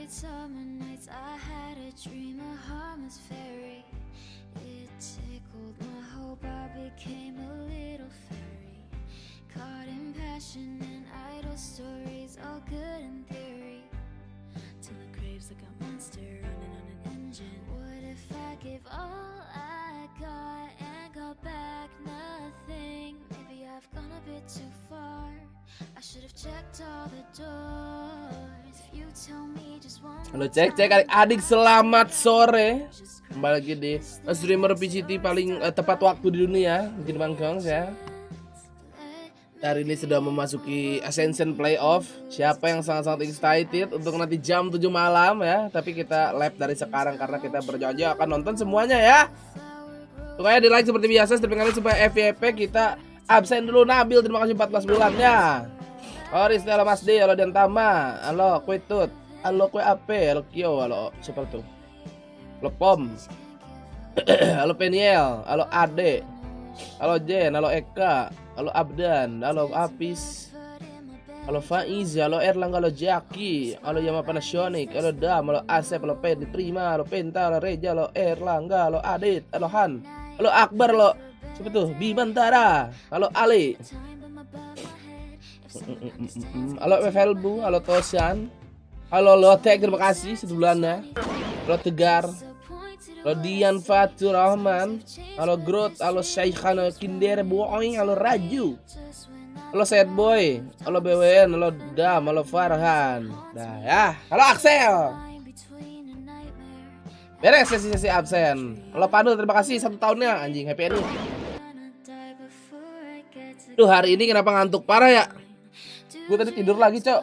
Summer nights I had a dream, a harmless fairy. It tickled my hope, I became a little fairy. Caught in passion and idle stories, all good in theory. Till it craves like a monster running on an engine. What if I gave all I got and got back nothing? Maybe I've gone a bit too far. I should have checked all the doors. If you tell me just one. Halo cek adik-adik, selamat sore. Kembali lagi di streamer VCT paling tepat waktu di dunia, DBangkongS ya. Hari ini sudah memasuki Ascension playoff. Siapa yang sangat-sangat excited untuk nanti jam 7 malam ya. Tapi kita live dari sekarang karena kita berjanji akan nonton semuanya ya. Pokoknya di like seperti biasa, setiap kali supaya FYP kita absen dulu. Nabil, terima kasih 14 bulannya. Oris, halo Mas D, halo Dentama, halo Kue Tut, halo Kue Ape, halo Kyo, halo siapa tuh? Halo Pom, halo Peniel, halo Ade, halo Jen, halo Eka, halo Abdan, halo Apis, halo Faiz, halo Erlang, halo Jaki, halo Yama Panasonic, halo Dam, halo Asep, halo Pedri Prima, halo Penta, halo Reja, halo Erlangga, halo Adit, halo Han, halo Akbar, halo siapa tuh? Bimantara, halo Ali, halo Felbu, halo Tosan, halo Lotek, terima kasih sebulannya, halo Tegar, halo Dian Fatur Rahman, halo Grot, halo Syaikhana Kinder Boing, halo Raju, halo Sad Boy, halo BWN, halo Dam, halo Farhan, dah ya, halo Axel. Beres sesi absen. Halo Pandu, terima kasih 1 tahunnya anjing, happy ending. Duh, hari ini kenapa ngantuk parah ya? Gue tadi tidur lagi, Cok.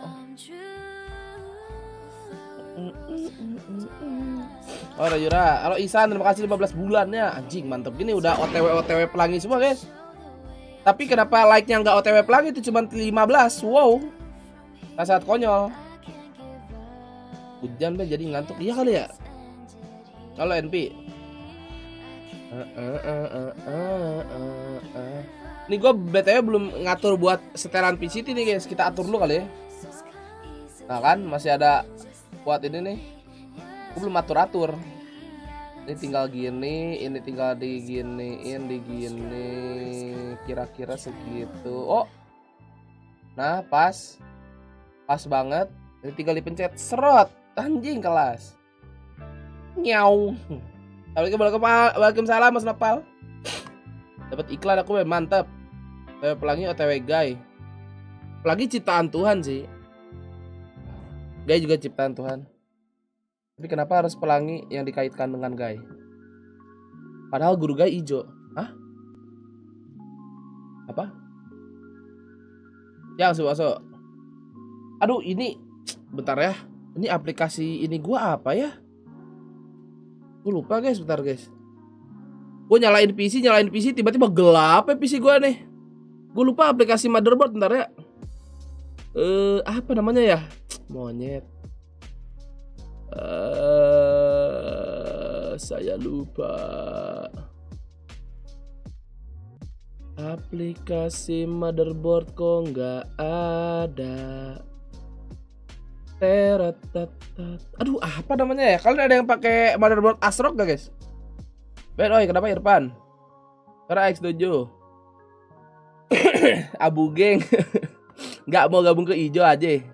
Oh, Rayura. Halo Isan, terima kasih 15 bulannya. Anjing, mantep gini udah OTW pelangi semua, guys. Tapi kenapa like-nya nggak OTW pelangi itu cuma 15? Wow. Sangat konyol. Hujan be jadi ngantuk. Iya kali ya? Halo NP. Ini gue BTW belum ngatur buat setelan VCT nih guys. Kita atur dulu kali ya. Nah kan masih ada buat ini nih. Gue belum atur. Ini tinggal gini. Ini tinggal diginiin. Digini. Kira-kira segitu. Oh. Nah pas. Pas banget. Ini tinggal dipencet. Serot. Anjing kelas. Nyau. Waalaikumsalam Mas Napal. Dapat iklan aku mantap. OTW pelangi, OTW Guy. Pelangi ciptaan Tuhan sih. Guy juga ciptaan Tuhan. Tapi kenapa harus pelangi yang dikaitkan dengan Guy? Padahal guru Guy hijau. Hah? Apa? Yang suwaso. Aduh ini bentar ya. Ini aplikasi ini gua apa ya? Gue lupa guys, bentar guys. Gue nyalain PC tiba-tiba gelap ya PC gue nih. Gue lupa aplikasi motherboard, bentar ya. Apa namanya ya? Monyet. Saya lupa. Aplikasi motherboard kok nggak ada. Aduh, apa namanya ya? Kalian ada yang pakai motherboard Asrock gak guys? Oi, kenapa Irfan? Karena X7 Abu geng. Gak mau gabung ke hijau aja.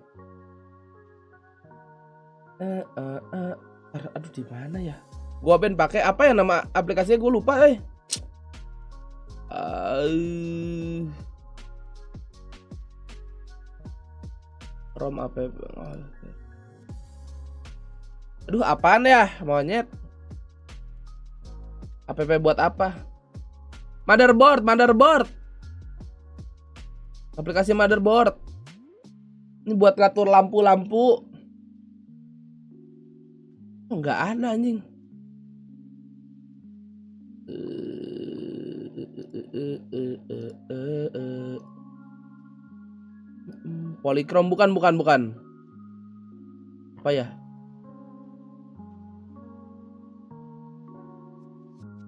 Aduh di mana ya? Gua pengen pakai apa ya nama aplikasinya, gue lupa ROM app. Aduh apaan ya monyet? App buat apa? Motherboard. Aplikasi motherboard. Ini buat ngatur lampu-lampu. Enggak ada anjing. Polychrome bukan. Apa ya?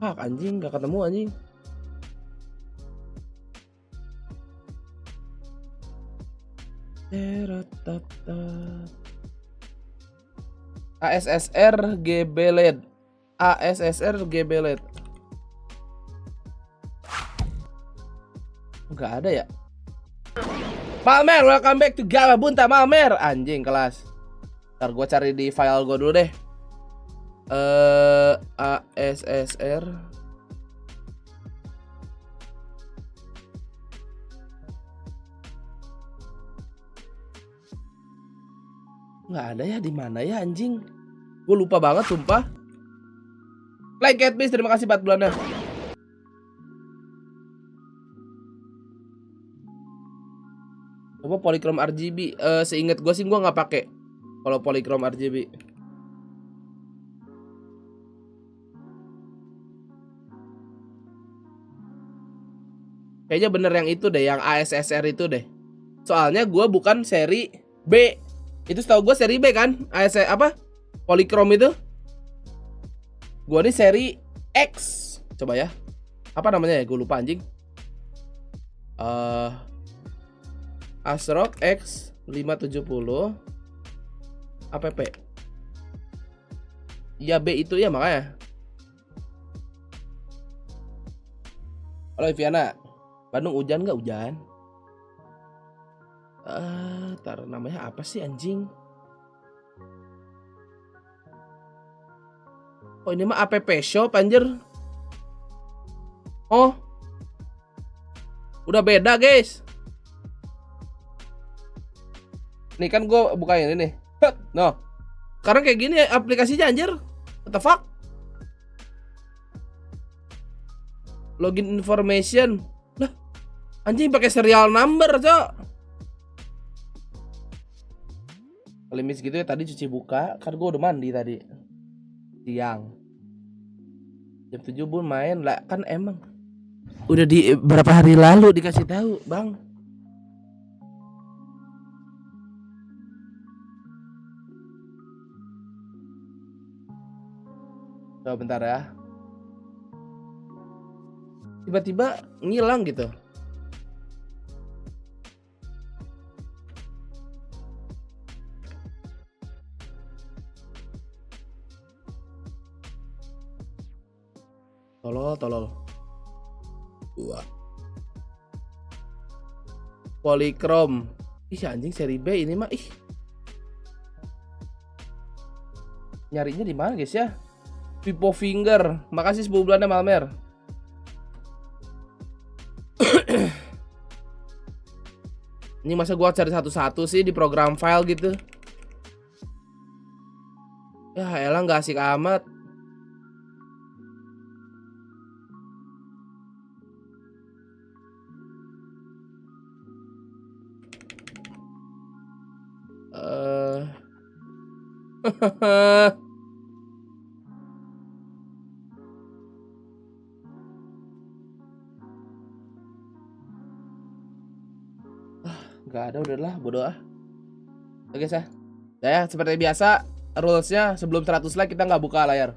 Anjing, gak ketemu anjing. ASSR GB LED. ASSR GB LED. Enggak ada ya? Malmer, welcome back to Gababunta Malmer. Anjing kelas. Ntar gua cari di file gua dulu deh. ASSR. Nggak ada ya, di mana ya anjing? Gue lupa banget sumpah. Like Cat Beast, terima kasih 4 bulannya. Coba Polychrome RGB. Seingat gue sih gue nggak pakai kalau Polychrome RGB. Kayaknya bener yang itu deh, yang ASSR itu deh. Soalnya gue bukan seri B. Itu setahu gue seri B kan? ASSR apa? Polychrome itu. Gue nih seri X. Coba ya. Apa namanya ya? Gue lupa anjing. ASRock X 570 APP. Ya B itu ya makanya. Halo Viana. Bandung hujan nggak? Hujan. Tar namanya apa sih anjing? Oh ini mah app shop anjir. Oh udah beda guys. Nih kan gue bukain ini nih. No. Sekarang kayak gini aplikasinya anjir. What the fuck? Login information. Lah anjing pakai serial number cok. Limis gitu ya, tadi cuci buka. Kan gue udah mandi tadi siang. Jam 7 bun main lah. Kan emang udah di berapa hari lalu dikasih tahu bang. Coba bentar ya. Tiba-tiba ngilang gitu. Tolol. Wah. Polychrome. Ih anjing seri B ini mah ih. Nyarinya di mana guys ya? Pipo Finger. Makasih 10 bulannya Malmer. Ini masa gua cari satu-satu sih di program file gitu. Ya elah nggak asik amat. Gak ada udahlah bodoh ah. Oke guys ya. Seperti biasa rulesnya sebelum 100 like kita nggak buka layar.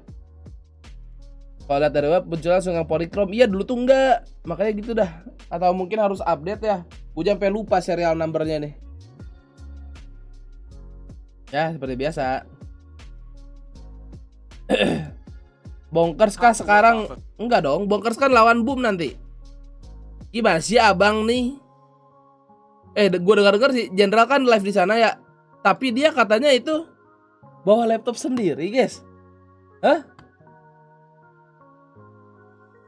Kalau lihat dari web muncul langsung yang Polychrome. Iya dulu tuh enggak. Makanya gitu dah. Atau mungkin harus update ya. Gue sampai lupa serial numbernya nih. Ya seperti biasa. Bonkers kah sekarang? Enggak dong, Bonkers kan lawan Boom nanti. Gimana sih abang nih? Gue dengar sih Jenderal kan live di sana ya. Tapi dia katanya itu bawa laptop sendiri, guys. Hah?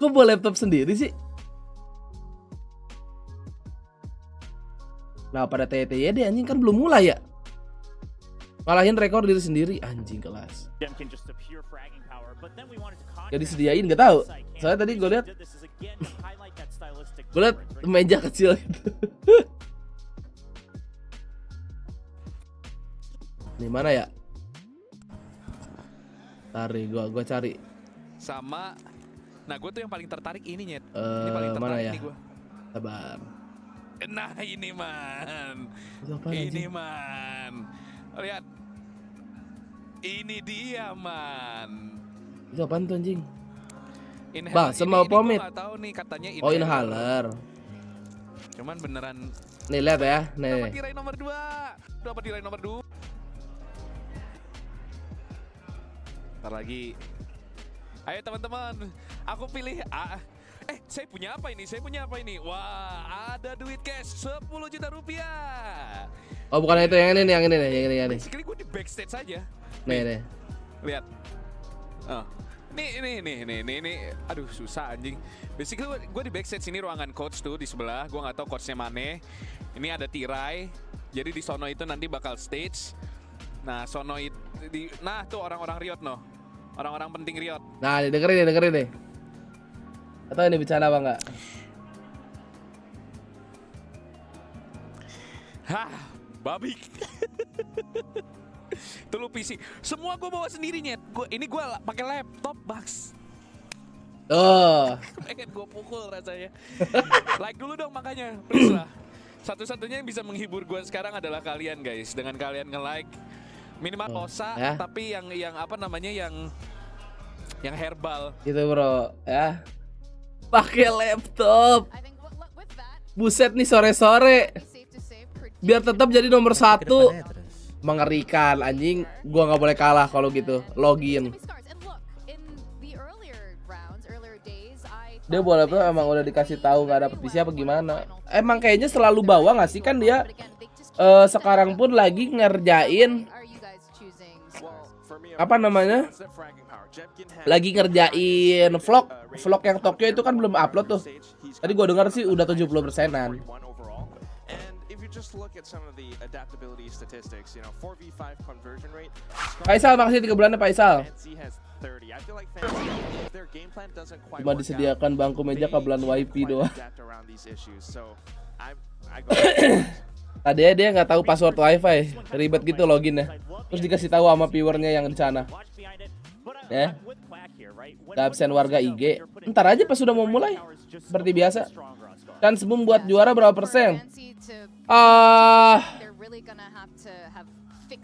Kok bawa laptop sendiri sih? Nah pada TTY deh anjing kan belum mulai ya. Ngalahin rekor diri sendiri anjing kelas. Jadi disediain nggak tahu. Soalnya tadi gue lihat meja kecil gitu. Di mana ya? Tarik gua cari. Sama. Nah, gue tuh yang paling tertarik ini nyet. Ini paling tertarik mana ya? nih gue. Sabar. Nah ini man. Itu apaan, Ini anjing? man. Lihat. Ini dia man. Itu apaan tuh anjing? Inhaler. Bah, sama Ini pomade. gua nggak tahu nih katanya Oh, inhaler. Cuman beneran. Nih lihat ya, Dapat nih. diraih nomor 2. Dapat diraih nomor 2. Ntar lagi. Ayo teman-teman, aku pilih A. Saya punya apa ini? Saya punya apa ini? Wah, ada duit cash 10 juta rupiah. Oh, bukan itu, yang ini nih, yang ini nih, yang ini, yang ini. Basically gue di backstage saja. Nih, nih. Lihat. Oh. Nih. Aduh, susah anjing. Basically gue di backstage, ini ruangan coach tuh di sebelah. Gue nggak tahu coachnya mana. Ini ada tirai. Jadi di sono itu nanti bakal stage. Nah, sono itu nah tuh orang-orang Riot noh. Orang-orang penting Riot. Nah, dengerin deh. Atau ini bicara apa enggak? Hah, babi. Itu lu PC. Semua gue bawa sendiri nyet. Ini gue pakai laptop, Bax. Oh. Pengen gue pukul rasanya. Like dulu dong makanya, please lah. Satu-satunya yang bisa menghibur gue sekarang adalah kalian guys. Dengan kalian nge-like minimal kosa, ya. tapi yang apa namanya yang herbal. Gitu bro, ya. Pakai laptop. Buset nih sore-sore. Biar tetap jadi nomor 1. Mengerikan anjing. Gua nggak boleh kalah kalau gitu. Login. Dia boleh tuh emang udah dikasih tahu nggak dapet PC apa gimana? Emang kayaknya selalu bawa nggak sih, kan dia sekarang pun lagi ngerjain apa namanya? Lagi ngerjain vlog yang Tokyo itu kan belum upload tuh. Tadi gua dengar sih udah 70%-an. Faisal, makasih 3 bulannya Faisal. Cuma disediakan bangku meja kabelan wifi doang. Tadinya dia nggak tahu password wifi, ribet gitu loginnya. Terus dikasih tahu sama viewernya yang di sana. Ya, gak absen warga IG. Ntar aja pas sudah mau mulai, seperti biasa. Kan sebelum buat juara berapa persen?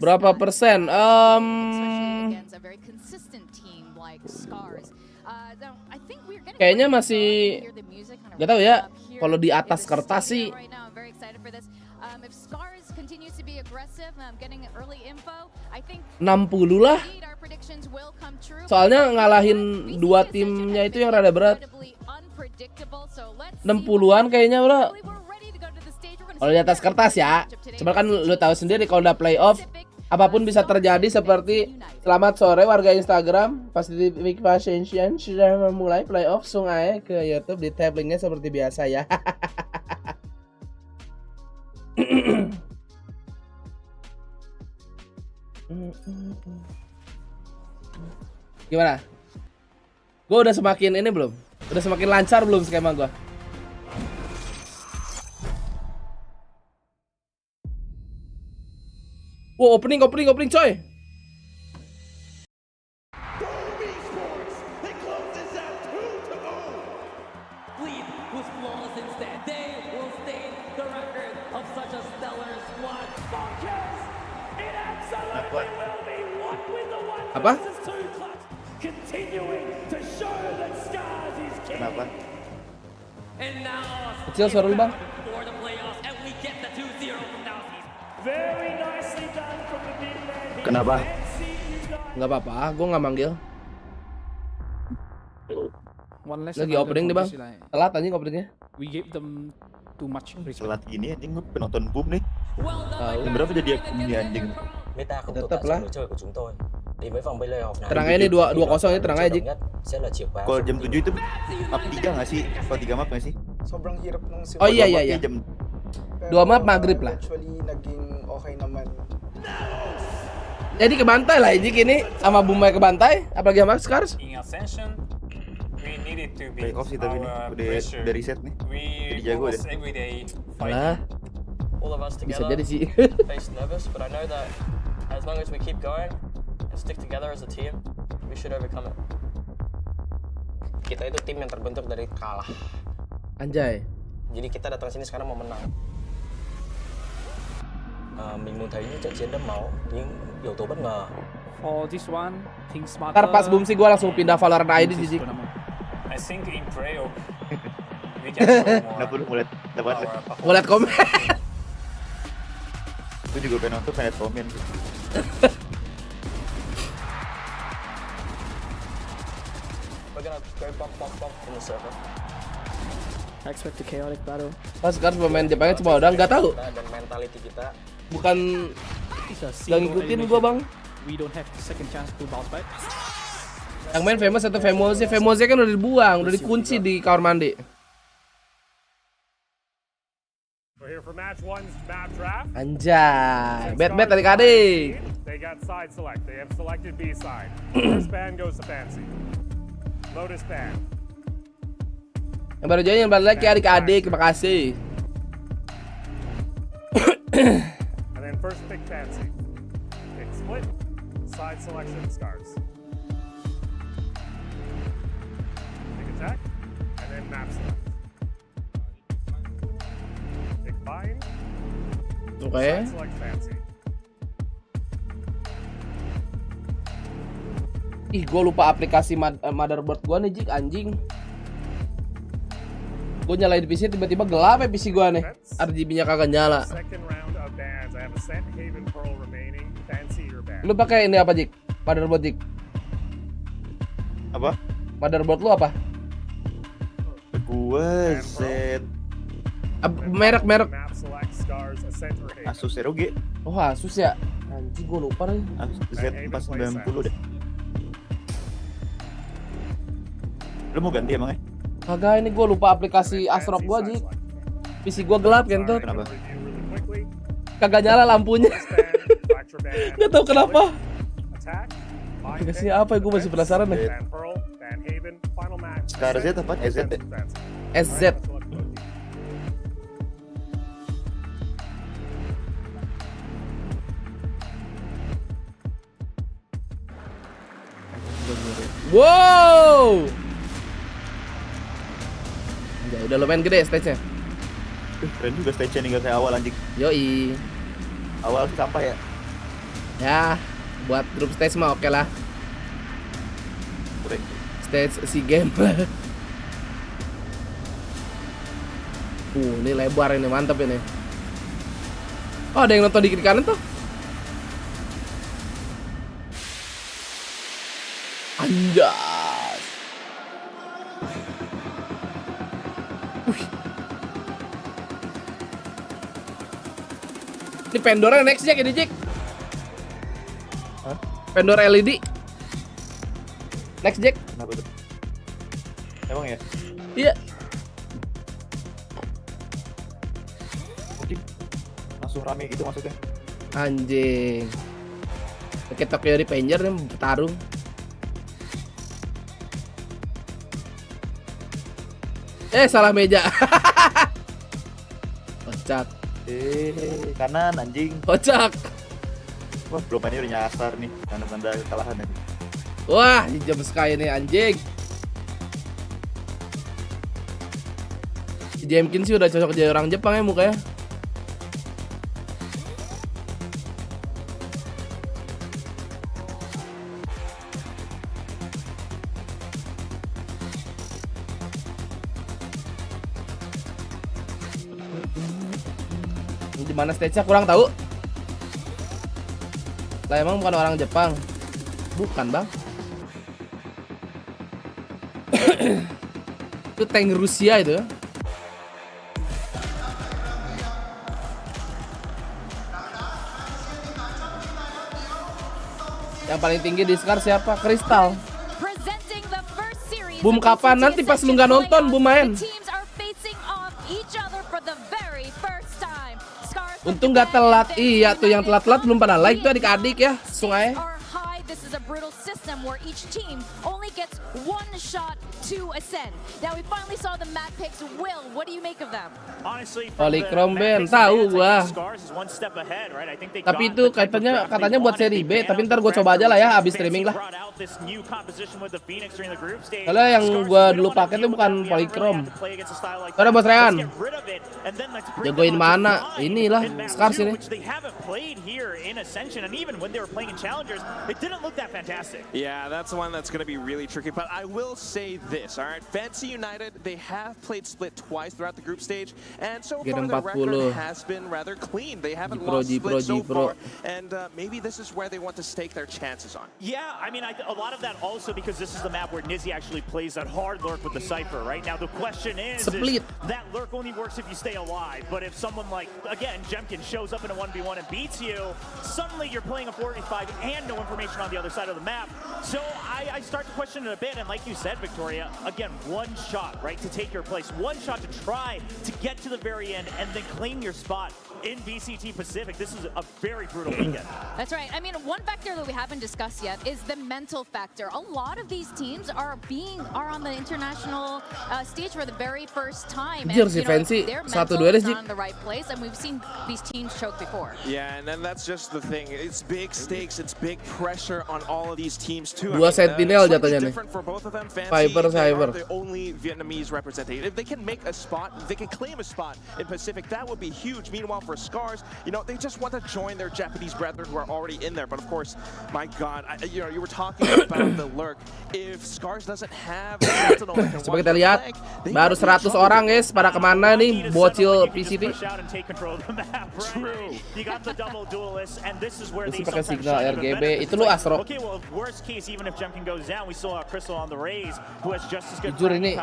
Berapa persen? Kayaknya masih gak tahu ya. Kalau di atas kertas sih 60 lah. Soalnya ngalahin 2 timnya itu yang rada berat. 60-an kayaknya bro. Kalau di atas kertas ya. Cuma kan lu tahu sendiri kalau udah playoff apapun bisa terjadi, seperti selamat sore warga Instagram. Pasti Ascension sudah memulai playoff, sungai ke YouTube di tab linknya seperti biasa ya. Gimana? Gue udah semakin ini belum? Udah semakin lancar belum skema gue? Wow, opening coy. Apa? Kenapa? Kecil suara lu bang. Kenapa? Nggak apa-apa, gue nggak manggil. Lagi opening nih bang. Telat anjing openingnya. We gave them too much respect. Telat gini anjing, gue penonton boom nih. Tahu. Jam berapa jadi ini anjing? Meta không Tetap tồn tại lah. trong lối chơi của chúng tôi. Thì với vòng playoff này, Tenang aja nih 2-0 ini, tenang aja Jik. nhất sẽ là chìa khóa. Kalau jam 7 itu map 3 nggak sih? Kalau 3 map nggak sih? Sobrang hirap ng Oh iya Kalau iya iya. mapnya Jam Pero, 2 map maghrib lah. Eventually naging okay naman. Jadi kebantai lah Jik ini sama Bumai kebantai, apalagi sama Scars. In Ascension, we needed to beat playoff sih tapi nih our udah pressure. reset nih. We Jadi jago almost deh. every day Alah, fighting. All of us bisa together jadi sih. face nervous, but I know that as long as we keep going and stick together as a team, we should overcome it. Kita itu tim yang terbentuk dari kalah. Anjay. Jadi kita datang sini sekarang mau menang. Mình muốn thấy những trận chiến đẫm máu, những yếu tố bất ngờ. For this one, think smarter. Ntar pas boom sih gue langsung pindah Valorant ID Jijik. I think in Preo we can show Kenapa more lu ngeliat dapat? our Gue liat komen. Gue juga pengen nonton, pengen liat komen. We're gonna go bump in the server. I expect a chaotic battle. Pas sekarang pemain Jepangnya cuma udah nggak tahu. Dan mentality kita. Bukan It's a gak single ngikutin elimination. gue bang. We don't have second chance to bounce back. Yang main famous atau famous kan udah dibuang, udah dikunci di kamar mandi. We're here for match one's map draft. Anjay, bet adik-adik. They got side select. They have selected B side. First band goes to Fancy. Lotus band. Yang baru join yang balik lagi adik-adik, terima kasih. And then first pick Fancy. Pick split. Side selection Scars. Pick attack. And then map select. Pick bind. Oke. Side select Fancy. Ih, gue lupa aplikasi motherboard gue nih Jik, anjing. Gue nyalain di PC tiba-tiba gelap ya PC gue nih. RGB-nya kagak nyala. Second round of bands. I have a Ascent, Haven, Pearl remaining. Fancy your band. Lu pakai ini apa Jik? Motherboard Jik? Apa? Motherboard lu apa? Gue Z Merek. Map select Scars, Ascent or Haven. Asus ROG. Oh Asus ya. Anjing gue lupa nih. Z490 deh. Lu mau ganti emangnya? Kagak, ini gue lupa aplikasi Astrop gue Jik. PC gue gelap kan tuh. Kenapa? Kagak nyala lampunya. Gak tau kenapa. Aplikasi apa ya, gue masih penasaran deh. Sekarang Z apa? EZ deh. SZ. Wow. Ya udah lumayan gede stage-nya. Keren juga stage-nya nih, gak kayak awal anjing. Yoi. Awal sampah ya. Ya, buat grup stage mah oke lah. Keren. Stage si game. Ini lebar ini, mantap ini. Oh, ada yang nonton di kiri kanan tuh. Anjas. Ini Pandora next Jack ini Jack. Hah? Pandora LED. Next Jack. Kenapa tuh? Emang ya? Iya. Langsung rame gitu maksudnya. Anjing. Oke, Tokyo Revenger nih bertarung. Salah meja. Kocak. Kanan anjing. Kocak. Wah, belum ini udah nyasar nih. Tanda-tanda kekalahan nih. Wah, jam sky nih anjing. Si Jemkin sih udah cocok jadi orang Jepang ya mukanya. Di mana stage-nya kurang tahu. Lah emang bukan orang Jepang. Bukan, Bang. Itu tank Rusia itu. Yang paling tinggi di Scar siapa? Kristal. Boom kapan? Nanti pas lu nggak nonton, Boom main. Untung nggak telat. Iya tuh yang telat-telat belum pada like tuh adik-adik ya. Sungai. Polychrome band tahu gua. Tapi itu katanya buat seri B. Tapi ntar gua coba aja lah ya abis streaming lah. about this new composition with the Phoenix during the group stage. Kalau yang gua dulu pakai itu bukan polychrome. Ada Bos Rehan. Jagoin mana? Inilah Scars ini. Which they haven't played here in Ascension, and even when they were playing in Challengers, it didn't look that fantastic. Yeah, that's the one that's going to be really tricky. But I will say this, all right? Fancy United, they have played Split twice throughout the group stage, and so far their record has been rather clean. They haven't lost Split so far, and maybe this is where they want to stake their chances on. Yeah, I mean, a lot of that also because this is the map where Nizzy actually plays that hard lurk with the Cypher, right? Now the question is that lurk only works if you stay alive, but if someone like, again, Jemkin shows up in a 1v1 and beats you, suddenly you're playing a 45 and no information on the other side of the map. So I start to question it a bit, and like you said, Victoria, again, one shot, right, to take your place, one shot to try to get to the very end and then claim your spot in VCT Pacific. This is a very brutal weekend. That's right. I mean, one factor that we haven't discussed yet is the mental factor. A lot of these teams are on the international stage for the very first time. And, Jersey Fancy their 1-2 mental is sih. not in the right place, and we've seen these teams choke before. Yeah, and then that's just the thing. It's big stakes, it's big pressure on all of these teams too. Dua Sentinel jatuhnya nih. Different for both of them. Fancy, Cyber. they are the only Vietnamese representative. If they can make a spot, if they can claim a spot in Pacific, that would be huge. Meanwhile, for Scars, they just want to join their Japanese brethren who are already in there. But of course, my God, you were talking about the lurk. If Scars doesn't have Sentinel, coba kita lihat, baru 100 orang guys, pada kemana nih bocil PCT? Masih pakai signal RGB, itu lu Astro. Jujur ini,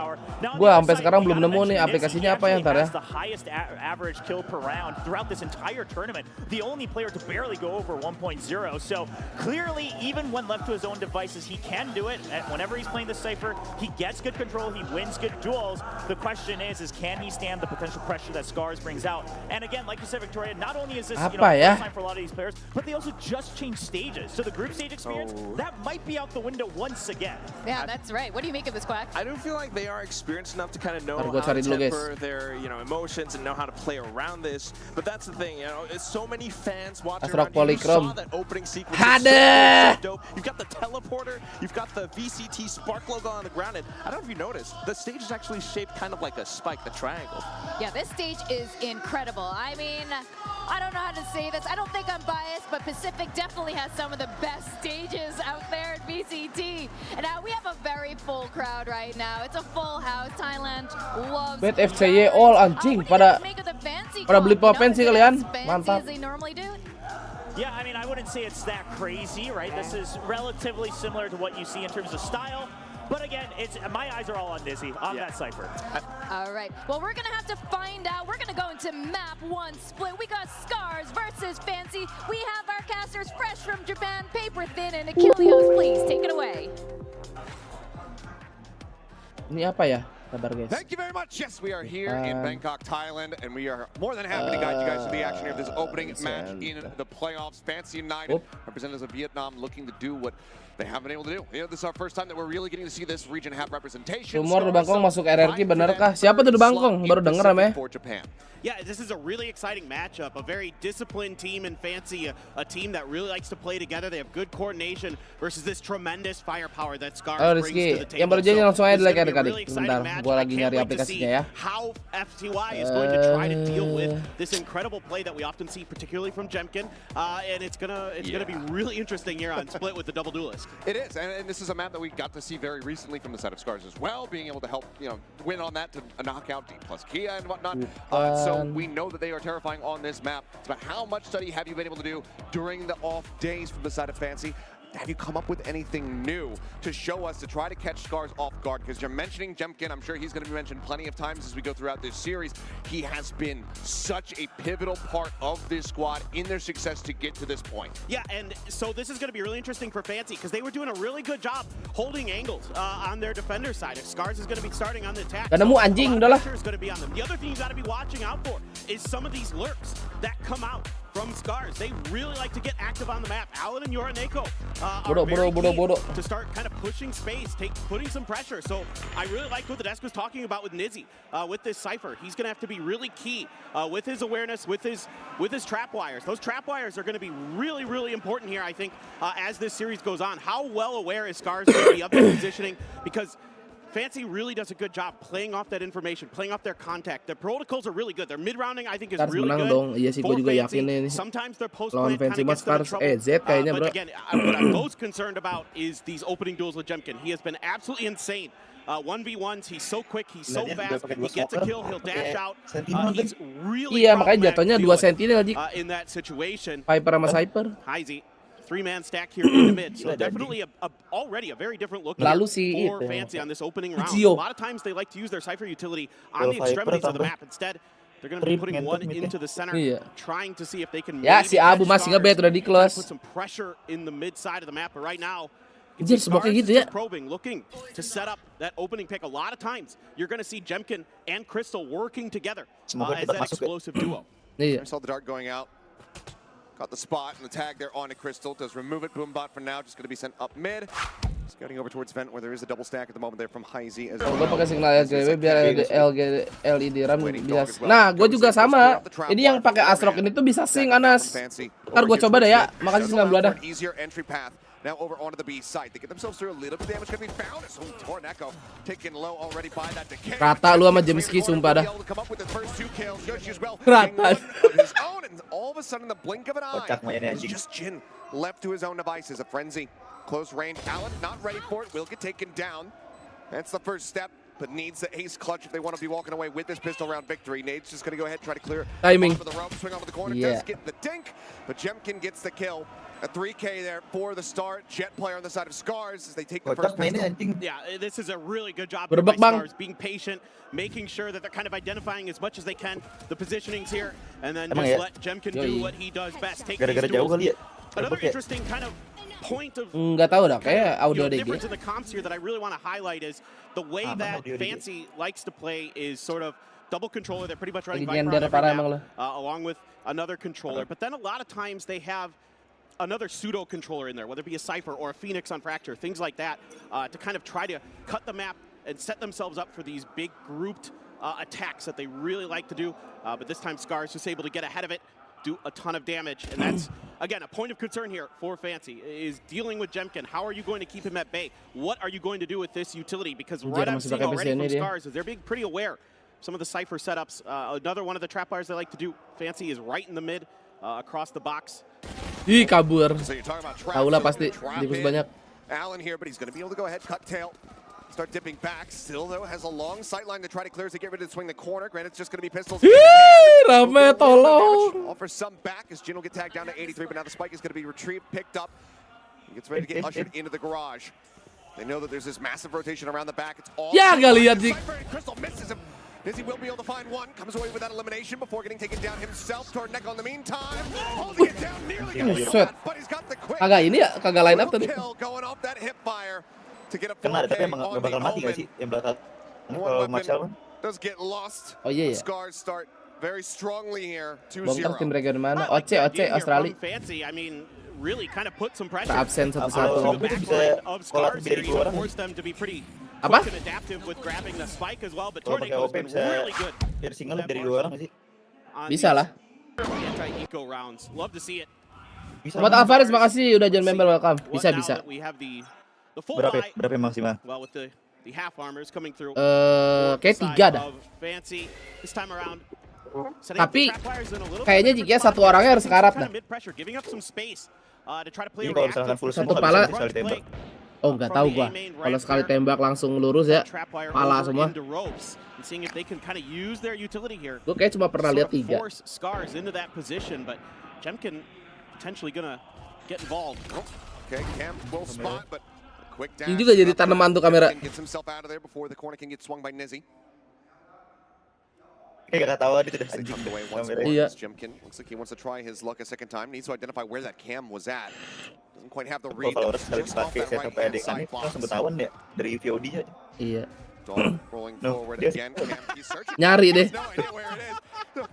gua sampai sekarang belum nemu nih aplikasinya apa ya ntar ya. Tournament, the only player to barely go over 1.0. So clearly, even when left to his own devices, he can do it. And whenever he's playing the Cypher, he gets good control, he wins good duels. The question is can he stand the potential pressure that Scars brings out? And again, like you said, Victoria, not only is this first time for a lot of these players, but they also just changed stages. So the group stage experience, that might be out the window once again. Yeah, that's right. What do you make of this, Quack? I do feel like they are experienced enough to kind of know how to temper their emotions and know how to play around this. But that's the thing, it's so many fans watching around you. You saw that opening sequence. So dope. You've got the teleporter, you've got the VCT Spark logo on the ground, and I don't know if you noticed, the stage is actually shaped kind of like a spike, the triangle. Yeah, this stage is incredible. I mean, I don't know how to say this. I don't think I'm biased, but Pacific definitely has some of the best stages out there at VCT. And now we have a very full crowd right now. It's a full house. Thailand loves Bet FCY all anjing pada beli pulpen sih kalian. Mantap. Yeah, I mean, I wouldn't say it's that crazy, right? This is relatively similar to what you see in terms of style. But again, my eyes are all on Nizzy, on that Cypher. All right. Well, we're going to have to find out. We're going to go into map 1 split. We got Scars versus Fancy. We have our casters fresh from Japan, Paper Thin and Achilles. Please take it away. Ini apa ya? Sabar guys. Thank you very much. Yes, we are here in Bangkok, Thailand, and we are more than happy to guide you guys to the action of this opening match in the playoffs. Fancy United, representatives of Vietnam, looking to do what they haven't been able to do. This is our first time that we're really getting to see this region have representation. Rumor DBangkong masuk RRQ benarkah? Siapa tuh DBangkong? Baru denger ya. Yeah, this is a really exciting matchup. A very disciplined team in Fancy, a team that really likes to play together. They have good coordination versus this tremendous firepower that Scars brings to the table. Yang baru jadi langsung aja like adik-adik. Sebentar, gua lagi nyari aplikasinya ya. How FTY is going to try to deal with this incredible play that we often see, particularly from Jemkin, and it's gonna be really interesting here on Split with the double duelist. It is, and this is a map that we got to see very recently from the side of Scars as well, being able to help win on that to knock out D plus Kia and whatnot. So we know that they are terrifying on this map. It's about how much study have you been able to do during the off days from the side of Fancy? Have you come up with anything new to show us to try to catch Scars off guard? Because you're mentioning Jemkin, I'm sure he's going to be mentioned plenty of times as we go throughout this series. He has been such a pivotal part of this squad in their success to get to this point. Yeah, and so this is going to be really interesting for Fancy because they were doing a really good job holding angles on their defender side. If Scars is going to be starting on the attack, gak nemu anjing, udahlah. The other thing you got to be watching out for is some of these lurks that come out from Scars. They really like to get active on the map. Alan and Yoraneko are Bodo, very bodo, key bodo. to start kind of pushing space, putting some pressure. So I really like what the desk was talking about with Nizzy, with this Cypher. He's going to have to be really key with his awareness, with his trap wires. Those trap wires are going to be really, really important here, I think, as this series goes on. How well aware is Scars going to be of their positioning? Because Fancy really does a good job playing off that information, playing off their contact. Their protocols are really good. Their mid-rounding, I think, is really good. Dong. Iya sih, gue juga yakin ini. Sometimes their Lawan post-plant kind Fancy of mas gets them in Scars trouble. EZ kayaknya, bro. But again, what I'm most concerned about is these opening duels with Jemkin. He has been absolutely insane. 1v1s, he's so quick, he's so fast. He gets a kill, he'll dash out. He's really Iya, makanya jatuhnya 2 sentinel aja. in that situation. Viper sama Cyper. Heisey, 3-man stack here in the mid. So definitely already a very different look Lalu for si Fancy on this opening round. Gio. A lot of times they like to use their Cypher utility on the extremities of the map. Instead, they're going to be putting one into the center, trying to see if they can ya si Abu masih ngebet udah di close. put some pressure in the mid side of the map. But right now, Anjir, smoke gitu ya. probing, looking to set up that opening pick. A lot of times, you're going to see Jemkin and Crystal working together as that explosive duo. Iya. I saw the dart going out. Got the spot and the tag there on a Crystal. Does remove it. Boombot for now. Just going to be sent up mid. Scouting over towards Vent where there is a double stack at the moment there from Heisey as well. Gue pakai signal RGB biar LED RAM bisa. Nah, gue juga sama. Ini yang pakai Astrok ini tuh bisa sync Anas. Ntar gue coba deh ya. Makasih 92 dah. Easier entry path. Now over onto the B side. They get themselves through a little bit of damage can be found. So Torneko taken low already by that decay. Rata lu sama Jemski sumpah dah. Rata. And all of a sudden the blink of an eye. It's just Jin left to his own devices. A frenzy. Close range. Allen not ready for it. Will get taken down. That's the first step. But needs the ace clutch if they want to be walking away with this pistol round victory. Nate's just going to go ahead and try to clear timing for the rope, swing onto the corner, does get the dink, but Jemkin gets the kill. A 3K there for the start. Jet player on the side of Scars as they take the first pistol. Yeah, this is a really good job by Scars, being patient, making sure that they're kind of identifying as much as they can the positionings here, and then just let Jemkin do what he does best. Take these duels. Another interesting kind of point of difference in the comps here that I really want to highlight is the way that Fancy likes to play is sort of double controller. They're pretty much running Viper on every map, along with another controller. But then a lot of times they have another pseudo controller in there, whether it be a Cypher or a Phoenix on Fracture, things like that, to kind of try to cut the map and set themselves up for these big grouped attacks that they really like to do. But this time Scars was able to get ahead of it, do a ton of damage, and that's, again, a point of concern here for Fancy, is dealing with Jemkin. How are you going to keep him at bay? What are you going to do with this utility? Because what I'm seeing already from Scars is they're being pretty aware. Some of the Cypher setups, another one of the trap wires they like to do, Fancy, is right in the mid, across the box. Ih, kabur. So you're talking about tahu lah pasti, dibus banyak. Allen here, but he's going to be able to go ahead, cut tail. Start dipping back. Still, though, has a long sight line to try to clear as they get ready to swing the corner. Granted, it's just going to be pistols. Rame, tolong. Offer some back as Jin will get tagged down to 83, but now the spike is going to be retrieved, picked up. He gets ready to get ushered into the garage. They know that there's this massive rotation around the back. It's all... Ya, gak lihat, Dik. Crystal misses him. Nizzy will be able to find one. Comes away with that elimination before getting taken down himself. Torneko in the meantime. Holding it down, nearly got but he's got the quick. Kagak ini ya, kagak line up tadi. Kill going off that hip fire. To get a kena, tapi emang gak bakal mati gak sih yang belakang? Kalau Marshall does get lost. Oh iya ya. Scars start very strongly here. 2-0. Bongkar tim region mana? OC Australia. Fancy, I mean, really kind of put some pressure. Absen satu-satu. Of Scars here, you force them to be pretty quick and adaptive with grabbing the spike as well. But Torneko's been really good. Dari single dari 2 orang gak sih? Bisa lah. Anti-eco rounds. Love to see it. Sobat Alvarez, makasih udah join member, welcome. Bisa. Berapa maksimal? Well, with the half armors coming through. Kayak 3 dah. Tapi kayaknya jika satu orangnya harus sekarat dah. Ini kalau misalkan full satu pala. Oh, nggak tahu gua. Kalau sekali tembak langsung lurus ya, pala semua. Gua kayak cuma pernah lihat 3. Ini juga jadi tanaman tuh kamera. Kayak tahu dia sudah anjing. Iya. Looks like he wants to try his luck a second time. Needs to identify where that cam was at. Doesn't quite have the read. Kalau harus sekali pakai setup edek kan langsung ketahuan ya dari VOD aja. Iya. Rolling forward again. He's searching. Nyari deh. No idea where it is.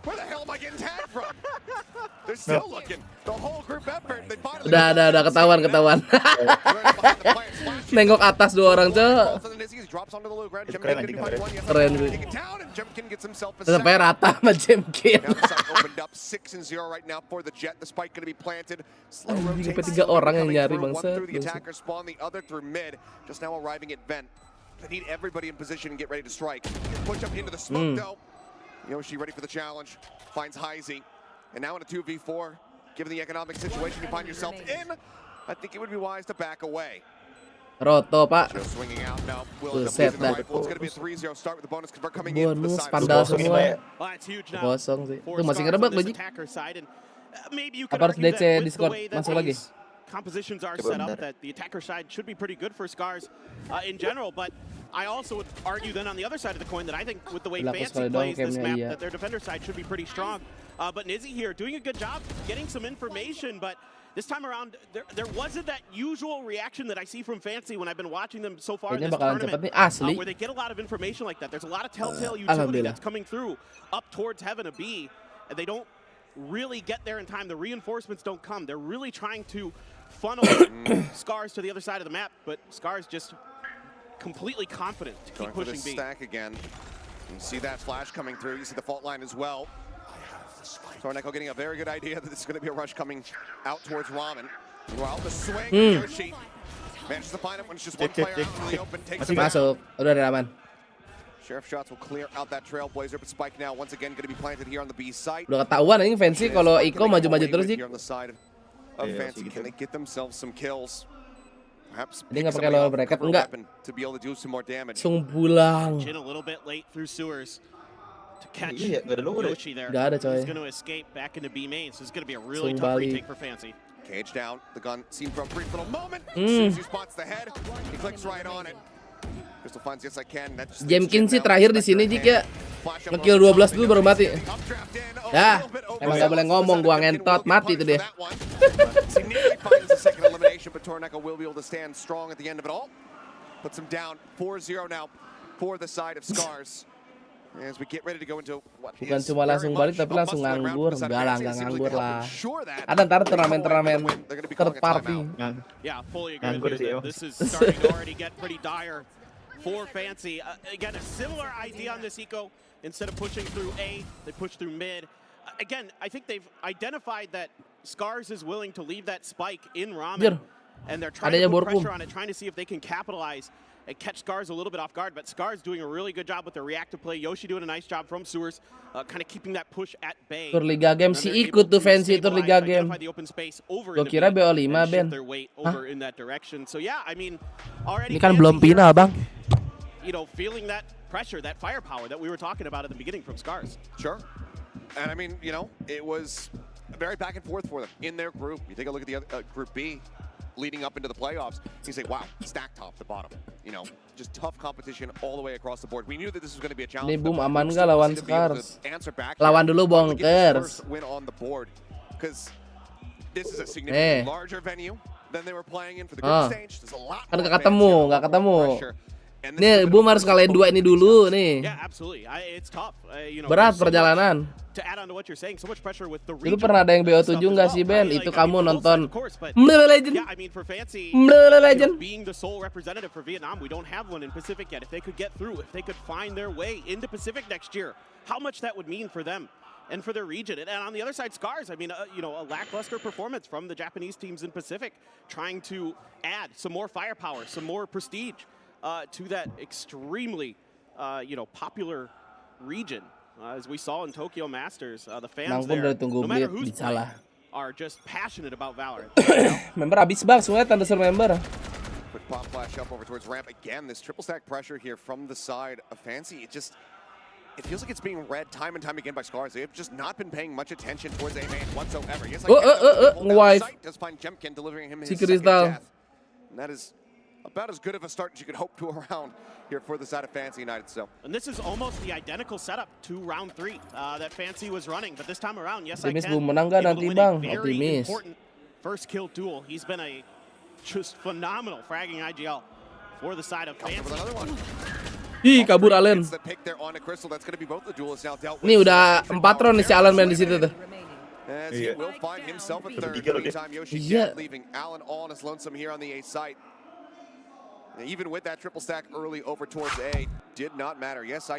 Where the hell am I getting tagged from? They're still looking. The whole group effort. They finally Udah ketahuan. Nengok atas dua orang, Cok. Keren gue. Tetep aja rata sama Jemkin. Anjing, sampai 3 orang yang nyari bangsa. They need everybody in position and get ready to strike. Push up into the smoke though. Yoshi ready for the challenge. Finds Heisey. And now in a 2v4, given the economic situation you find yourself in, I think it would be wise to back away. Roto, Pak. Just swinging out now. Buset dah. It's going to be a 3-0 start with the bonus convert coming in from the Bonus side. pandal semua. Kosong sih. Itu masih ngerebek lagi. Apa harus DC Discord masuk lagi? Compositions are set up that the attacker side should be pretty good for Scars in general, but I also would argue then on the other side of the coin that I think with the way Fancy plays this map, that their defender side should be pretty strong. But Nizzy here doing a good job getting some information, but this time around there wasn't that usual reaction that I see from Fancy when I've been watching them so far in this tournament, where they get a lot of information like that. There's a lot of telltale utility that's coming through up towards Heaven of B, and they don't really get there in time. The reinforcements don't come. They're really trying to funnel Scars to the other side of the map, but Scars just completely confident to keep pushing B. Stack again. You see that flash coming through. You see the fault line as well. Torneko getting a very good idea that this is going to be a rush coming out towards Ramen. Well, the swing, Yoshi manages to find it when it's just one player out in the open. Takes him Masuk. Udah ada aman. Sheriff shots will clear out that trailblazer, but Spike now once again going to be planted here on the B site. Udah ketahuan ini Fancy kalau Iko maju-maju terus, Dik. Fancy, can they get themselves some kills? Perhaps Dia nggak pakai lower bracket, enggak. To be able to do some more damage. Langsung pulang. A little bit late through sewers to catch Iya, nggak ada lower. Yoshi there. Nggak ada, coy. He's going to escape back into B main, so it's going to be a really tough retake for Fancy. Cage down, the gun seen for a brief little moment. As soon as he spots the head, he clicks right on it. Crystal finds yes I can. Jemkin sih terakhir di sini jika ngekill 12 dulu baru mati. Dah, emang nggak boleh ngomong, gua ngentot mati tuh dia. Finds the second elimination, but Torneko will be able to stand strong at the end of it all. Puts him down 4-0 now for the side of Scars. As we get ready to go into what Bukan cuma langsung balik tapi langsung nganggur. Enggak lah, nggak nganggur lah. Ada ntar turnamen third party. Yeah, fully agree with you. This is starting to already get pretty dire for Fancy. Again, a similar idea on this eco. Instead of pushing through A, they push through mid. Again, I think they've identified that Scars is willing to leave that spike in Ramen. And they're trying to put pressure on it, trying to see if they can capitalize and catch Scars a little bit off guard. But Scars doing a really good job with their reactive play. Yoshi doing a nice job from sewers, kind of keeping that push at bay. Tur Liga Game si ikut tuh Fancy tur Liga Game. Gua kira BO5 Ben. Ini kan belum final, Bang. You know, feeling that pressure, that firepower that we were talking about at the beginning from Scars. Sure. And I mean, you know, it was very back and forth for them in their group. You take a look at the other, Group B leading up into the playoffs. You say, wow, stack top to bottom. You know, just tough competition all the way across the board. We knew that this was going to be a challenge. Ini boom aman nggak lawan Scars? Lawan dulu Bonkers. Win on the board because this is a significantly larger venue than they were playing in for the group stage. There's a lot more nggak ketemu. Nih, Boom harus kalahin 2 ini dulu nih. Berat perjalanan. Itu pernah ada yang BO7 nggak sih, Ben? Itu kamu nonton Legend. Legend. Being the sole representative for Vietnam, we don't have one in Pacific yet. If they could get through, if they could find their way into Pacific next year, how much that would mean for them and for their region. And on the other side, Scars, I mean, you know, a lackluster performance from the Japanese teams in Pacific, trying to add some more firepower, some more prestige to that extremely, you know, popular region. As we saw in Tokyo Masters, the fans there, no matter who's playing, are just passionate about Valorant. Member habis bang, semua Thunderstorm member. Quick pop flash up over towards ramp again. This triple stack pressure here from the side of Fancy. It feels like it's being read time and time again by Scars. They've just not been paying much attention towards A main whatsoever. Yes, does find Jemkin delivering him his second death. And that is about as good of a start as you could hope to around here for the side of Fancy United. So, and this is almost the identical setup to round 3 that Fancy was running, but this time around, yes, I can. Menang nggak nanti bang? Very important first kill duel. He's been a just phenomenal fragging IGL for the side of Fancy. Ih, kabur Allen. Nih udah 4 round nih si Allen main di situ tuh. Iya. Iya.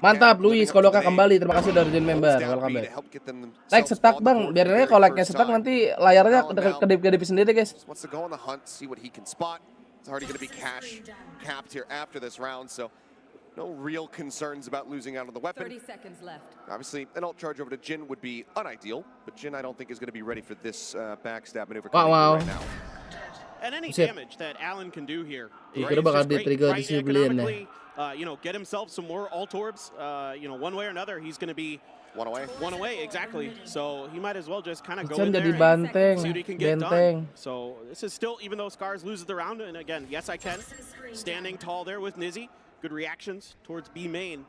Mantap Luis, Kodoka kembali. Terima kasih udah join member. Welcome back. Like stuck bang, biarin aja kalau like-nya stuck nanti layarnya kedip-kedip sendiri guys. It's already going to be cash capped here after this round, so no real concerns about losing out on the weapon. 30 seconds left. Obviously, an ult charge over to Jin would be unideal, but Jin I don't think is going to be ready for this backstab maneuver Wow. right now. And any damage that Allen can do here, Kira bakal di-trigger disiplin ya. Get himself some more ult orbs. One way or another, he's going to be one away, exactly. So he might as well just kind of go in there and see what he can get done. So this is still, even though Scars loses the round, and again, yes I can, standing tall there with Nizzy. Good reactions towards B main.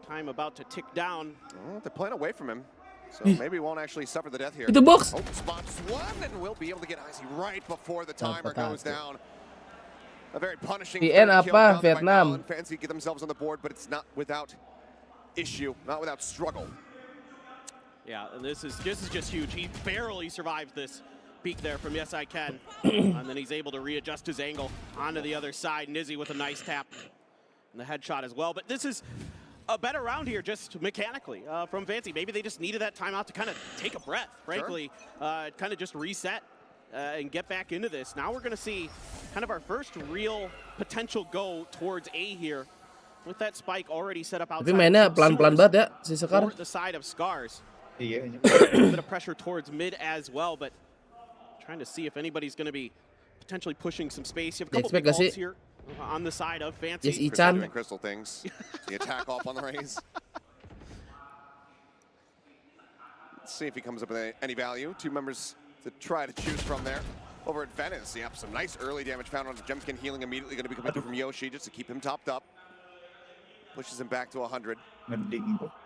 Time about to tick down. Well, they're playing away from him, so maybe he won't actually suffer the death here. Itu box. Oh, spots one, and we'll be able to get icy right before the timer goes down. A very punishing PN apa Vietnam? Fancy get themselves on the board, but it's not without issue, not without struggle. Yeah, and this is just huge. He barely survived this peek there from Yes I Can, and then he's able to readjust his angle onto the other side. Nizzy with a nice tap and the headshot as well. But this is a better round here, just mechanically from Fancy. Maybe they just needed that timeout to kind of take a breath, frankly, kind of just reset and get back into this. Now we're going to see kind of our first real potential go towards A here. With that spike already set up outside. Tapi mainnya pelan-pelan banget ya si Sekar. The side of Scars. Iya. A bit of pressure towards mid as well, but trying to see if anybody's going to be potentially pushing some space. You have a couple big ults here on the side of Fancy. Yes, Ichan. Doing crystal things. The attack off on the raise. Let's see if he comes up with any value. 2 members to try to choose from there. Over at Venice, some nice early damage found on Jemkin, healing immediately going to be coming through from Yoshi just to keep him topped up. Pushes him back to 100.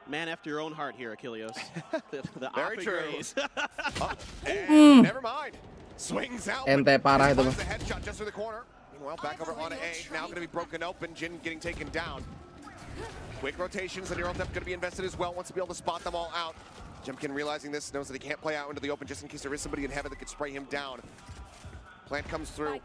Man after your own heart here, Achilles. the Very true. Never mind. Swings out. Ente parah itu. The headshot just through the corner. Meanwhile, back over on A. Now going to be broken open. Jin getting taken down. Quick rotations, and your ult going to be invested as well once to be able to spot them all out. Jemkin realizing this, knows that he can't play out into the open just in case there is somebody in heaven that could spray him down. Plant comes through.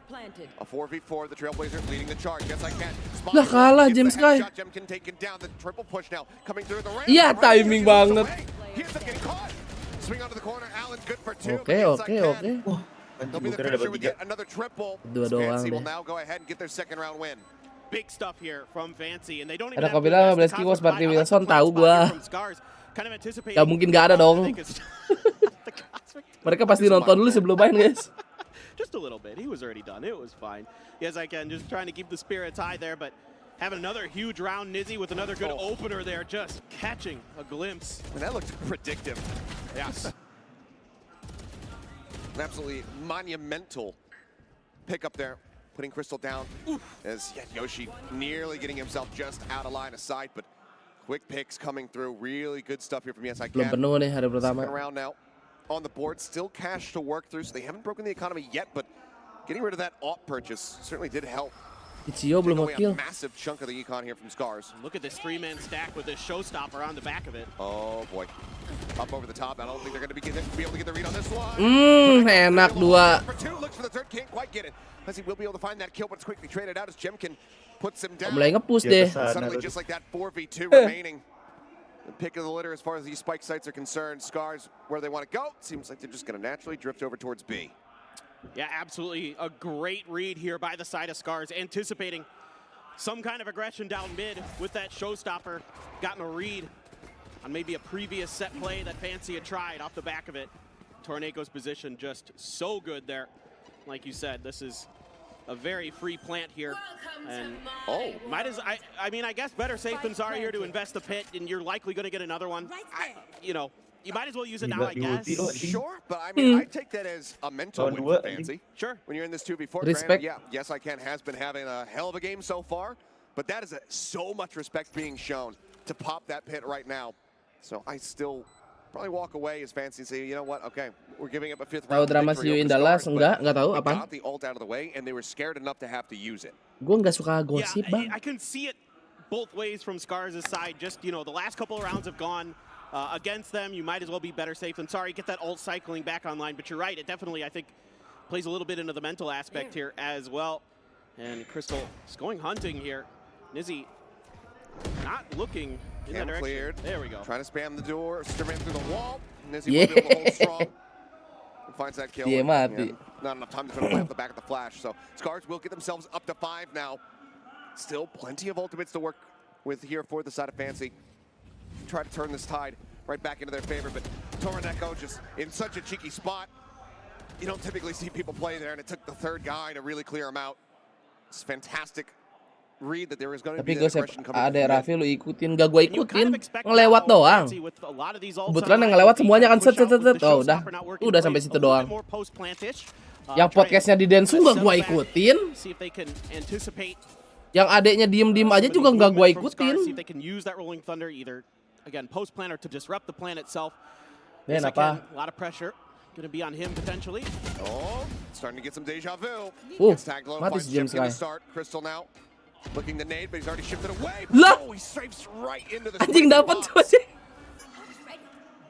A 4v4, the Trailblazer leading the charge. Yes, I can. Lah kalah James Sky. Jemkin taken down. The triple push now coming through the ramp. Iya, timing banget. He ends up getting caught. Swing onto the corner. Allen good for 2. Oke. They'll be the finisher with yet another triple. Fancy will now go ahead and get their second round win. Big stuff here from Fancy, and they don't even Ada have kau bilang Blaski was seperti Wilson, tahu gua. Gak mungkin gak ada dong. Mereka pasti nonton dulu sebelum main guys. Just a little bit. He was already done. It was fine. Yes, I can. Just trying to keep the spirits high there, but having another huge round, Nizzy with another good opener there, just catching a glimpse. And that looked predictive. Yes. An absolutely monumental pickup there, putting Crystal down. As Yoshi nearly getting himself just out of line of sight, but quick picks coming through. Really good stuff here from Yes I Can. Belum penuh nih hari pertama. Second round now. On the board, still cash to work through, so they haven't broken the economy yet, but getting rid of that AWP purchase certainly did help. Ichio belum a kill. Massive chunk of the econ here from Scars. Look at this 3-man stack with this showstopper on the back of it. Oh boy. Up over the top. I don't think they're going to be able to get the read on this one. Enak dua. For 2, looks for the third, can't quite get it. As he will be able to find that kill, but it's quickly traded out as Jemkin puts him down. Mulai nge-push deh. Suddenly just like that 4v2 remaining. The pick of the litter as far as these spike sites are concerned. Scars where they want to go. Seems like they're just going to naturally drift over towards B. Yeah, absolutely a great read here by the side of Scars, anticipating some kind of aggression down mid with that showstopper. Gotten a read on maybe a previous set play that Fancy had tried off the back of it. Tornaco's position just so good there. Like you said, this is a very free plant here, and might as I mean I guess better safe than sorry here to invest the pit, and you're likely going to get another one. You might as well use it now, I guess. Sure, but I mean I take that as a mental win for Fancy. Sure. When you're in this 2v4, Respect. granted, Yes I Can has been having a hell of a game so far, but that is so much respect being shown to pop that pit right now. So I still probably walk away as Fancy and say, you know what, okay, we're giving up a 5th round. Tahu drama si in Dallas? Enggak tahu apa. Got the ult out of the way and they were scared enough to have to use it. Gue nggak suka gosip bang. I can see it both ways from Scars' side. Just, you know, the last couple of rounds have gone against them. You might as well be better safe than sorry. Get that ult cycling back online. But you're right. It definitely, I think, plays a little bit into the mental aspect here as well. And Crystal is going hunting here. Nizzy not looking in that direction. Cleared. There we go. Trying to spam the door, Superman through the wall. Nizzy will be able to hold strong. And finds that kill. And not enough time to play off the back of the flash. So Scars will get themselves up to 5 now. Still plenty of ultimates to work with here for the side of Fancy. Try to turn this tide right back into their favor, but Toroneko just in such a cheeky spot. You don't typically see people play there, and it took the third guy to really clear him out. It's fantastic read that there is going to be that aggression coming. Ada Raffi lu ikutin, gak gue ikutin, ngelewat doang. Kebetulan yang ngelewat semuanya kan set. Oh udah sampai situ doang. Yang podcastnya di Densu gak gue ikutin. Yang adeknya diem aja juga gak gue ikutin. Ben apa? Gonna be on him potentially. Oh, starting to get some deja vu. Mati si James Guy. Crystal now looking to nade, but he's already shifted away. Lah, he strafes right into the anjing dapat tuh sih.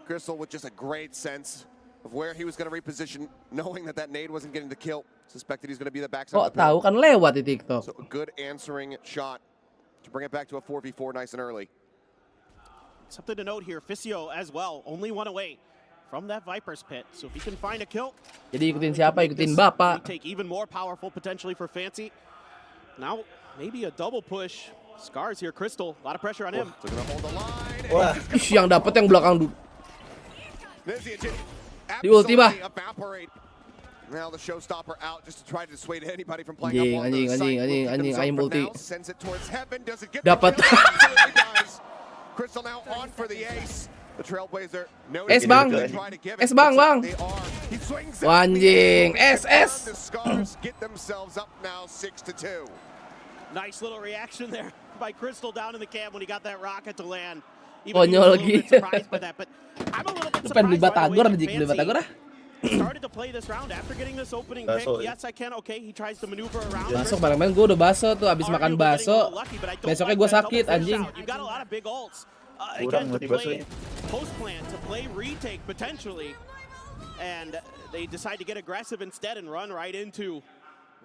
Crystal with just a great sense of where he was going to reposition, knowing that nade wasn't getting the kill. Suspected he's going to be the backside. Kok tahu kan lewat di TikTok. So a good answering shot to bring it back to a 4v4 nice and early. Something to note here, Ficio as well, only one away from that Viper's pit. So if he can find a kill. Jadi ikutin siapa? Ikutin Bapak. Take even more powerful potentially for Fancy. Now maybe a double push. Scars here, Crystal. A lot of pressure on him. Wah, yang dapat yang belakang dulu. Di ulti bah. Now the showstopper out just to try to dissuade anybody from playing up on the site. Anjing, aing multi. Sends it towards heaven. Does it get dapat. Crystal now on for the ace. The Trailblazer. Bang. Bang. Anjing. The Scars get themselves up now 6-2. Nice little reaction there by Crystal down in the camp when he got that rocket to land. Konyol lagi. Surprised by that, but I'm a little bit surprised by the way started to play this round after getting this opening pick. Yes, I can. Okay, he tries to maneuver around. Besok bareng-bareng gue udah baso tuh, abis makan baso. Besoknya gue sakit anjing. You've got a lot of big ults. Again, to play post plan, to play retake potentially, and they decide to get aggressive instead and run right into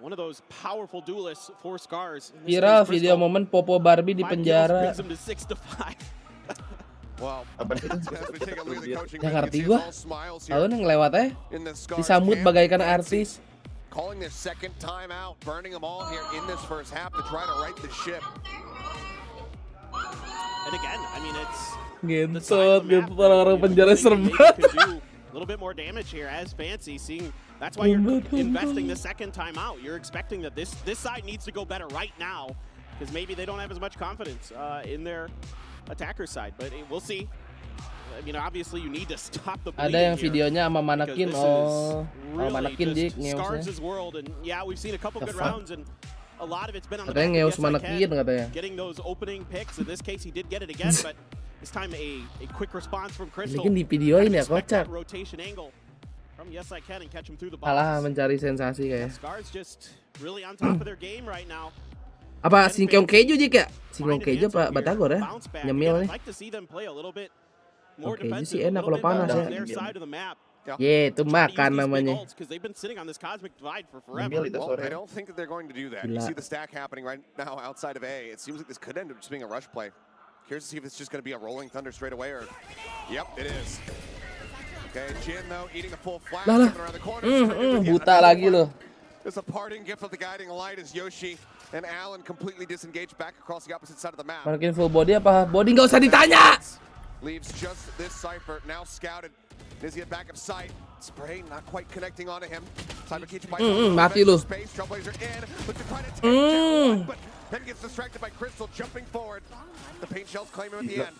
one of those powerful duelists for Scars. Viral video momen Popo Barbie di penjara. Wow. Gak ngerti gua. Tahu nih ngelewat disambut bagaikan artis. Calling their second time out, burning them all here in this first half to try to right the ship. And again, I mean it's gentot orang-orang penjara serem banget. A little bit more damage here as Fancy seeing. That's why you're investing the second time out. You're expecting that this side needs to go better right now because maybe they don't have as much confidence in their attacker side, but we'll see. I mean, obviously you need to stop the bleeding. Ada yang videonya sama Manakin, Manakin dik Scars' world, and yeah, we've seen a couple good rounds, and a lot of it's been on the back of Manakin, getting those opening picks. In this case, he did get it again, but this time a quick response from Crystal. Ini di videoin ya, kocak. Rotation angle from Yes I Can and catch him through the box. Alah, mencari sensasi kayak. Scars just really on top of their game right now. Apa singkong keju jika? Singkong keju apa batagor ya? Nyemil nih. Oke, keju sih enak kalau panas ya. Itu makan namanya. Nyemil itu sore. I don't think that they're going to do that. You see the stack happening right now outside of A. It seems like this could end up just being a rush play. Curious to see if it's just going to be a rolling thunder straight away or. Yep, it is. Okay, Jin though eating a full flash coming around the corner. Buta lagi loh. There's a parting gift of the guiding light as Yoshi and Alan completely disengaged back across the opposite side of the map. Mungkin full body apa? Body nggak usah ditanya. Leaves just this Cypher now scouted. Nizzy at back of sight. Spray not quite connecting onto him. Cypher keeps by mati lu. Space Trailblazer in. Look to try to take down, but then gets distracted by Crystal jumping forward. The paint shells claim him at the end.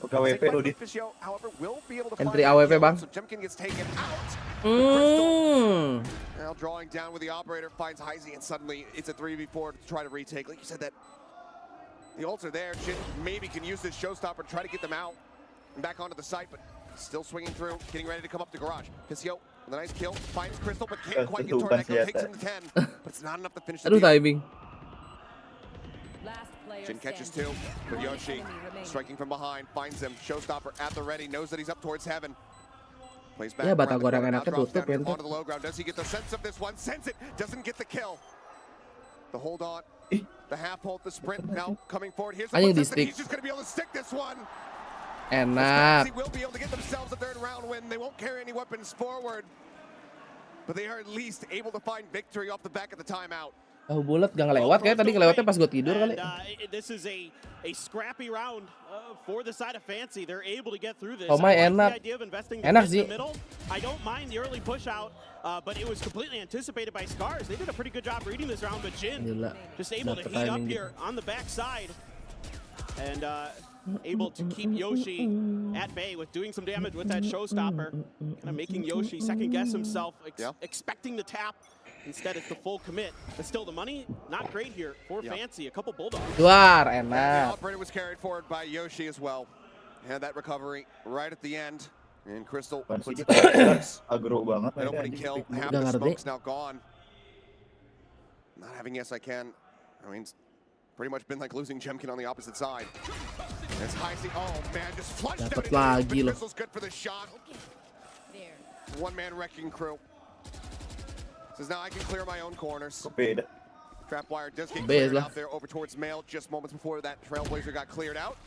Ficio, however, will be able to entry AWP bang. So Jemkin gets taken out. Crystal now drawing down with the operator, finds Heisey, and suddenly it's a 3v4 to try to retake. Like you said, that the ults are there. Jin maybe can use this showstopper to try to get them out and back onto the site, but still swinging through, getting ready to come up to garage. Ficio with a nice kill, finds Crystal, but can't quite get Toroneko, takes him to 10, but it's not enough to finish the deal. Timing. Jin catches two, but Yoshi striking from behind, finds him. Showstopper at the ready, knows that he's up towards heaven. Plays back Ya bata around the goreng corner, now enaknya drops tutup down ya. onto the low ground. Does he get the sense of this one? Sends it, doesn't get the kill. The hold on, the half hold, the sprint now coming forward. Here's the Anjing one di sense that stick. he's just gonna be able to stick this one. Enak. He will be able to get themselves a third round win. They won't carry any weapons forward, but they are at least able to find victory off the back of the timeout. Bulat gak ngelewat kayak tadi kelewatnya pas gue tidur kali. This is a scrappy round for the side of Fancy. They're able to get through this. Oh my, enak. Enak sih. I don't mind the early push out, but it was completely anticipated by Scars. They did a pretty good job reading this round, but Jin just able to heat up here on the backside and able to keep Yoshi at bay with doing some damage with that showstopper, kind of making Yoshi second guess himself, expecting the tap. Instead, it's the full commit. But still, the money not great here for Fancy. A couple bulldogs. Luar, enak. Operator was carried forward by Yoshi as well. Had that recovery right at the end. And Crystal puts it agro banget. an opening kill. Half the smoke's now gone. Not having yes I can. I mean, it's pretty much been like losing Jemkin on the opposite side. It's high C. Oh man, just flushed out. Lagi loh. Crystal's good for the shot. One man wrecking crew. Says now I can clear my own corners. Trapwire does get cleared out there over towards Mail just moments before that Trailblazer got cleared out.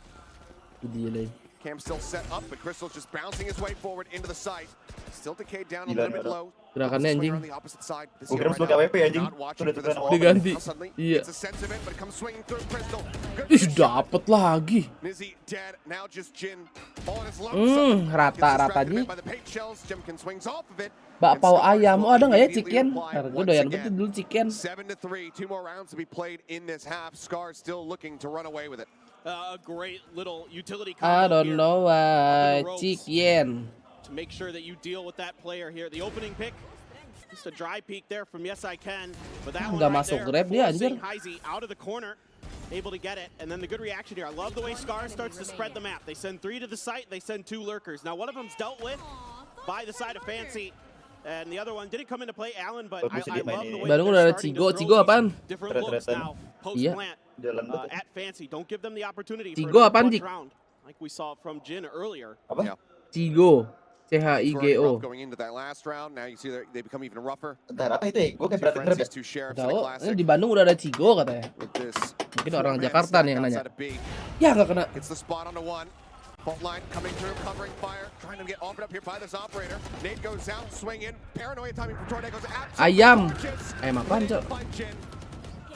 Cam still set up, but Crystal's just bouncing his way forward into the site. Still decayed down a little bit low. Gerakannya anjing. On the opposite side. Kira sebagai AWP anjing. Diganti. Iya. It's a sense of it, but it comes swinging through Crystal. Ih, dapet lagi. Nizzy dead. Now just Jin all on his lonesome. Rata-rata nih. By the paint shells, Jemkin swings off of it. Bakpao ayam. Oh, ada nggak ya chicken? Gue doyan betul dulu chicken. 7-3. 2 more rounds to be played in this half. Scar still looking to run away with it. A great little utility I don't know why. Chicken. To make sure that you deal with that player here. The opening pick, just a dry peek there from Yes I Can, but that one right masuk there, grab dia anjir. Heisey out of the corner, able to get it, and then the good reaction here. I love the way Scar starts to spread the map. They send 3 to the site, they send 2 lurkers. Now one of them's dealt with by the side of Fancy, and the other one didn't come into play, Allen, but I love the way Bandung udah ada Cigo. Cigo apaan? different looks now post-plant at Fancy. Don't give them the opportunity Cigo for apaan, a round, like we saw from Jin earlier. Cigo. CHIGO. Going into that last round, now you see they become even rougher. Bentar, apa itu ya? Gue kayak pernah denger deh. Tahu, ini di Bandung udah ada Cigo katanya. Mungkin orang Jakarta nih yang nanya. Ya nggak kena. It's the spot on the one. Fault line coming through, covering fire, trying to get offered up here by this operator. Nate goes out, swing in. Paranoia timing from Tornado goes out. Ayam. Ayam apaan, Cok?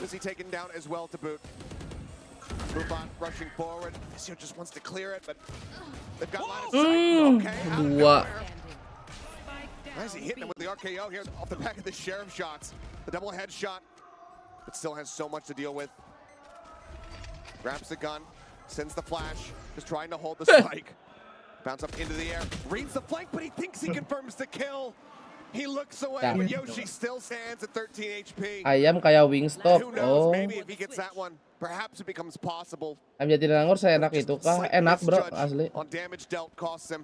Is he taken down as well to boot? Bubon rushing forward. Visio just wants to clear it, but they've got line of sight. Okay, dua. Nice, he hitting him with the RKO here off the back of the sheriff shots. The double headshot, but still has so much to deal with. Grabs the gun, sends the flash, just trying to hold the spike. Bounce up into the air, reads the flank, but he thinks he confirms the kill. He looks away, but Yoshi still stands at 13 HP. Ayam kayak Wingstop. Who knows, Oh. maybe if he gets that one, perhaps it becomes possible. Ayam Jatinangor seenak itu kah? Enak bro, asli. On damage dealt costs him.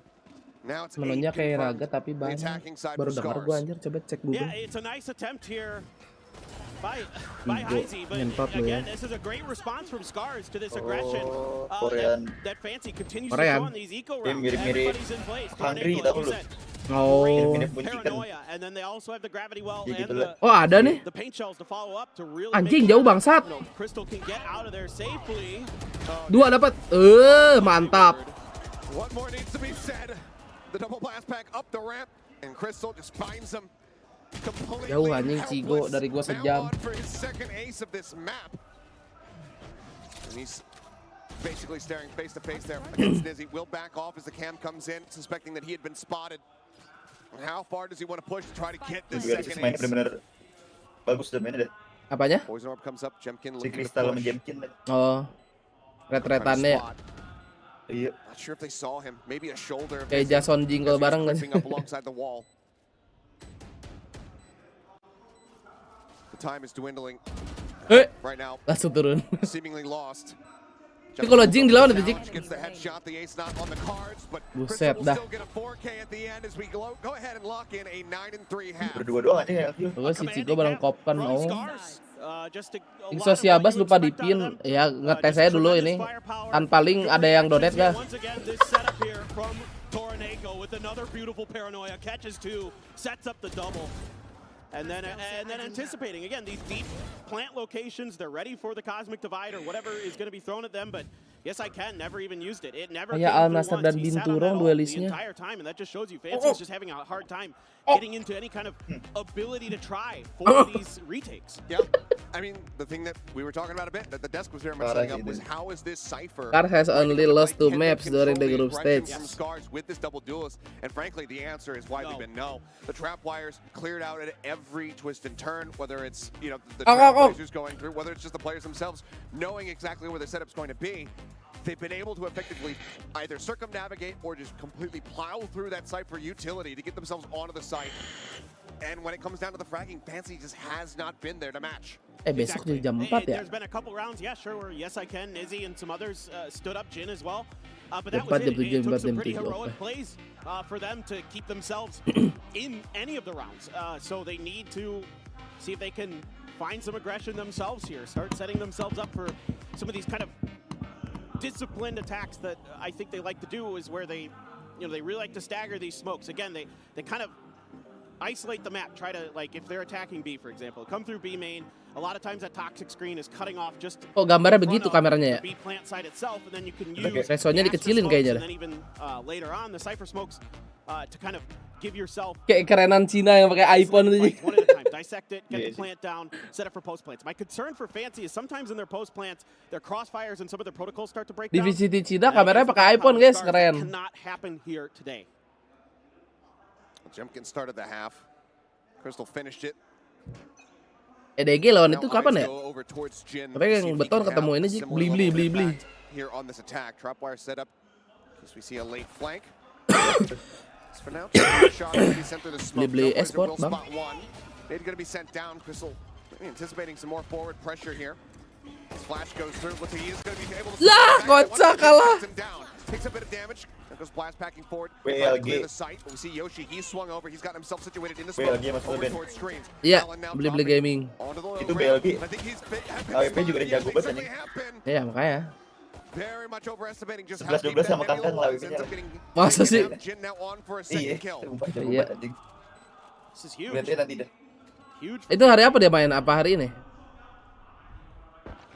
Now it's Menunya kayak raga tapi banyak. Baru dengar gua anjir, coba cek Google. Yeah, it's a nice attempt here by Heisey, but again, this is a great response from Scars to this aggression. That Fancy continues to show on these eco rounds. Everybody's in place. Hungry, tahu lu. Oh. Paranoia, and then they also have the gravity well and Oh, ada nih. the paint shells to follow up to really Anjing jauh bangsat. Crystal can get out of there safely. Dua dapat. Mantap. What more needs to be said? The double blast pack up the ramp, and Crystal just finds him completely Jauh anjing Cigo dari gua sejam. for his second ace of this map. And he's basically staring face to face there against Nizzy. Will back off as the cam comes in, suspecting that he had been spotted. And how far does he want to push to try to get this second ace? Bener-bener bagus deh mainnya deh. Apanya? Poison Orb comes up, Jemkin Si looking to Kristal sama push. Jemkin deh. Oh. Ret-retannya. Iya. Not sure if they saw him. Maybe a shoulder. Kayak Jason Jingle bareng kan. Up alongside the wall. The time is dwindling. Right now. Langsung turun. Seemingly lost. Tapi kalau Jing dilawan itu Jing. Gets the headshot, the ace not on the cards, but Buset Crystal will dah. still get a 4K at the end as we go ahead and lock in a 9-3 half. Berdua doang aja ya. Gue si Cigo bareng Kopkan. Oh. Insos Yabas lupa dipin, ya ngetes saya dulu ini. Kan paling ada yang donate gak? And then anticipating again these deep plant locations, they're ready for the cosmic divide or whatever is going to be thrown at them. But yes, I can never even used it. It never kayak Al Nassr dan Binturong duelisnya. The entire time, and that just shows you Fancy's just having a hard time getting into any kind of ability to try for these retakes. Yeah, I mean the thing that we were talking about a bit that the desk was very much setting up was how is this Cypher? Car has only lost 2 maps during the group stage. Scars with this double duelist, and frankly, the answer is widely been no. The trap wires cleared out at every twist and turn, whether it's the trap players who's going through, whether it's just the players themselves knowing exactly where the setup's going to be. They've been able to effectively either circumnavigate or just completely plow through that Cypher utility to get themselves onto the site. And when it comes down to the fragging, Fancy just has not been there to match. Besok di jam 4 ya? There's been a couple rounds, yeah, sure, where Yes I Can, Nizzy, and some others stood up, Jin as well. But that was it. It took some pretty heroic plays for them to keep themselves in any of the rounds. So they need to see if they can find some aggression themselves here, start setting themselves up for some of these kind of disciplined attacks that I think they like to do, is where they really like to stagger these smokes. Again, they kind of isolate the map, try to, like, if they're attacking B, for example, come through B main. A lot of times that toxic screen is cutting off just gambarnya begitu kameranya ya. B plant side itself, and then you can use resonya dikecilin kayaknya. And then even later on the Cypher smokes to kind of give yourself kayak kerenan Cina yang pakai iPhone itu. One at a time, dissect it, get the plant down, set it for post plants. My concern for Fancy is sometimes in their post plants, their crossfires and some of their protocols start to break down. Di VCT Cina kameranya pakai iPhone, guys, keren. Cannot happen here today. Jemkin started the half. Crystal finished it. EDG lawan itu kapan ya? Tapi yang beton ketemu ini sih beli. Here on this attack, trapwire setup. We see a late flank. For now, shot to be sent through the smoke. Beli esport, bang. They're going to be sent down. Crystal anticipating some more forward pressure here. His flash goes through. Looks like he is going to be able to. Lah, kocak kalah. Takes a bit of damage. There goes blast packing forward. Clear the site. We see Yoshi. He's swung over. He's got himself situated in the smoke. Over towards streams. Iya, beli gaming. Itu BLG. AWP juga udah jago banget nih. Iya, makanya. Very much overestimating just 11-12 sama Kangkang lah AWP-nya. Masa sih? Iya. This is huge. Nanti deh. Itu hari apa dia main? Apa hari ini?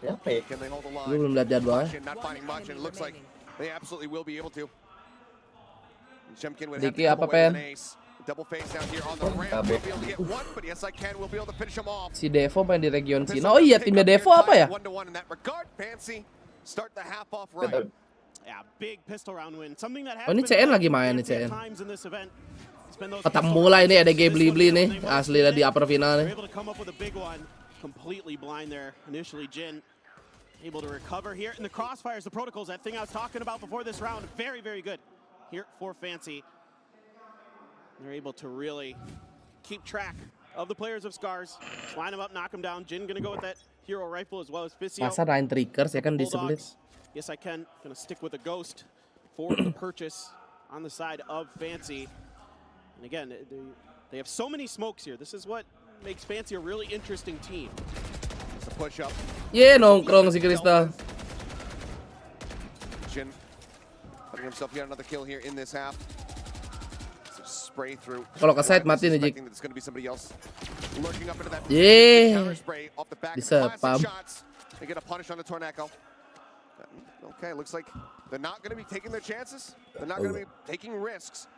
Ya, apa ya? Gue belum lihat jadwalnya. Diki apa pen? Si Devo main di region Cina. Oh iya, timnya Devo apa ya? Oh ini CN lagi main nih CN. Ketemu lah ini ada game beli nih. Asli lah di upper final nih. Completely blind there initially. Jin able to recover here in the crossfires, the protocols, that thing I was talking about before this round, very good here for Fancy. They're able to really keep track of the players of Scars, line them up, knock them down. Jin gonna go with that hero rifle as well as Ficio. Masa 9 triggers ya kan di split. Yes, I can. Gonna stick with a ghost for the purchase on the side of Fancy. And again, they have so many smokes here. This is what makes Fancy a really interesting team. It's a push up. Yeah, nongkrong si Crystal. Jin putting himself yet another kill here in this half. Spray through. Kalau ke side mati nih, Jik. Yeah. Bisa pam. They get a punish on the Tornado. Okay, looks like they're not going to be taking their chances. They're not going to be taking risks.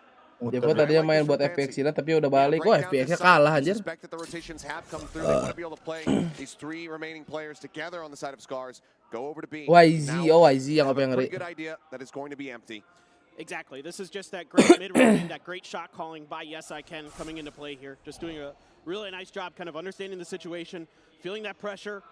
Devo tadi main buat FPX Cina tapi udah balik. Oh, FPX-nya kalah anjir. YZ, oh YZ yang apa yang ngeri. Exactly. This is just that great mid-range, that great shot calling by Yes I Can coming into play here. Just doing a really nice job kind of understanding the situation, feeling that pressure.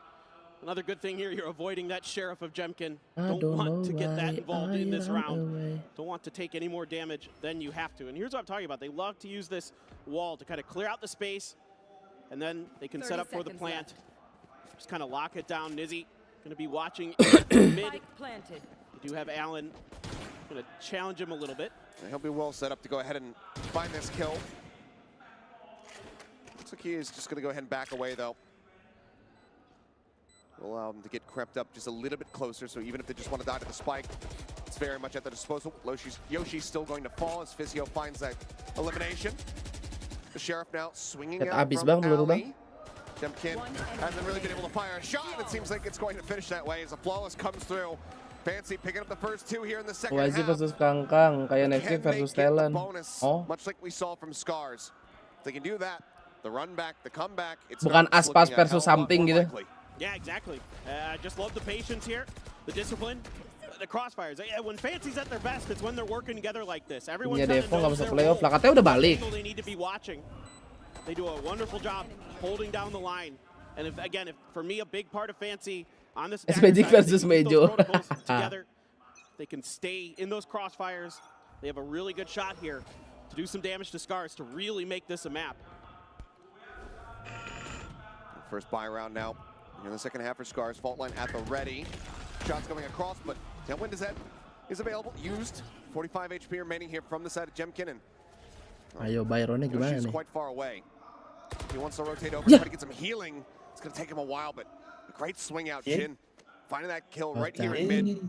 Another good thing here, you're avoiding that Sheriff of Jemkin. Don't want to get that involved in this round. Don't want to take any more damage than you have to. And here's what I'm talking about. They love to use this wall to kind of clear out the space, and then they can set up for the plant. Just kind of lock it down. Nizzy going to be watching mid. You do have Allen going to challenge him a little bit. He'll be well set up to go ahead and find this kill. Looks like he is just going to go ahead and back away, though. will allow them to get crept up just a little bit closer, so even if they just want to die to the spike, it's very much at their disposal. Yoshi's still going to fall as Physio finds that elimination. The Sheriff now swinging out from alley. Jemkin hasn't really been able to fire a shot, and it seems like it's going to finish that way as a flawless comes through. Fancy picking up the first two here in the second half. YZ versus Kangkang, kayak next versus Talon. Oh, much like we saw from Scars. If they can do that, the run back, the comeback, it's bukan Aspas versus something gitu. Yeah, exactly. Just love the patience here, the discipline, the crossfires. When Fancy's at their best, it's when they're working together like this. Everyone Devo nggak bisa playoff lah, katanya udah balik. They need to be watching. They do a wonderful job holding down the line. And if for me, a big part of Fancy on this Magic versus Mejo. Together, they can stay in those crossfires. They have a really good shot here to do some damage to Scars to really make this a map. First buy round now. In the second half for Scars, fault line at the ready. Shots going across, but Tailwind is available, used. 45 HP remaining here from the side of Jemkin. Ayo Byronnya gimana Yoshi's nih? quite far away. He wants to rotate over, try to get some healing. It's going to take him a while, but a great swing out, Jin. Finding that kill right here in mid.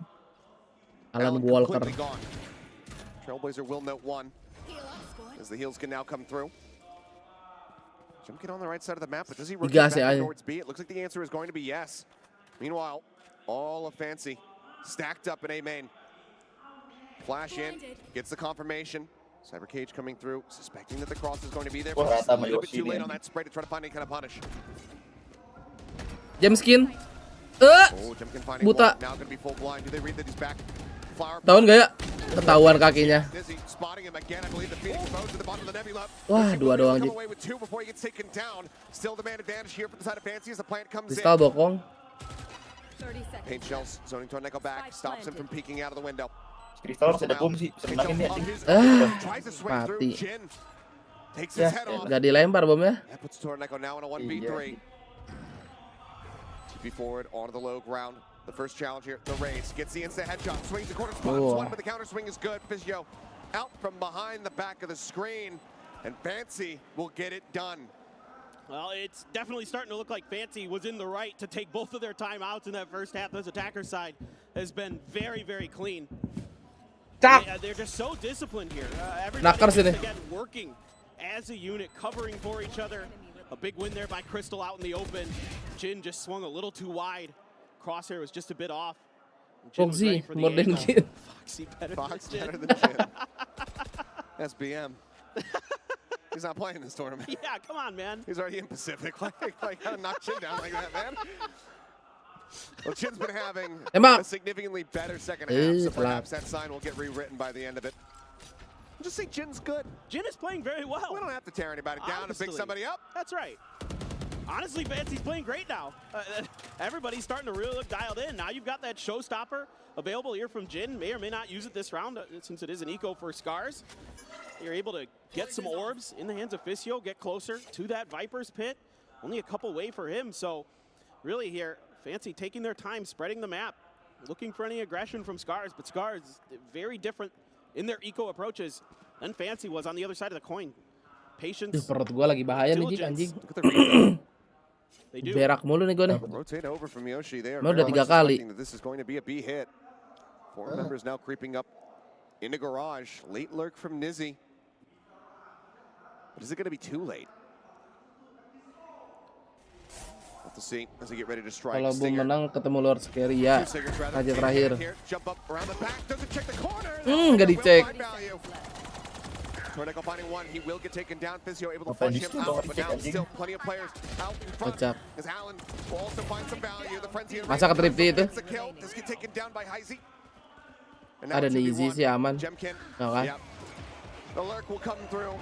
Alan Walker. Completely gone. Trailblazer will note one as the heals can now come through. Jemkin on the right side of the map, but does he rotate back towards B? It looks like the answer is going to be yes. Meanwhile, all of Fancy stacked up in A main. Flash in, gets the confirmation. Cyber Cage coming through, suspecting that the cross is going to be there, but it's a little bit too late on that spray to try to find any kind of punish. Jemkin. Jemkin finding buta. one, now going to be full blind. Do they read that he's back? Tahun gak ya? Ketahuan kakinya. Wah, dua doang. Pistol bokong. Paint shells zoning to Neko back, stops him from peeking out of the window. Crystal harus ada boom sih, bisa menangin dia. Mati. Ya, gak dilempar bomnya. Puts Torneko now in a 1v3. TP forward onto the low ground. The first challenge here, the raise, gets the instant headshot, swings the corner spot, one, but the counter swing is good. Physio out from behind the back of the screen, and Fancy will get it done. Well, it's definitely starting to look like Fancy was in the right to take both of their timeouts in that first half. This attacker side has been very, very clean. They're just so disciplined here. Everybody's again working as a unit, covering for each other. A big win there by Crystal out in the open. Jin just swung a little too wide. Crosshair was just a bit off. Foxy, more than Jin. Foxy better than Jin. SBM. He's not playing this tournament. Yeah, come on, man. He's already in Pacific. Like how to knock Jin down like that, man. Well, Jin's been having a significantly better second half, so perhaps that sign will get rewritten by the end of it. I'll just say Jin's good. Jin is playing very well. We don't have to tear anybody down to pick somebody up. That's right. Honestly, Fancy's playing great now. Everybody's starting to really look dialed in. Now you've got that showstopper available here from Jin. May or may not use it this round since it is an eco for Scars. You're able to get some orbs in the hands of Physio, get closer to that Viper's pit. Only a couple away for him. So really here, Fancy taking their time, spreading the map, looking for any aggression from Scars. But Scars, very different in their eco approaches than Fancy was on the other side of the coin. Patience. Perut gua lagi bahaya nih, anjing. Berak mulu nih gue nih. Rotate over from Yoshi there. Udah 3 kali. This is going to be a B hit. 4 members now creeping up into garage. Late lurk from Nizzy. But is it going to be too late? We'll have to see as they get ready to strike. Kalau Boom menang ketemu Lord Scary ya. Raja terakhir. Nggak dicek. Torneko finding one, he will get taken down. Physio able to flush him out, but now still plenty of players out in front. As Alan will also find some value. The frenzy and masa ke-tripti itu? Does get taken down by Heisey. Ada Nizzy sih aman. Jemkin. Okay. The lurk will come through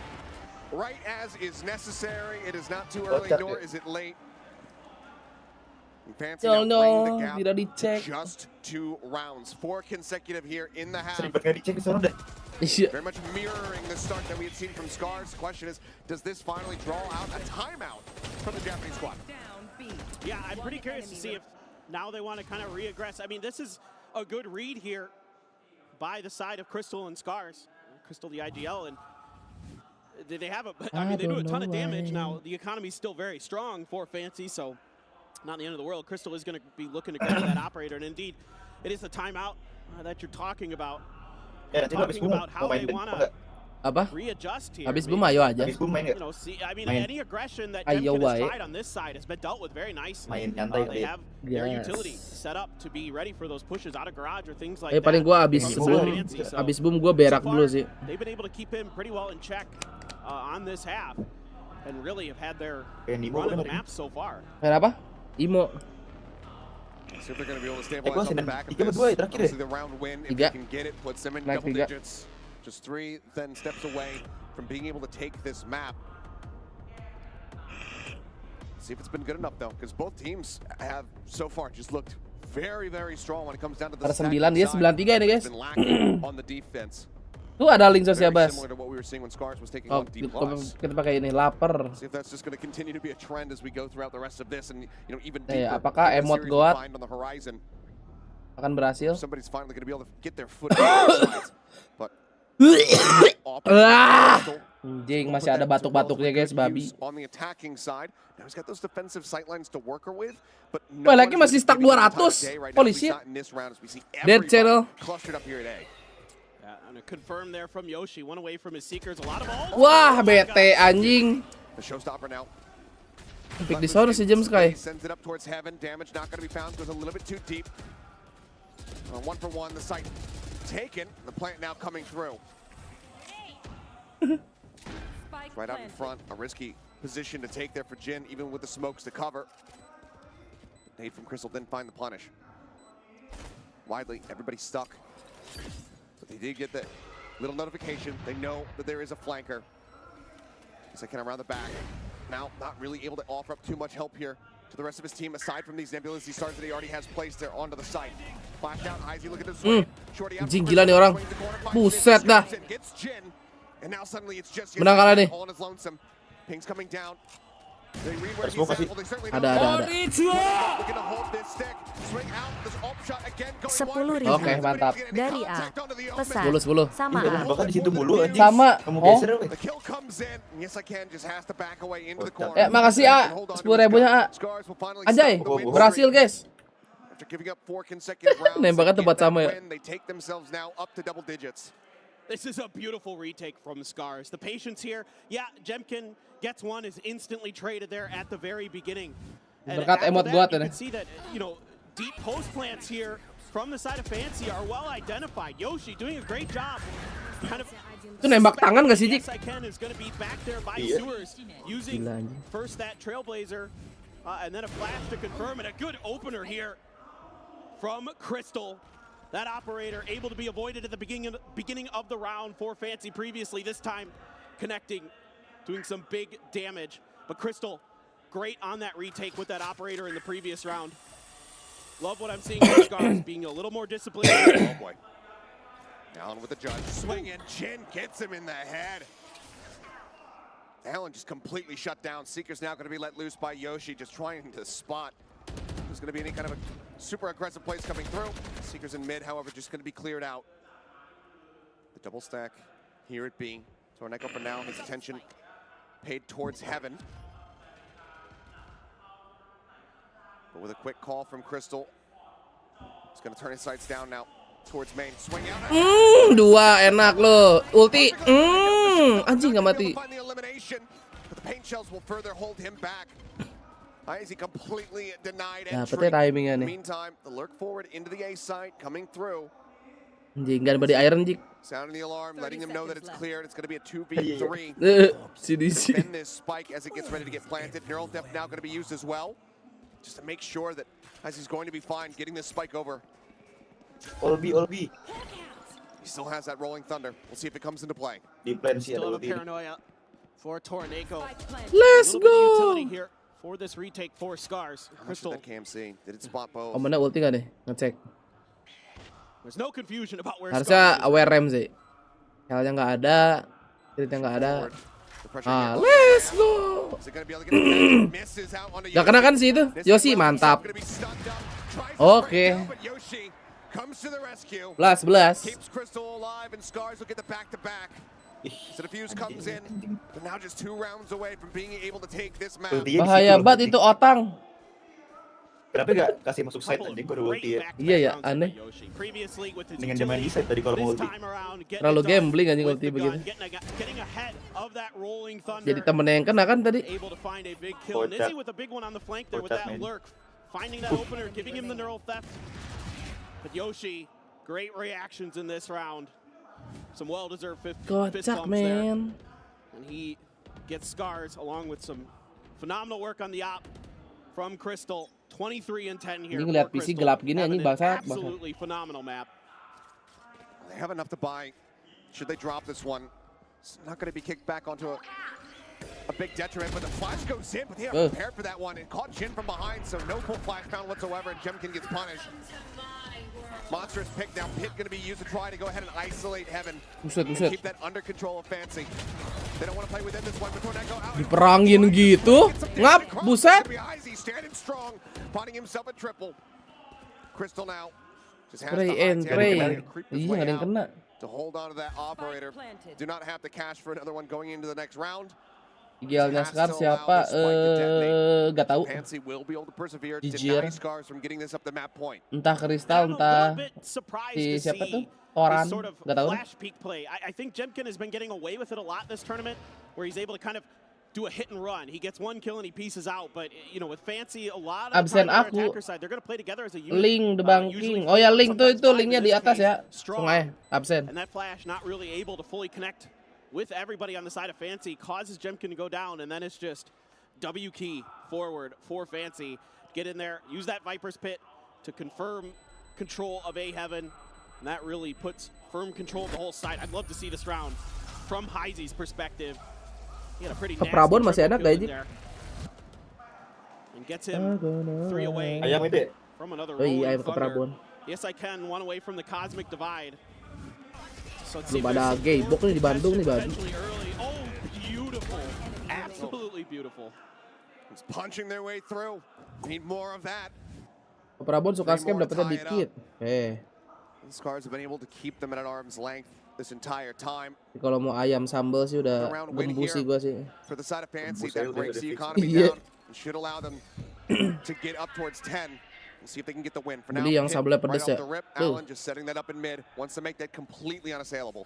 right as is necessary. It is not too early, nor is it late. Fancy now playing the gap. Just 2 rounds. 4 consecutive here in the half. Very much mirroring the start that we had seen from Scars. The question is, does this finally draw out a timeout from the Japanese squad? Yeah, I'm pretty curious to see if now they want to kind of re-aggress. I mean, this is a good read here by the side of Crystal and Scars. Crystal, the IGL, and they have they do a ton of damage. Now, the economy's still very strong for Fancy, so not the end of the world. Crystal is going to be looking to grab that operator, and indeed, it is the timeout that you're talking about. Talking about how they want to readjust here. Habis boom ayo aja. You know, see, I mean, any aggression that Jemkin has tried on this side has been dealt with very nicely. They have their utility set up to be ready for those pushes out of garage or things like that. Paling gua habis boom gua berak dulu sih. They've been able to keep him pretty well in check on this half, and really have had their run of the map so far. Kenapa? Imo. See if they're going to be able to stabilize on the back of this. Obviously the round win, if they can get it, puts them in double digits. Just 3 then steps away from being able to take this map. See if it's been good enough though, because both teams have so far just looked very, very strong when it comes down to the 9 dia 93 ini guys. on the defense. Tuh ada link sosial Bas. Oh, kita pakai ini lapar. See if that's just going to continue to be a trend as we go throughout the rest of this, and you know, even apakah emot goat akan berhasil? Somebody's finally going to be able to get their foot inside. But anjing, masih ada batuk-batuknya guys, babi. On the attacking side, now he's got those defensive sightlines to work with, but wah, lagi masih stuck 200. Holy shit. Dead channel. Clustered up here today. And a confirm there from Yoshi, one away from his seekers, a lot of all. Wah, bete anjing. The showstopper now. Pick di sono si James Sky. Sends it up towards heaven. Damage not going to be found. Goes a little bit too deep. 1-for-1. The site taken. The plant now coming through. Right out in front. A risky position to take there for Jin, even with the smokes to cover. Nade from Crystal didn't find the punish. Widely, everybody's stuck. But they did get that little notification. They know that there is a flanker. Second around the back. Now, not really able to offer up too much help here to the rest of his team, aside from these Nebulous stars that he already has placed there onto the site. Flash out, Izzy, look at this swing. Shorty out. Gila nih orang. Buset dah. And now suddenly it's just menang kalah nih. all on his lonesome. Ping's coming down. They read Ada. where he's at. Well, they certainly don't know. Looking to hold this stick. Swing out. This up shot again going 10.000 Oke, mantap. dari A. Pesan 10. sama A. Bahkan di situ mulu aja. Sama. Oh. The kill comes in. Yes, I can. Just has to back away into the corner. Makasih A. 10.000-nya A. Anjay, berhasil guys. After giving up 4 consecutive rounds, Nembaknya tempat sama ya. they take themselves now up to double digits. This is a beautiful retake from Scars. The patience here, yeah, Jemkin gets one, is instantly traded there at the very beginning. And Berkat emot goat you ini. can see that, you know, deep post plants here from the side of Fancy are well identified. Yoshi doing a great job. Kind of itu nembak tangan gak sih, Jik? Yes, I can is going to be back there by Sewers using first that Trailblazer and then a flash to confirm, and a good opener here from Crystal. That operator able to be avoided at the beginning of the round for Fancy previously. This time connecting, doing some big damage. But Crystal, great on that retake with that operator in the previous round. Love what I'm seeing with Scars, being a little more disciplined. Oh boy. Allen with the judge. Swing and Jin gets him in the head. Allen just completely shut down. Seeker's now going to be let loose by Yoshi, just trying to spot. There's going to be any kind of a super aggressive plays coming through. Seekers in mid, however, just going to be cleared out. The double stack here at B. Torneko for now, his attention paid towards heaven. But with a quick call from Crystal, he's going to turn his sights down now towards main. Swing out. Dua enak lo. Ulti. Anjing gak mati. Find the elimination, but the paint shells will further hold him back. He completely denied entry. Meantime, the lurk forward into the A site, coming through. Anjing, gak ada iron, Jik. Sounding the alarm, letting them know that it's cleared. It's going to be a 2v3. Defend this spike as it gets ready to get planted. Neural depth now going to be used as well, just to make sure that as he's going to be fine getting this spike over. All B. He still has that rolling thunder. We'll see if it comes into play. Still have a paranoia for Torneko. Let's go. Here for this retake for Scars. Crystal. That KMC did it spot both. Mana ulti gak nih? Ngecek. There's no confusion about where harusnya aware rem sih. Hal-nya nggak ada, kritnya nggak ada. Let's go. Gak kena kan sih itu? Yoshi mantap. Oke. 11. Keeps Crystal alive and Scars will get the back-to-back. So the fuse comes in, but now just 2 rounds away from being able to take this map. Bahaya banget itu Otang. Kenapa gak kasih masuk side anjing baru ulti ya? Iya ya, aneh. Dengan dia main di side tadi kalau mau ulti. Terlalu gambling anjing ulti begitu. Jadi temennya yang kena kan tadi. Kocak. Kocak men. Finding that opener, giving him the neural theft. But Yoshi, great reactions in this round. Some well-deserved fist bumps there. And he gets scars along with some phenomenal work on the op from Crystal. 23 and 10 here. Ini ngeliat PC gelap gini anjing bangsat. Absolutely phenomenal map. They have enough to buy. Should they drop this one? It's not going to be kicked back onto a big detriment, but the flash goes in, but they are prepared for that one. It caught Jin from behind, so no full flash pound whatsoever, and Jemkin gets punished. Monstrous pick down. Pit going to be used to try to go ahead and isolate Heaven. And keep that under control of Fancy. They don't want to play within this one, but Tornado out. Diperangin gitu. Ngap, buset. Standing strong, finding himself a triple. Crystal now just has Pray and pray. Iya, nggak ada yang kena. to hold on to that operator. Do not have to cash for another one going into the next round. Idealnya Scar siapa? Gak tahu. Jijir. Entah Kristal, entah si siapa tuh? Toran. Gak tahu. I think Jemkin has been getting away with it a lot this tournament, where he's able to kind of do a hit and run. He gets one kill and he pieces out, but you know with Fancy a lot of absen aku. Side, they're going to play together as a unit. Link DBangkongS. Oh ya link tuh itu linknya di atas ya. Sungai absen. And that flash not really able to fully connect with everybody on the side of Fancy causes Jemkin to go down, and then it's just W key forward for Fancy. Get in there, use that Viper's Pit to confirm control of A Heaven, and that really puts firm control of the whole side. I'd love to see this round from Heizi's perspective. He had a pretty nasty Prabon masih enak triple gak kill in ini? there. And gets him 3 away ayam itu ya? from another Oh iya, ayam ke Thunder. Prabon. Yes, I can, 1 away from the Cosmic Divide. So Belum pada Gaybok nih di Bandung nih Bandung. Oh, beautiful. Absolutely beautiful. He's punching their way through. Need more of that. Prabon suka scam dapetnya dikit. Scars have been able to keep them at arm's length this entire time. Kalau mau ayam sambal sih udah gembus sih gua sih. For the side of Fancy, that breaks the economy down and should allow them to get up towards 10. And see if they can get the win. For now, Jadi yang sambelnya pedes right ya. off the rip, Alan just setting that up in mid, wants to make that completely unassailable.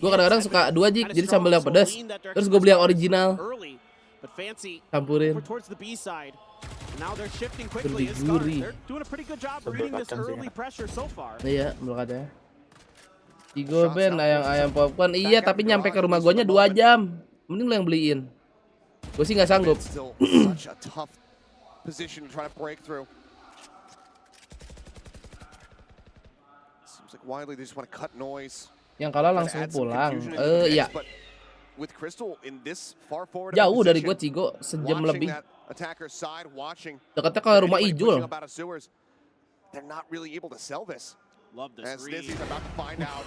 Gua kadang-kadang suka 2 jig, jadi sambal yang pedas. Terus gua beli yang original. But Fancy campurin. over towards the B side. Now they're shifting quickly. They're doing a pretty good job reading this early pressure so far. Iya, melukatnya. Tigo Ben ayam popcorn. Iya, tapi nyampe ke rumah guanya 2 jam. Mending lo yang beliin. Gue sih nggak sanggup. Such a tough position to try to break through. Seems like Wiley they just want to cut noise. Yang kalah langsung pulang. Iya. With Crystal in this far forward jauh dari gua Tigo sejam lebih. Dekatnya ke rumah Ijul. They're not really able to sell this. Love this. As Nizzy's about to find out.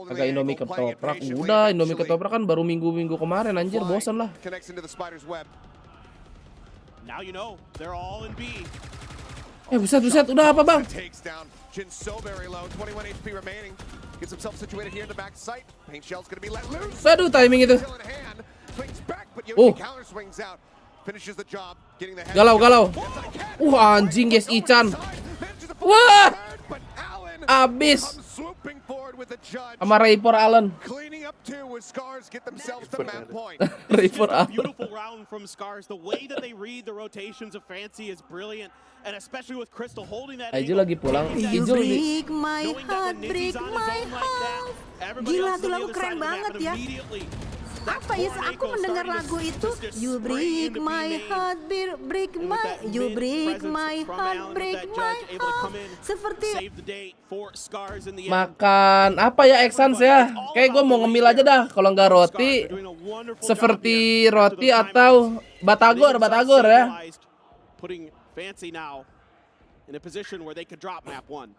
Agak Indomie ketoprak. Udah Indomie ketoprak kan baru minggu-minggu kemarin anjir, bosan lah. Connects into the spider's web. Now you know they're all in B. Buset, udah apa bang? Takes down Jin so very low, 21 HP remaining. Gets himself situated here in the back site. Paint shell's gonna be let loose. Aduh, timing itu. Finishes the job, getting the head. Galau. Anjing guys, Ichan. Wah. Abis. Sama Raypor Allen. Cleaning up too with Scars get themselves the map point. Raypor Allen. Beautiful round from Scars. The way that they read the rotations of Fancy is brilliant, and especially with Crystal holding that. Ijul lagi pulang. Ijul break my heart, break my heart. Gila tuh lagu keren banget ya. Apa ya? Aku mendengar lagu itu. You break my heart, break my. You break my heart, break my heart. Seperti makan apa ya Exans ya? Kayak gue mau ngemil aja dah. Kalau nggak roti, seperti roti atau batagor ya. Putting Fancy now in a position where they could drop map 1.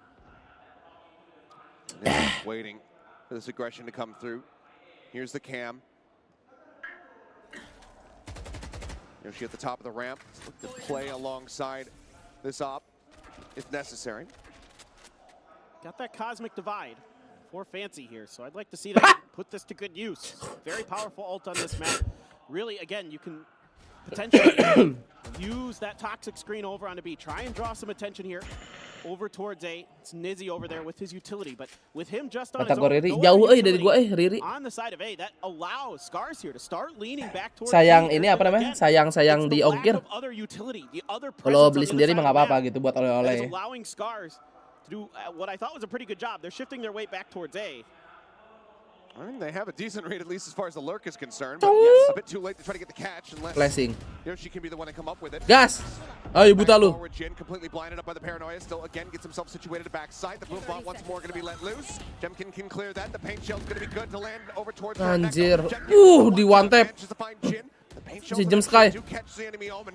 Waiting for this aggression to come through. Here's the cam. Yoshi at the top of the ramp. Look to play alongside this op if necessary. Got that Cosmic Divide for Fancy here, so I'd like to see them put this to good use. Very powerful ult on this map. Really, again, you can potentially use that toxic screen over on the B. Try and draw some attention here. Over towards A. It's Nizzy over there with his utility, but with him just on his own, Riri jauh dari gua Riri. on the side of A, that allows Scars here to start leaning back towards Sayang B. ini apa namanya? Sayang di ongkir. Kalau beli sendiri mah nggak apa-apa gitu buat oleh-oleh. Allowing Scars to do what I thought was a pretty good job. They're shifting their weight back towards A. I think they have a decent read, at least as far as the lurk is concerned. But yes, a bit too late to try to get the catch unless Flashing. Yoshi can be the one to come up with it. Gas! Ayo buta lu. Jin completely blinded up by the paranoia. Still again gets himself situated backside. The boom bomb once more going to be let loose. Jemkin can clear that. The paint shell's going to be good to land over towards Anjir. Di one tap. Si Jam Sky. Do catch the enemy Omen.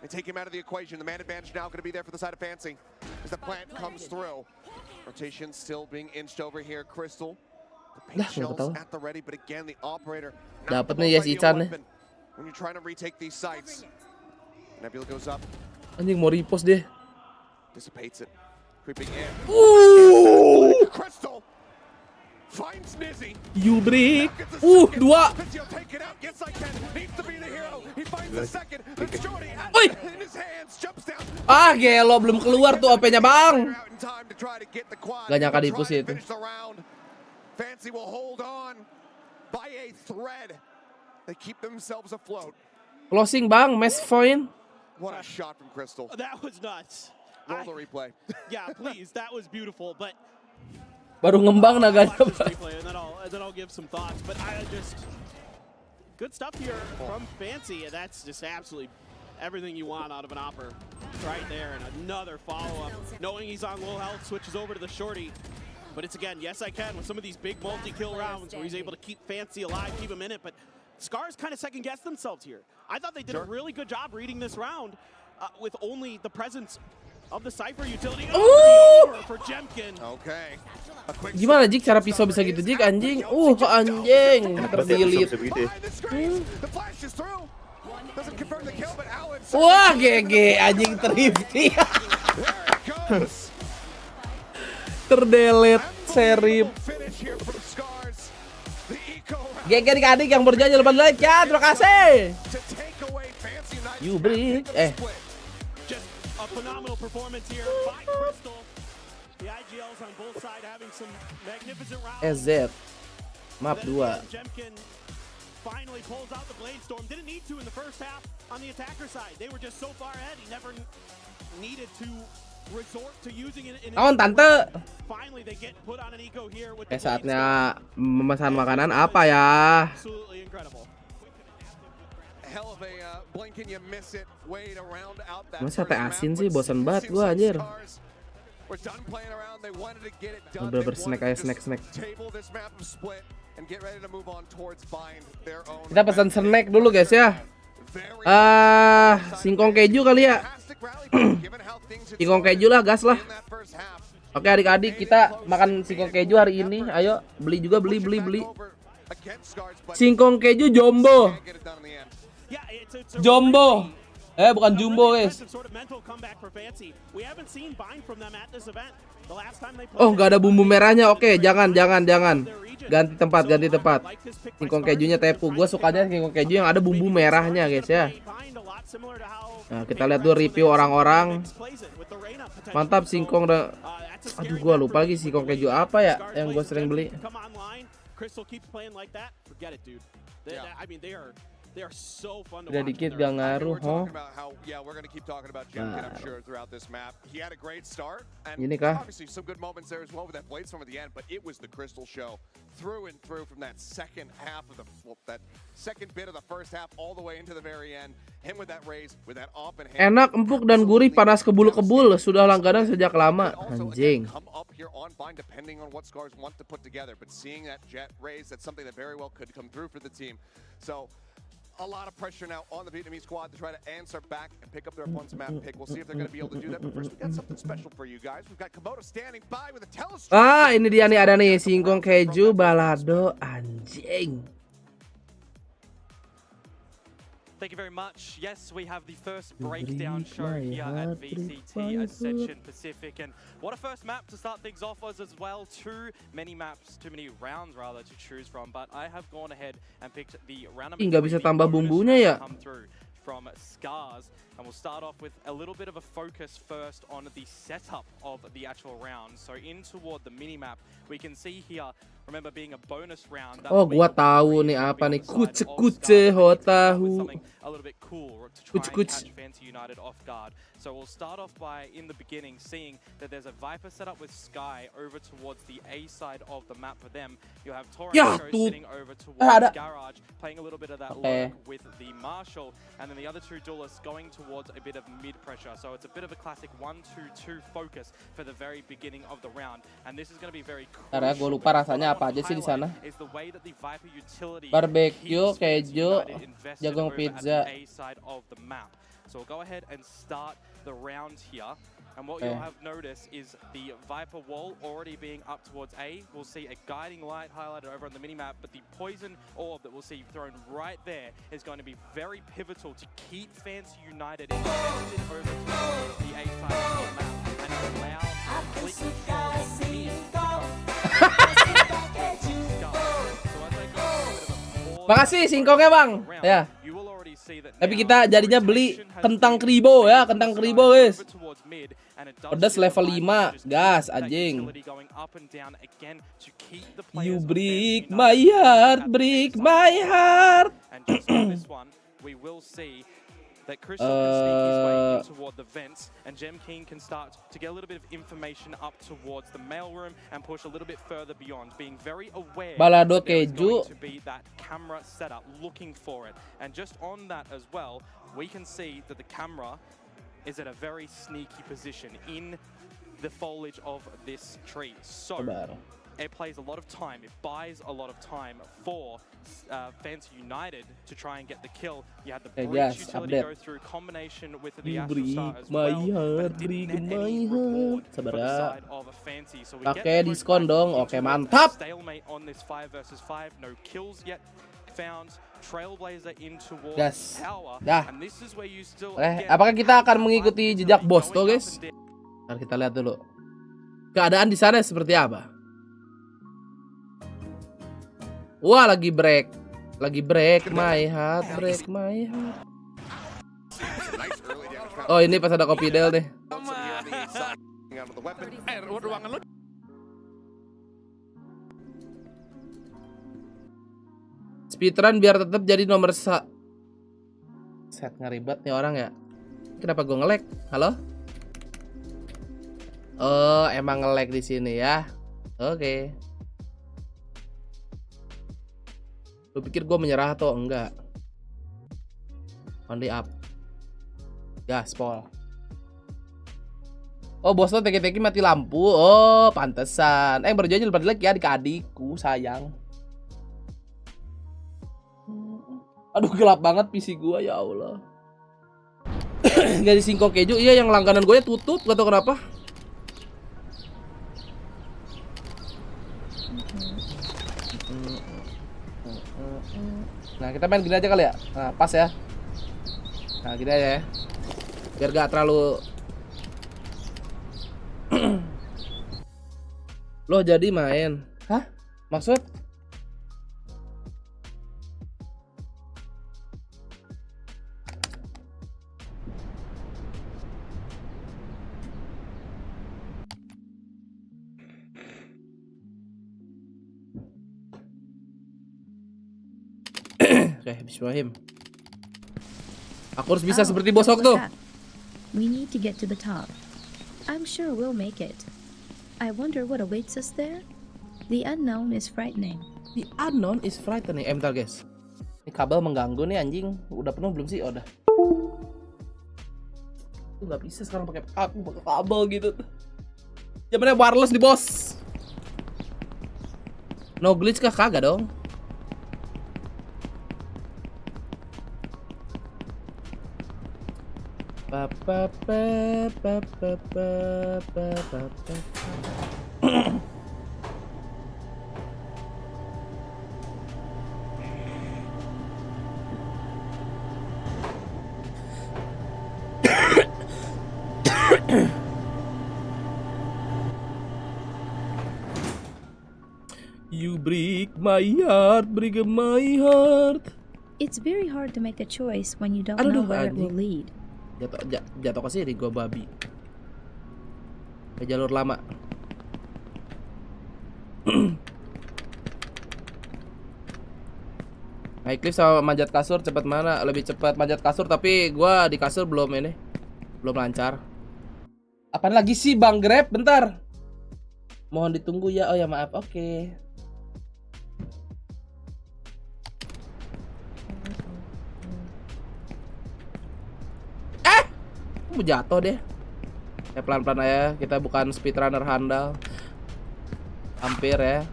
They take him out of the equation. The man advantage now going to be there for the side of Fancy as the plant comes through. Rotation still being inched over here. Crystal. The paint shells at the ready, but again the operator. Dapat nih Yes Ichan nih. When you're trying to retake these sites. Nebula goes up. Anjing mau repost deh. Dissipates it. Creeping in. Crystal finds Nizzy. You break. Dua. Take it out. Yes, I can. Needs to be the hero. He finds the second. It's Jordy in his hands. Jumps down. Ah, gelo belum keluar tuh OP-nya, Bang. Gak nyangka dipus itu. Fancy will hold on by a thread. They keep themselves afloat. Closing, Bang. Match point. What a shot from Crystal. That was nuts. Roll the replay. Yeah, please. That was beautiful, but baru ngembang naganya. And then I'll give some thoughts, but I just good stuff here from Fancy, and that's just absolutely everything you want out of an Opper right there. And another follow-up, knowing he's on low health, switches over to the shorty. But it's again, yes I can, with some of these big multi-kill rounds where he's able to keep Fancy alive, keep him in it, but Scars kind of second-guessed themselves here. I thought they did a really good job reading this round with only the presence of the Cypher utility. Over for Jemkin. Okay. Gimana Jik cara pisau bisa gitu Jik anjing? Anjing terdilit. Wah GG anjing terhipti. Terdelet serip. GG adik-adik yang berjanji lepas like ya, terima kasih. You break. A phenomenal performance here by Crystal. The IGLs on both sides having some magnificent rounds. SZ. Map 2. Jemkin finally pulls out the Blade Storm. Didn't need to in the first half on the attacker side. They were just so far ahead. He never needed to resort to using it in Tante. Finally they get put on an eco here with saatnya memesan makanan apa ya? Absolutely incredible. Masa teh asin sih, bosan banget gua anjir. Udah bersnack aja, snack. Kita pesan snack dulu guys ya. Singkong keju kali ya. Singkong keju lah, gas lah. Oke adik-adik, kita makan singkong keju hari ini. Ayo beli juga, beli. Singkong keju jumbo. Jumbo. Bukan jumbo guys. Oh nggak ada bumbu merahnya. Oke, jangan. Ganti tempat. Singkong kejunya tepu. Gue sukanya singkong keju yang ada bumbu merahnya guys ya. Nah kita lihat dulu review orang-orang. Mantap singkong. Aduh gue lupa lagi singkong keju apa ya yang gue sering beli. Udah dikit gak ngaruh, Ini kah? Enak, empuk dan gurih, panas kebul-kebul. Sudah langganan sejak lama. Anjing. A lot of pressure now on the Vietnamese squad to try to answer back and pick up their opponent's map pick. We'll see if they're going to be able to do that. But first, we got something special for you guys. We've got Komodo standing by with a telescope. Ini dia nih, ada nih singkong keju balado anjing. Thank you very much. Yes, we have the first breakdown show here at VCT Ascension Pacific, and what a first map to start things off as well. Too many rounds rather to choose from, but I have gone ahead and picked the round number 3 nggak bisa tambah bumbunya ya. from Scars. And we'll start off with a little bit of a focus first on the setup of the actual round. So in toward the mini-map, we can see here, remember being a bonus round. Oh, gua tahu nih apa nih. Kuce ho tahu. A little bit cool to try and catch Fancy United off guard. So we'll start off by, in the beginning, seeing that there's a Viper set up with Sky over towards the A side of the map for them. You'll have Torrent sitting over towards Garage, playing a little bit of that lurk with the Marshall, and then the other two duelists going towards a bit of mid-pressure. So it's a bit of a classic 1-2-2 focus for the very beginning of the round. And this is going to be very crucial. Gue lupa rasanya apa aja sih di sana. Barbecue, keju, jagung pizza. So we'll go ahead and start the round here. And what you'll have noticed is the Viper wall already being up towards A. We'll see a guiding light highlighted over on the minimap, but the poison orb that we'll see thrown right there is going to be very pivotal to keep Fancy United invested over towards the A side of the map and allow complete control of B. Makasih singkongnya bang. Ya. Tapi kita jadinya beli kentang kribo ya, kentang kribo guys. Pedas level 5, gas anjing. You break my heart, break my heart. That Crystal can sneak his way in toward the vents, and Gem King can start to get a little bit of information up towards the mailroom and push a little bit further beyond, being very aware Balado that there's keju. going to be that camera setup, looking for it. And just on that as well, we can see that the camera is at a very sneaky position in the foliage of this tree. So it plays a lot of time, it buys a lot of time for Fancy United to try and get the kill. You had the breach utility go through combination with the Astral Star as well, but didn't net any reward for the side of a Fancy. So we get diskon dong. Oke, mantap. Stalemate on this 5 versus 5, no kills yet found. Trailblazer in towards tower, and this is where you still apakah kita akan mengikuti jejak bos tuh guys? Ntar kita lihat dulu keadaan di sana seperti apa. Wah, lagi break my heart, break my heart. Oh, ini pas ada kopi del nih. Speedrun biar tetap jadi nomor set ngeribet nih orang ya. Kenapa gue nge-lag? Halo? Oh, emang nge-lag di sini ya. Oke. Lu pikir gue menyerah atau enggak? Only up. Gaspol. Oh, bos lo teki-teki mati lampu. Oh, pantesan. Berjuangnya lebih lagi ya adik-adikku, sayang. Aduh, gelap banget PC gua, ya Allah. Gak disingkong keju. Iya, yang langganan gue tutup, gak tau kenapa. Nah, kita main gini aja kali ya. Nah, pas ya. Nah, gini aja ya. Biar gak terlalu Loh, jadi main. Hah? Maksud? Bismillahirrahmanirrahim. Aku harus bisa seperti bosok tuh. We need to get to the top. I'm sure we'll make it. I wonder what awaits us there. The unknown is frightening. The unknown is frightening. Bentar guys. Ini kabel mengganggu nih anjing. Udah penuh belum sih? Oh, udah. Aku nggak bisa sekarang pakai kabel gitu. Zamannya wireless di bos. No glitch kah? Kagak dong. You break my heart, break my heart. It's very hard to make a choice when you don't know where it will lead. Jatuh ke sini gua babi. Ke jalur lama. Naik lift sama manjat kasur cepat mana? Lebih cepat manjat kasur, tapi gua di kasur belum lancar. Apaan lagi sih Bang Grab? Bentar. Mohon ditunggu ya. Oh ya maaf. Oke. Mau jatuh deh. Ya pelan-pelan aja. Kita bukan speedrunner handal. Hampir ya.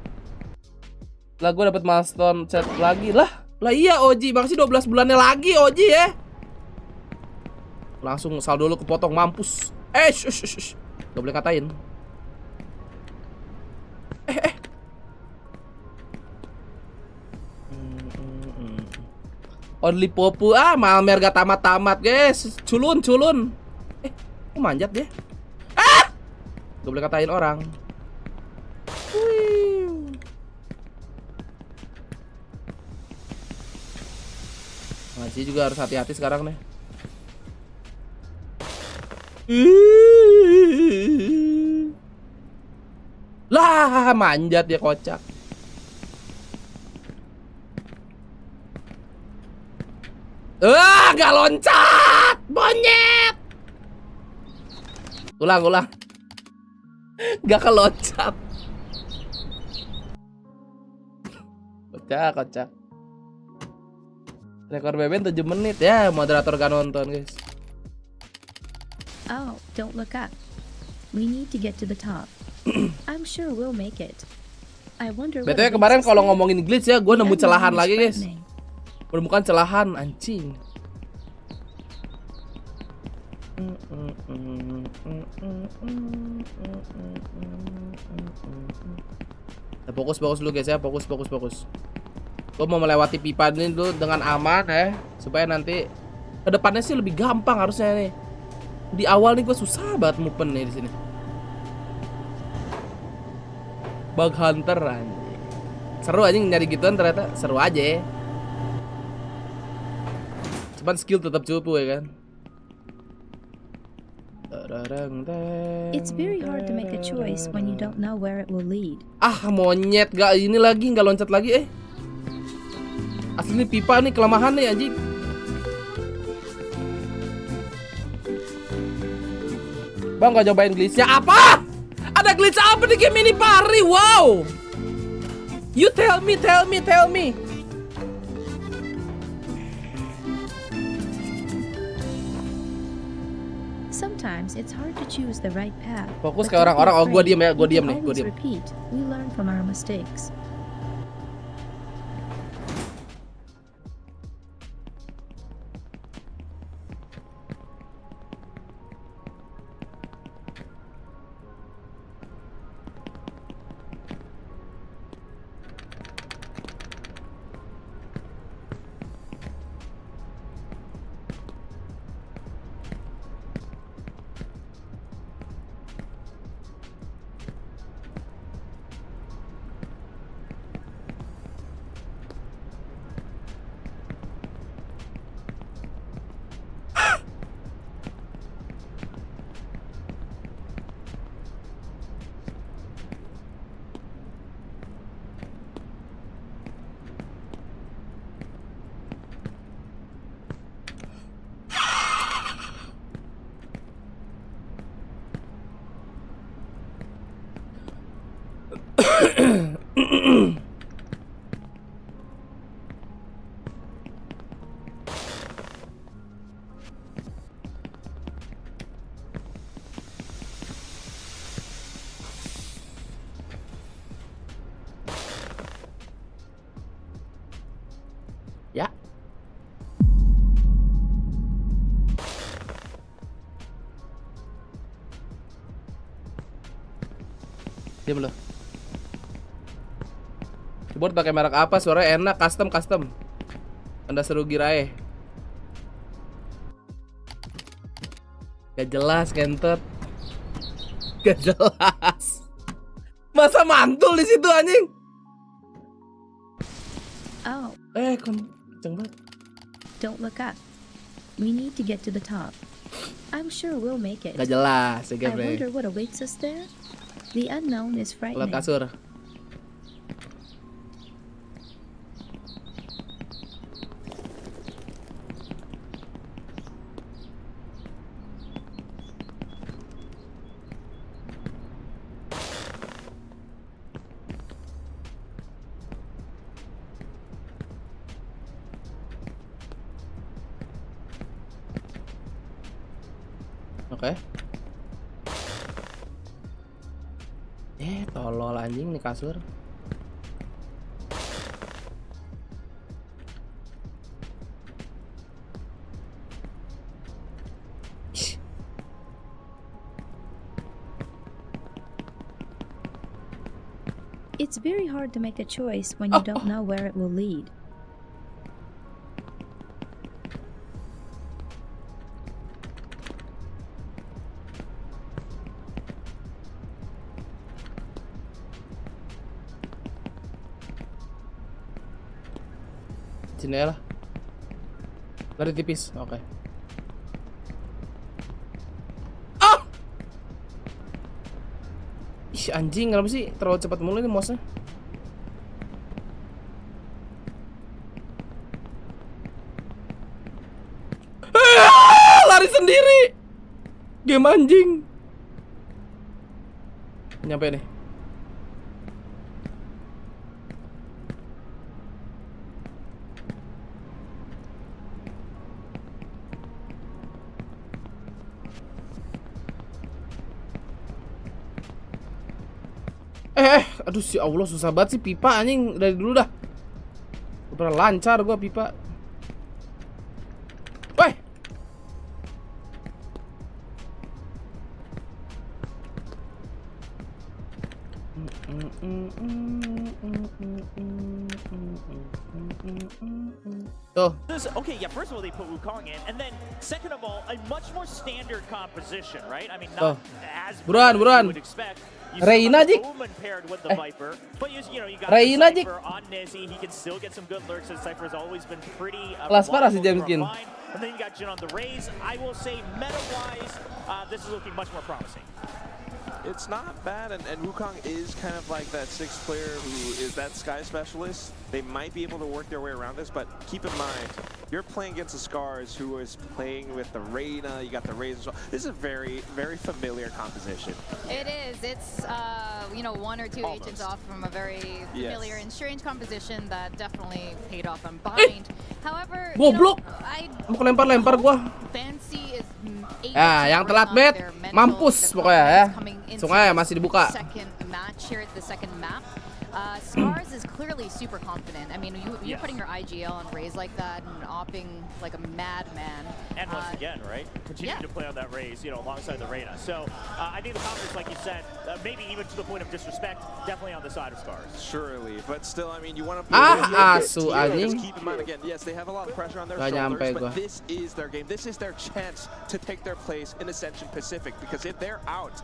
Lah gue dapet milestone set lagi lah. Lah iya Oji, makasih 12 bulannya lagi Oji ya. Langsung saldo dulu kepotong, mampus. Gak boleh katain. Only Popu. Malmer gak tamat-tamat guys. Culun. Kok manjat dia? Gak boleh katain orang. Masih juga harus hati-hati sekarang nih. Lah manjat ya kocak. Gak loncat, monyet. Ulang. Gak keloncat. Kocak. Rekor Beben 7 menit ya, moderator gak nonton guys. Oh, don't look up. We need to get to the top. I'm sure we'll make it. I wonder. BTW kemarin kalau ngomongin glitch ya, gue nemu celahan lagi guys. Menemukan celahan anjing. Fokus dulu guys ya, fokus. Gue mau melewati pipa ini dulu dengan aman ya, supaya nanti kedepannya sih lebih gampang harusnya nih. Di awal nih gue susah banget mupen nih di sini. Bug hunter anjing. Seru anjing nyari gituan, ternyata seru aja. Cuman skill tetap cupu ya kan. It's very hard to make a choice when you don't know where it will lead. Monyet gak ini lagi, gak loncat lagi Asli nih pipa nih kelemahan nih anjing. Bang gak cobain glitchnya apa? Ada glitch apa di game ini pari? Wow. You tell me. Sometimes it's hard to choose the right path. Fokus ke orang-orang. Gua diem nih, gua diem. Repeat. We learn from our mistakes. Ya. Diam lo. Keyboard pakai merek apa? Suaranya enak, custom. Anda seru girae. Gak jelas, kentot. Gak jelas. Masa mantul di situ anjing? Oh. Kenceng banget. Don't look up. We need to get to the top. I'm sure we'll make it. Gak jelas ya, I wonder what awaits us there. The unknown is frightening. Kasur. Oke. Tolol anjing nih kasur. It's very hard to make a choice when you don't know where it will lead. Jendela. Lari tipis. Oke. Ih, anjing, kenapa sih terlalu cepat mulu nih mouse-nya? Lari sendiri. Game anjing. Nyampe nih. Aduh si Allah, susah banget sih pipa anjing dari dulu dah. Udah lancar gua pipa. Woi. Tuh. Okay, yeah, first of all, they put Wukong in, and then second of all, a much more standard composition, right? I mean, not as buruan. you would expect. Reina Jik. Paired with the Viper, but you know, you got Reina the Cypher on Nizzy. He can still get some good lurks, as Cypher has always been pretty kelas parah si James Kin. And then you got Jin on the Raze. I will say, meta-wise, this is looking much more promising. It's not bad, and Wukong is kind of like that sixth player who is that Sky specialist. They might be able to work their way around this, but keep in mind, you're playing against the Scars who is playing with the Reina, you got the Raze as well. This is a very, very familiar composition. It is. It's, you know, one or two agents off from a very familiar and strange composition that definitely paid off on Bind. However, goblok. Mau lempar gua. Fancy is yang telat bet, mampus pokoknya ya. Sungai masih dibuka. Second match here at the second map. Scars is clearly super confident. I mean, you're putting your IGL on Raze like that and opping like a madman. And once again, right? Continue to play on that Raze, you know, alongside the Reina. So I think the confidence, like you said, maybe even to the point of disrespect, definitely on the side of Scars. Surely, but still, I mean, you want to just keep in mind again, yes, they have a lot of pressure on their shoulders, but this is their game. This is their chance to take their place in Ascension Pacific, because if they're out,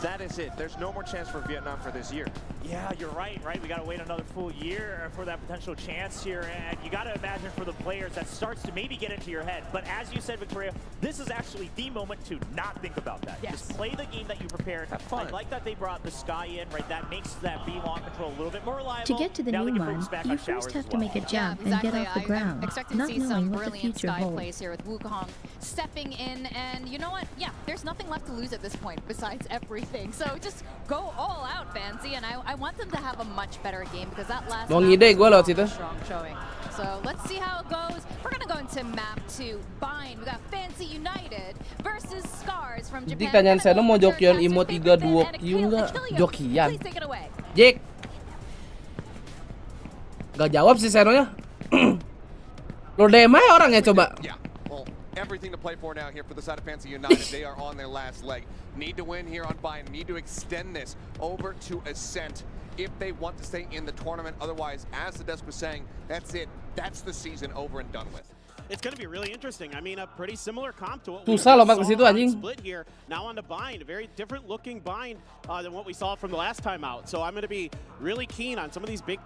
that is it. There's no more chance for Vietnam for this year. Yeah, you're right? We got to wait another full year for that potential chance here, and you got to imagine for the players that starts to maybe get into your head. But as you said, Victoria, this is actually the moment to not think about that. Just play the game that you prepared. Have fun. I like that they brought the Sky in, right? That makes that B long control a little bit more reliable. To get to the new one, you first have to make a jump and get off the ground, not knowing what the future holds. Plays here with Wukong stepping in, and you know what? Yeah, there's nothing left to lose at this point besides everything. So just go all out, Fancy, and I want them to have a much better game because that last strong showing. So let's see how it goes. We're gonna go into map 2. Bind. We got Fancy United versus Scars from Japan. Jadi tanyaan saya mau jokian imo 3 duo Q enggak? Jokian. Jake. Gak jawab sih Senonya. Lo DM aja orangnya coba. Everything to play for now here for the side of Fancy United. They are on their last leg. Need to win here on Bind. Need to extend this over to Ascent if they want to stay in the tournament. Otherwise, as the desk was saying, that's it. That's the season over and done with. it's going to be really interesting. I mean, a pretty similar comp to what we Susah saw lompat ke situ, on anjing. Split here. Now on the bind, a very different looking bind than what we saw from the last time out. So I'm going to be really keen on some of these big,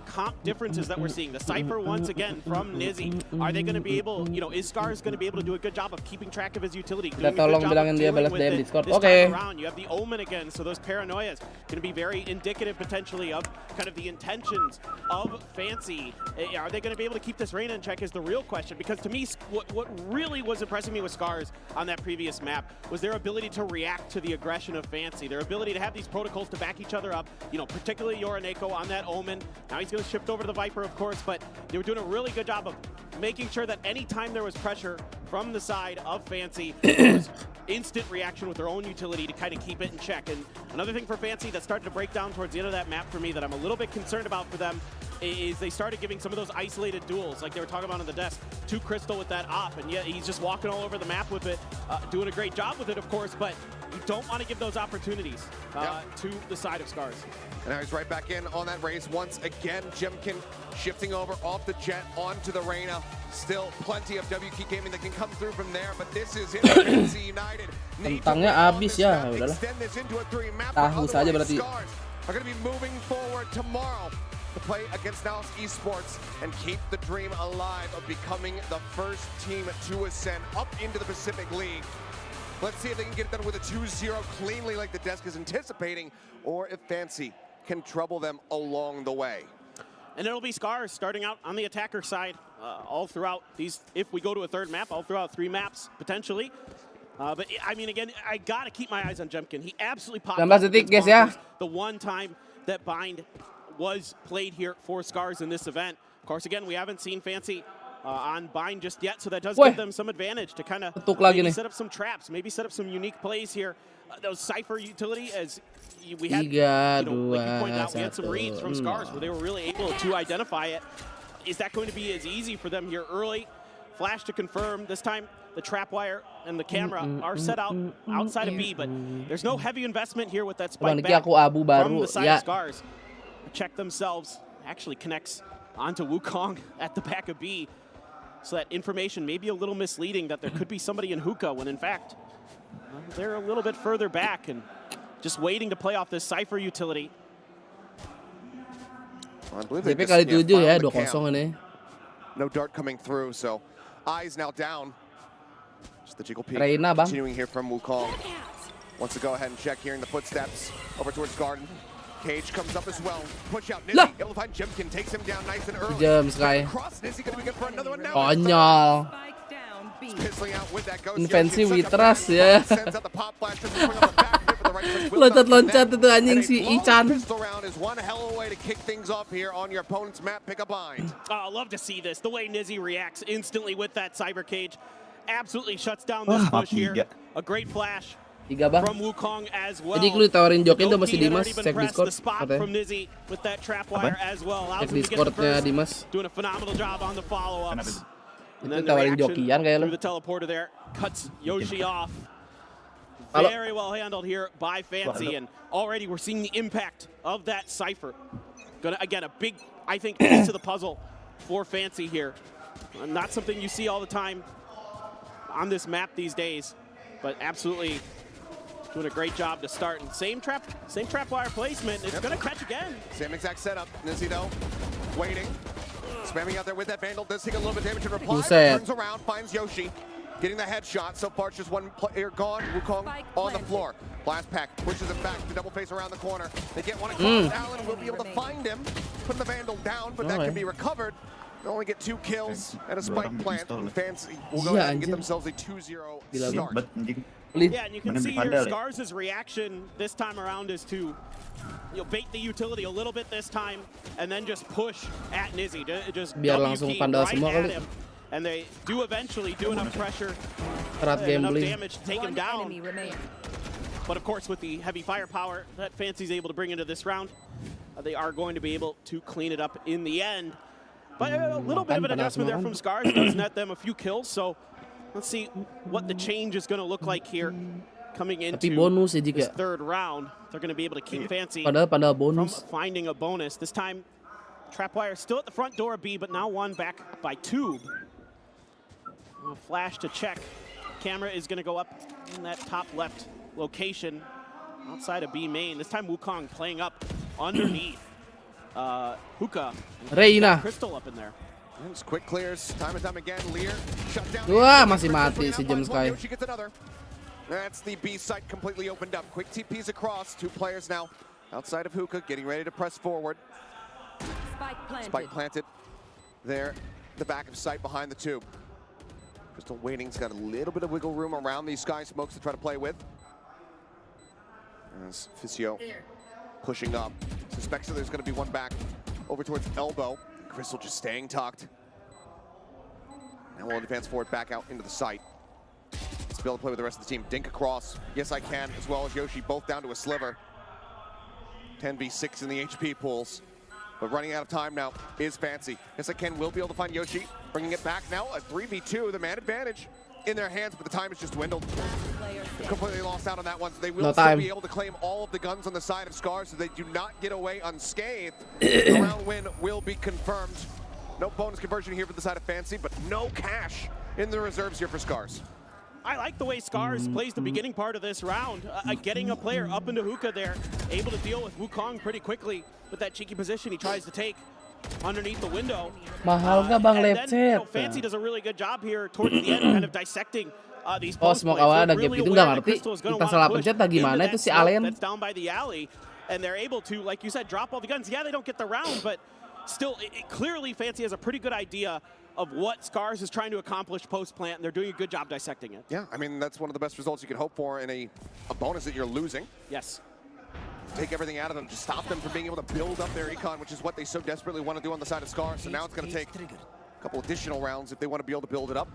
comp differences that we're seeing. The Cypher once again from Nizzy. Are they going to be able, is Scars going to be able to do a good job of keeping track of his utility? Kita tolong bilangin dia balas DM Discord. This Okay. time around, you have the Omen again, so those paranoias going to be very indicative potentially of kind of the intentions of Fancy. Are they going to be able to keep this Reyna in check is the real question, because to me, what really was impressing me with Scars on that previous map was their ability to react to the aggression of Fancy, their ability to have these protocols to back each other up, particularly Yoroneko on that Omen. Now he's going to shift over to the Viper, of course, but they were doing a really good job of making sure that anytime there was pressure from the side of Fancy, there was instant reaction with their own utility to kind of keep it in check. And another thing for Fancy that started to break down towards the end of that map for me that I'm a little bit concerned about for them is they started giving some of those isolated duels, like they were talking about on the desk, to Crystal with that op, and yet he's just walking all over the map with it, doing a great job with it, of course, but you don't want to give those opportunities to the side of Scars. And now he's right back in on that race once again. Jemkin shifting over off the Jet onto the Reyna. Still plenty of WK Gaming that can come through from there, but this is it. Fancy United need to Kentangnya habis ya, udahlah. extend this into a 3-map. Tahu saja berarti. Scars are going to be moving forward tomorrow to play against Naus Esports and keep the dream alive of becoming the first team to ascend up into the Pacific League. Let's see if they can get it done with a 2-0 cleanly like the desk is anticipating, or if Fancy can trouble them along the way. And it'll be Scars starting out on the attacker side all throughout these, if we go to a third map, all throughout 3 maps potentially. But I mean, again, I got to keep my eyes on Jemkin. He absolutely popped up against Bonkers the one time that Bind was played here for Scars in this event. Of course, again, we haven't seen Fancy on Bind just yet, so that does give them some advantage to kind of set up some traps, maybe set up some unique plays here. Those Cypher utility, as we had, like you pointed out, we had some reads from Scars where they were really able to identify it. Is that going to be as easy for them here early? Flash to confirm. This time, the trap wire and the camera are set out outside of B, but there's no heavy investment here with that spike back from the side of Scars. Check themselves, actually connects onto Wukong at the back of B. So that information may be a little misleading that there could be somebody in hookah when in fact they're a little bit further back and just waiting to play off this Cypher utility. Well, I believe they just, yeah, 2-0 ini. No dart coming through, so eyes now down. Just the jiggle peek continuing here from Wukong. Wants to go ahead and check, hearing the footsteps over towards Garden. Cage comes up as well. Push out Nizzy. Able to find Jemkin. Takes him down nice and early. Cross Nizzy going to be good for another one now. Konyol. Invensi Witras ya. Loncat-loncat itu anjing si Ichan. I love to see this. The way Nizzy reacts instantly with that cyber cage. Absolutely shuts down this push here. A great flash. From Wukong as well. Jadi lu tawarin Jokin tuh masih Dimas, cek Discord katanya. Cek Discordnya Dimas. Doing a phenomenal job on the follow-ups. Itu tawarin Jokian kayak lu. The teleporter there cuts Yoshi off. Very well handled here by Fancy, and already we're seeing the impact of that Cypher. Again, a big, I think, piece of the puzzle for Fancy here. Not something you see all the time on this map these days, but absolutely doing a great job to start. And same trap wire placement. It's going to catch again. Same exact setup. Nizzy though, waiting, spamming out there with that Vandal. Does take a little bit of damage in reply. Turns around, finds Yoshi, getting the headshot. So far, just one player gone. Wukong on the floor. Blast pack pushes it back. The double face around the corner. They get one across. Allen will be able to find him, put the Vandal down, but that can be recovered. They only get 2 kills and a spike plant. Fancy will go ahead and get themselves a 2-0 start. Yeah, and you can see here Scars' reaction this time around is to bait the utility a little bit this time and then just push at Nizzy. Just biar langsung pandal semua kali. And they do eventually do enough pressure, enough damage to take him down. But of course, with the heavy firepower that Fancy's able to bring into this round, they are going to be able to clean it up in the end. But a little bit of an adjustment there from Scars does net them a few kills, so let's see what the change is going to look like here coming into this third round. They're going to be able to keep Fancy from finding a bonus. This time, Trapwire still at the front door of B, but now one back by 2. A flash to check. Camera is going to go up in that top left location outside of B main. This time Wukong playing up underneath Hookah. Reina. Crystal up in there. It's quick clears, time and time again. Lear shut down. Wah, masih mati si James Sky. Yoshi gets another. That's the B site completely opened up. Quick TPs across. 2 players now outside of Hookah, getting ready to press forward. Spike planted there, the back of sight behind the tube. Crystal waiting's got a little bit of wiggle room around these sky smokes to try to play with. As Fisio pushing up. Suspects that there's going to be one back over towards elbow. Crystal just staying tucked. Now we'll advance forward back out into the site. Let's be able to play with the rest of the team. Dink across. Yes, I can, as well as Yoshi, both down to a sliver. 10v6 in the HP pools. But running out of time now is Fancy. Yes, I can will be able to find Yoshi. Bringing it back now, a 3v2, the man advantage in their hands, but the time has just dwindled. Completely lost out on that one. So they will still be able to claim all of the guns on the side of Scars, so they do not get away unscathed. The round win will be confirmed. No bonus conversion here for the side of Fancy, but no cash in the reserves here for Scars. I like the way Scars plays the beginning part of this round, getting a player up into Hookah there, able to deal with Wukong pretty quickly with that cheeky position he tries to take underneath the window. Mahal gak Bang and then, Lepset? Fancy does a really good job here towards the end, kind of dissecting these Oh, post smoke plays. awal ada They're gap really gitu aware nggak that ngerti. Crystal is gonna Kita wanna salah push pencet tak into gimana that itu si smoke Alien. that's down by the alley, and they're able to, like you said, drop all the guns. Yeah, they don't get the round, but still, clearly Fancy has a pretty good idea of what Scars is trying to accomplish post-plant, and they're doing a good job dissecting it. Yeah, I mean, that's one of the best results you can hope for in a bonus that you're losing. Yes. Take everything out of them, just stop them from being able to build up their econ, which is what they so desperately want to do on the side of Scars. So now it's going to take a couple additional rounds if they want to be able to build it up.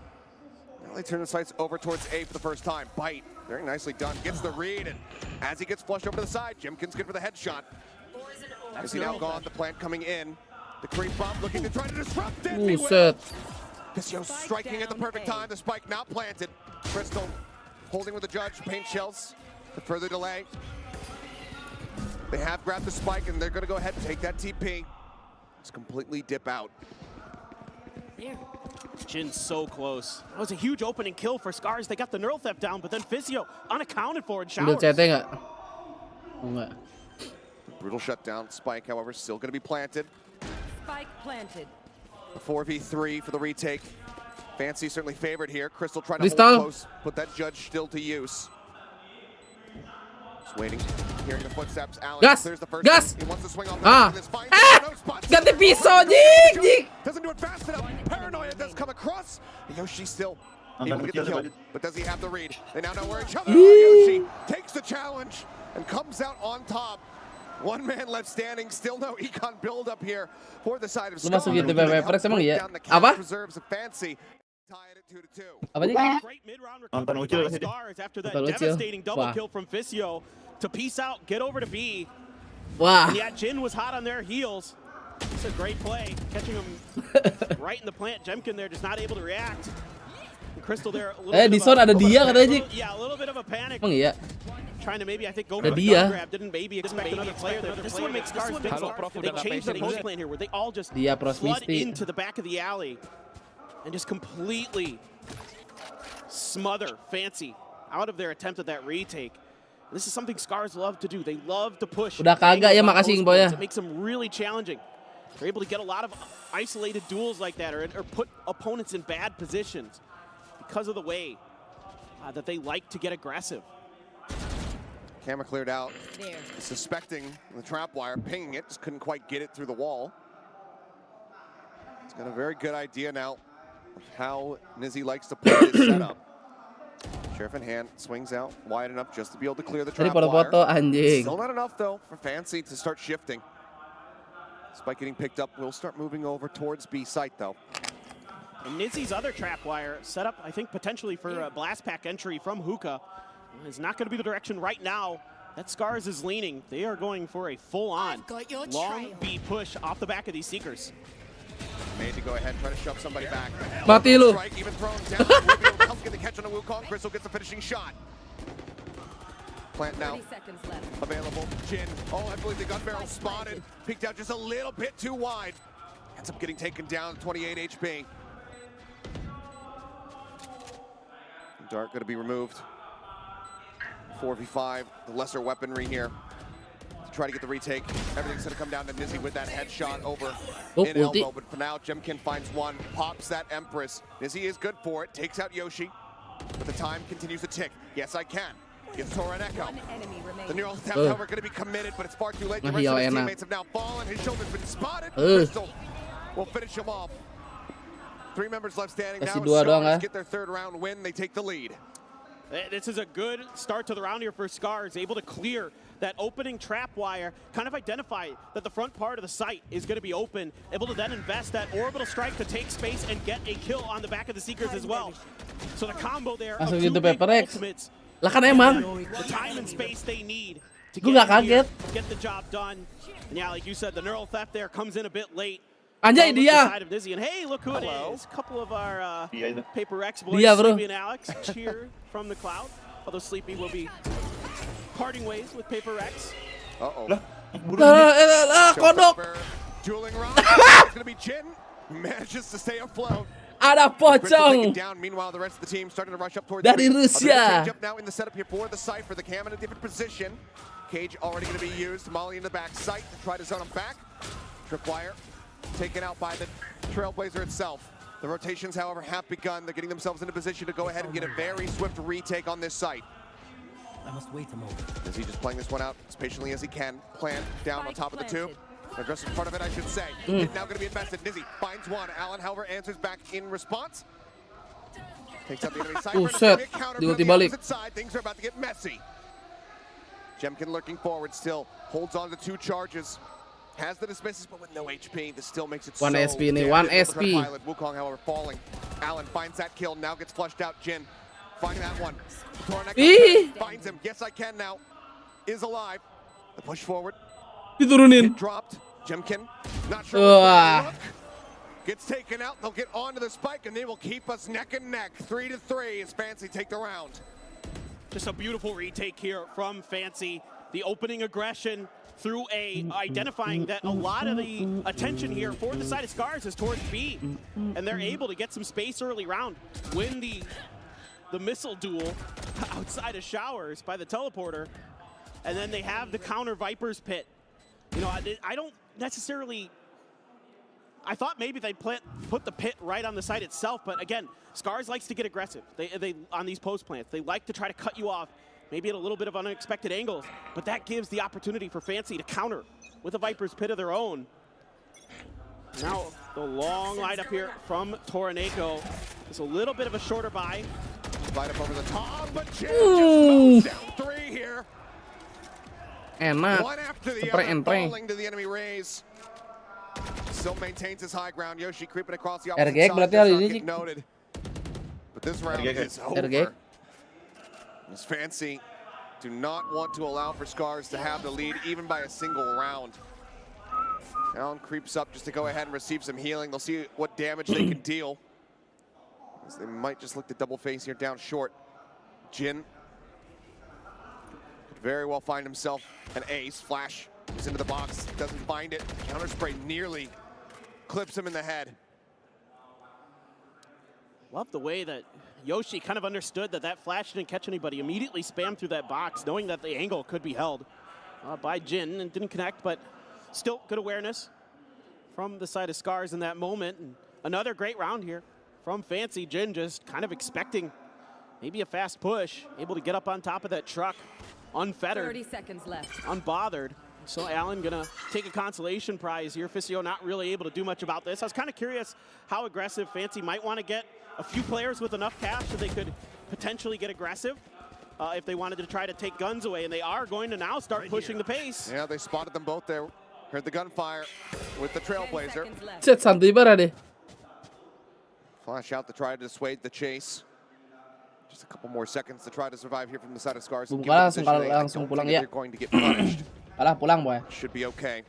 Now they turn the sights over towards A for the first time. Bite, very nicely done, gets the read, and as he gets flushed over to the side, Jimkin's good for the headshot. As he now gone, the plant coming in. The creep bomb looking to try to disrupt it. Fisio striking at the perfect time. The spike now planted. Crystal holding with the judge. Paint shells to further delay. They have grabbed the spike and they're going to go ahead and take that TP. Just completely dip out. Jin's so close. That was a huge opening kill for Scars. They got the neural theft down, but then Fisio unaccounted for in showers. Udah CT nggak? Oh, nggak. Brutal shutdown. Spike, however, still going to be planted. Spike planted. A 4v3 for the retake. Fancy certainly favored here. Crystal trying to hold close, put that judge still to use. Just waiting, hearing the footsteps. Alex clears the first one. He wants to swing off the this fight. No spots. Ganti pisau, jik. Doesn't do it fast enough. Paranoia does come across. Yoshi still able to get the kill, but does he have the read? They now know where each other are. Yoshi takes the challenge and comes out on top. One man left standing, still no econ build up here for the side of Scars. Lu masuk YouTube Reference emang iya? Apa? Reserves of Fancy. Tie it at 2-2. Apa sih? Great mid-round recovery by Scars after that devastating double kill from Fisio to peace out, get over to B. Wah. And yeah, Jin was hot on their heels. It's a great play, catching him right in the plant. Jemkin there just not able to react. And Crystal there. Di zone ada dia katanya. Yeah, a little bit of a panic. Emang iya? Trying to maybe, I think, go for the gun grab. Didn't maybe expect another player there. This one makes Scars big. They changed the post plan here where they all just flood into the back of the alley and just completely smother Fancy out of their attempt at that retake. This is something Scars love to do. They love to push. Udah kagak ya, makasih Ingbo ya. It makes them really challenging. They're able to get a lot of isolated duels like that or put opponents in bad positions because of the way that they like to get aggressive. Camera cleared out. Suspecting the trap wire, pinging it, just couldn't quite get it through the wall. He's got a very good idea now of how Nizzy likes to play this setup. Sheriff in hand, swings out wide enough just to be able to clear the trap wire. Still not enough though for Fancy to start shifting. Spike getting picked up, will start moving over towards B site though. And Nizzy's other trap wire set up, I think, potentially for a blast pack entry from Hookah. It's not going to be the direction right now that Scars is leaning. They are going for a full-on long B push off the back of these Seekers. Made to go ahead and try to shove somebody back. Mati lu. Strike, even thrown down. Will be able to help get the catch on the Wukong. Crystal gets the finishing shot. Plant now. Available. Jin. Oh, I believe the gun barrel spotted. Peeked out just a little bit too wide. Ends up getting taken down, 28 HP. Dart going to be removed. 4v5, the lesser weaponry here. To try to get the retake. Everything's going to come down to Nizzy with that headshot over in elbow. But for now, Jemkin finds one, pops that Empress. Nizzy is good for it, takes out Yoshi. But the time continues to tick. Yes, I can. Gets Tora Echo. The neural theft, however, going to be committed, but it's far too late. The rest of his teammates have now fallen. His shoulder's been spotted. Crystal will finish him off. 3 members left standing now. Scars get their 3rd round win. They take the lead. This is a good start to the round here for Scars, able to clear that opening trap wire, kind of identify that the front part of the site is going to be open, able to then invest that orbital strike to take space and get a kill on the back of the Seekers as well. So the combo there of 2 big ultimates, lah kan emang. The time and space they need to get the job done. And yeah, like you said, the neural theft there comes in a bit late. Anjay dia. And hey, look who it is. A couple of our Paper X boys, Sleepy and Alex, cheer from the cloud. Although Sleepy will be parting ways with Paper X. Kodok. Dueling round. It's going to be Jin. Manages to stay afloat. Ada pocong. Meanwhile, the rest of the team starting to rush up towards dari Rusia. Jump now in the setup here for the Cypher. The Cam in a different position. Cage already going to be used. Molly in the back sight to try to zone him back. Tripwire taken out by the Trailblazer itself. The rotations, however, have begun. They're getting themselves into position to go ahead and get a very swift retake on this site. I must wait a moment. Is he just playing this one out as patiently as he can? Plant down on top of the tube. Aggressive part of it, I should say. It's now going to be invested. Nizzy finds one. Allen, however, answers back in response. Takes out the enemy Cypher. Counter from the opposite side. Things are about to get messy. Jemkin lurking forward still. Holds on to 2 charges. Has the dismisses, but with no HP. This still makes it 1 so SP nih, 1 SP. Wukong, however, falling. Allen finds that kill. Now gets flushed out. Jin finding that one. Finds him. Yes, I can now. Is alive. The push forward. Diturunin. Dropped. Jemkin. Not sure. Gets taken out. They'll get onto the spike, and they will keep us neck and neck. 3-3 as Fancy take the round. Just a beautiful retake here from Fancy. The opening aggression through identifying that a lot of the attention here for the side of Scars is towards B. And they're able to get some space early round. Win the missile duel outside of Showers by the teleporter. And then they have the counter Viper's Pit. You know, I don't necessarily... I thought maybe they'd put the pit right on the site itself, but again, Scars likes to get aggressive. They on these post plants. They like to try to cut you off, maybe at a little bit of unexpected angles, but that gives the opportunity for Fancy to counter with a Viper's Pit of their own. Now, the long light up here from Toroneko. It's a little bit of a shorter buy. Light up over the top, but Jin just down 3 here. Enak. One after the other, falling to the enemy raise. Still maintains his high ground. Yoshi creeping across the opposite side. Does not get noted. But this round is over. This Fancy do not want to allow for Scars to have the lead even by a single round. Allen creeps up just to go ahead and receive some healing. They'll see what damage they can deal. As they might just look to double face here down short. Jin could very well find himself an ace. Flash is into the box, doesn't find it. Counter spray nearly clips him in the head. Love the way that Yoshi kind of understood that flash didn't catch anybody. Immediately spammed through that box, knowing that the angle could be held by Jin and didn't connect, but still good awareness from the side of Scars in that moment. And another great round here from Fancy. Jin just kind of expecting maybe a fast push, able to get up on top of that truck, unfettered, 30 seconds left, unbothered. So Allen gonna take a consolation prize here. Fisio not really able to do much about this. I was kind of curious how aggressive Fancy might want to get a few players with enough cash so they could potentially get aggressive if they wanted to try to take guns away. And they are going to now start pushing the pace. Yeah, they spotted them both there. Heard the gunfire with the Trailblazer. Set santai parah deh. Flash out to try to dissuade the chase. Just a couple more seconds to try to survive here from the side of Scars. Langsung pulang ya. They're going to get punished. Kalah pulang boy. Should be okay.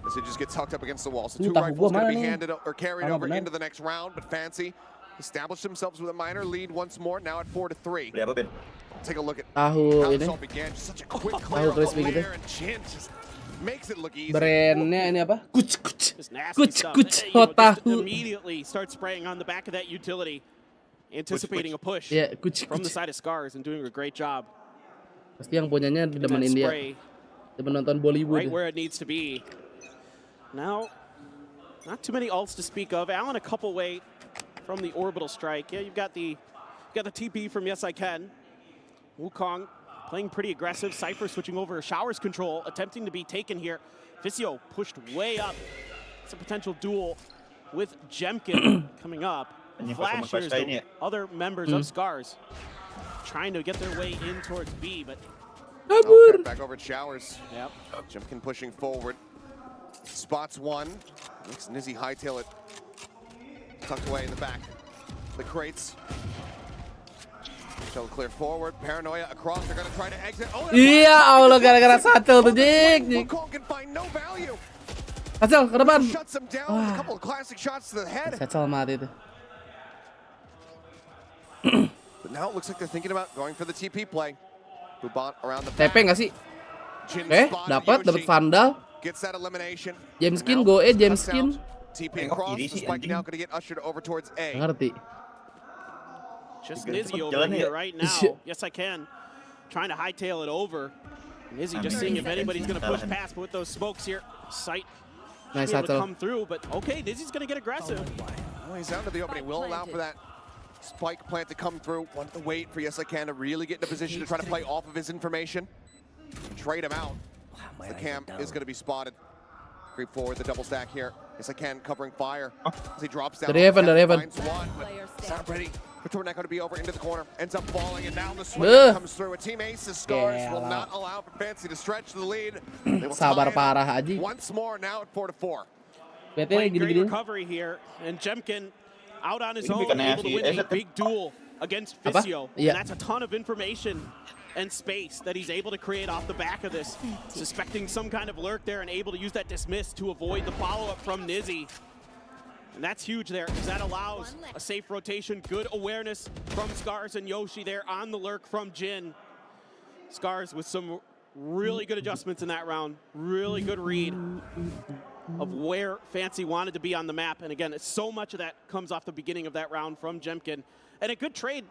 As it just gets tucked up against the wall. So 2 rifles going to be handed or carried over into the next round. But Fancy established themselves with a minor lead once more. Now at 4-3. Take a look at how this all began. Just such a quick clear up there, and Jin just makes it look easy. Brandnya ini apa? Kuch. Just nasty stuff. Just immediately start spraying on the back of that utility. anticipating a push from the side of Scars and doing a great job. Pasti yang punyanya demenin dia. Dia menonton Bollywood. Right where it needs to be. Now, not too many ults to speak of. Allen a couple away from the orbital strike. Yeah, you've got the TP from Yes I Can. Wukong playing pretty aggressive. Cypher switching over Shower's control, attempting to be taken here. Vicio pushed way up. It's a potential duel with Jemkin coming up. Flashers, the other members of Scars, trying to get their way in towards B, but okay, back over at Showers. Yep. Jemkin pushing forward. Spots one. Makes Nizzy hightail it. Tucked away in the back. The crates. Shell clear forward. Paranoia across. They're going to try to exit. Oh, iya, Allah gara-gara satu tuh, Jik. Wukong can find no value. Satchel, ke depan. Shuts him down with a couple of classic shots to the head. Satchel mati tuh. But now it looks like they're thinking about going for the TP play. Bubon around the TP nggak sih? Dapat Vandal. Gets that elimination. James Skin go James Skin. TP across. The spike now going to get ushered over towards A. Ngerti. Just Nizzy over here right now. Yes, I can. Trying to hightail it over. Nizzy just seeing if anybody's going to push past, but with those smokes here, sight nice able to come through. But okay, Nizzy's going to get aggressive. Well, he's out of the opening. Will allow for that spike plant to come through. Want to wait for Yes I Can to really get in a position to try to play off of his information. Trade him out. The cam is going to be spotted. Creep forward, the double stack here. Yes I Can covering fire as he drops down. The Raven. Finds one, but it's not ready. Tornak going to be over into the corner. Ends up falling, and now the swing comes through. A team Ace's Scars will not allow for Fancy to stretch the lead. Sabar parah aja. Once more, now at 4-4. Great recovery here, and Jemkin out on his own, able to win a big duel against Vicio. And that's a ton of information and space that he's able to create off the back of this. Suspecting some kind of lurk there and able to use that dismiss to avoid the follow-up from Nizzy. And that's huge there, because that allows a safe rotation. Good awareness from Scars and Yoshi there on the lurk from Jin. Scars with some really good adjustments in that round. Really good read of where Fancy wanted to be on the map. And again, so much of that comes off the beginning of that round from Jemkin. And a good trade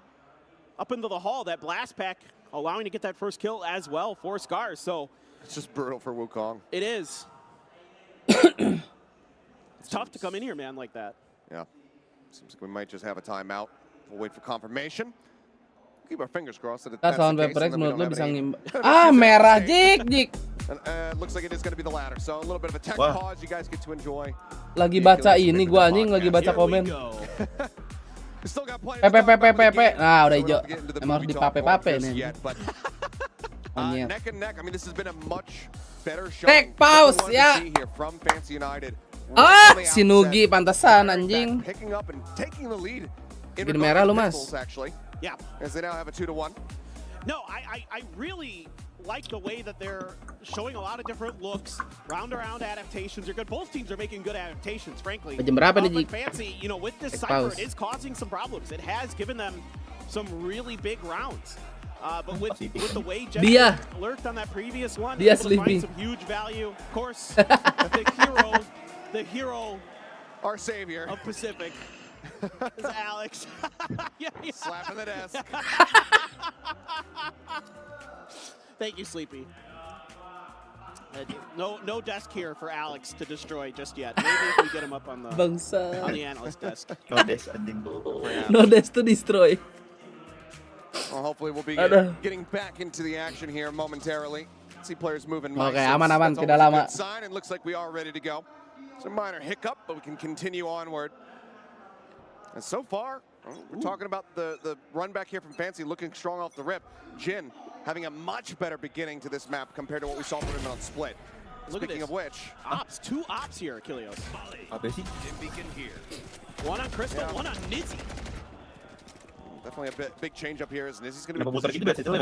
up into the hall, that blast pack allowing to get that first kill as well for Scars. So it's just brutal for Wukong. It is. It's tough to come in here, man, like that. Yeah. Seems like we might just have a timeout. We'll wait for confirmation. Keep our fingers crossed that that's the case. Merah, Jik. Looks like it is going to be the latter. So a little bit of a tech pause. You guys get to enjoy. Lagi baca ini gua anjing, lagi baca komen. Pepe. Nah, udah hijau. Emang harus dipape-pape nih. Neck and neck. I mean, this has been a much better shot. Tech pause ya. From Fancy United. Si Nugi pantesan anjing. Bikin merah lu, Mas. Yeah. As they now have a 2-1. No, I really like the way that they're showing a lot of different looks. Round-around adaptations are good. Both teams are making good adaptations, frankly. But Fancy, you know, with this Cypher, it is causing some problems. It has given them some really big rounds. But with the way Jemkin lurked on that previous one, able to find some huge value. Of course, the hero, our savior of Pacific, is Alex. Slapping the desk. Thank you, Sleepy. No desk here for Alex to destroy just yet. Maybe if we get him up on the analyst desk. No desk to destroy. Well, hopefully we'll be getting back into the action here momentarily. See players moving. Okay, aman, tidak lama. Sign, and looks like we are ready to go. It's a minor hiccup, but we can continue onward. And so far, we're talking about the run back here from Fancy looking strong off the rip. Jin having a much better beginning to this map compared to what we saw from him on Split. Speaking of which, two ops here, Achilleos. One on Crystal, one on Nizzy. Definitely a big change up here as Nizzy's going to be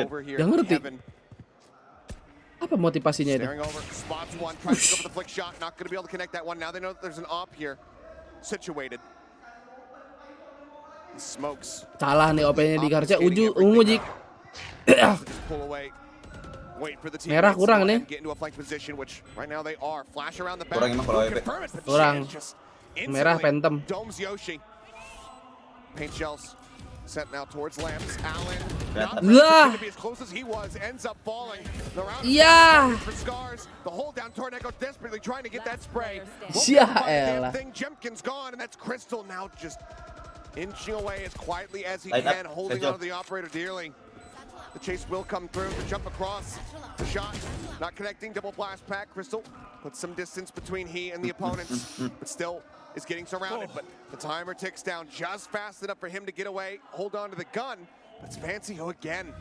over here. Heaven. Apa motivasinya itu? Staring over, spots one, tries to go for the flick shot, not going to be able to connect that one. Now they know that there's an op here situated. He smokes. Salah nih OP-nya di Garcia, ungu Jik. Pull away. Wait for the team. Merah kurang nih. Get into a flank position, which right now they are. Flash around the back. Kurang. Merah Phantom. Domes Yoshi. Paint shells. Sent now towards Lamps. Allen, Lah. not to be as close as he was, ends up falling. The round Yeah. for Scars. The hold down Torneko desperately trying to get that spray. Ya elah. Thing. Jemkin's gone, and that's Crystal now just inching away as quietly as he can, holding onto the operator dearly. The chase will come through. The jump across. The shot not connecting. Double blast pack. Crystal puts some distance between he and the opponents, but still is getting surrounded. But the timer ticks down just fast enough for him to get away. Hold on to the gun. That's Fancy who again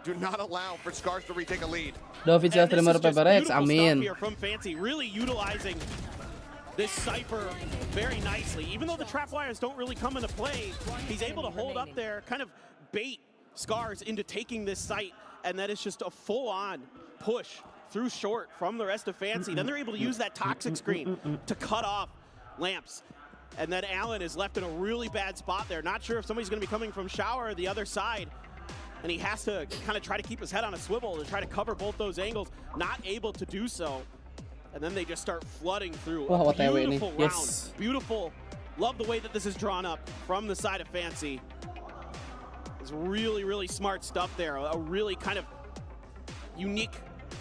do not allow for Scars to retake a lead. Official streamer PPRX, amin. Here from Fancy, really utilizing this Cypher very nicely. Even though the trap wires don't really come into play, he's able to hold up there, kind of bait Scars into taking this site, and that is just a full-on push through short from the rest of Fancy. Then they're able to use that toxic screen to cut off Lamps. And then Allen is left in a really bad spot there. Not sure if somebody's going to be coming from shower or the other side. And he has to kind of try to keep his head on a swivel to try to cover both those angles. Not able to do so. And then they just start flooding through. Wah, A beautiful round. yes. Beautiful. Love the way that this is drawn up from the side of Fancy. It's really, really smart stuff there. A really kind of unique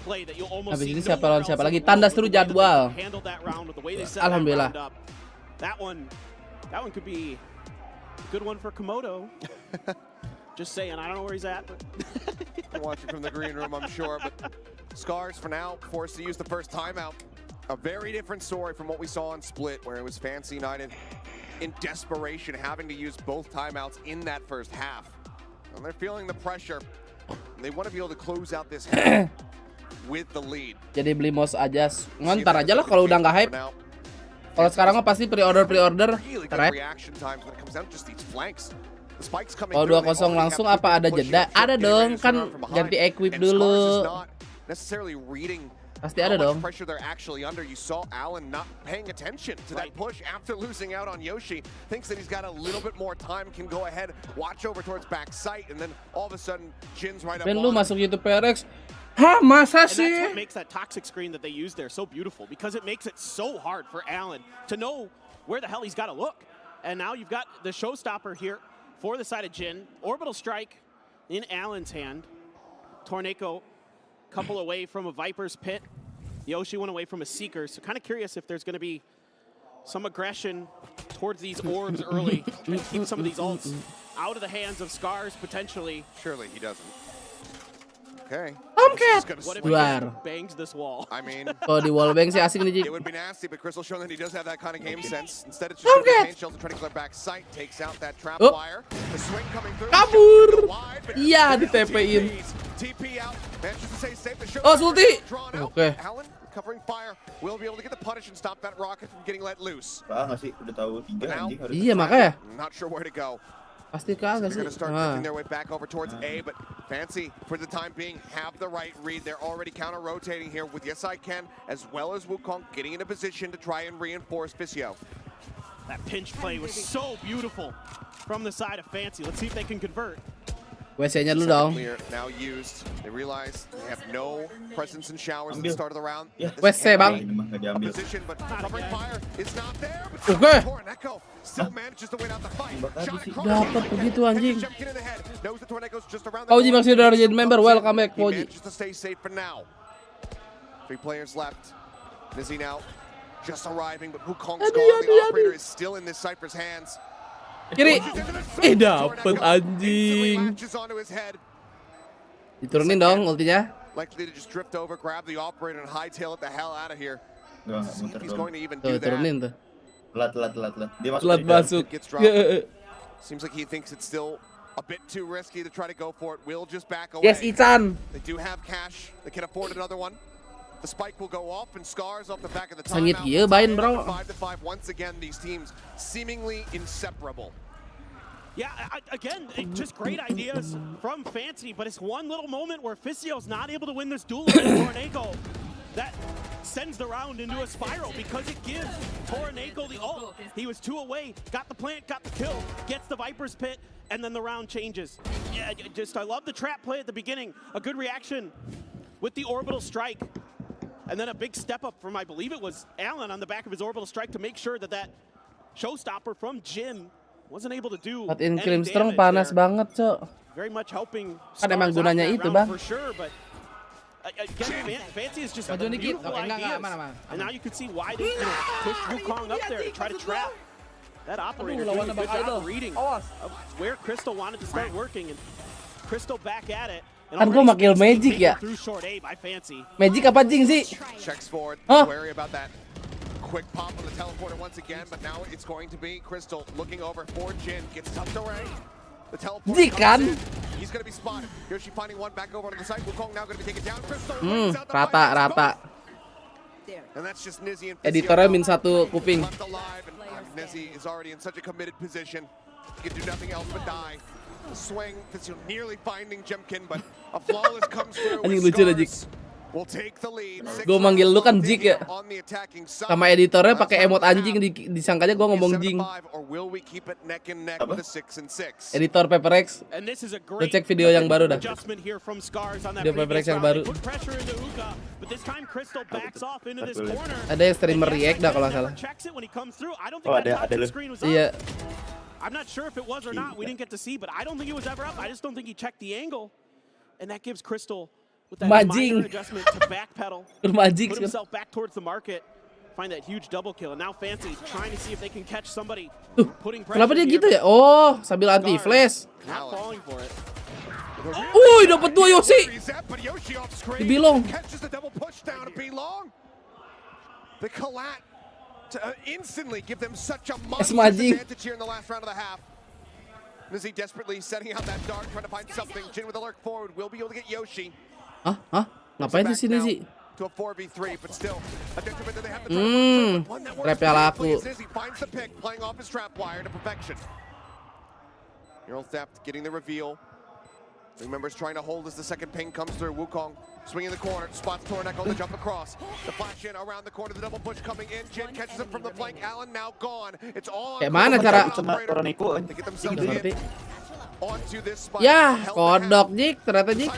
play that you'll almost Habis see ini nowhere siapa lawan else siapa in lagi? the world Tandas with terus the way that they jadwal. handled that round with the way they set that Alhamdulillah. round up. That one could be a good one for Komodo. Just saying, I don't know where he's at. But Watching from the green room, I'm sure. But Scars, for now, forced to use the first timeout. A very different story from what we saw on Split, where it was Fancy United in desperation, having to use both timeouts in that first half. And they're feeling the pressure. And they want to be able to close out this half with the lead. Jadi beli mouse aja. Ntar aja lah kalau udah nggak hype. Kalau sekarang mah pasti pre-order. Kalau 2-0 langsung apa ada jeda? Ada dong, kan ganti equip dulu. Pasti ada dong. Pressure they're actually under. You saw Allen not paying attention to that push after losing out on Yoshi. Thinks that he's got a little bit more time, can go ahead, watch over towards back sight, and then all of a sudden, Jin's right up Ben on lu him. masuk YouTube PRX. Hah, masa And that's sih? what makes that toxic screen that they use there so beautiful, because it makes it so hard for Allen to know where the hell he's got to look. And now you've got the showstopper here for the side of Jin. Orbital strike in Allen's hand. Torneko, couple away from a Viper's pit. Yoshi went away from a Seeker, so kind of curious if there's going to be some aggression towards these orbs early. Trying to keep some of these ults out of the hands of Scars, potentially. Surely he doesn't. Okay. What if he Luar. just bangs this wall? I mean, Kalau di wallbang sih asik nih, Ji. it would be nasty, but Crystal showing that he does have that kind of game sense. Instead, it's just going to be Pain Shelter trying to clear back sight, takes out that trap Oh. wire. The swing coming through. Kabur. Wide, but Iya, di TP-in. TP out. Manages to stay safe. The show Oh, Sulti. drawn out. Oke. Allen covering fire will be able to get the punish and stop that rocket from getting let loose. Nggak sih, udah tahu 3 anjing harus. Iya, makanya. Not sure where to go. Pasti kagak They're sih. going to start Ah. making their way back over towards A, but Fancy, for the time being, have the right read. They're already counter-rotating here with Yes I Can, as well as Wukong getting in a position to try and reinforce Fisio. That pinch play was so beautiful from the side of Fancy. Let's see if they can convert. WC-nya dulu dong. Clear now used. They realize they have no presence in showers at the start of the round. WC, Bang. Position, but covering fire is not there. Oke. Torneko still manages to win out the fight. Dapat begitu anjing. Jump in the head. Knows the Torneko's just around the Pauji corner. masih udah jadi member, welcome back He Pauji. manages to stay safe for now. 3 players left. Nizzy now just arriving, but Wukong's gone. The operator is still in this Cypher's hands. Kiri. Dapet anjing. Latches onto his head. Diturunin dong ultinya. Likely to just drift over, grab the operator, and hightail it the hell out of here. See if he's going to even Tuh, do that. turunin tuh. Telat. Dia masuk. Telat masuk. Gets dropped. Seems like he thinks it's still a bit too risky to try to go for it. Will just back away. Yes, Ican. They do have cash. They can afford another one. The spike will go off, and Scars off the back of the Sangit timeout. ieu bain, bro. 5-5. Once again, these teams seemingly inseparable. Yeah, again, just great ideas from Fancy, but it's one little moment where Fisio's not able to win this duel with Torneko. That sends the round into a spiral because it gives Torneko the ult. He was 2 away, got the plant, got the kill, gets the Viper's pit, and then the round changes. Yeah, I love the trap play at the beginning. A good reaction with the orbital strike. And then a big step up from, I believe it was Allen on the back of his orbital strike to make sure that that showstopper from Jin wasn't able to do Hot in any Crimstrong damage panas there. banget, Cok. Very much helping Kan emang Stars out gunanya that itu, round Bang. for sure, but again, Fancy is just Maju dikit. beautiful Oke, enggak, ideas. aman. And now you can see why they pushed Wukong up there to try to trap that operator. lawan Doing a good bakal job itu. reading of where Crystal wanted to start working, and Crystal back at it. And Kan gua already makil magic ya. through short A by Fancy. Magic apa Jing sih? Checks forward, wary about that. Quick pop on the teleporter once again, but now it's going to be Crystal looking over for Jin. Gets tucked away. The teleporter comes in. He's going to be spotted. Yoshi finding one back over to the side. Wukong now going to be taken down. Crystal wins out the Rata. and that's just Nizzy and Editornya min 1 kuping. left alive, and Nizzy is already in such a committed position. He can do nothing else but die. The swing, nearly finding Jemkin, but a flawless comes through. Anjing lucu dah, Jik. Will take the lead. Gue manggil lu kan Jik ya. Sama editornya pakai emot anjing, disangkanya gue ngomong Jing. Editor Paper X. Lu cek video yang baru dah. Video Paper X yang baru. Ada yang streamer react dah kalau salah. Oh ada lu. Iya. I'm not sure if it was or not. We didn't get to see, but I don't think it was ever up. I just don't think he checked the angle, and that gives Crystal with that minor adjustment to backpedal, put himself back towards the market, find that huge double kill, and now Fancy trying to see if they can catch somebody. Putting pressure. Kenapa dia gitu ya? Oh, sambil anti flash. Not falling for it. Woi, dapat 2 Yoshi. Dibilong. The collat to instantly give them such a monstrous advantage here in the last round of the half. Nizzy desperately setting out that dart, trying to find something. Jin with a lurk forward will be able to get Yoshi. Hah? Ngapain di sini sih? To a 4v3, but still a detriment that they have to trapnya laku. Nizzy finds the pick, playing off his trap wire to perfection. Neural Theft getting the reveal. Remembers trying to hold as the second ping comes through. Wukong swinging the corner, spots Tornek on the jump across. The flash in around the corner, the double push coming in. Jin catches him from the flank. Allen now gone. It's all on. Mana cara? To get themselves in onto this spot. Ya, kodok Jik, ternyata Jik.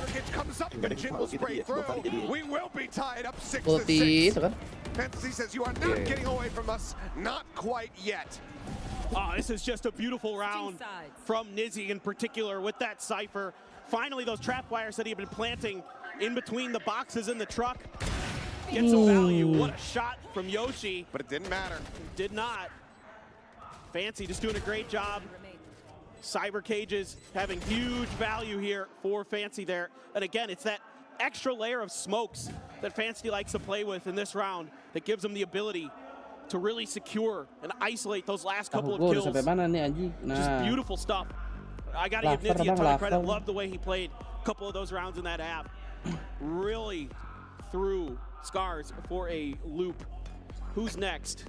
We will be tied up 6-6. Ulti, kan? Fantasy says you are not getting away from us. Not quite yet. Oh, this is just a beautiful round from Nizzy in particular with that Cypher. Finally, those trap wires that he had been planting in between the boxes in the truck get some value. What a shot from Yoshi. But it didn't matter. It did not. Fancy just doing a great job. Cyber cages having huge value here for Fancy there. And again, it's that extra layer of smokes that Fancy likes to play with in this round that gives them the ability to really secure and isolate those last couple of kills. Just beautiful stuff. I gotta give Nizzy a ton of credit. Love the way he played a couple of those rounds in that app. Really threw Scars for a loop. Who's next?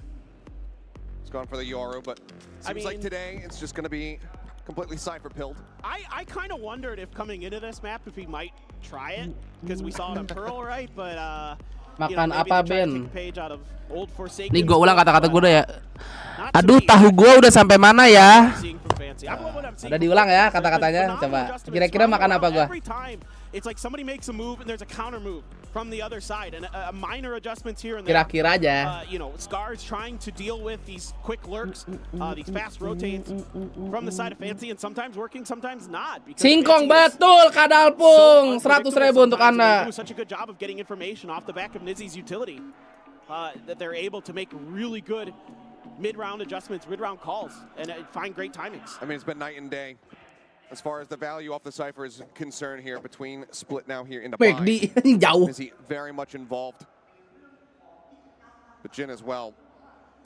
He's gone for the Yoru, but seems like today it's just gonna be completely Cypher-pilled. I kind of wondered if coming into this map if he might try it, because we saw it on Pearl, right? But makan apa Ben? Nih gue ulang kata-kata gue udah ya. Aduh, tahu gue udah sampai mana ya? Udah diulang ya kata-katanya. Coba. Kira-kira makan apa gue? It's like somebody makes a move and there's a counter move from the other side, and a minor adjustments here and there. Kira-kira aja. You know, Scars trying to deal with these quick lurks, these fast rotates from the side of Fancy, and sometimes working, sometimes not. Singkong betul, Kadalpung. 100.000 untuk Anda. Such a good job of getting information off the back of Nizzy's utility that they're able to make really good mid-round adjustments, mid-round calls, and find great timings. I mean, it's been night and day as far as the value off the Cypher is concerned here between Split now here in the bind. Is he very much involved? But Jin as well,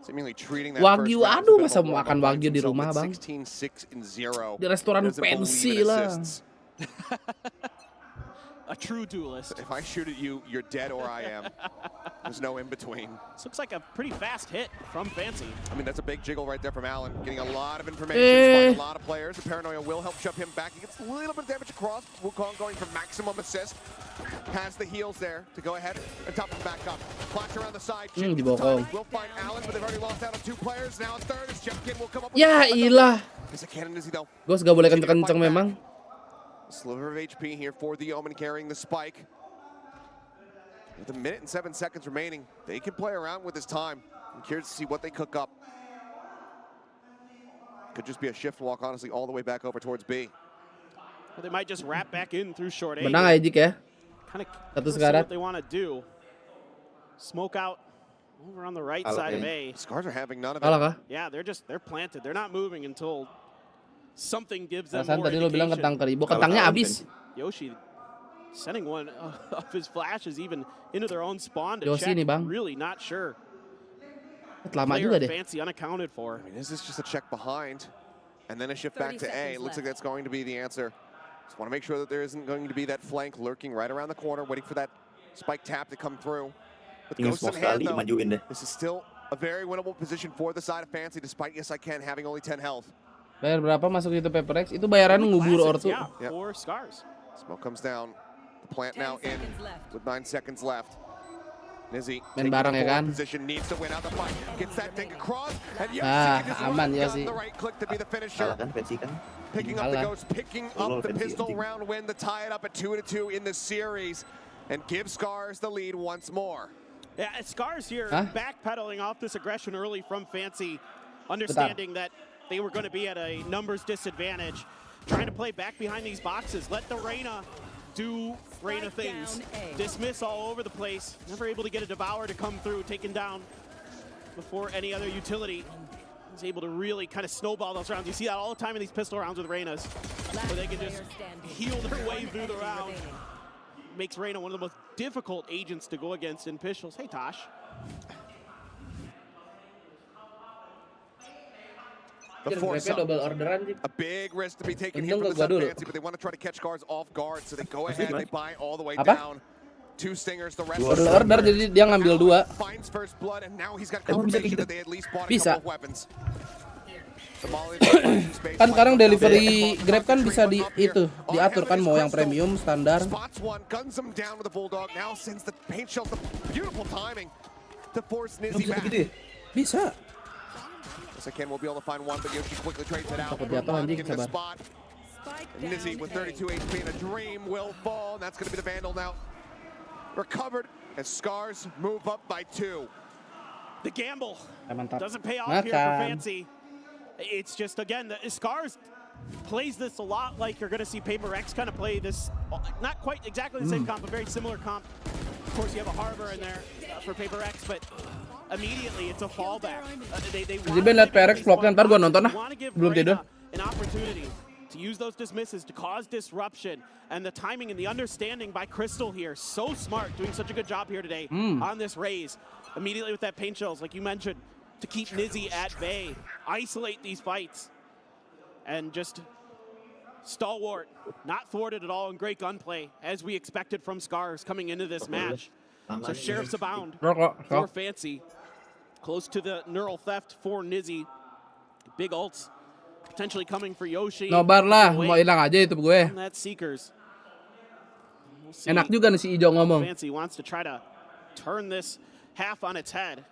seemingly treating that Wagyu, aduh masa mau makan Wagyu di rumah bang? 16-6-0. Di restoran pensi lah. A true duelist. If I shoot at you, you're dead or I am. There's no in between. This looks like a pretty fast hit from Fancy. I mean, that's a big jiggle right there from Allen. Getting a lot of information, a lot of players. The Paranoia will help shove him back. He gets a little bit of damage across. Wukong going for maximum assist. Has the heals there to go ahead and top him back up. Flash around the side. We'll find Allen, but they've already lost out on 2 players. Now a third as Jemkin will come up with ya ilah. Gue gak boleh kenceng-kenceng memang. Sliver of HP here for the Omen carrying the spike. With a minute and 7 seconds remaining, they can play around with this time. I'm curious to see what they cook up. Could just be a shift walk, honestly, all the way back over towards B. Well, they might just wrap back in through short A. Menang aja Jik ya. Kind Satu of sekarat. what they want to do. Smoke out over on the right side of A. Scars are having none of it. Yeah, they're planted. They're not moving until something gives them Perasaan more tadi lo bilang indication. kentang keribo, kentangnya habis. Yoshi sending one of his flashes even into their own spawn to Yoshi check. nih, Bang. Really not sure. Lama Player juga deh. Fancy unaccounted for. I mean, is this just a check behind and then a shift back to A? Looks like that's going to be the answer. Just want to make sure that there isn't going to be that flank lurking right around the corner, waiting for that spike tap to come through. With Ghost in hand, though, this is still a very winnable position for the side of Fancy, despite Yes I Can having only 10 health. Bayar berapa masuk itu Paper X? Itu bayaran ngubur ortu. Yeah, for Scars. Smoke comes down. The plant now in with 9 seconds left. Nizzy Main bareng ya kan? position, needs to win out the fight. Gets that thing across, and Aman ya sih. the right click to be the finisher. Picking up the Ghost, picking up the pistol round win to tie it up at 2-2 in the series, and give Scars the lead once more. Yeah, Scars here backpedaling off this aggression early from Fancy, understanding that they were going to be at a numbers disadvantage, trying to play back behind these boxes, let the Reyna do Reyna things, dismiss all over the place, never able to get a Devour to come through, taken down before any other utility. He's able to really kind of snowball those rounds. You see that all the time in these pistol rounds with Reynas, where they can just heal their way through the round. Makes Reyna one of the most difficult agents to go against in pistols. Hey, Tosh. The a big risk to be taken here from the side of Fancy, but they want to try to catch Scars off guard, so they go ahead and they buy all the way down. 2 stingers, the rest order, jadi dia ngambil 2. Finds first blood, and now he's got confirmation that they at least bought a Bisa. couple of weapons. Kan sekarang delivery Grab kan bisa di itu diatur kan mau yang premium, standar. Spots one, guns him down with the bulldog. Now sends the paint shell. The beautiful timing to force Nizzy back. Bisa. Yes, I can. We'll be able to find one, but Yoshi quickly trades it out. Takut jatuh anjing, In the sabar. spot. Nizzy with 32 HP and a dream will fall. And that's going to be the Vandal now. Recovered as Scars move up by 2. The gamble Mantap. doesn't pay off here for Fancy. It's just, again, the Scars plays this a lot like you're going to see Paper X kind of play this, not quite exactly the same comp, but very similar comp. Of course, you have a Harbor in there for Paper X, but immediately it's a fallback. Jadi lihat PRX vlognya ntar gua nonton ah, belum tidur. An opportunity to use those dismisses to cause disruption, and the timing and the understanding by Crystal here, so smart, doing such a good job here today on this raise. Immediately with that paint shells, like you mentioned, to keep Nizzy at bay, isolate these fights, and just stalwart, not thwarted at all, and great gunplay, as we expected from Scars coming into this match. So Sheriff's Abound for Fancy, close to the neural theft for Nizzy. Big ults potentially coming for Yoshi. Nobar lah, mau hilang aja itu gue. That Seekers. Enak juga nih si Ijo ngomong. Fancy wants to try to turn this half on its head.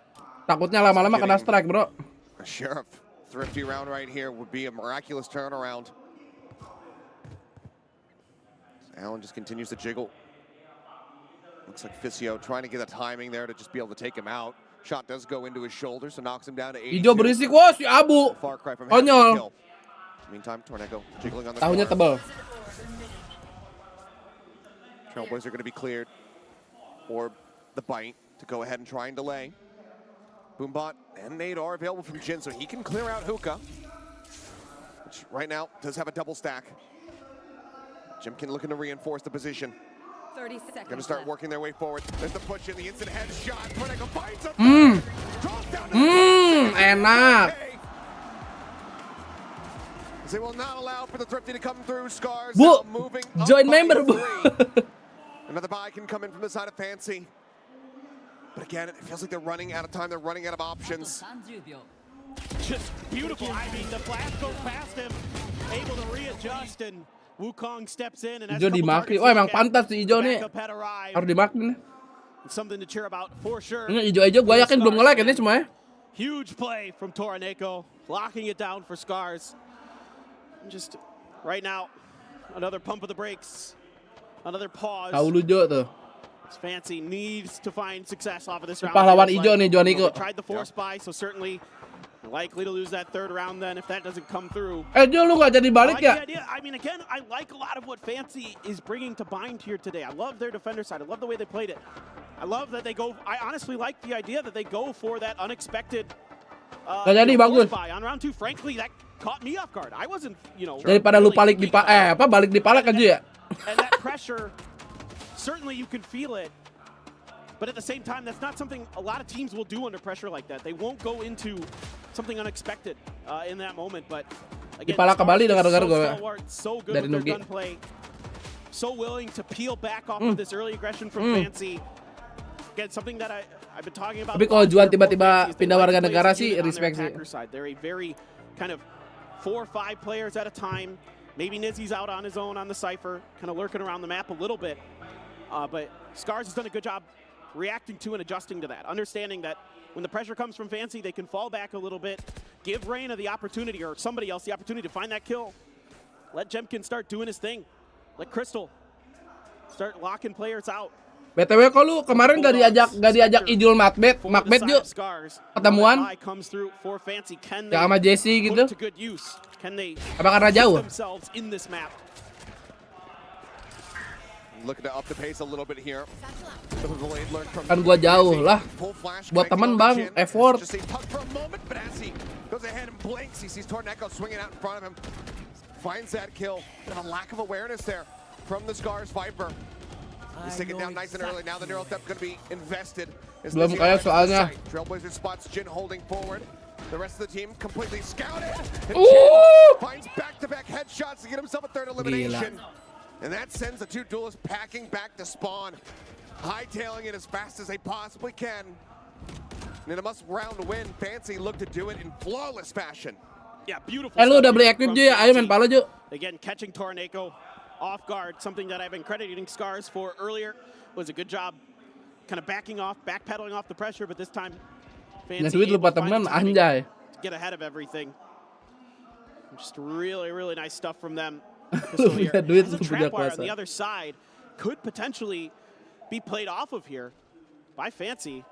Takutnya lama-lama kena strike, bro. A Sheriff thrifty round right here would be a miraculous turnaround. Allen just continues to jiggle. Looks like Fisio trying to get the timing there to just be able to take him out. Shot does go into his shoulder, so knocks him down to 82. Ijo berisik, wah si Abu. Far cry from Konyol. Meantime, Tornado jiggling on the Tahunya tebal. Trailblazer going to be cleared. Or the bite to go ahead and try and delay. Boombot and Nate are available from Jin, so he can clear out Hookah, which right now does have a double stack. Jimkin looking to reinforce the position. 30 seconds. Going to start working their way forward. There's the push in, the instant headshot. Tornado finds him. Enak. They will not allow for the thrifty to come through. Scars Bu, now moving join member, Bu. Another buy can come in from the side of Fancy. But again, it feels like they're running out of time. They're running out of options. Just beautiful. I mean, the flash goes past him, able to readjust, and Wukong steps in. And Ijo dimakin. Oh, emang pantas si Ijo nih. Harus dimakin. Something to cheer about for sure. Ini Ijo gue yakin belum nge-like ini semuanya. Huge play from Tornado, locking it down for Scars. Just right now, another pump of the brakes, another pause. Tahu lu Jo tuh. Fancy needs to find success off of this round. Pahlawan Ijo nih, Johniko. Tried the force buy, so certainly Likely to lose that third round then if that doesn't come through. Jo, lu nggak jadi balik ya? I mean, again, I like a lot of what Fancy is bringing to Bind here today. I love their defender side. I love the way they played it. I love that they go. I honestly like the idea that they go for that unexpected. Jadi bagus. On round 2, frankly, that caught me off guard. I wasn't, Daripada lu balik di balik di palak aja ya. And that pressure, certainly you can feel it. But at the same time, that's not something a lot of teams will do under pressure like that. They won't go into something unexpected in that moment. But again, Dipalak kembali dengar-dengar gue so good dari with their Nugi. gunplay, so willing to peel back off of this early aggression from Fancy. Again, something that I've been talking about. Tapi kalau Juan tiba-tiba pindah warga negara sih, respect sih. They're a very kind of 4 or 5 players at a time. Maybe Nizzy's out on his own on the Cypher, kind of lurking around the map a little bit. But Scars has done a good job reacting to and adjusting to that, understanding that when the pressure comes from Fancy, they can fall back a little bit, give Reyna the opportunity, or somebody else the opportunity to find that kill. Let Jemkin start doing his thing. Let Crystal start locking players out. BTW kok lu kemarin gak diajak Idul Macbeth yuk ketemuan ya sama Jesse gitu. Apa karena jauh? Looking to up the pace a little bit here. Kan gua jauh lah. Buat temen bang, effort. Goes ahead and blinks. He sees Torneko swinging out in front of him. Finds that kill. And a lack of awareness there from the Scars Viper. He's taken down nice and early. Now the neural depth going to be invested. Belum kaya soalnya. Trailblazer spots Jin holding forward. The rest of the team completely scouted. And finds back-to-back headshots to get himself a third elimination. And that sends the 2 duelists packing back to spawn, hightailing it as fast as they possibly can. And in a must-round win, Fancy look to do it in flawless fashion. Yeah, beautiful. Lu udah beli equip Jo ya, ayo main palo Jo. Again, catching Torneko off guard, something that I've been crediting Scars for earlier, was a good job kind of backing off, backpedaling off the pressure, but this time Fancy lupa temen, anjay. Get ahead of everything. Just really, really nice stuff from them. Lu punya duit, The lu punya trap wire on kuasa. the other side could potentially be played off of here by Fancy.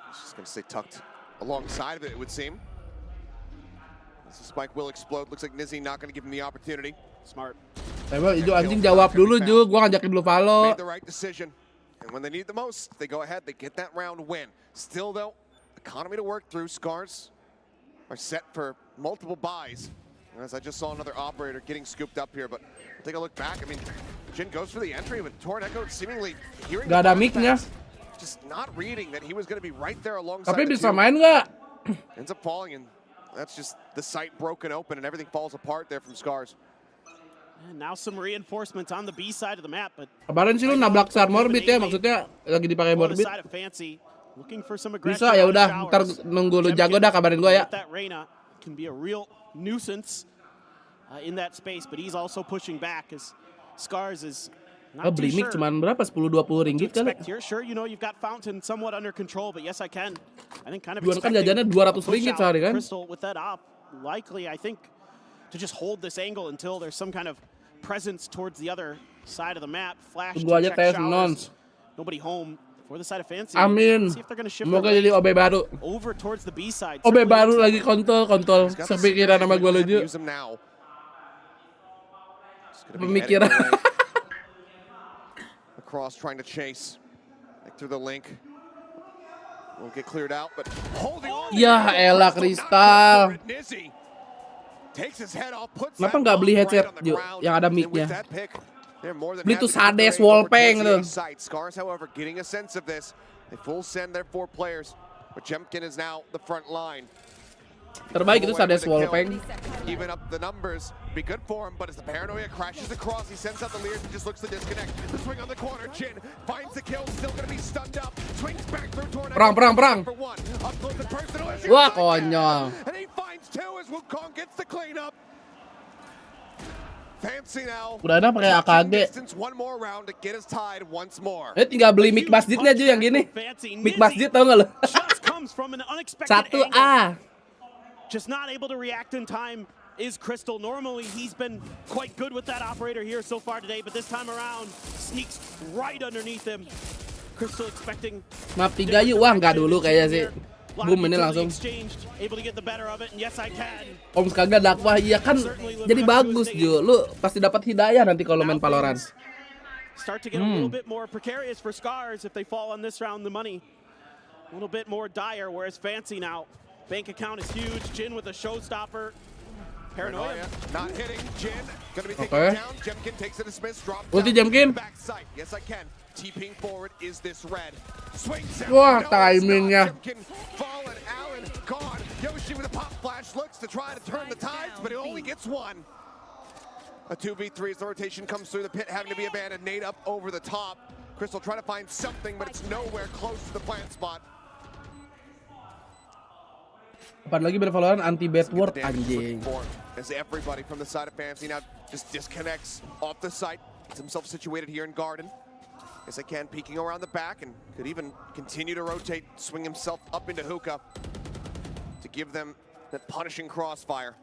He's just going to stay tucked alongside of it, it would seem. This spike will explode. Looks like Nizzy not going to give him the opportunity. Smart. Emang itu anjing jawab dulu Jo, gua ngajakin dulu follow. Made the right decision. And when they need the most, they go ahead, they get that round win. Still though, economy to work through. Scars are set for multiple buys. As I just saw another operator getting scooped up here, but take a look back. I mean, Jin goes for the entry with Torneko seemingly hearing Gak ada mic-nya. just not reading that he was going to be right there alongside. Tapi bisa main nggak? Ends up falling, and that's just the sight broken open, and everything falls apart there from Scars. And now some reinforcements on the B side of the map, but Kemarin sih lu nabrak Star Morbid ya, maksudnya lagi dipakai Morbid. Bisa ya udah, ntar nunggu lu jago dah kabarin gua ya. That Reyna can be a real nuisance in that space, but he's also pushing back as Scars is not Beli mic cuman berapa? 10-20 ringgit kali. Sure, you know you've got Fountain somewhat under control, but yes I can. I think kind of Juan kan jajannya 200 ringgit sehari kan? Crystal with that op, likely I think to just hold this angle until there's some kind of presence towards the other side of the map. Flash to Tunggu aja check tes showers. nons. Nobody home for the side of Fancy. Amin. See if they're gonna shift Semoga jadi OB baru. over towards the B side. OB baru lagi kontol. Sepikiran sama gua lucu. Pemikiran. Across trying to chase back through the link. Won't get cleared out, but holding on. Ya elah Kristal. Takes his head off, puts Kenapa nggak beli headset yang ada mic-nya? Beli tuh Sades Wallpeng tuh. Scars, however, getting a sense of this. They full send their 4 players, but Jemkin is now the front line. Terbaik itu Sades Wallpeng. Even up the numbers, be good for him, but as the paranoia crashes across, he sends out the leers and just looks to disconnect. The swing on the corner, Jin finds the kill, still gonna be stunned up. Swings back through Tornado. Perang. For one, up close and personal. Wah, konyol. And he finds 2 as Wukong gets the cleanup. Fancy now. Udah ada pakai AKG. One more round to get us tied once more. Tinggal beli mic masjidnya aja yang gini. Mic masjid tau nggak lo? 1A. Just not able to react in time is Crystal. Normally he's been quite good with that operator here so far today, but this time around sneaks right underneath him. Crystal expecting Map 3 yuk, wah nggak dulu kayaknya sih. Boom ini langsung. Oms kagak dakwah, iya kan jadi bagus Jo. Lu pasti dapat hidayah nanti kalau main Valorant. Start to get a little bit more precarious for Scars if they fall on this round. The money a little bit more dire. Whereas Fancy now, bank account is huge. Jin with a showstopper. Paranoia not hitting. Jin gonna be taken down. Jemkin takes a dismiss. Drop ulti Jemkin. Backside. Yes, I can. TPing forward is this red. Swings out. Wah, timingnya. Jemkin fallen. Allen gone. Yoshi with a pop flash looks to try to turn the tides, but he only gets one. A 2v3 as the rotation comes through the pit, having to be abandoned. Nade up over the top. Crystal trying to find something, but it's nowhere close to the plant spot. Apaan lagi bervalorant anti backward anjing. As everybody from the side of Fancy now just disconnects off the site, gets himself situated here in Garden. As I can peeking around the back and could even continue to rotate, swing himself up into hookah to give them that punishing crossfire.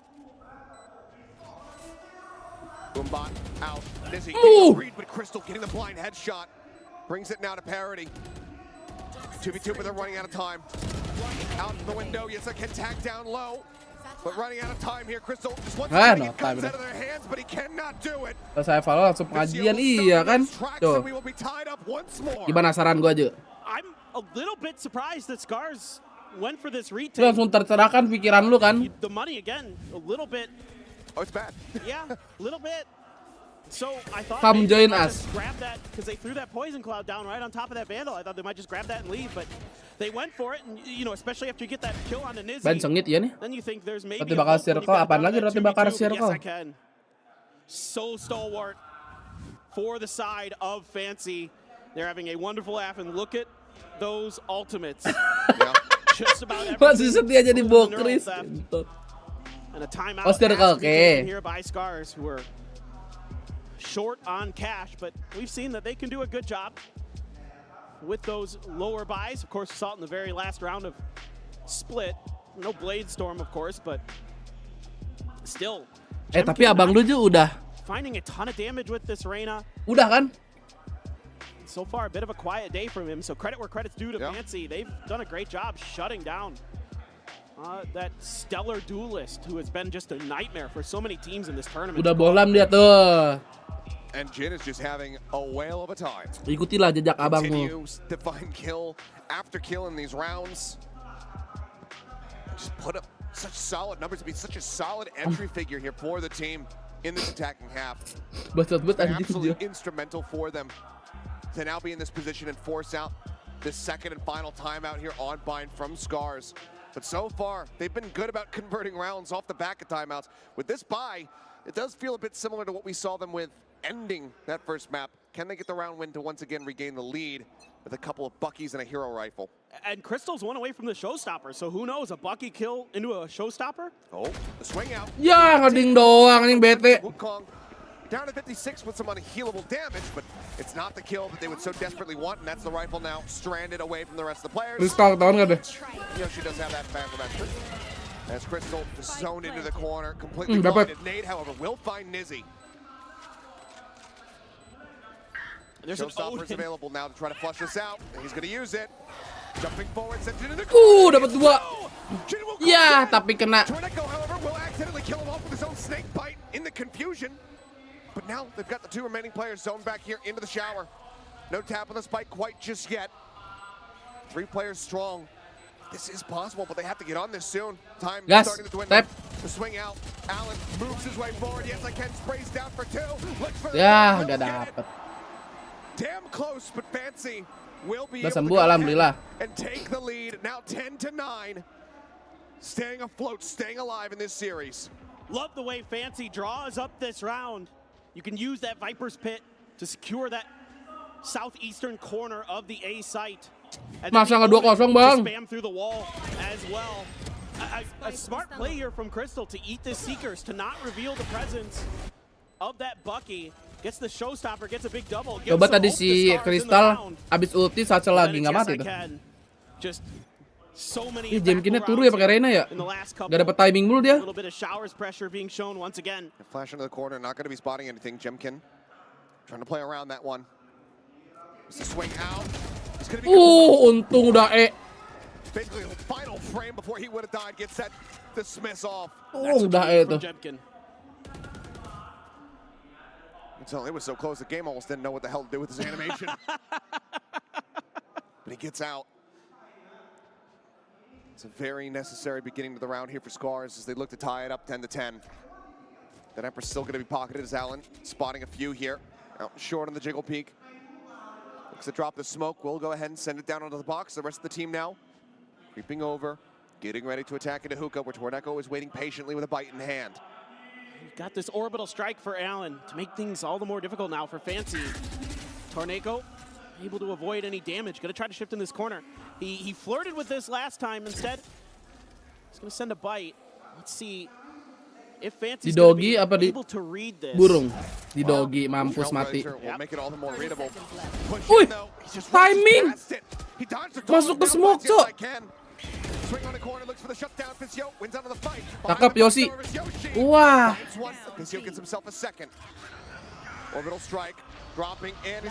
Boombot out. Nizzy getting read, but Crystal getting the blind headshot. Brings it now to parity. 2v2, but they're running out of time. Out the window. Yes, I can tag down low. But running out of time here. Crystal just wants to get it guns out of their hands, but he cannot do it. Selesai Valorant langsung pengajian iya kan? Tuh. Gimana saran gua aja? I'm a little bit surprised that Scars went for this retake. Lu langsung tercerahkan pikiran lu kan? The money again, a little bit. Oh, it's bad. Yeah, a little bit. So I thought Come maybe join they might us. just grab that because they threw that poison cloud down right on top of that Vandal. I thought they might just grab that and leave, but they went for it. And you know, especially after you get that kill on the Nizzy, Ben sengit ya nih. then you think there's maybe Roti bakar circle, apaan lagi roti bakar circle? Yes, I can. So stalwart for the side of Fancy. They're having a wonderful laugh, and look at those ultimates. Just about Masih setia jadi bokris. And a timeout here by Scars, who are short on cash, but we've seen that they can do a good job with those lower buys. Of course, we saw it in the very last round of Split. No Blade Storm, of course, but still. Tapi abang lu juga udah finding a ton of damage with this Reyna. Udah kan? So far, a bit of a quiet day from him. So credit where credit's due to Fancy. They've done a great job shutting down that stellar duelist who has been just a nightmare for so many teams in this tournament. Udah bolam dia tuh. And Jin is just having a whale of a time. Ikutilah jejak abangmu. Continues to find kill after kill in these rounds. Just put up such solid numbers to be such a solid entry figure here for the team in this attacking half. Absolutely instrumental for them to now be in this position and force out this second and final timeout here on Bind from Scars. But so far, they've been good about converting rounds off the back of timeouts. With this buy, it does feel a bit similar to what we saw them with ending that first map. Can they get the round win to once again regain the lead with a couple of Buckies and a hero rifle? And Crystal's one away from the showstopper, so who knows, a Bucky kill into a showstopper? Oh, the swing out. Ya, ngading doang nih bete. Wukong down to 56 with some unhealable damage, but it's not the kill that they would so desperately want, and that's the rifle now stranded away from the rest of the players. Crystal tahun nggak deh? You know, she does have that fan from that. As Crystal zoned into the corner, completely blinded. Nade, however, will find Nizzy. There's Showstopper is available now to try to flush this out, and he's going to use it. Jumping forward, sends it into the corner. Dapat dua. Ya, tapi kena. Torneko, however, will accidentally kill him off with his own snake bite in the confusion. But now they've got the two remaining players zoned back here into the shower. No tap on the spike quite just yet. 3 players strong. This is possible, but they have to get on this soon. Time starting to dwindle. The swing out. Allen moves his way forward. Yes, I can. Sprays down for 2. Looks for the nggak dapet. Damn close, but Fancy will be able to go ahead and take the lead. Now 10-9. Staying afloat, staying alive in this series. Love the way Fancy draws up this round. You can use that Viper's Pit to secure that southeastern corner of the A site. Masa nggak 2-0 bang? Spam through the wall as well. A smart play here from Crystal to eat the Seekers, to not reveal the presence of that Bucky. Gets the showstopper, gets a big double. Coba tadi si Crystal abis ulti saat lagi nggak mati tuh. Just so many. Ih, Jemkinnya turu ya pakai Reyna ya? Gak dapet timing mulu dia. A little bit of showers pressure being shown once again. Flash into the corner, not going to be spotting anything. Jemkin trying to play around that one. It's a swing out. Untung udah basically the final frame before he would have died, gets that dismiss off. Udah itu. It was so close, the game almost didn't know what the hell to do with his animation. But he gets out. It's a very necessary beginning to the round here for Scars as they look to tie it up 10-10. That Emperor's still going to be pocketed as Allen spotting a few here. Out short on the jiggle peak. Looks to drop the smoke. We'll go ahead and send it down onto the box. The rest of the team now creeping over, getting ready to attack into hookah, where Torneko is waiting patiently with a bite in hand. You've got this orbital strike for Allen to make things all the more difficult now for Fancy. Torneko able to avoid any damage. Gonna try to shift in this corner. He flirted with this last time. Instead, he's gonna send a bite. Let's see if Fancy's di doggy apa di able to read this. Burung? Di doggy, mampus mati. Wih, timing! Masuk ke smoke, cok. Cakep Yoshi. Wah. Orbital strike.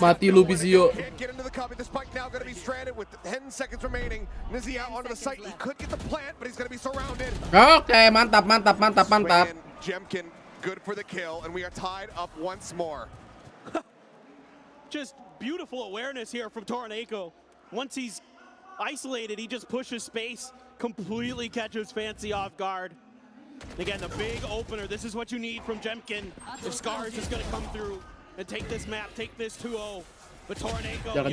Mati lu Vizio. Get into the cubby. The spike now going to be stranded with 10 seconds remaining. Nizzy out onto the site. He could get the plant, but he's going to be surrounded. Oke, mantap. Jemkin, good for the kill, and we are tied up once more. Just beautiful awareness here from Torneko. Once he's isolated, he just pushes space, completely catches Fancy off guard. Again, the big opener. This is what you need from Jemkin. If Scars is going to come through and take this map, take this 2-0. But Torneko there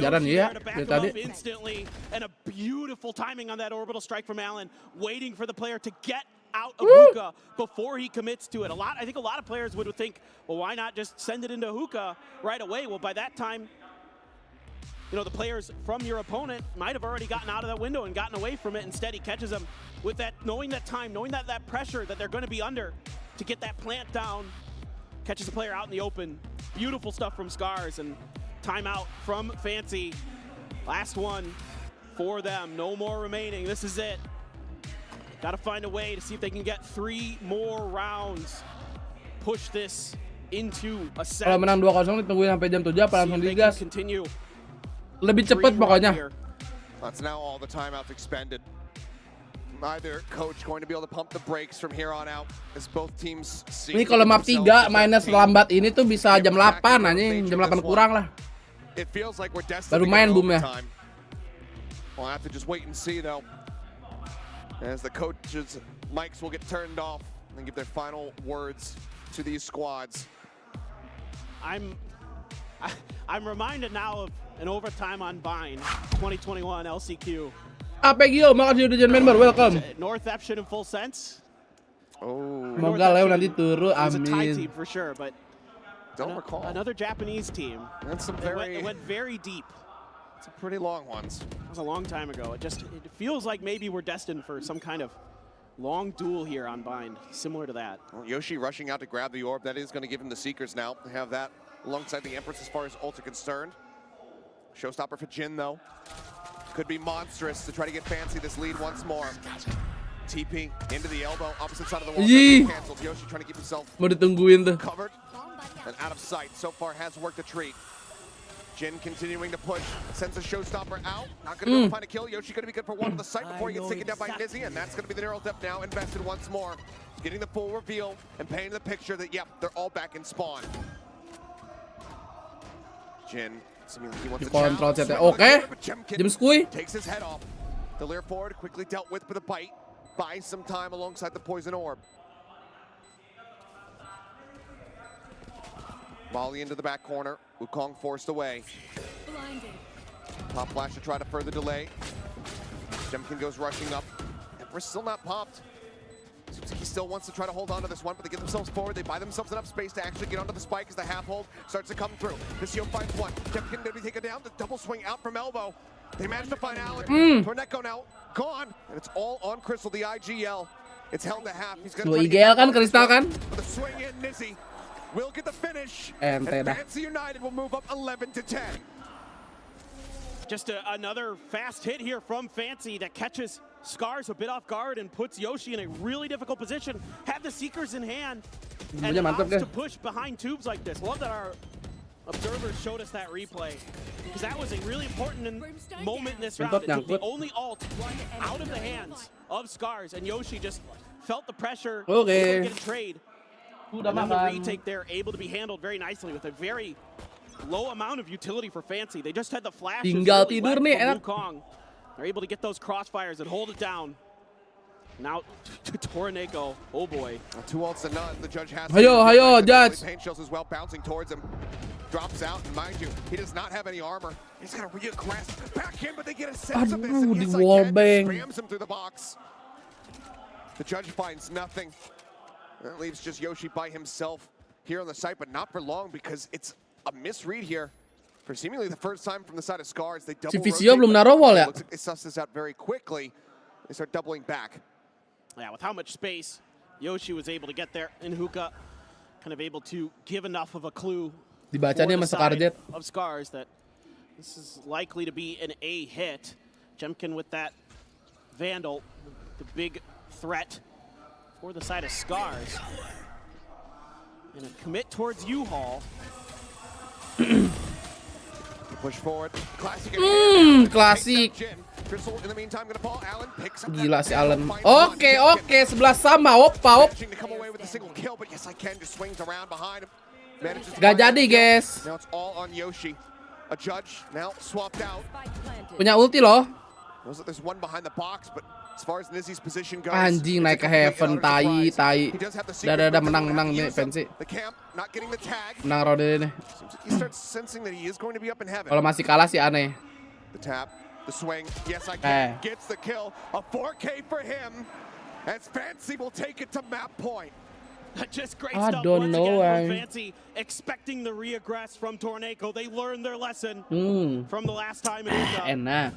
to back him up instantly. And a beautiful timing on that orbital strike from Allen, waiting for the player to get out of hookah before he commits to it. I think a lot of players would think, well, why not just send it into hookah right away? Well, by that time, you know, the players from your opponent might have already gotten out of that window and gotten away from it. Instead, he catches them with that, knowing that time, knowing that pressure that they're going to be under to get that plant down. Catches the player out in the open. Beautiful stuff from Scars, and timeout from Fancy. Last one for them. No more remaining. This is it. Got to find a way to see if they can get 3 more rounds. Push this into a set. Kalau menang 2-0 ditungguin sampai jam 7 apa langsung digas. Lebih cepat pokoknya. That's now all the timeouts expended. Neither coach going to be able to pump the brakes from here on out as both teams. Ini kalau map 3 minus lambat ini tuh bisa jam 8 anjing, jam 8 kurang lah. It feels like we're destined baru main boomnya. We'll have to just wait and see though. As the coaches' mics will get turned off and give their final words to these squads. I'm reminded now of an overtime on Bind 2021 LCQ. Apegio, makasih udah join member, welcome. North Eption in full sense. Oh. Semoga Leo nanti turu, amin. It was a tie amin. team for sure, but don't recall. Another Japanese team. That's some it went very deep. Some pretty long ones. That was a long time ago. It feels like maybe we're destined for some kind of long duel here on Bind, similar to that. Well, Yoshi rushing out to grab the orb. That is going to give him the Seekers now. They have that alongside the Empress as far as ults are concerned. Showstopper for Jin, though. Could be monstrous to try to get Fancy this lead once more. TP into the elbow, opposite side of the wall. Cancelled. Yoshi trying to keep himself covered and out of sight. So far has worked a treat. Jin continuing to push, sends a Showstopper out. Not going to be able to find a kill. Yoshi going to be good for one on the site before he gets taken down by Nizzy, and that's going to be the neural depth now invested once more. Getting the full reveal and painting the picture that, yep, they're all back in spawn. Jin. Dikontrol chatnya. Oke. Jam skui. Takes his head off. The Leer forward quickly dealt with a bite. Buys some time alongside the poison orb. Volley into the back corner. Wukong forced away. Pop flash to try to further delay. Jemkin goes rushing up. Empress still not popped. Seems like he still wants to try to hold on to this one, but they get themselves forward. They buy themselves enough space to actually get onto the spike as the half hold starts to come through. Vizio finds one. Jemkin going to be taken down. The double swing out from elbow. They managed to find Allen. Torneko now gone, and it's all on Crystal, the IGL. It's held to half. He's going to IGL kan, Crystal kan? With a swing in, Nizzy will get the finish. And Fancy United will move up 11-10. Just another fast hit here from Fancy that catches Scars a bit off guard and puts Yoshi in a really difficult position. Have the Seekers in hand and opts to push behind tubes like this. Love that our observers showed us that replay because that was a really important moment in this round. It took the only ult out of the hands of Scars, and Yoshi just felt the pressure to get a trade. And then the retake there able to be handled very nicely with a very low amount of utility for Fancy. They just had the flashes. Tinggal tidur nih, enak. They're able to get those crossfires and hold it down. Now Torneko, oh boy. 2 ults and none. The judge has. Hayo, judge. Paint shells as well, bouncing towards him. Drops out, and mind you, he does not have any armor. He's got to reaggress back in, but they get a sense of this, and he's like, spams him through the box. The judge finds nothing. That leaves just Yoshi by himself here on the site, but not for long because it's a misread here. For seemingly the first time from the side of Scars, they double rotate. Belum naruh wall ya. Looks like they suss this out very quickly. They start doubling back. Yeah, with how much space Yoshi was able to get there, and Hookah kind of able to give enough of a clue Dibaca nih sama Scarjet of Scars that this is likely to be an A hit. Jemkin with that Vandal, the big threat for the side of Scars. And a commit towards U-Haul. Push forward. Classic. Klasik. Crystal in the meantime gonna fall. Alan picks up. Gila si Alan. Oke, 11 sama. Opa. To come away with a single kill, but yes I can just swings around behind him. Gak jadi, guys. Now it's all on Yoshi. A judge now swapped out. Punya ulti loh. There's one behind the box, but as far as Nizzy's position goes, Anjing naik ke heaven, tai. Dah menang nih Fancy. The camp not getting the tag. Menang round ini. He starts sensing that he is going to be up in heaven. Kalau masih kalah sih aneh. The tap, the swing, yes I can. Gets the kill. A 4K for him. As Fancy will take it to map point. Just great stuff once again from Fancy, expecting the reaggress from Torneko. They learned their lesson from the last time in Uka. Enak.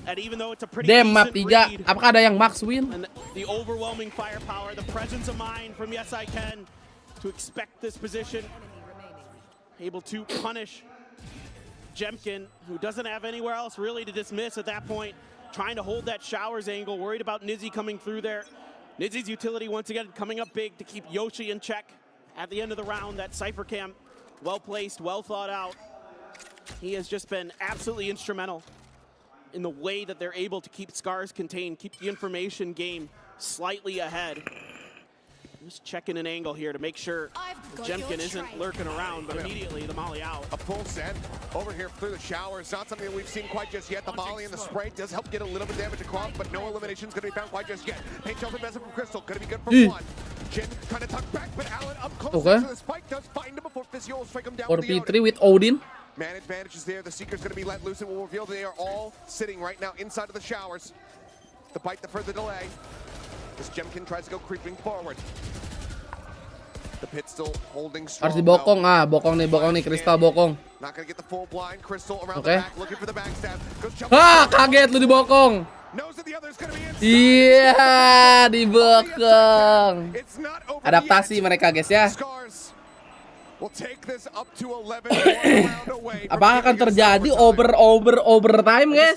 And even though it's a pretty map 3, read, apakah ada yang max win? And the overwhelming firepower, the presence of mind from Yes I Can to expect this position, able to punish Jemkin, who doesn't have anywhere else really to dismiss at that point, trying to hold that showers angle, worried about Nizzy coming through there. Nizzy's utility once again coming up big to keep Yoshi in check at the end of the round. That Cypher Cam, well placed, well thought out. He has just been absolutely instrumental in the way that they're able to keep Scars contained, keep the information game slightly ahead. Just checking an angle here to make sure Jemkin isn't lurking around, but immediately the molly out. A full send over here through the showers. Not something that we've seen quite just yet. The molly and the spray does help get a little bit of damage across, but no elimination's going to be found quite just yet. Paint shelter message from Crystal, going to be good for one. Jin trying to tuck back, but Alan up close to the spike does find him before Physio will strike him down. 4v3 with Odin. Man advantage is there. The Seeker's going to be let loose and will reveal they are all sitting right now inside of the showers. The bite, the further delay. This Jemkin tries to go creeping forward. The pit still holding strong. Harus dibokong bokong nih Crystal bokong. Not going to get the full blind. Crystal around the back looking for the backstab. Kaget lu dibokong. Knows that the other's going to be inside. Iya, dibokong. Adaptasi mereka guys ya. Apakah akan terjadi overtime guys?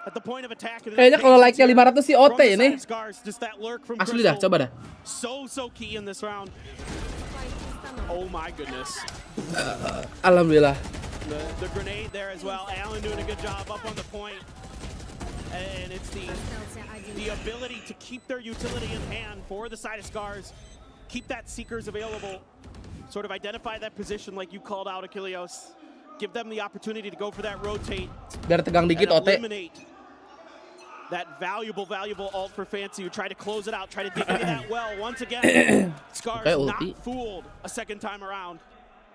Kayaknya kalau like-nya 500 sih OT ini. Asli dah, coba dah. So key in this round. Oh my goodness. Alhamdulillah. The grenade there as well. Alan doing a good job up on the point. And it's the ability to keep their utility in hand for the side of Scars. Keep that Seekers available. Sort of identify that position like you called out, Achilleos. Give them the opportunity to go for that rotate. Biar tegang dikit OT. Eliminate that valuable ult for Fancy, who tried to close it out, try to dig into that well. Once again, Scars not fooled a second time around.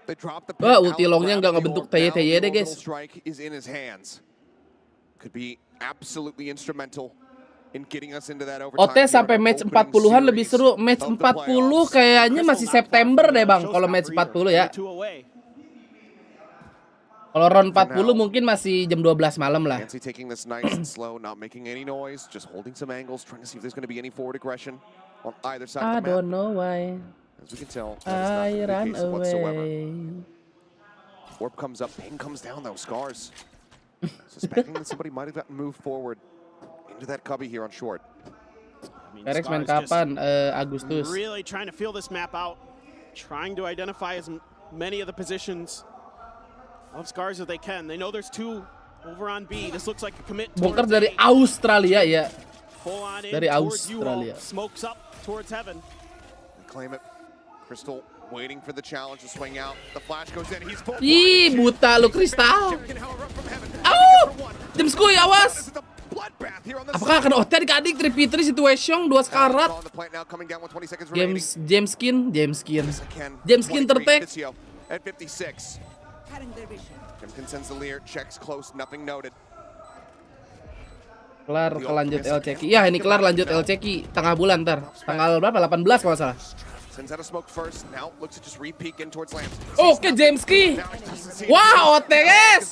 They drop the ulti longnya nggak ngebentuk TY deh guys. Strike is in his hands. Could be absolutely instrumental in getting us into that overtime. OT sampai match 40-an lebih seru. Match 40 kayaknya masih September deh bang. Kalau match 40 ya. Kalau round 40 mungkin masih jam 12 malam lah. Fancy taking this nice and slow, not making any noise, just holding some angles, trying to see if there's going to be any forward aggression on either side of the map. I don't know why. As we can tell, I ran away. Warp comes up, ping comes down though, Scars. Suspecting that somebody might have gotten moved forward into that cubby here on short. Rex main kapan? Agustus. Really trying to feel this map out, trying to identify as many of the positions of Scars if they can. They know there's two over on B. This looks like a commit. Bongkar dari Australia ya. Full on in Dari towards you all. Australia. Smokes up towards heaven. Claim it. Crystal waiting for the challenge to swing out. The flash goes in. He's full. Ih, buta lu Kristal. Au! Jam skuy, awas. Apakah akan OT adik-adik 3v3 situation 2 sekarat? James skin tertek. At 56. Jemkin sends the Lear, checks close, nothing noted. Kelar lanjut LCK. Ya, ini kelar lanjut LCK tengah bulan ntar. Tanggal berapa? 18 kalau salah. Sends out a smoke first. Now looks to just re-peek in towards Lance. Oke, Jameski. Wah, OT, guys.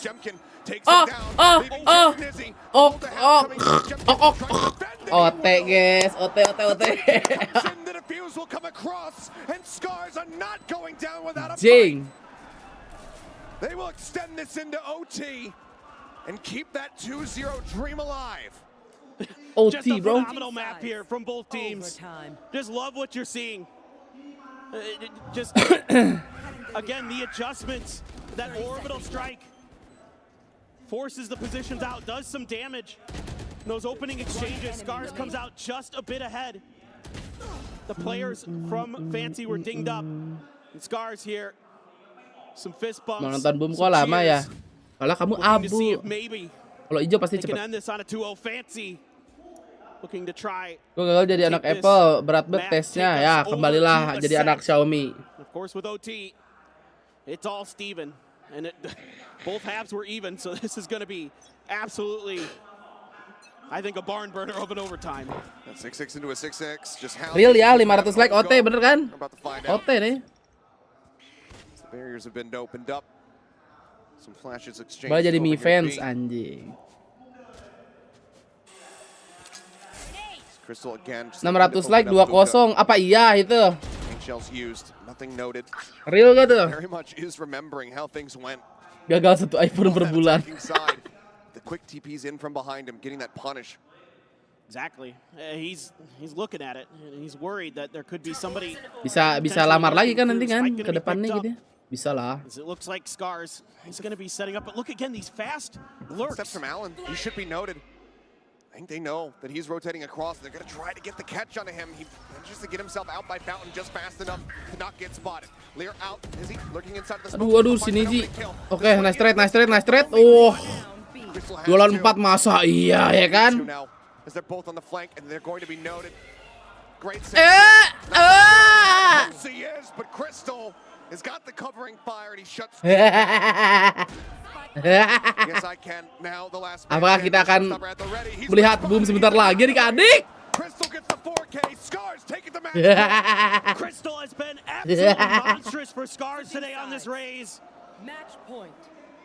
OT, guys. OT. Jing. They will extend this into OT and keep that 2-0 dream alive. Just a phenomenal map here from both teams. Just love what you're seeing. Just again, the adjustments, that orbital strike forces the positions out, does some damage. Those opening exchanges, Scars comes out just a bit ahead. The players from Fancy were dinged up. And Scars here, some fist bumps. Nonton boom kok lama ya? Kalau kamu abu. Kalau hijau pasti cepat. Gue gagal jadi anak Apple, berat banget tesnya. Ya, kembalilah jadi anak Xiaomi. Of course with OT, it's all Steven. And both halves were even, so this is going to be absolutely, I think, a barn burner of an overtime. 6-6 into a 6-6. Just how real ya, 500 like OT, bener kan? OT nih. The barriers have been opened up. Some flashes exchanged. Malah jadi Mi fans anjing. 600 like 2-0. Apa iya itu? Real gak tuh? Gagal 1 iPhone per bulan. Exactly. He's looking at it and he's worried that there could be somebody. Bisa lamar lagi kan nanti kan ke depannya gitu. Bisa lah. It looks like Scars is going to be setting up, but look again, these fast lurks. Steps from Allen. He should be noted. I think they know that he's rotating across. They're going to try to get the catch onto him. He manages to get himself out by Fountain just fast enough to not get spotted. Lear out. Is he lurking inside the smoke? Aduh, sini Ji. Oke, nice trade. 2 lawan 4 masa iya ya kan? As they're both on the flank and they're going to be noted. Great save. He is, but Crystal has got the covering fire and he shuts. Yes, I can. Now the last. Apakah kita akan melihat boom sebentar lagi adik-adik? Crystal gets the 4K. Scars taking the match. Crystal has been absolutely monstrous for Scars today on this raise. Match point.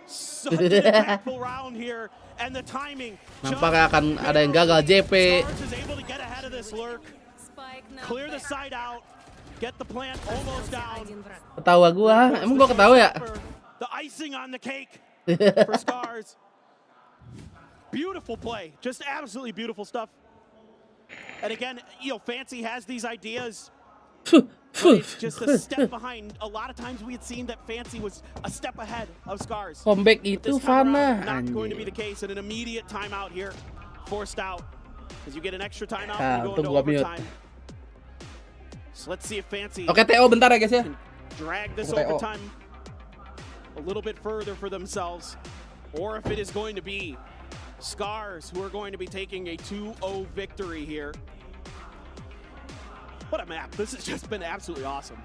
Such an impactful round here and the timing. Nampaknya akan ada yang gagal JP. Scars is able to get ahead of this lurk. Clear the side out. Get the plant almost down. Ketawa gua. Emang gua ketawa ya? The icing on the cake for Scars. Beautiful play. Just absolutely beautiful stuff. And again, you know, Fancy has these ideas. It's just a step behind. A lot of times we had seen that Fancy was a step ahead of Scars. Comeback itu Fana. Not going to be the case, and an immediate timeout here, forced out. As you get an extra timeout, and you go into overtime. So let's see if Fancy. Oke, TO bentar ya guys ya. Drag this overtime a little bit further for themselves, or if it is going to be Scars who are going to be taking a 2-0 victory here. What a map. This has just been absolutely awesome.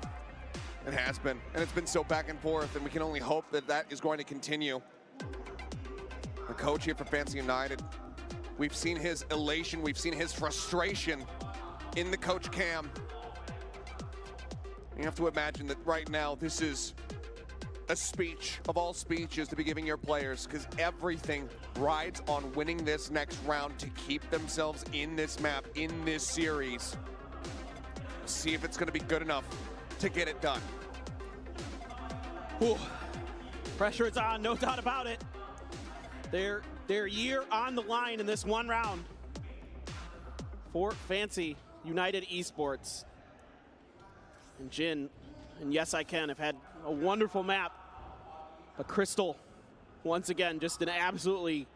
It has been, and it's been so back and forth, and we can only hope that that is going to continue. The coach here for Fancy United, we've seen his elation, we've seen his frustration in the coach cam. You have to imagine that right now this is a speech of all speeches to be giving your players, because everything rides on winning this next round to keep themselves in this map, in this series. See if it's going to be good enough to get it done. Ooh. Pressure is on, no doubt about it. Their year on the line in this one round for Fancy United Esports. And Jin and Yes I Can have had a wonderful map. But Crystal, once again, just an absolutely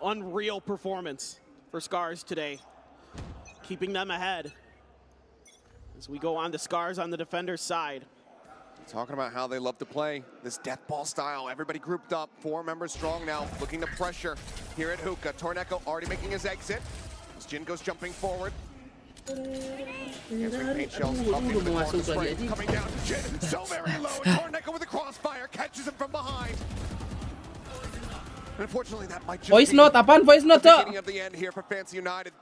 unreal performance for Scars today, keeping them ahead as we go on to Scars on the defender's side. Talking about how they love to play this death ball style. Everybody grouped up, 4 members strong now, looking to pressure here at Hookah. Torneko already making his exit as Jin goes jumping forward. Paint shells up into the corner, spray coming down to Jin, so very low. Torneko with a crossfire catches him from behind. Unfortunately, that might just voice be note, apaan voice note, the Cok? beginning of the end here for Fancy United.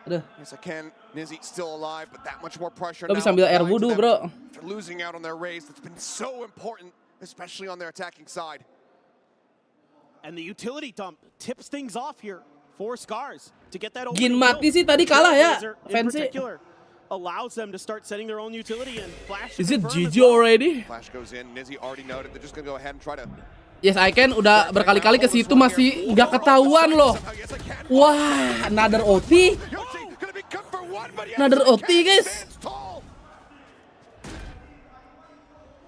Aduh. Yes, I can. Nizzy still alive, but that much more pressure Lo now. bisa ambil air wudhu, bro. For losing out on their race, that's been so important, especially on their attacking side. And the utility dump tips things off here for Scars to get that Gin mati sih tadi kalah ya, Fancy. Allows them to start setting their own utility and Flash. Is it GG already? Flash goes in. Nizzy already noted. They're just gonna go ahead and try to. Yes, I can udah berkali-kali ke situ masih nggak ketahuan loh. Wah, another OT. Another OT, guys.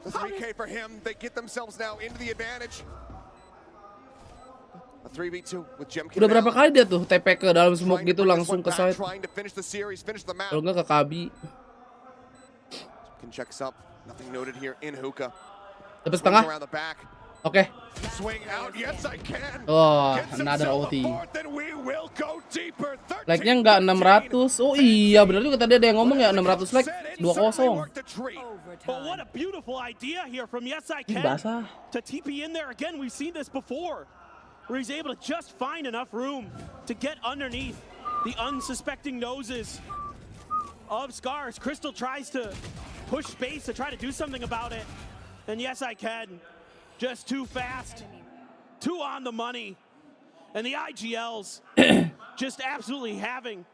The 3K for him. They get themselves now into the advantage. A 3v2 with Jemkin. Udah berapa kali dia tuh TP ke dalam smoke gitu langsung ke side. Kalau nggak ke Kabi. Can checks up. Nothing noted here in Hookah. Dapat setengah. Oke. Oh, another OT. Like-nya nggak 600. Oh iya, benar juga tadi ada yang ngomong ya 600 like 2-0. But what a beautiful idea here from Yes I Can to TP in there again. We've seen this before, where he's able to just find enough room to get underneath the unsuspecting noses of Scars. Crystal tries to push space to try to do something about it, and Yes I Can. Just too fast, too on the money. And the IGLs just absolutely having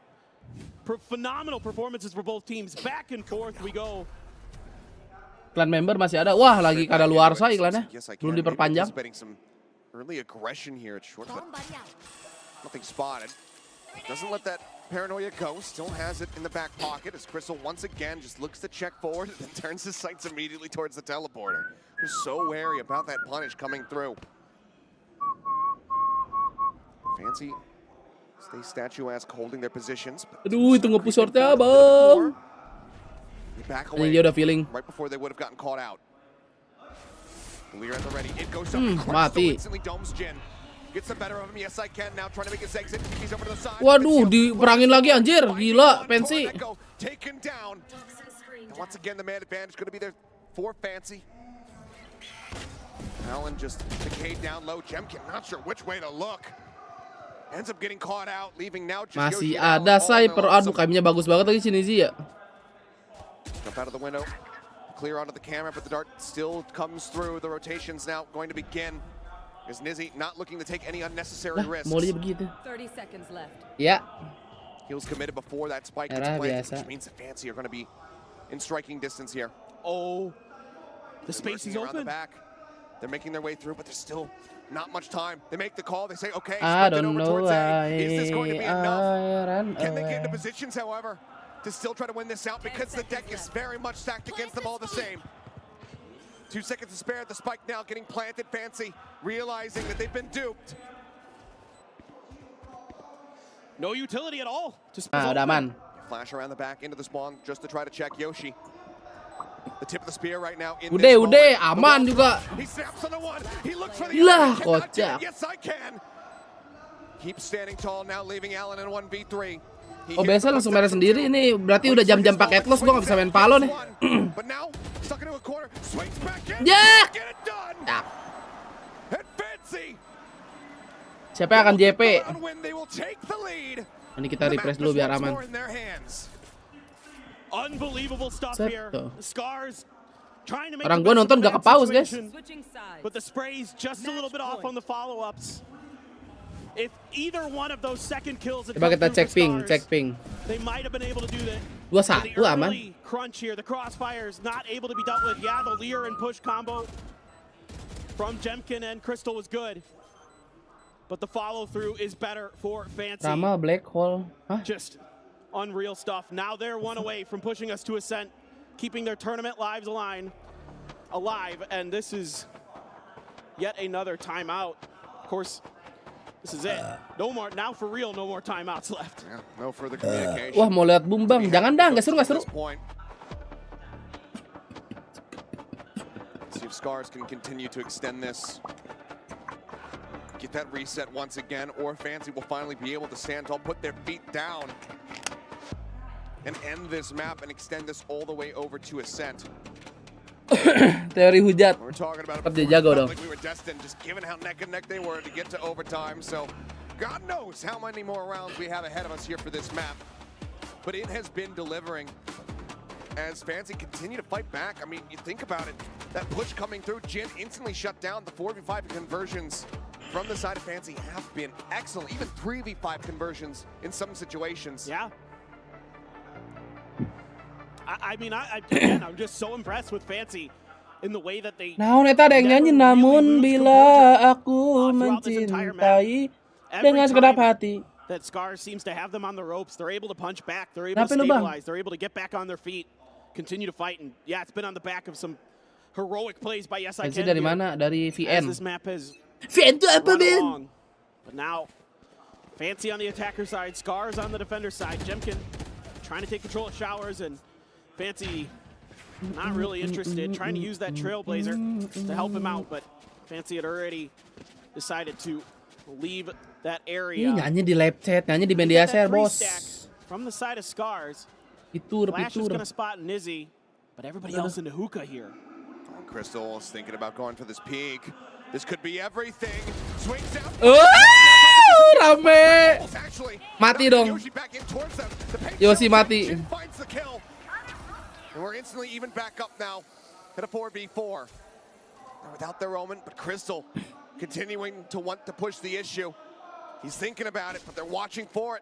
phenomenal performances for both teams. Back and forth we go. Iklan member masih ada. Wah, lagi kada luar sa iklannya. Belum diperpanjang. Early aggression here at short, but nothing spotted. Doesn't let that paranoia go. Still has it in the back pocket as Crystal once again just looks to check forward and then turns his sights immediately towards the teleporter. They're so wary about that punish coming through. Fancy stay statuesque holding their positions. Aduh, itu nge-push shortnya, Bang. Back away. Dia udah feeling. Right before they would have gotten caught out. Lear at the ready. It goes up. Mati. Instantly domes Jin. Gets the better of him. Yes, I can now trying to make his exit. He's over to the side. Waduh, diperangin lagi anjir. Gila, Fancy. Taken down. And once again, the man advantage going to be there for Fancy. Allen just decayed down low. Jemkin not sure which way to look. Ends up getting caught out, leaving now just masih ada Cypher. Aduh, kayaknya bagus banget lagi sini sih ya. Jump out of the window. Clear onto the camera, but the dart still comes through. The rotation's now going to begin. Is Nizzy not looking to take any unnecessary risks? Mau dia begitu. 30 seconds left. Ya. He was committed before that spike gets played, which means the Fancy are going to be in striking distance here. Oh, the space is open. The back. They're making their way through, but there's still not much time. They make the call. They say, okay, I don't know why is this going to be enough? Can they get into positions, however, to still try to win this out because the deck is very much stacked against them all the same. 2 seconds to spare. The spike now getting planted. Fancy realizing that they've been duped. No utility at all. Udah aman. Flash around the back into the spawn just to try to check Yoshi. The tip of the spear right now in udah, aman juga. He snaps on the one. He looks for the lah, other. kocak. Yes, I can. Keep standing tall now, leaving Allen in 1v3. Oh, biasa langsung merah sendiri. Ini berarti udah jam-jam paket los, gua nggak bisa main palo nih. But now, stuck into a corner, swings back in. Ya. Get it done. And Fancy. Siapa yang akan JP? They will take the lead. Ini kita refresh dulu biar aman. Unbelievable stuff here. Scars trying to make orang gua nonton gak ke pause, guys. But the spray's just a little bit off on the follow-ups. If either one of those second kills coba kita cek ping. They might have been able to do that. 2-1 aman. Crunch here. The crossfires not able to be dealt with. Yeah, the Lear and push combo from Jemkin and Crystal was good. But the follow-through is better for Fancy. Rama Black Hole. Hah? Just unreal stuff. Now they're one away from pushing us to Ascent, keeping their tournament lives aligned. alive, and this is yet another timeout. Of course, this is it. No more, now for real, no more timeouts left. Yeah, no further communication. Wah, mau lihat bumbang. Jangan dah, nggak seru. Let's see if Scars can continue to extend this. Get that reset once again, or Fancy will finally be able to stand tall, put their feet down, and end this map and extend this all the way over to Ascent. Teori hujat. We're talking about Tetap dia jago dong. like we were destined, just given how neck and neck they were to get to overtime. So God knows how many more rounds we have ahead of us here for this map. But it has been delivering as Fancy continue to fight back. I mean, you think about it, that push coming through, Jin instantly shut down. The 4v5 conversions from the side of Fancy have been excellent. Even 3v5 conversions in some situations. Yeah. I mean, again, I'm just so impressed with Fancy in the way that they. Nah, neta ada yang nyanyi namun bila aku mencintai dengan segenap hati. That Scars seems to have them on the ropes. They're able to punch back. They're able to stabilize. They're able to get back on their feet, continue to fight, and yeah, it's been on the back of some heroic plays by Yes I Can. Dari mana? Dari VN. This map has VN itu apa, Ben? But now, Fancy on the attacker side, Scars on the defender side. Jemkin trying to take control of Showers, and Fancy not really interested, trying to use that Trailblazer to help him out, but Fancy had already decided to leave that area. Nyanyi di live chat, nyanyi di media share, bos. From the side of Scars, Fitur. Flash is going to spot Nizzy, but everybody else in the hookah here. Crystal is thinking about going for this peak. This could be everything. Swings out. Rame. Mati dong. Yoshi mati. And we're instantly even back up now at a 4v4. They're without their Omen, but Crystal continuing to want to push the issue. He's thinking about it, but they're watching for it.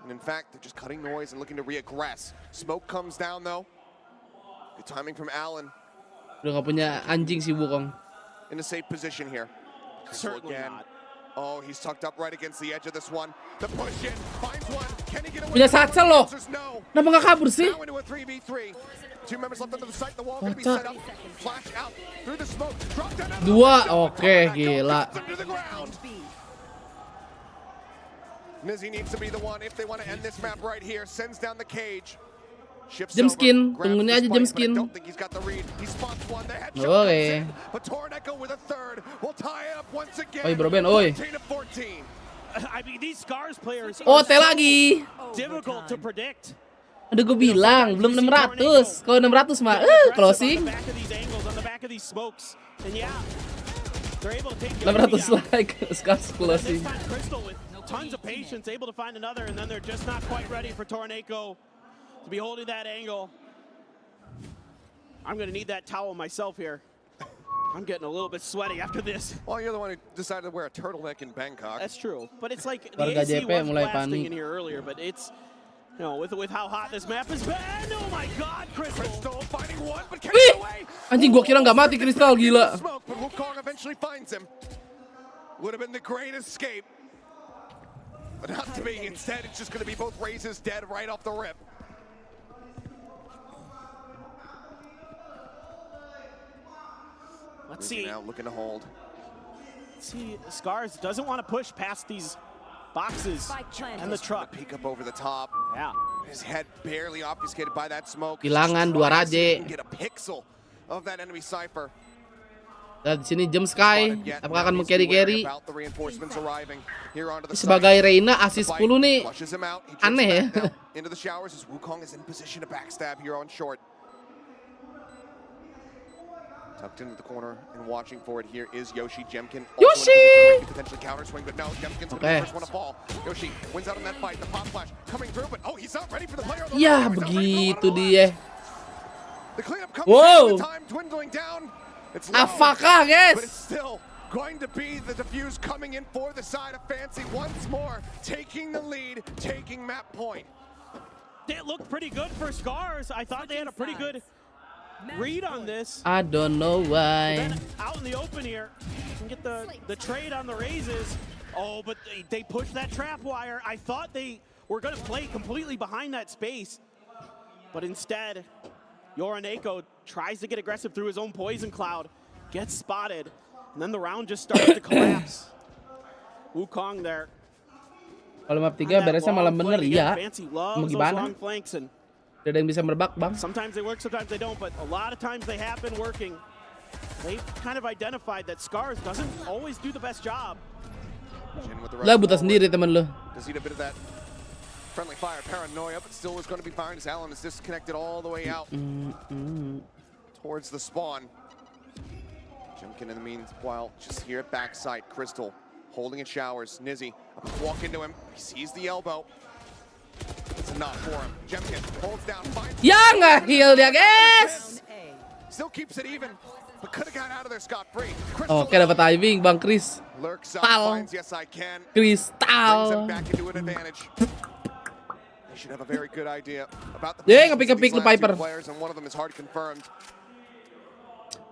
And in fact, they're just cutting noise and looking to reaggress. Smoke comes down though. Good timing from Allen. Udah gak punya anjing si Wukong. In a safe position here. Certainly not. Oh, he's tucked up right against the edge of this one. The push in, finds one. Can he get away? Punya satchel loh. Kenapa gak kabur sih? Now into a 3v3. Two members left under the site. The wall gonna be set up. Flash out through the smoke. Drop down. Dua, oke, gila. Nizzy needs to be the one if they want to end this map right here. Sends down the cage. Jam skin, tungguin aja jam skin. Oke. Oi bro Ben, oi. Oh, teh lagi. Difficult to predict. Aduh, gue bilang belum 600. Kalau 600 mah, closing. 600 like, Scars closing. Tons of patience, able to find another, and then they're just not quite ready for Tornado to be holding that angle. I'm gonna need that towel myself here. I'm getting a little bit sweaty after this. Well, you're the one who decided to wear a turtleneck in Bangkok. That's true, but it's like the AC was blasting in here earlier, but it's, you know, with how hot this map has been. Oh my God, Crystal finding one, but can't get away. Anjing, gua kira nggak mati Crystal, gila. Smoke, but Wukong eventually finds him. Would have been the great escape, but not to be. Instead, it's just going to be both Razes dead right off the rip. Let's see. Now looking to hold. Let's see, Scars doesn't want to push past these boxes and the truck. Peek up over the top. Yeah. His head barely obfuscated by that smoke. Hilangan 2 raje. Get a pixel of that enemy Cypher. Dan di sini Jam Sky, apakah akan meng-carry? Sebagai Sebagai Reina asis 10 nih. Aneh ya. Into the showers as Wukong is in position to backstab here on short. Tucked into the corner and watching for it here is Yoshi. Jemkin Yoshi! Potentially counter swing, but no, Jemkin's gonna be the first one to fall. Yoshi wins out on that fight. The pop flash coming through, but oh, he's not ready for the player. Ya, begitu dia. The cleanup comes Wow. time dwindling down. It's Apakah, guys? But it's still going to be the defuse coming in for the side of Fancy once more, taking the lead, taking map point. It looked pretty good for Scars. I thought they had a pretty good read on this. I don't know why. Then out in the open here, you can get the trade on the Razes. Oh, but they pushed that trap wire. I thought they were going to play completely behind that space, but instead, Yoraneko tries to get aggressive through his own poison cloud, gets spotted, and then the round just starts to collapse. Wukong there. Kalau map 3 beresnya malam bener ya. Mau gimana? Tidak ada yang bisa merebak, Bang. Sometimes they work, sometimes they don't, but a lot of times they have been working. They've kind of identified that Scars doesn't always do the best job. Lah buta sendiri teman lo. Does he a bit of that friendly fire paranoia, but still is going to be fine as Alan is disconnected all the way out towards the spawn. Jemkin in the meanwhile just here at backside. Crystal holding in showers. Nizzy walk into him. He sees the elbow. It's a knot for him. Jemkin holds down. Ya nggak heal dia, guys. Still keeps it even, but could have got out of there scot free. Oke, dapat diving, Bang Chris. Tal. Kristal. They should have a very good idea about the ngepick lu Piper. players, and one of them is hard confirmed.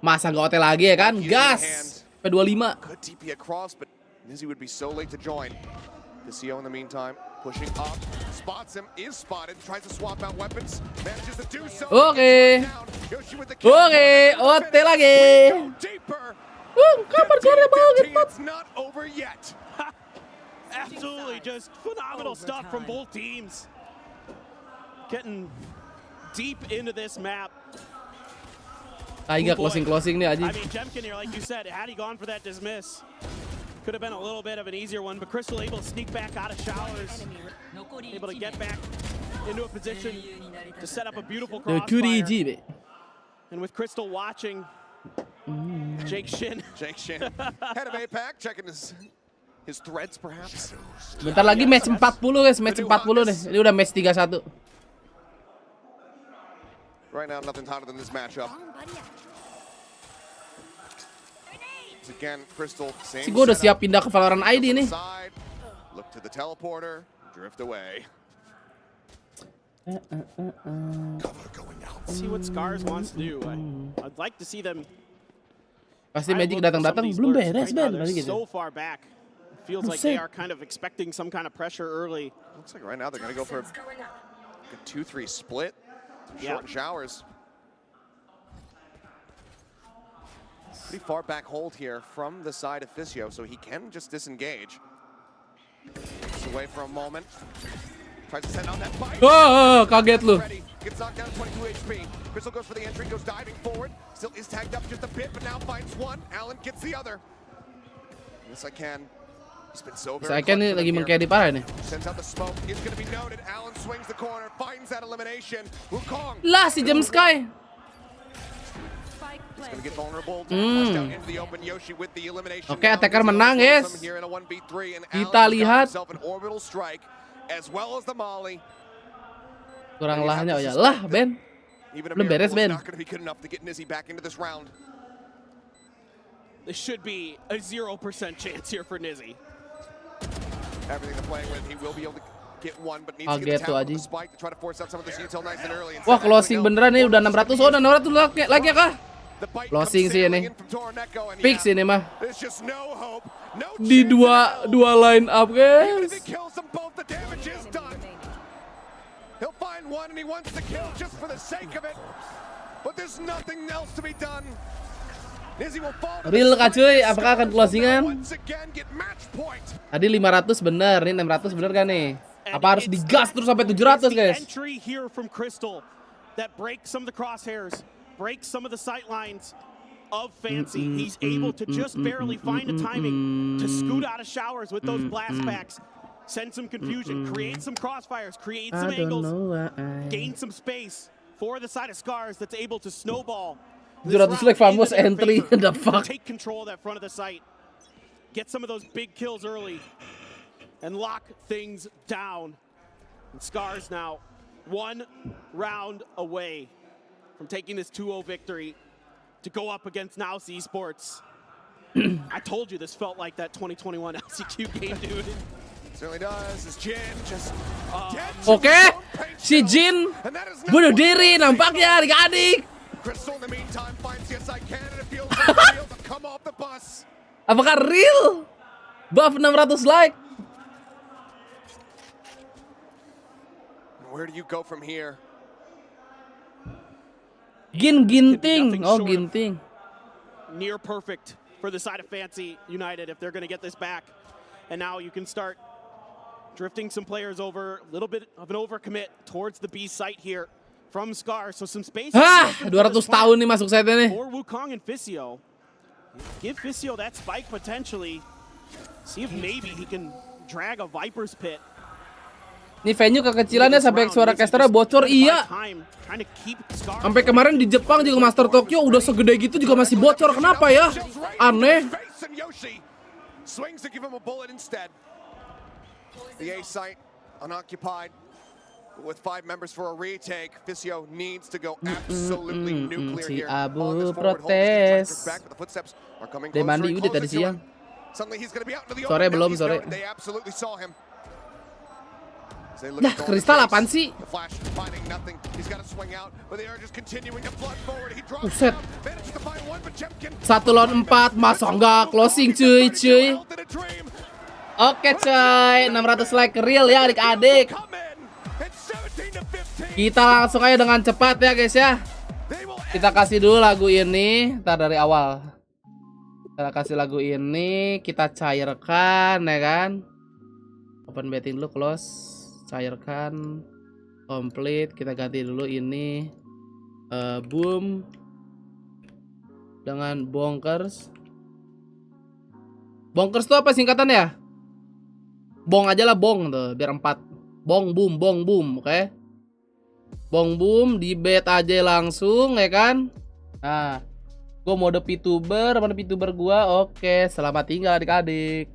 Masa nggak hotel lagi ya kan? Gas. P25. Could TP across, but Nizzy would be so late to join. Visio in the meantime pushing up, spots him, is spotted, tries to swap out weapons, manages to do so. Oke. Hotel lagi. Kapan sore banget, It's not over yet. Absolutely, just phenomenal stuff from both teams. Getting deep into this map. Taiga closing nih aja. I mean, Jemkin here, like you said, had he gone for that dismiss, could have been a little bit of an easier one, but Crystal able to sneak back out of showers, able to get back into a position to set up a beautiful crossfire. And with Crystal watching, Jake Shin. Head of APAC, checking his threads perhaps. Bentar lagi match 40 guys, match 40 nih. Ini udah match 31. Right now, nothing's hotter than this matchup. Again, Crystal, same si gue udah siap pindah ke Valorant ID nih. Look to the teleporter, drift away. See what Scars wants to do. I'd like to see them. Pasti Magic datang-datang belum beres Ben. So far back, it feels like they are kind of expecting some kind of pressure early. Looks like right now they're gonna go for a 2-3 split. Short showers. Pretty far back hold here from the side of Visio, so he can just disengage. Gets away for a moment. Tries to send out that bite. Kaget lu. Gets knocked down to 22 HP. Crystal goes for the entry, goes diving forward. Still is tagged up just a bit, but now finds one. Alan gets the other. Yes, I can. He's been so very nih lagi mengcarry parah nih. Sends out the smoke. Is going to be noted. Alan swings the corner, finds that elimination. Wukong. Lah si Jam Sky. He's going to get vulnerable. Down into the open. Yoshi with the elimination. Oke, attacker menang, guys. Kita lihat. An orbital strike as well as the Molly. Kurang lahnya oh ya. Lah, Ben. Belum beres, Ben. Not going to be good enough to get Nizzy back into this round. There should be a 0% chance here for Nizzy. Everything they're playing with, he will be able to get one, but needs to get the talent with the spike to try to force out some of this util nice and early. Wah, closing beneran nih udah 600. Oh, udah 600 lagi ya kah? Closing sih ini. Fix ini mah. Di dua line up, guys. He'll find one and he wants to kill just for the sake of it. But there's nothing else to be done. Real kah cuy, apakah akan closingan? Tadi 500 bener, ini 600 bener kan nih? Apa harus digas terus sampai 700 guys? Entry here from Crystal that breaks some of the crosshairs, breaks some of the sight lines of Fancy. He's able to just barely find a timing to scoot out of showers with those blast packs, send some confusion, create some crossfires, create some angles, gain some space for the side of Scars that's able to snowball. 700 like famous entry. The fuck? Take control of that front of the site. Get some of those big kills early. And lock things down. And Scars now 1 round away from taking this 2-0 victory to go up against Naus Esports. I told you this felt like that 2021 LCQ game, dude. Certainly does. This Jin just Oke, si Jin bunuh diri nampaknya adik-adik. Crystal in the meantime finds yes I can and it feels real to come off the bus. Apakah real? Buff 600 like. Where do you go from here? Ginting. Oh, Ginting. Near perfect for the side of Fancy United if they're going to get this back. And now you can start drifting some players over, a little bit of an overcommit towards the B site here from Scar. So some space. 200 tahun nih masuk site nih. For Wukong and Fisio. Give Fisio that spike potentially. See if maybe he can drag a Viper's Pit. Nih venue kekecilannya sampai suara casternya bocor. Iya. Sampai kemarin di Jepang juga Master Tokyo udah segede gitu juga masih bocor. Kenapa ya? Aneh. Swings to give him a bullet instead. The A site unoccupied. With 5 members for a retake, Fisio needs to go absolutely nuclear si here. Abu protes. Dia mandi udah tadi siang. Sore belum, sore. Nah, kristal apaan sih? Buset. 1 lawan 4, masa enggak closing cuy. Oke coy, 600 like real ya adik-adik. Kita langsung aja dengan cepat ya guys ya. Kita kasih dulu lagu ini, ntar dari awal. Kita kasih lagu ini, kita cairkan ya kan. Open betting dulu, close. Cairkan, complete. Kita ganti dulu ini boom dengan bonkers. Bonkers tuh apa singkatannya? Bong aja lah, bong tuh biar 4. Bong boom, oke? Bong boom, di bet aja langsung ya kan. Nah, gue mode VTuber, mana VTuber gua? Oke, selamat tinggal adik-adik.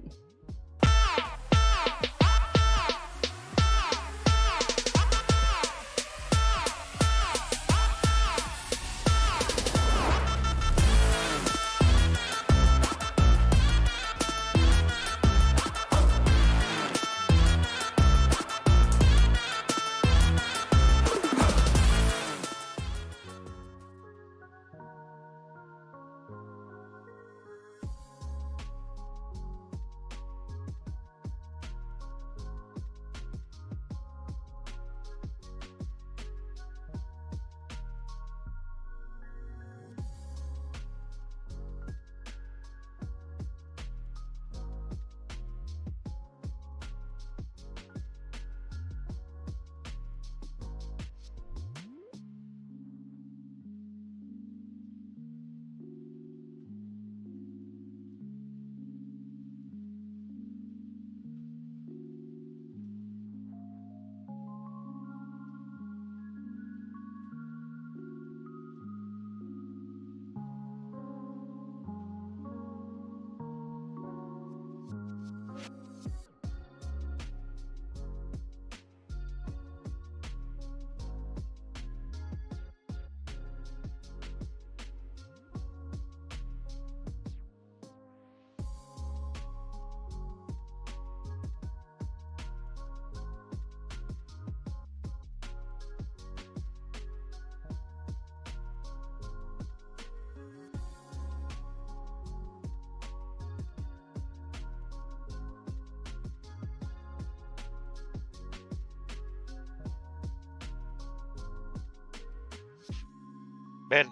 Ben.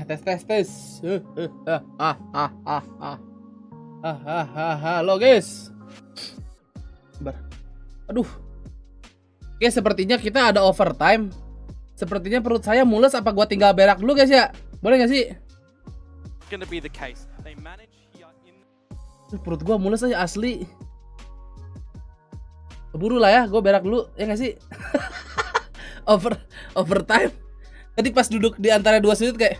tes. Halo guys. Aduh. Oke, sepertinya kita ada overtime. Sepertinya perut saya mules, apa gua tinggal berak dulu guys ya? Boleh gak sih? Gonna be the case. They manage here in... Perut gua mules aja asli. Keburu lah ya, gua berak dulu, ya gak sih? Overtime. Tadi pas duduk di antara dua sudut kayak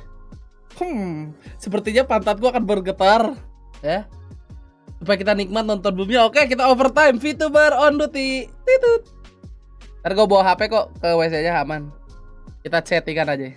sepertinya pantat gua akan bergetar, ya. Supaya kita nikmat nonton boomnya. Oke, kita overtime. VTuber on duty. Titut. Ntar gue bawa HP kok ke WC-nya aman. Kita chattingan aja.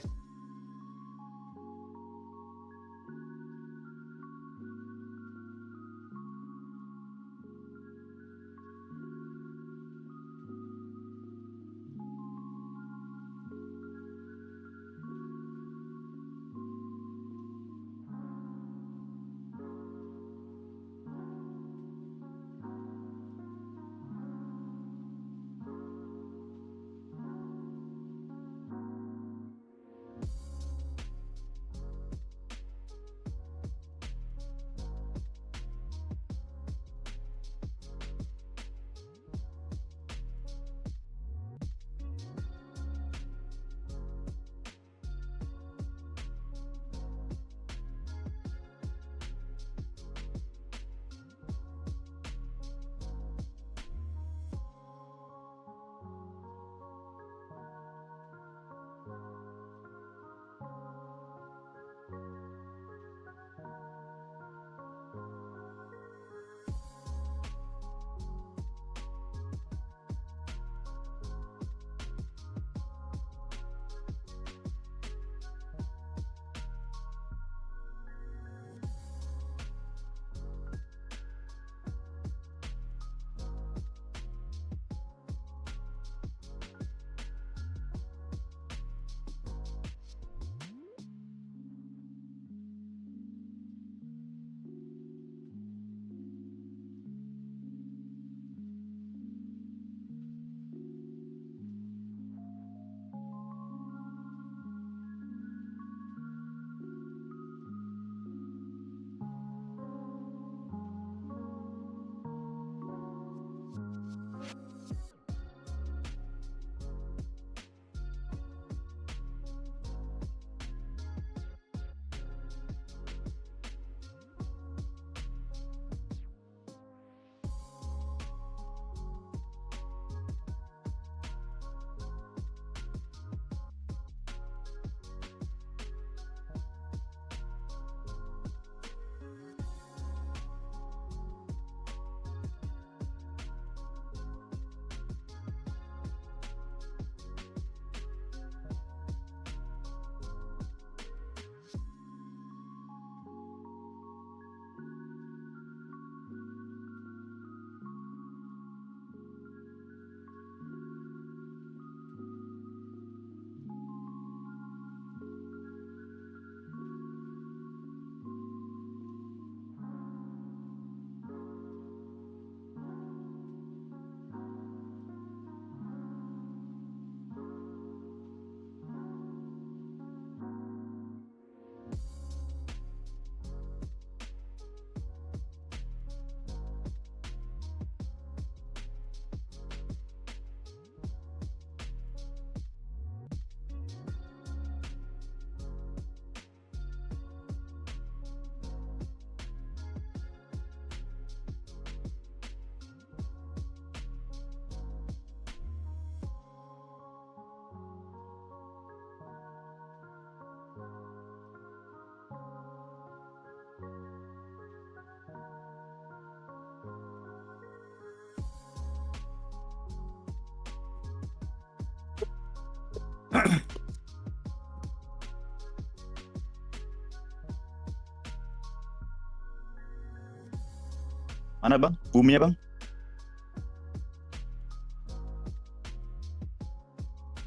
Mana bang? Boomnya bang?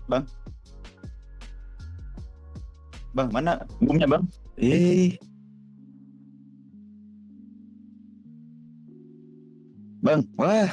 Bang? Bang, mana boomnya bang? Bang, wah.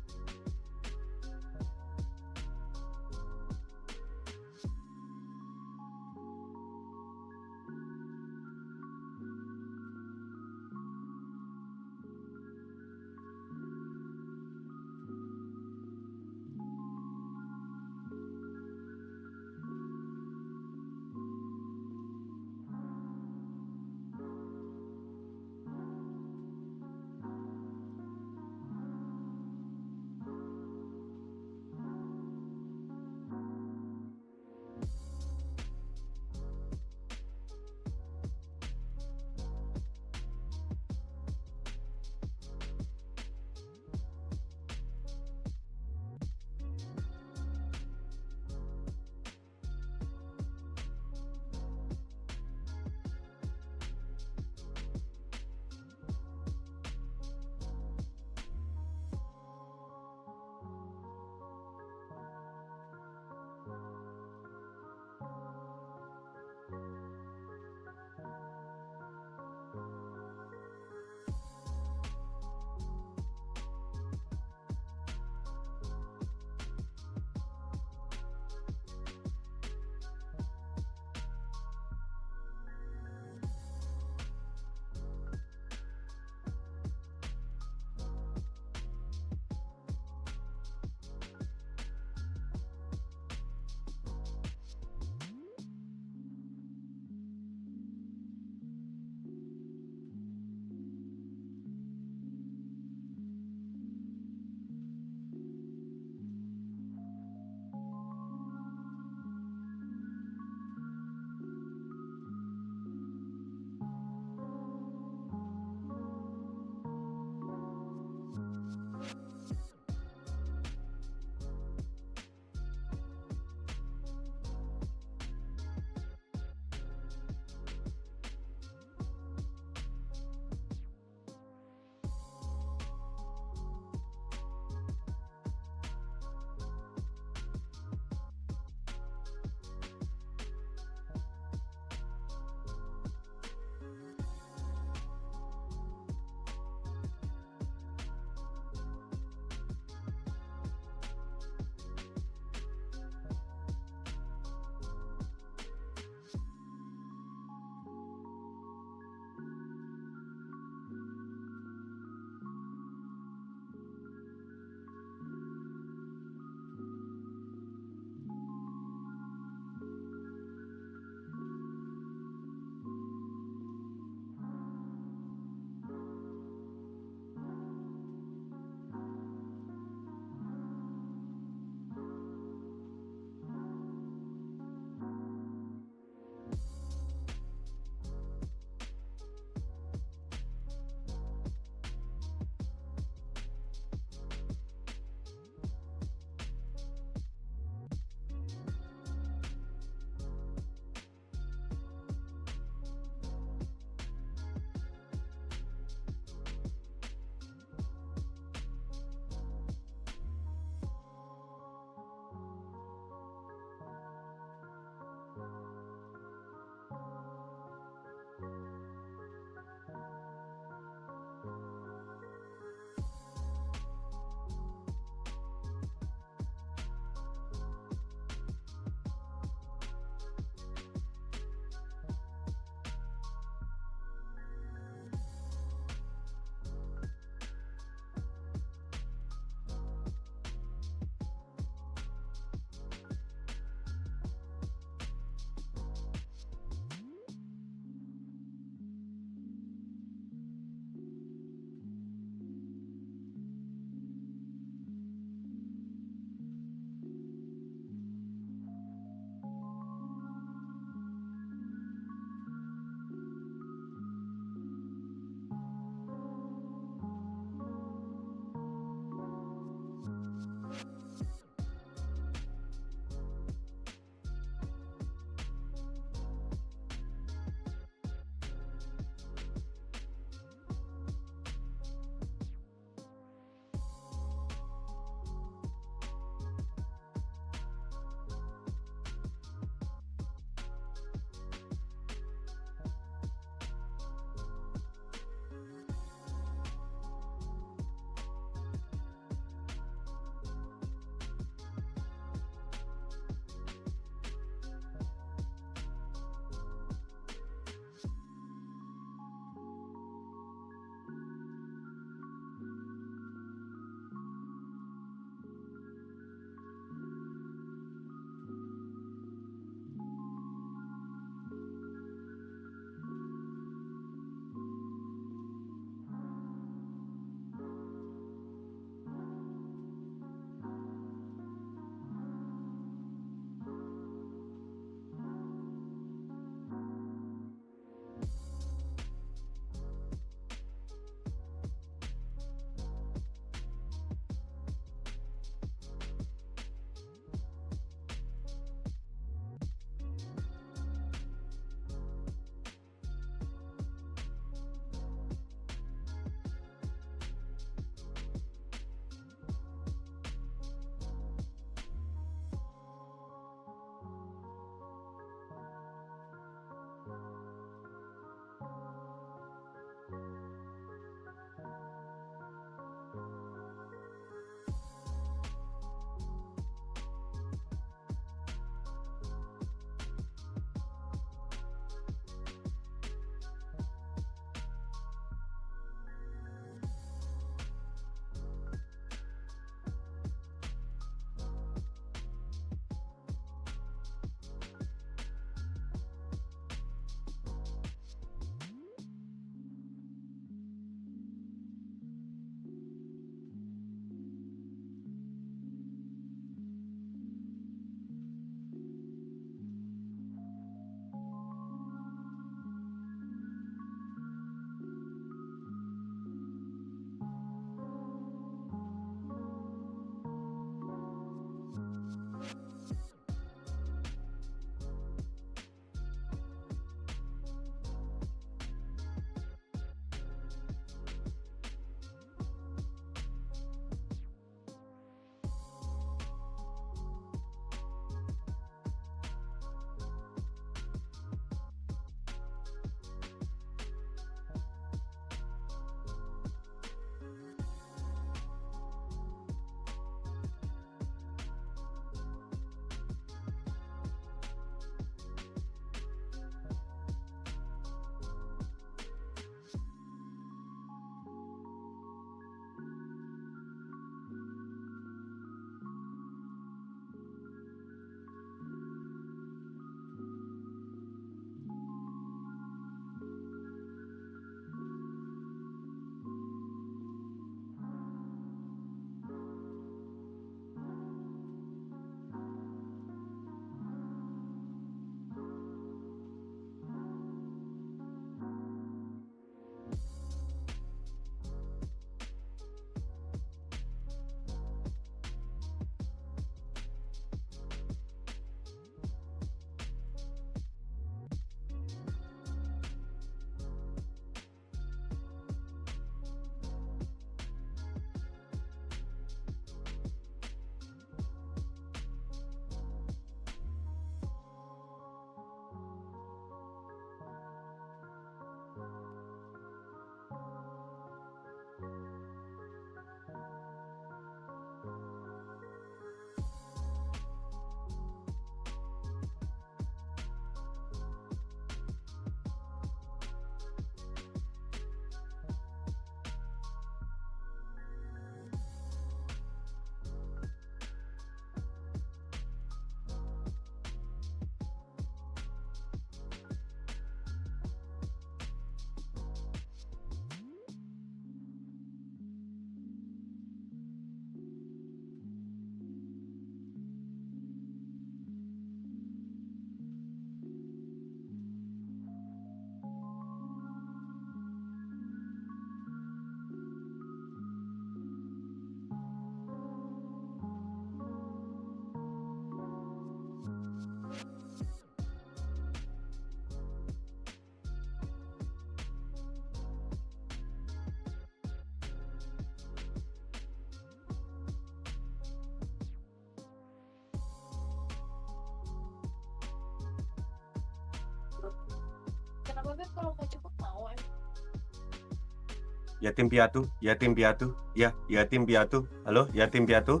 Yatim piatu, yatim piatu, ya, yatim piatu. Halo, yatim piatu.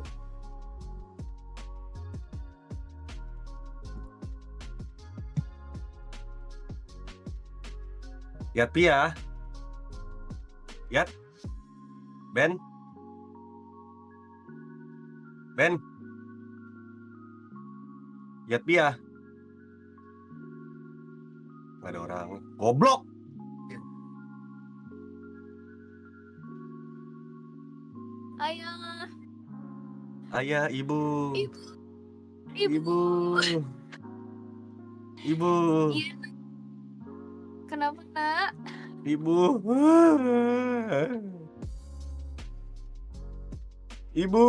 Yat pia. Yat. Ben. Ben. Yat pia. Nggak ada orang. Goblok. Ayah. Ayah, ibu. Ibu. Ibu. Iya. Kenapa, Nak? Ibu. Ibu.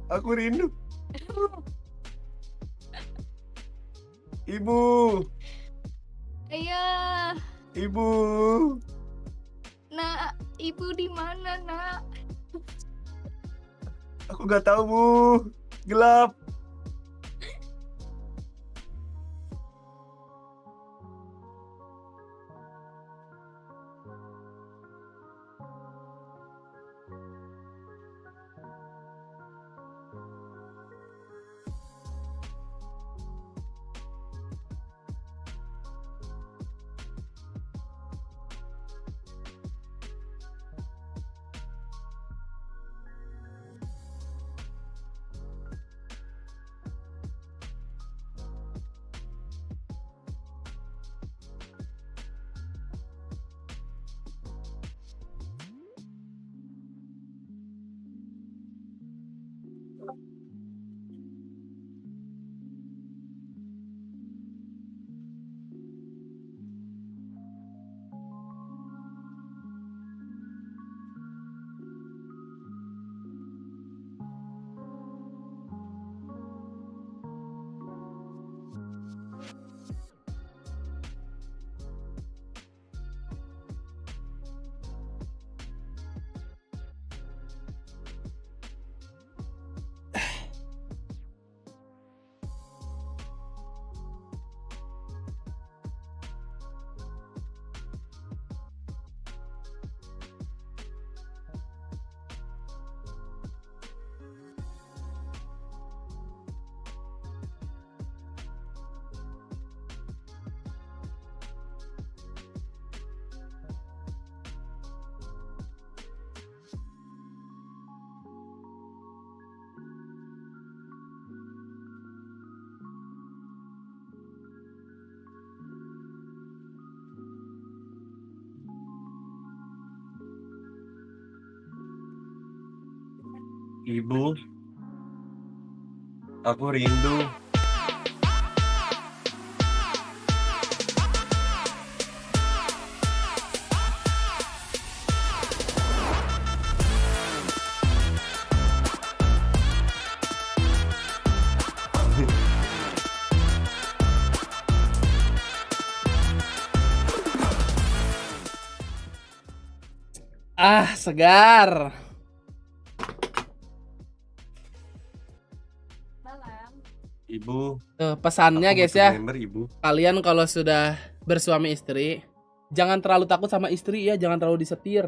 Aku rindu. Ibu. Ayah. Ibu. Nak, ibu di mana, Nak? Aku nggak tahu, Bu. Gelap. Ibu, aku rindu. Ah, segar. Ibu. Pesannya guys ya. Ibu. Kalian kalau sudah bersuami istri, jangan terlalu takut sama istri ya, jangan terlalu disetir.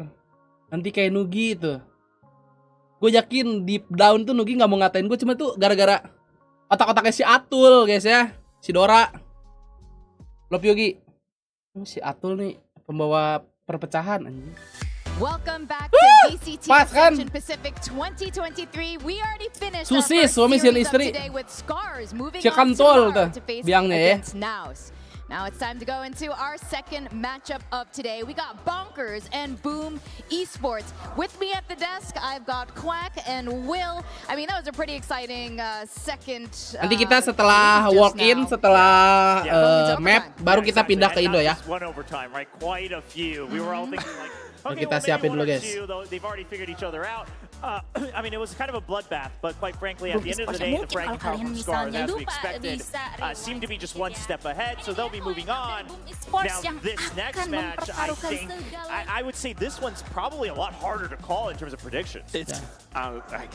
Nanti kayak Nugi itu. Gue yakin deep down tuh Nugi nggak mau ngatain gue, cuma tuh gara-gara otak-otaknya si Atul guys ya, si Dora. Love Yogi. Si Atul nih pembawa perpecahan anjing. Welcome back to VCT Ascension Pacific 2023. We already finished our first series of today with Scars moving on tomorrow to face against Naus. Now it's time to go into our second matchup of today. We got Bonkers and Boom Esports. With me at the desk, I've got Quack and Will. I mean, that was a pretty exciting second. Nanti kita setelah walk-in, setelah map, baru kita pindah ke Indo ya. One overtime, right? Quite a few. We were all thinking like Okay, kita siapin dulu, guys. They've already figured each other out. I mean, it was kind of a bloodbath, but quite frankly, at the end of the day, the Frank and Power from Scars, as we expected, seem to be just one step ahead, so they'll be moving on. Now, this next match, I think, I would say this one's probably a lot harder to call in terms of predictions. It's, I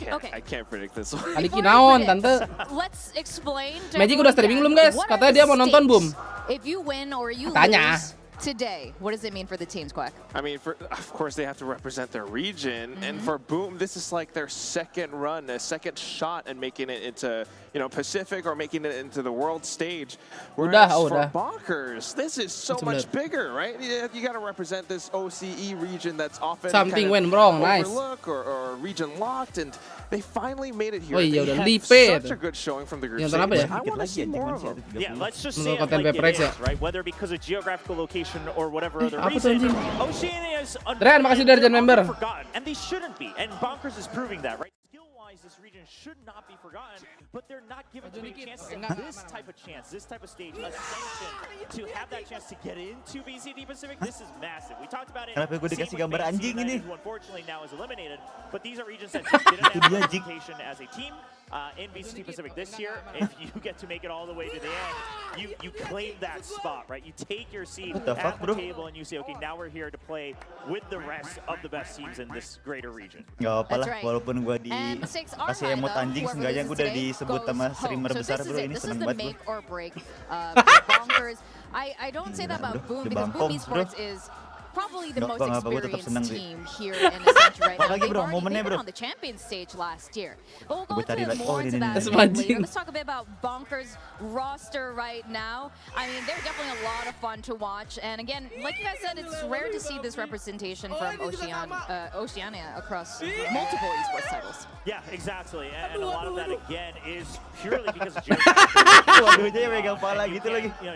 can't predict this one. Kali kinaon, tante. Let's explain. Magic udah streaming belum, guys? Katanya dia mau nonton, Boom. If you win or you Tanya. lose today, what does it mean for the teams, Quack? I mean, of course, they have to represent their region. And for Boom, this is like their second run, a second shot at making it into, you know, Pacific or making it into the world stage. Whereas for Bonkers, this is so much bigger, right? You got to represent this OCE region that's often something went wrong, overlooked or region locked. And they finally made it here. Oh iya, udah had such a good showing from the group stage. I want to see more of them. Yeah, let's just say it like it is, right? Whether because of geographical location or whatever other reason, Oceania is forgotten, and they shouldn't be. And Bonkers is proving that, right? Skill-wise, this region should not be forgotten, but they're not given too many chances. And this type of chance, this type of stage, Ascension, to have that chance to get into VCT Pacific, this is massive. We talked about it. Kenapa gue dikasih gambar anjing ini? Who unfortunately now is eliminated, but these are regions that just didn't have representation as a team. In VCT Pacific this year, if you get to make it all the way to the end, you claim that spot, right? You take your seat at the table and you say, okay, now we're here to play with the rest of the best teams in this greater region. Gak apa lah, walaupun gue kasih emot anjing, seenggaknya gue udah disebut sama streamer besar bro, ini seneng banget bro. I don't say that about Boom because Boom Esports is probably the most experienced team here in Ascension right now. They've already been on the champion stage last year. But we'll go into more into that later. Let's talk a bit about Bonkers' roster right now. I mean, they're definitely a lot of fun to watch. And again, like you guys said, it's rare to see this representation from Oceania across multiple esports titles. Yeah, exactly. And a lot of that, again, is purely because of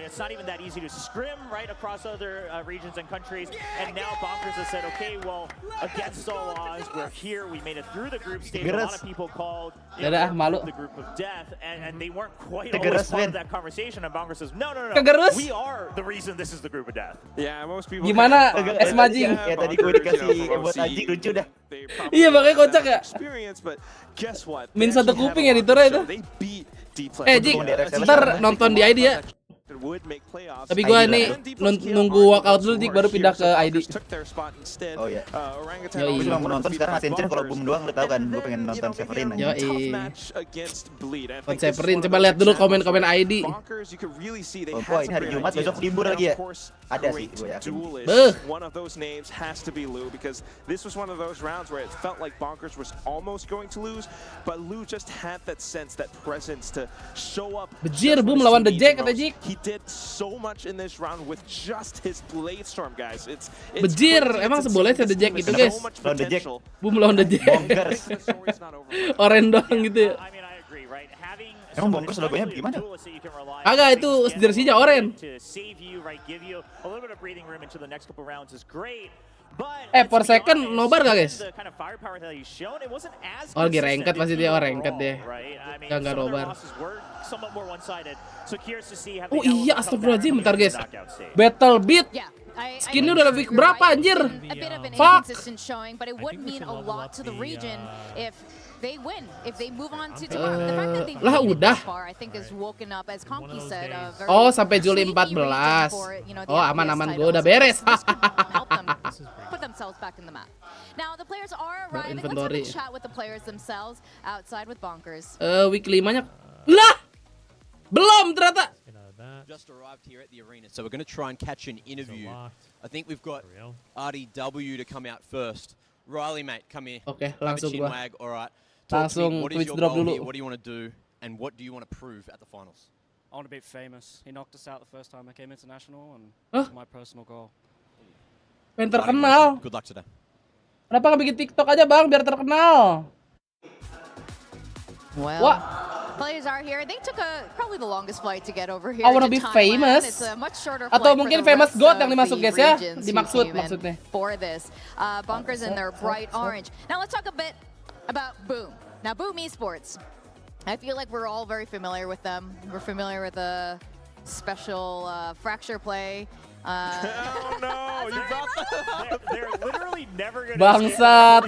it's not even that easy to scrim right across other regions and countries. And now Bonkers has said, okay, well, against all odds, we're here. We made it through the group stage. A lot of people called the group of death, and they weren't quite always part of that conversation. And Bonkers says, no, we are the reason this is the group of death. Yeah, most people. Gimana es majing? Ya tadi gue dikasih emot anjing lucu dah. Iya makanya kocak ya. But guess what? Min satu kuping ya di Tora itu. Jik, ntar nonton di ID ya. Tapi gue nih nunggu walkout dulu Dik baru pindah ke ID. Oh iya. Gue cuma mau nonton sekarang Ascension kalau Boom doang, lu tau kan gue pengen nonton Severin aja. Severin, coba lihat dulu komen-komen ID. Oh boy, ini hari Jumat besok libur lagi ya. Ada sih gue yakin. One of those names has to be Lou because this was one of those rounds where it felt like Bonkers was almost going to lose, but Lou just had that sense, that presence to show up. Bejir Boom lawan The Jack kata Jik. He did so much in this round with just his blade storm, guys. It's Bejir, emang seboleh The Jack gitu guys. Lawan The Jack. Boom lawan The Jack. Oren doang gitu. Emang Bonkers logonya gimana? Agak itu jersinya oren. Per second nobar gak guys? Oh lagi ranked pasti dia ranked deh. Gak nobar. Oh iya astagfirullahaladzim bentar guys. Battle beat. Skinnya udah lebih berapa anjir? Fuck. They win if they move on to tomorrow. The fact that they lah udah. Far, I think is woken up as Conky said. Oh sampai Juli 14. Oh aman-aman gue udah beres. Put themselves back in the map. Now the players are arriving. Let's have a chat with the players themselves outside with Bonkers. Week 5-nya lah belum ternyata. Just arrived here at the arena, so we're going to try and catch an interview. I think we've got RDW to come out first. Riley, mate, come here. Okay, langsung gua. All right. Langsung Twitch drop dulu. What do you want to do, and what do you want to prove at the finals? I want to be famous. He knocked us out the first time I came international, and that's my personal goal. Pengen terkenal. Good luck today. Kenapa nggak bikin TikTok aja bang, biar terkenal? Well, players are here. They took probably the longest flight to get over here. I wanna be famous. It's a much shorter Atau flight mungkin for the famous rest God of yang dimasuk the guys ya, regions dimaksud who came in maksudnya. For this, Bonkers in their bright orange. Now let's talk a bit about Boom. Now Boom Esports. I feel like we're all very familiar with them. We're familiar with the special fracture play Oh no, you brought that up. They're literally never gonna Bangsat.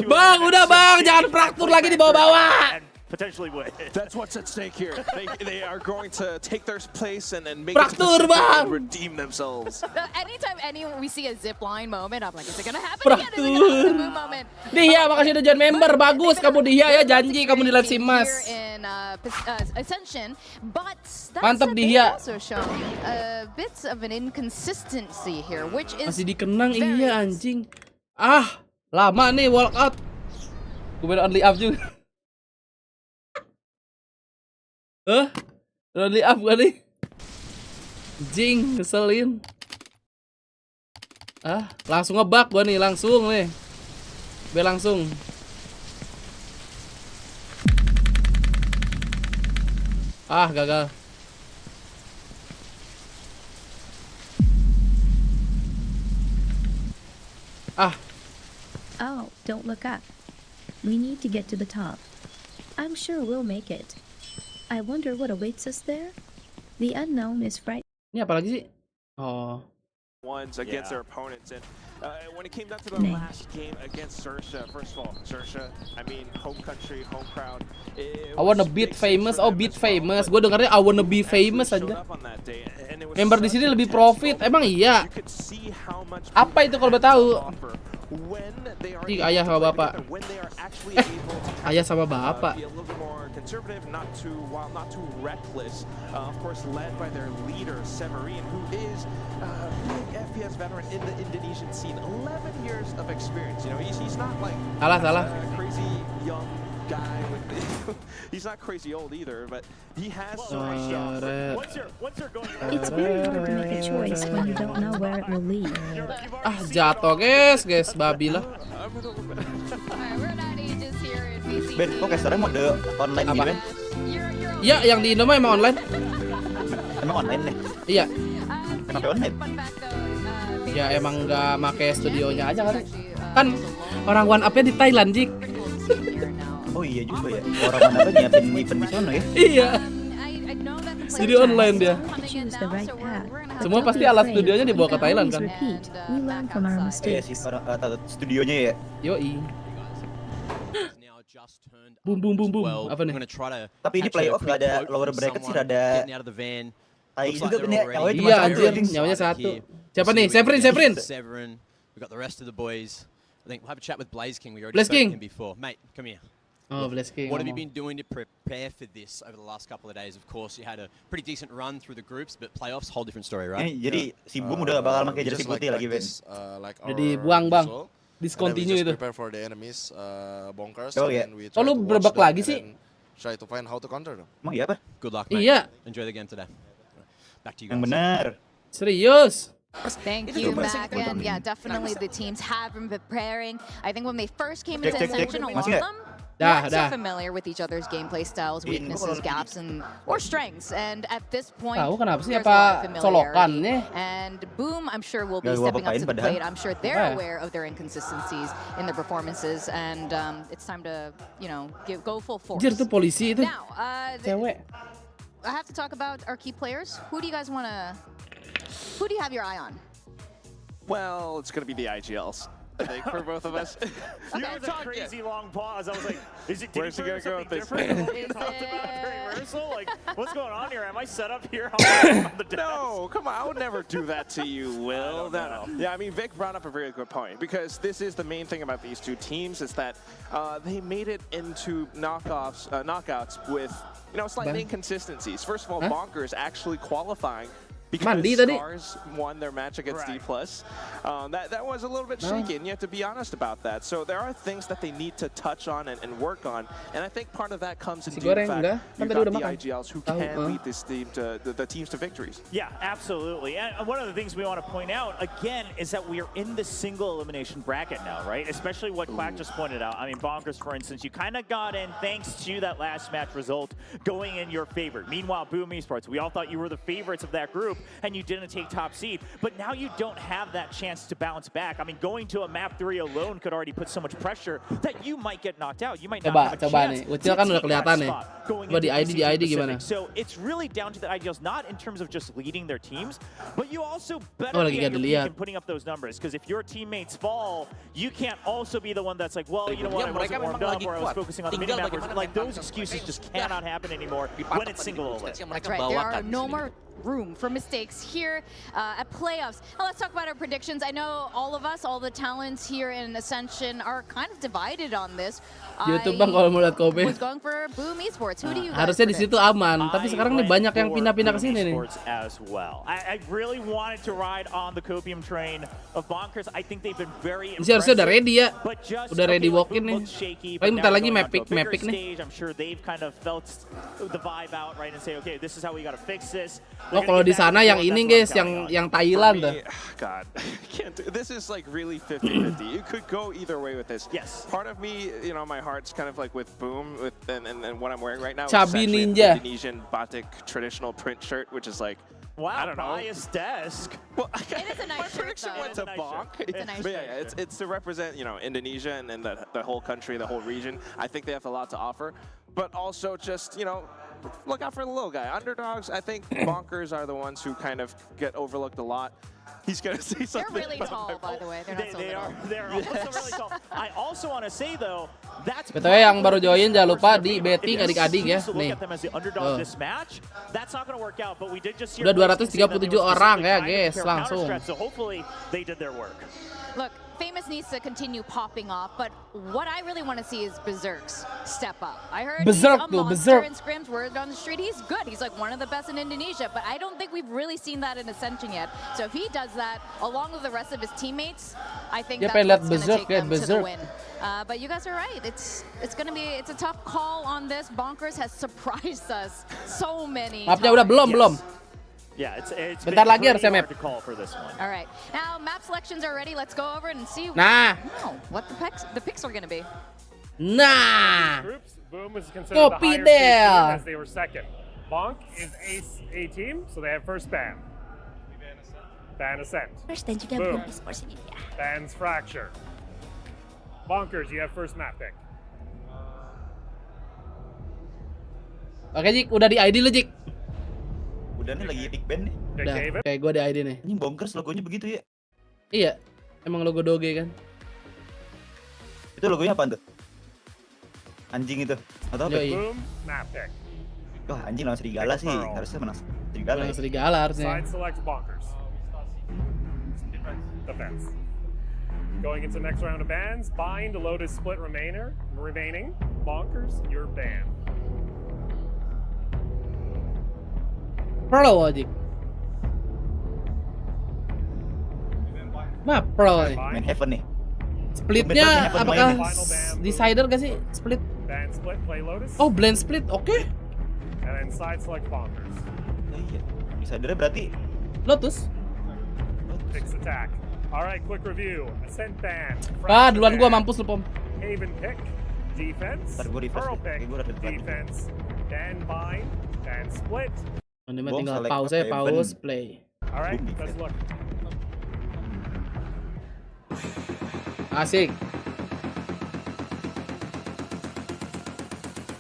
Bang, udah bang, jangan fraktur lagi di bawah-bawah. Potentially would. That's what's at stake here. They are going to take their place and make Fraktur, it bang. and redeem themselves. Anytime we see a zip line moment, I'm like, is it gonna happen again? Is it gonna happen the move moment? Dia, makasih udah join member. Bagus kamu Dia ya, janji kamu di live Simas. Here in Ascension, but Mantap Dia. also shown bits of an inconsistency here, which is Masih dikenang iya anjing. Ah, lama nih walkout. Gue only up juga. Only up gak nih? Jing, keselin. Ah, langsung ngebug gua nih, langsung nih. Be langsung. Ah, gagal. Ah. Oh, don't look up. We need to get to the top. I'm sure we'll make it. I wonder what awaits us there. The unknown is frightening. Ini apa lagi sih? Oh. Ones against their opponents, and when it came down to the last game against Sersha, first of all, Sersha, I mean, home country, home crowd. I wanna beat famous, oh beat famous. Gue dengarnya I wanna be famous aja. Member di sini lebih profit, emang iya? Apa itu kalau udah tahu? Ayah sama bapak. Ayah sama bapak. Conservative, not too reckless. Of course, led by their leader Severin, who is a big FPS veteran in the Indonesian scene. 11 years of experience. You know, he's not like salah. Crazy young guy. He's not crazy old either, but he has some. It's very hard to make a choice when you don't know where it will lead. Ah, jatuh guys, babi lah. Ben, kok casternya mode online gitu kan? Iya, yang di Indo mah emang online. Emang online nih? Iya. Kenapa online? Ya emang nggak make studionya aja kan? Kan orang one up-nya di Thailand, Jik. Oh iya juga ya. Orang one up-nya nyiapin event di sana ya? Iya. Jadi online dia. Semua pasti alat studionya dibawa ke Thailand kan? Iya sih, studionya ya. Yoi. Boom. Apa nih? Tapi ini playoff nggak ada lower bracket sih, rada. Juga bener. Iya anjir, nyawanya satu. Siapa nih? Severin. We got the rest of the boys. I think we'll have a chat with Blaze King. We already Blaze spoke to King. him before. Mate, come here. Oh, Blaze King. What have you been doing to prepare for this over the last couple of days? Of course, you had a pretty decent run through the groups, but playoffs, whole different story, right? Jadi si Boom udah bakal pakai jersey putih lagi, Ben. Udah dibuang, Bang. Discontinue itu. Prepare for the enemies, bonkers. Oh iya. Oh lu berbak lagi sih? Try to find how to counter them. Emang iya apa? Good luck, mate. Iya. Enjoy the game today. Back to you guys. Yang benar. Serius. Thank you, Mac. And yeah, definitely the teams have been preparing. I think when they first came into Ascension, a lot of them weren't so familiar with each other's gameplay styles, weaknesses, gaps, or strengths. And at this point, there's a lot of familiarity. And Boom, I'm sure will be stepping up to the plate. I'm sure they're aware of their inconsistencies in their performances, and it's time to, go full force. Anjir tuh polisi itu. Now, cewek. I have to talk about our key players. Who do you have your eye on? Well, it's going to be the IGLs. I think for both of us. You had a crazy long pause. I was like, where's he gonna go with this? We talked about during rehearsal. Like, what's going on here? Am I set up here on the desk? No, come on. I would never do that to you, Will. No. Yeah, I mean, Vic brought up a very good point, because this is the main thing about these two teams, is that they made it into knockouts with, slight inconsistencies. First of all, Bonkers actually qualifying because Stars won their match against D+. That was a little bit shaky, and you have to be honest about that. So there are things that they need to touch on and work on, and I think part of that comes into the fact you've got the IGLs who can lead this team the teams to victories. Yeah, absolutely. And one of the things we want to point out, again, is that we are in the single elimination bracket now, right? Especially what Quack just pointed out. I mean, Bonkers, for instance, you kind of got in thanks to that last match result going in your favor. Meanwhile, Boom Esports, we all thought you were the favorites of that group. and you didn't take top seed. But now you don't have that chance to bounce back. I mean, going to a map 3 alone could already put so much pressure that you might get knocked out. You might not have a chance nih. Ucil kan udah kelihatan nih. Coba di ID gimana? So it's really down to the ideals, not in terms of just leading their teams, but you also better be at your peak and putting up those numbers. Because if your teammates fall, you can't also be the one that's like, well, you know what, I wasn't warmed up or I was focusing on the minimap. Like those excuses just cannot happen anymore when it's single OLED. That's right, there are no more room for mistakes here at playoffs. Now let's talk about our predictions. I know all of us, all the talents here in Ascension are kind of divided on this. YouTube bang kalau mau lihat komen. Was going for Boom Esports. Who do you guys harusnya di situ aman, tapi sekarang nih banyak yang pindah-pindah ke sini nih. As well. I really wanted to ride on the copium train of Bonkers. I think they've been very impressive. Harusnya udah ready ya. Udah ready walk in nih. Paling bentar lagi Mapic nih. I'm sure they've kind of felt the vibe out right and say, okay, this is how we got to fix this. Oh, kalau di sana yang ini guys, yang Thailand tuh. God, can't do, this is like really 50-50. You could go either way with this. Yes. Part of me, you know, my heart's kind of like with Boom, and what I'm wearing right now. Chubby is Ninja. An Indonesian batik traditional print shirt, which is like, wow, I don't know. Biased desk. Well, it is a nice my prediction went to Bonk. It's a nice shirt. It's to represent, you know, Indonesia and the whole country, the whole region. I think they have a lot to offer, but also just, you know, look out for the little guy. Underdogs, I think Bonkers are the ones who kind of get overlooked a lot. He's going to say something. They're really tall, by the way. They're not so little. They're also really tall. I also want to say, though, that's BTW yang baru join jangan lupa di betting adik-adik ya. Nih. Udah 237 orang ya guys, langsung. Look, Famous needs to continue popping off, but what I really want to see is Berserk's step up. I heard Berserk he's a monster in scrims, word on the street. He's good. He's like one of the best in Indonesia, but I don't think we've really seen that in Ascension yet. So if he does that, along with the rest of his teammates, I think that's what's going to take them to the win. But you guys are right. It's a tough call on this. Bonkers has surprised us so many times. Mapnya udah belum. Yeah, it's bentar lagi harusnya map. To call for this one. All right, now map selections are ready. Let's go over and see what the picks are going to be. Nah. Groups, Boom is considered the higher team as they were second. Bonk is a team, so they have first ban. Ban Ascent. Boom. Ban's Fracture. Bonkers, you have first map pick. Oke Jik, udah di ID lu Jik. Udah nih lagi pick band nih. Udah, kayak gue di ID nih. Ini Bonkers logonya begitu ya? Iya, emang logo Doge kan. Itu logonya apa tuh? Anjing itu? Atau apa? Wah, anjing lawan serigala sih. Harusnya menang serigala. Menang serigala harusnya. Side select Bonkers. Defense. Going into next round of bans, bind, Lotus split remaining. Bonkers, you're banned. Pro aja. Nah, pro nih. Main Heaven nih. Splitnya apakah decider gak sih? Split. Oh, blend split, oke. And then side select Bonkers. Iya. Decidernya berarti Lotus. Fix attack. Alright, quick review. Ascent ban. Duluan gua mampus lu pom. Haven pick. Defense. Pearl pick. Defense. Dan bind. Dan split. Ini mah tinggal pause play. Alright, let's look. Asik.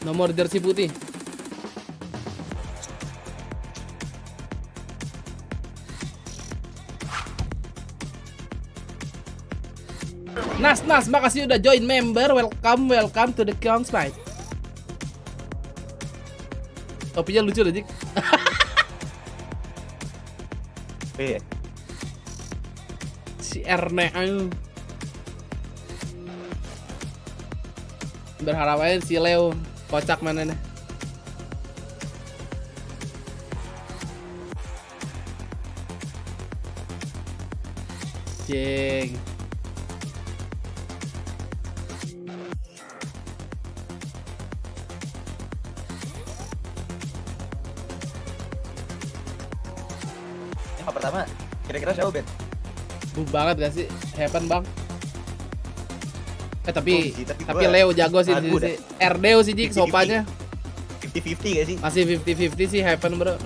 Nomor jersey putih. Nas, makasih udah join member. Welcome to the Kong's fight. Topinya lucu loh, Jik. Si Erne berharap aja si Leo kocak mana nih. Jeng. Yang pertama kira-kira siapa Ben? Bug banget gak sih? Heaven bang. Tapi Leo jago sih di sini. RDO sih Jik sopanya. 50-50 gak sih? Masih 50-50 sih Heaven bro.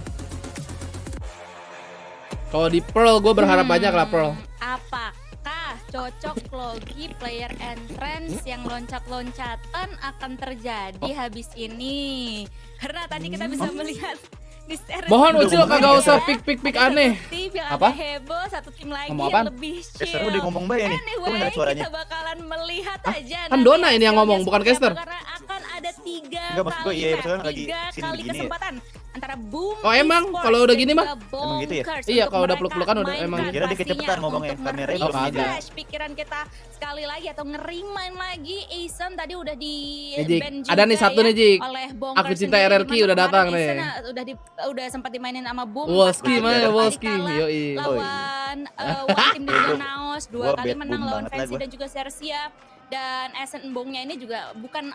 Kalau di Pearl gue berharap banyak lah Pearl. Apakah cocok logi player entrance yang loncat-loncatan akan terjadi habis ini? Karena tadi kita bisa melihat di series Mohon Ucil kagak usah pick aneh. tim yang Apa? agak heboh, satu tim lagi Ngomong yang apaan? lebih Caster chill. udah ngomong banyak nih. Gue dengar suaranya. Kita bakalan melihat aja. Kan Dona ini yang ngomong, bukan caster. Karena akan ada 3 Enggak, maksud gue, kali iya, map, maksudnya lagi 3 scene kali begini ya. kesempatan antara Boom. Oh, emang? Esports Kalau udah dan gini mah? juga Emang gitu ya? Bonkers Iya, untuk kalau udah mereka peluk-pelukan udah mainkan emang gitu. Kira dia kecepatan pastinya ngomongnya, untuk kameranya belum ada. nge-refresh pikiran kita sekali lagi atau ngerimain lagi. Asen tadi udah di Jik, ban ada nih juga satu nih, ya Jik. oleh Bonkers Aku cinta sendiri, RRQ dimana udah datang kemarin nih. Asen udah sempat dimainin sama Boom. Wolski pas mana kali Wolski? kalah Yoi. lawan one team di Naos, 2 Gua kali bad menang Boom lawan banget lah Fancy gua. dan juga Sersia. Dan Ascent Embongnya ini juga bukan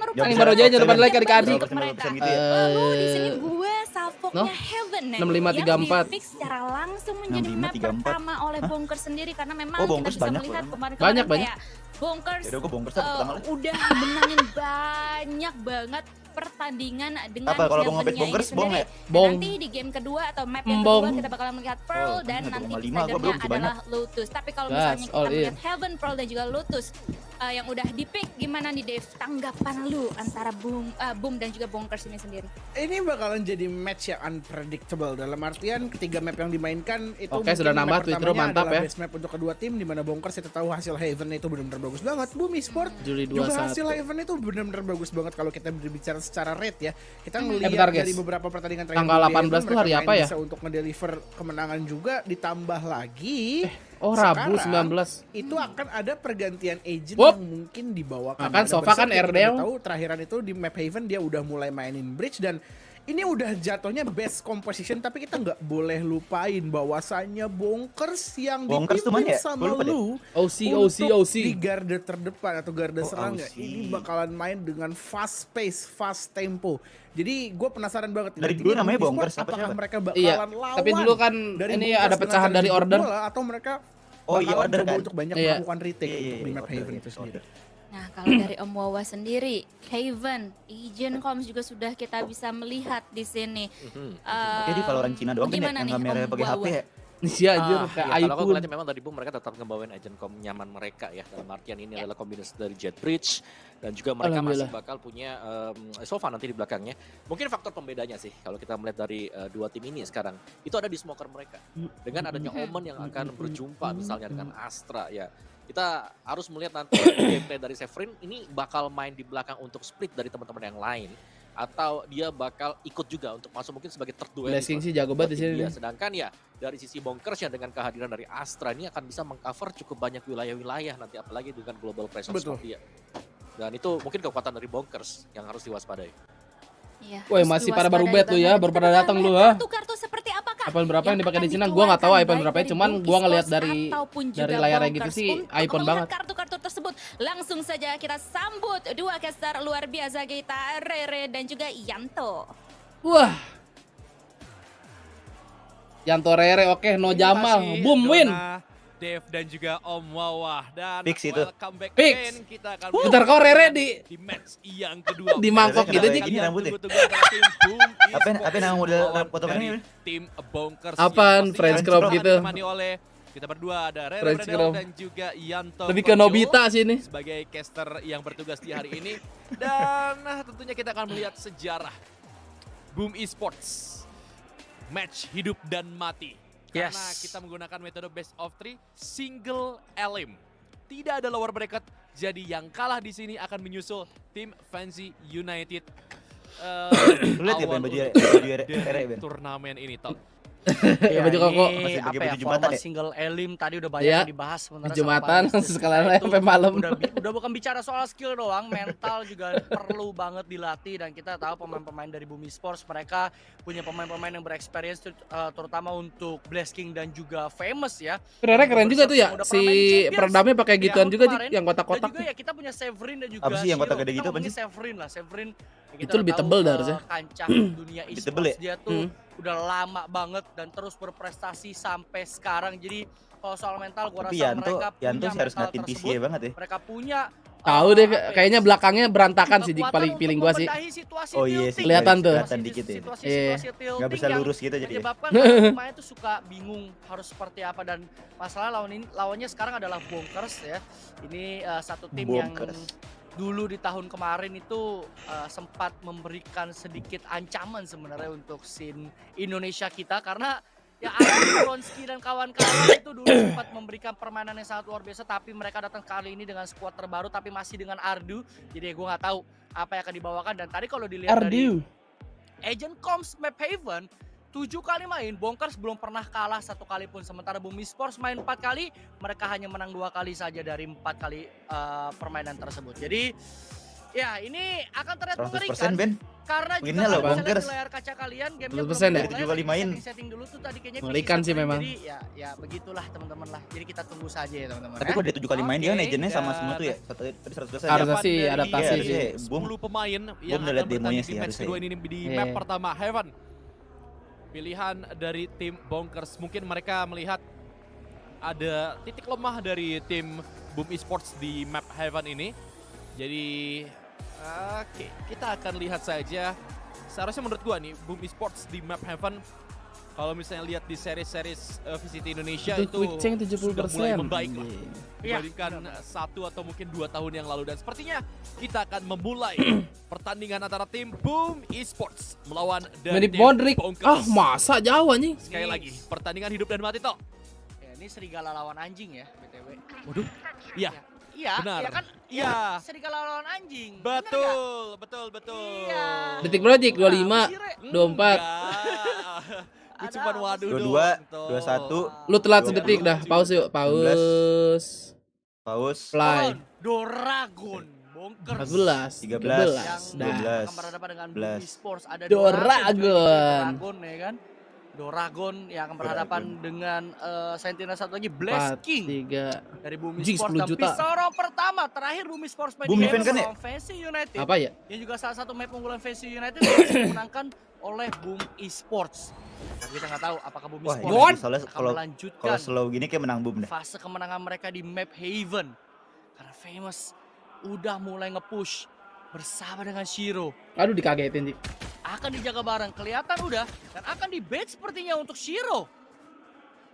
merupakan Yang baru aja depan lagi adik-adik. untuk mereka. Gitu ya. Lalu di sini gue salvoknya Heaven nih, 6534. yang di-pick secara langsung menjadi map 6534. pertama oleh Bonkers sendiri karena memang Oh, kita Bonkers bisa banyak melihat loh. kemarin-kemarin Banyak. kayak Bonkers Yaudah, gue Bonkers pertama lah. udah menangin banyak banget pertandingan dengan Apa, kalau mau Heaven-nya nge-pick ini Bonkers, bong sendiri. ya? Dan Bong. nanti di game kedua atau map yang Bong. kedua kita bakalan melihat Pearl Oh, dan ini nanti 1,5, insidernya gua belum sebanyak. adalah Lotus. Tapi kalau Gas, misalnya all kita melihat in. Heaven, Pearl dan juga Lotus yang udah di-pick, gimana nih Dave? Tanggapan lu antara Boom dan juga Bonkers ini sendiri? Ini bakalan jadi match yang unpredictable, dalam artian ketiga map yang dimainkan itu Oke, mungkin sudah map nambah Twitter, pertamanya mantap adalah ya. best map untuk kedua tim, di mana Bonkers kita tahu hasil Haven itu benar-benar bagus banget. Boom Esports Juli juga 21. hasil Haven itu benar-benar bagus banget kalau kita berbicara secara rate ya. Kita bentar, ngelihat guys. dari beberapa pertandingan terakhir Tanggal di Haven, 18 tuh mereka hari main apa ya? bisa untuk ngedeliver kemenangan juga, ditambah lagi Rabu sekarang 19. itu akan ada pergantian agent Wup. yang mungkin dibawakan. Akan Ada Sofa kan Berserk yang kita RDL. udah tahu terakhiran itu di map Haven dia udah mulai mainin bridge, dan ini udah jatuhnya best composition, tapi kita nggak boleh lupain bahwasannya Bonkers yang Bonkers tuh mana dipimpin ya? sama Gua lupa deh. lu OC. di garda terdepan atau garda serangnya OC. ini bakalan main dengan fast pace, fast tempo. Jadi gue penasaran banget Dari nantinya dulu namanya Boom Bonkers, Esports, apa apakah siapa? mereka Iya, bakalan lawan tapi dulu kan dari ini Bonkers ada dengan pecahan cara dari jemput order. bola, atau mereka Oh, iya, bakalan order coba kan? untuk banyak Iya. melakukan retake Iya, untuk di map order, Haven itu order. sendiri. Nah, kalau dari Om Wawa sendiri, Haven, DBangkongS juga sudah kita bisa melihat di sini. Jadi Valorant Cina doang kan ya, gimana yang nih, kamera Om pakai HP Wawa? ya. Iya anjir kayak Ya, kalau aku iPhone. ngeliatnya memang dari Boom mereka tetap ngebawain agent com nyaman mereka ya. Dalam artian ini adalah kombinasi dari Jet Bridge dan juga mereka masih Alhamdulillah. bakal punya Sofa nanti di belakangnya. Mungkin faktor pembedanya sih kalau kita melihat dari dua tim ini sekarang itu ada di smoker mereka. Dengan adanya Omen yang akan berjumpa misalnya dengan Astra ya. Kita harus melihat nanti gameplay dari Severin ini bakal main di belakang untuk split dari teman-teman yang lain. Atau dia bakal ikut juga untuk masuk mungkin sebagai third duel. Blessing sih jago banget di sini. Sedangkan ya dari sisi Bonkers yang dengan kehadiran dari Astra ini akan bisa mengcover cukup banyak wilayah-wilayah nanti apalagi dengan global presence Betul. dia. Dan itu mungkin kekuatan dari Bonkers yang harus diwaspadai. Iya, Woi, harus masih pada baru diwaspadai bet lu ya, banget. baru Kita pada bakalan datang lu lihat ha. kartu-kartu seperti apakah iPhone berapa yang dipakai di akan Cina? Gua nggak tahu dikeluarkan iPhone baik berapa, dari cuman Boom gua ngeliat Esports dari ataupun dari juga layarnya gitu Bonkers. sih Untuk iPhone melihat banget. kartu-kartu tersebut, langsung saja kita sambut dua caster luar biasa kita, Rere dan juga Yanto. Wah. Yanto Rere oke, no Jamal, boom win. Dev dan juga Om Wawah dan Fix itu. welcome back Fix. again. Kita akan Bentar, kok Rere di match yang kedua. di mangkok gitu Rere Jik. gini rambutnya. Tunggu-tunggu antara tim Boom Apa nama model potongan dari ini? tim Bonkers Apaan, yang French pastinya crop akan gitu. ditemani oleh kita berdua ada Rere French Bredel crop. dan juga Yanto Lebih ke Kojo Nobita sih ini. sebagai caster yang bertugas di hari ini. Dan tentunya kita akan melihat sejarah Boom Esports match hidup dan mati. Karena kita menggunakan metode best of 3 single elim. Tidak ada lower bracket, jadi yang kalah di sini akan menyusul tim Fancy United. Lu lihat ya awal baju untuk Rere Ben. turnamen ini, Top. Ya, baju koko. Masih Apa pakai ya, baju Jumatan format ya? single elim tadi udah banyak Iya. yang dibahas sebenarnya. Jumatan sama Pak sekalian Nah, itu sampai malam. Udah bukan bicara soal skill doang, mental juga perlu banget dilatih, dan kita tahu pemain-pemain dari Boom Esports mereka punya pemain-pemain yang berexperience terutama untuk Blessing dan juga Famous ya. Rere keren juga tuh ya, Udah si pernah main di Champions. peredamnya pakai Ya, gituan juga Jik, kemarin. yang kotak-kotak. Dan juga ya kita punya Severin dan juga Apa sih yang kotak Shiro. gede gitu, Kita apa ngomongin sih? Severin lah, Severin. Kita Itu lebih tahu, tebel dah harusnya. kancah dunia Lebih tebel esports ya? dia tuh udah lama banget dan terus berprestasi sampai sekarang. Jadi kalau soal mental gua Tapi rasa mereka Yanto punya sih harus mental ngatin tersebut. TCA banget ya. Mereka punya Tahu deh, kayaknya belakangnya berantakan sih, paling feeling gua sih. Oh iya sih, Kelihatan tuh. kelihatan dikit ya. Situasi tilting Nggak bisa lurus gitu jadi. menyebabkan para pemain tuh suka bingung harus seperti apa, dan masalah lawannya sekarang adalah Bonkers ya. Ini satu tim yang dulu di tahun kemarin itu sempat memberikan sedikit ancaman sebenarnya untuk scene Indonesia kita, karena ya Bronski dan kawan-kawan itu dulu sempat memberikan permainan yang sangat luar biasa, tapi mereka datang kali ini dengan skuad terbaru tapi masih dengan Ardu. Jadi gue nggak tahu apa yang akan dibawakan. Dan tadi kalau dilihat dari DBangkongS Map Haven, 7 kali main, Bonkers belum pernah kalah 1 kali pun. Sementara Bumi Sports main 4 kali, mereka hanya menang 2 kali saja dari 4 kali permainan tersebut. Jadi ya ini akan terlihat mengerikan. Ben. Karena Winnya juga loh, kalau Bonkers. di layar kaca kalian gamenya 100% belum ya? mulai, 7 kali main. setting dulu tuh tadi kayaknya Mengerikan sih memang. Jadi ya begitulah teman-teman lah. Jadi kita tunggu saja ya teman-teman. Tapi kalau dia 7 kali main dia legendnya sama semua tuh ya. Tadi 100%. Harusnya sih adaptasi sih. 10 pemain yang udah akan lihat demonya bertanding sih di match harusnya. kedua ini di map pertama Heaven. Pilihan dari tim Bonkers, mungkin mereka melihat ada titik lemah dari tim Boom Esports di map Heaven ini. Jadi oke, kita akan lihat saja. Seharusnya menurut gua nih, Boom Esports di map Heaven, kalau misalnya lihat di series-series VCT Indonesia itu sudah mulai membaik lah dibandingkan 1 atau mungkin 2 tahun yang lalu. Dan sepertinya kita akan memulai pertandingan antara tim Boom Esports melawan dari tim Bonkers. Ah, masa jauh anjing. Sekali lagi, pertandingan hidup dan mati toh. Ya, ini serigala lawan anjing ya, BTW. Waduh. Iya. Iya, benar. iya kan? Iya. Serigala lawan anjing. Betul. Iya. Detik Project 25, 24. Gue cuma waduh 22, 21. Lu telat sedetik dah. Pause yuk, pause. Fly. Doragon. Bonkers. 14, 13, yang 12, akan berhadapan dengan Bumi Sports. Ada Doragon ya kan? Doragon yang akan berhadapan dengan Sentinel satu lagi Blasking dari Bumi Sports, dan pistol pertama terakhir Bumi Sports main di melawan Fancy United. Apa ya? Yang juga salah satu map unggulan Fancy United yang dimenangkan oleh Boom Esports. Tapi kita nggak tahu apakah Bumi Sports akan melanjutkan kalau slow gini kayak menang Boom deh. Fase kemenangan mereka di map Haven. Karena Famous udah mulai nge-push bersama dengan Shiro. Aduh, dikagetin sih. Akan dijaga bareng, kelihatan udah, dan akan di-bait sepertinya untuk Shiro.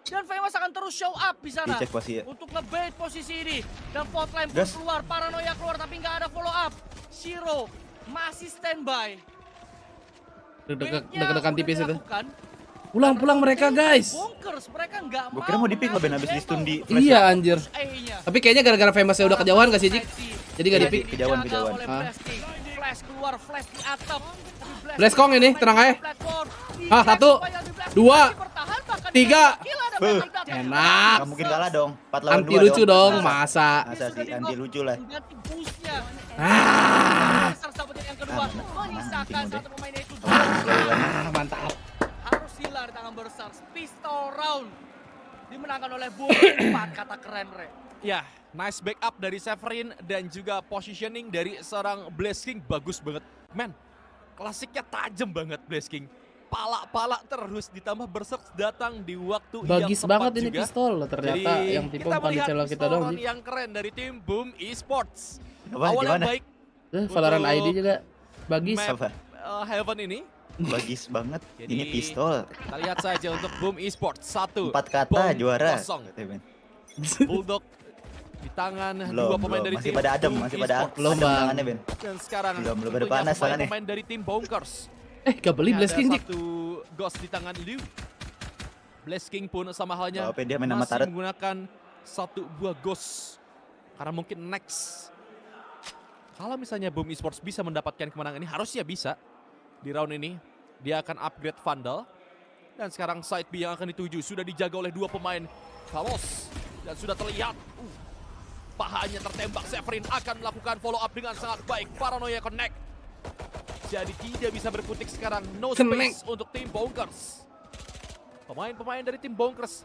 Dan Famous akan terus show up di sana untuk nge-bait posisi ini. Dan Faultline pun keluar, Paranoia keluar, tapi nggak ada follow up. Shiro masih standby. Dekat tipis itu. Pulang mereka guys. Bonkers, mereka nggak mau. Gue kira mau dipik Ben habis di stun di flash. Iya anjir. Tapi kayaknya gara-gara Famousnya udah kejauhan gak sih, Jik? Jadi gak dipik. Kejauhan. Flash keluar, flash di atap. Bleskong ini, tenang aja. 1, 2, 3. Enak. Gak mungkin kalah dong. 4 lawan 2 anti lucu dong, masa sih anti lucu lah. Mantap. Harus hilang di tangan besar. Pistol round dimenangkan oleh Boom. 4 kata keren, Re. Ya, nice backup dari Severin dan juga positioning dari seorang Blasking bagus banget. Man, klasiknya tajam banget Blasking. Pala-pala terus ditambah berserk datang di waktu yang tepat banget ini juga. Pistol ternyata. Jadi, yang tipe bukan di channel kita dong. Yang keren dari tim Boom Esports. Awalnya baik. Valorant ID juga bagis. Heaven ini bagis banget. Ini pistol. Kita lihat saja untuk Boom Esports 1. 4 kata juara. Bulldog di tangan belum, 2 pemain dari masih tim pada adem, masih pada belum tangannya Ben. Dan sekarang belum pada panas tangannya. Pemain dari tim Bonkers. Gak beli Blasking Jik. Satu ghost di tangan Liu. Blasking pun sama halnya dia main nama masih menggunakan satu buah ghost. Karena mungkin next, kalau misalnya Boom Esports bisa mendapatkan kemenangan ini, harusnya bisa. Di round ini, dia akan upgrade Vandal. Dan sekarang side B yang akan dituju sudah dijaga oleh 2 pemain Kalos. Dan sudah terlihat, pahanya tertembak. Severin akan melakukan follow up dengan sangat baik. Paranoia connect. Jadi tidak bisa berkutik sekarang. No space untuk tim Bonkers. Pemain-pemain dari tim Bonkers,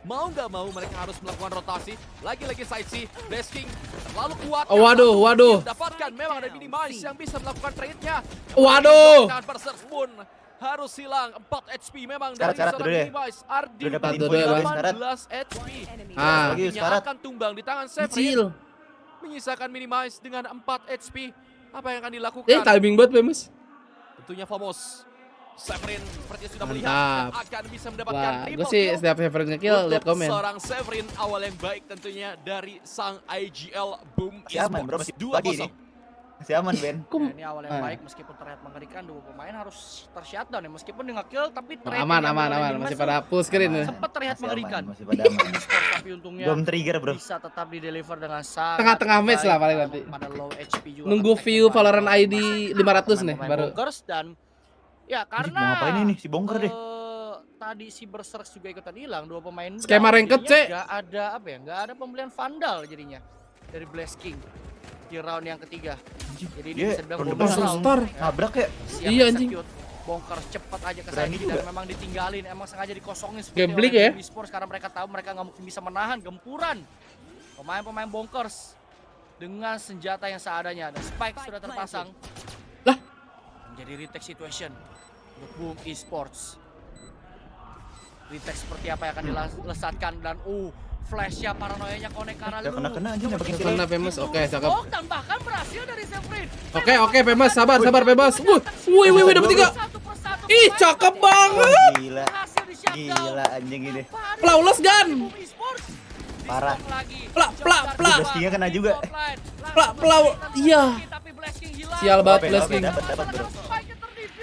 mau nggak mau mereka harus melakukan rotasi. Lagi-lagi side C, Blasking terlalu kuat. Waduh. Dapatkan memang ada Minimize yang bisa melakukan trade-nya. Waduh. Berserk pun harus hilang 4 HP memang dari seorang Minimize. Ardi 18 HP. Ah, Artinya akan tumbang di tangan Severin. menyisakan minimize dengan 4 HP. Apa yang akan dilakukan? Timing banget, Famous. Tentunya Fomos. Severin sepertinya sudah melihat Mantap. dan akan bisa mendapatkan Wah, gue triple sih kill. setiap Severin nge-kill lihat Untuk komen. seorang Severin, awal yang baik tentunya dari sang IGL Boom Masih aman bro, Esports. masih pagi ini. Masih aman Ben. Ya, ini awal yang baik meskipun terlihat mengerikan, dua pemain harus ter-shutdown ya, meskipun dia nge-kill tapi Aman, masih pada full screen ya. sempat terlihat mengerikan. Masih pada aman. Tapi untungnya Belum trigger bro. bisa tetap di-deliver dengan sangat Tengah-tengah match lah paling nanti. pada low HP juga. Nunggu view Valorant ID 500 nih baru. Bonkers dan ya karena Mau ngapain ini si Bongker deh? Tadi si Berserk juga ikutan hilang, dua pemain Skema ranked, C. Gak ada apa ya, gak ada pembelian Vandal jadinya dari Blast King di round yang ketiga. Jadi ini bisa dibilang bonus round. Nabrak ya? Iya anjing. Bongkar cepat aja ke sini dan memang ditinggalin, emang sengaja dikosongin Gambling ya? Esports karena mereka tahu mereka nggak mungkin bisa menahan gempuran pemain-pemain Bonkers dengan senjata yang seadanya dan spike sudah terpasang. Lah, menjadi retake situation untuk Boom Esports. Retake seperti apa yang akan dilesatkan dan flashnya paranoianya connect ke arah lu. Kena anjing dapat kill. Kena Famous, oke cakep. Dan bahkan berhasil dari Severin. Oke Famous, sabar Famous. Wih dapat 3. Ih, cakep banget. Gila anjing ini. Flawless gun. Parah. Plak. Blastingnya kena juga. Plak. Iya. Sial banget Blasting. Dapat bro.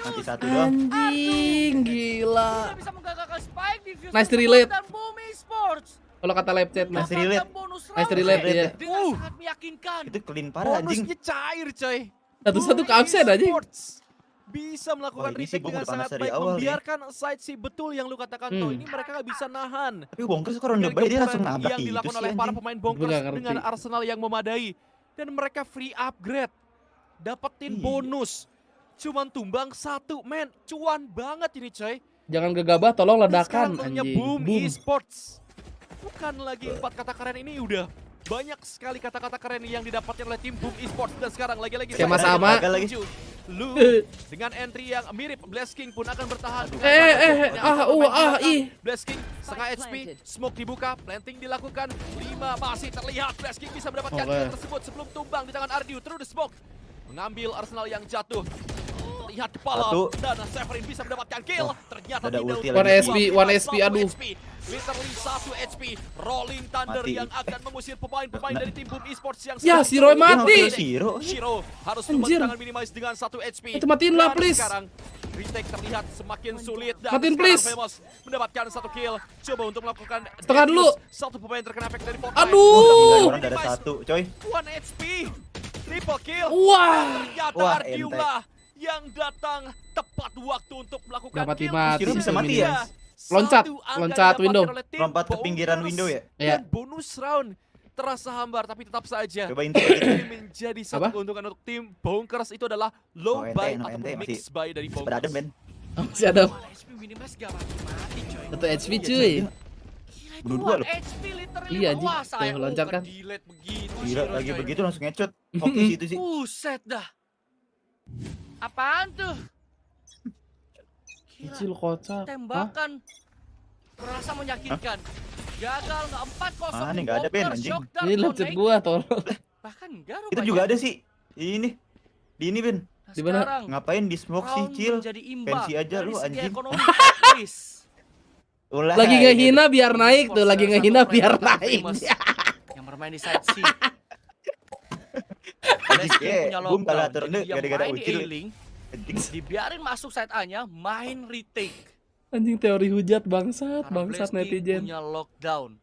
Mati satu doang. Anjing, gila. Bisa menggagalkan spike di Nice relate. dan Boom Esports. Kalau kata live chat mas. Nice relate. Nice relate ya. Dengan sangat meyakinkan. Itu clean parah anjing. Bonusnya cair coy. Satu-satu ke absen aja. Bisa melakukan Wah, ini sih retake gua dengan udah panas sangat dari baik, awal membiarkan side si betul yang lu katakan tuh. Ini mereka nggak bisa nahan. Tapi Bonkers kok ronde baik dia langsung nabrak yang gitu dilakukan sih oleh para anjing. pemain Gua Bonkers nggak ngerti. dengan arsenal yang memadai dan mereka free upgrade, dapetin bonus. Cuman tumbang 1 men, cuan banget ini coy. Jangan gegabah, tolong ledakan Sekarang anjing. Boom Esports. Bukan lagi 4 kata keren ini, udah banyak sekali kata-kata keren yang didapatkan oleh tim Boom Esports. Dan sekarang lagi-lagi Skema sama. Lu dengan entry yang mirip, Blast King pun akan bertahan. Blast King setengah HP, smoke dibuka, planting dilakukan. 5 masih terlihat, Blast King bisa mendapatkan kill tersebut sebelum tumbang di tangan Ardiu. Through the smoke, mengambil arsenal yang jatuh. Lihat kepala dan Severin bisa mendapatkan kill. Ternyata ada ulti lagi. 1 HP, aduh. Literally 1 HP. Rolling Thunder yang akan mengusir pemain-pemain dari tim Boom Esports yang Shiro mati. Shiro harus tangan minimize dengan 1 HP. Itu matiin lah please. Sekarang retake terlihat semakin sulit dan matiin please. Famous mendapatkan 1 kill. Coba untuk melakukan setengah dulu. Satu pemain terkena efek dari Fortnite. Aduh. Orang ada 1 coy. 1 HP. Triple kill. Wah. Ternyata Ardiu lah yang datang tepat waktu untuk melakukan mati. kill. Bisa mati ya? Loncat window. Lompat ke pinggiran window ya? Iya. Dan bonus round terasa hambar tapi tetap saja. Coba intip ini menjadi satu keuntungan untuk tim Bonkers. Itu adalah low buy ataupun mix buy dari Bonkers. Berada Ben. Masih ada. Satu HP cuy. Bunuh 2 loh. Iya anjing. Tuh loncat kan. Gila lagi begitu langsung ngecut. Oke sih itu sih. Buset dah. Apaan tuh? Kecil kocak. Tembakan berasa menyakitkan. Gagal nggak 4-0. Ini nggak ada Ben anjing. Ini lecet gua tolong. Bahkan enggak Itu juga ada sih. Ini. Di ini Ben. Di mana? Ngapain di smoke sih Cil? Pensi aja lu anjing. Lagi ngehina biar naik tuh, lagi ngehina biar naik. Yang bermain di side C. Boom kalah turun gara-gara ucil. Dibiarin masuk side A-nya, main retake. Anjing teori hujat bangsat netizen. Punya lockdown.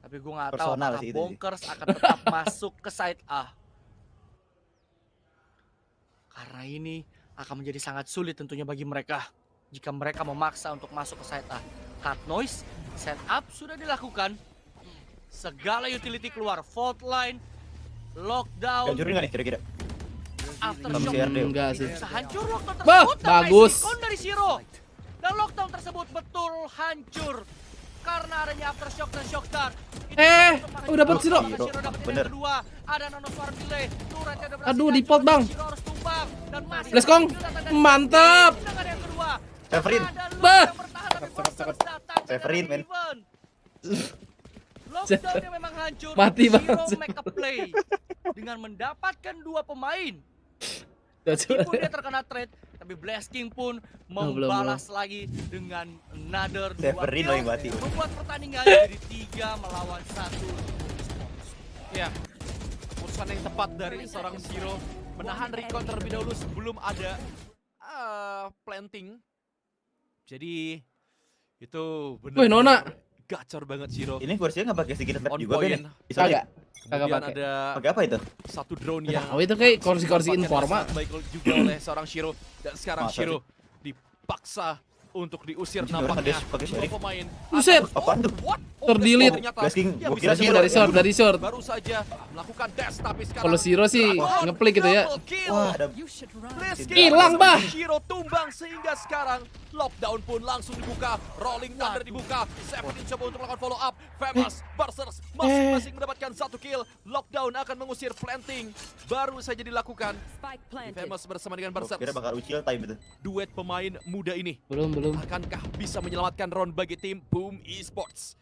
Tapi gue nggak tahu Personal apakah sih itu Bonkers akan tetap masuk ke side A. Karena ini akan menjadi sangat sulit tentunya bagi mereka jika mereka memaksa untuk masuk ke side A. Cut noise, setup sudah dilakukan. Segala utility keluar, fault line, lockdown. Hancurin nggak nih kira-kira? Aftershock enggak sih. bisa hancur lockdown tersebut. Bagus. Dari Shiro. Dan lockdown tersebut betul hancur karena adanya aftershock dan shock dart. Udah dapat Shiro. Bener. Kedua, ada nanoswarm delay. Aduh, default bang. Bleskong, mantap. Severin. Bah. Severin men. Lockdownnya memang hancur. Mati Shiro banget. make a play dengan mendapatkan 2 pemain. Meskipun dia terkena trade, tapi Blasking pun membalas lagi dengan another 2 Severin kill, yang mati. membuat pertandingan jadi 3 melawan 1. Ya, keputusan yang tepat dari seorang Shiro menahan recon terlebih dahulu sebelum ada planting. Jadi itu Wih, Nona. gacor banget Shiro. Ini kursinya nggak pakai secret map On juga point. Ben? Kagak. Kemudian ada Pakai apa itu? satu drone yang itu kayak kursi-kursi informa. baik juga oleh seorang Shiro, dan sekarang Masa Shiro dipaksa untuk diusir Ini orang nampaknya pakai dua sheriff. pemain. Buset. Apaan tuh? Terdelete. Blasking, Ya, gua bisa kira Shiro. Dari short. baru saja melakukan dash tapi sekarang Kalau Shiro sih ngeplik gitu ya. double kill. Wah, ada Blasking Hilang, bah. Shiro tumbang sehingga sekarang lockdown pun langsung dibuka, rolling thunder dibuka. Severin coba untuk melakukan follow up. Famous Berserks masing-masing mendapatkan 1 kill. Lockdown akan mengusir planting, baru saja dilakukan. Famous bersama dengan Gua Berserks. kira bakal ucil time itu. Duet pemain muda ini Belum. akankah bisa menyelamatkan round bagi tim Boom Esports?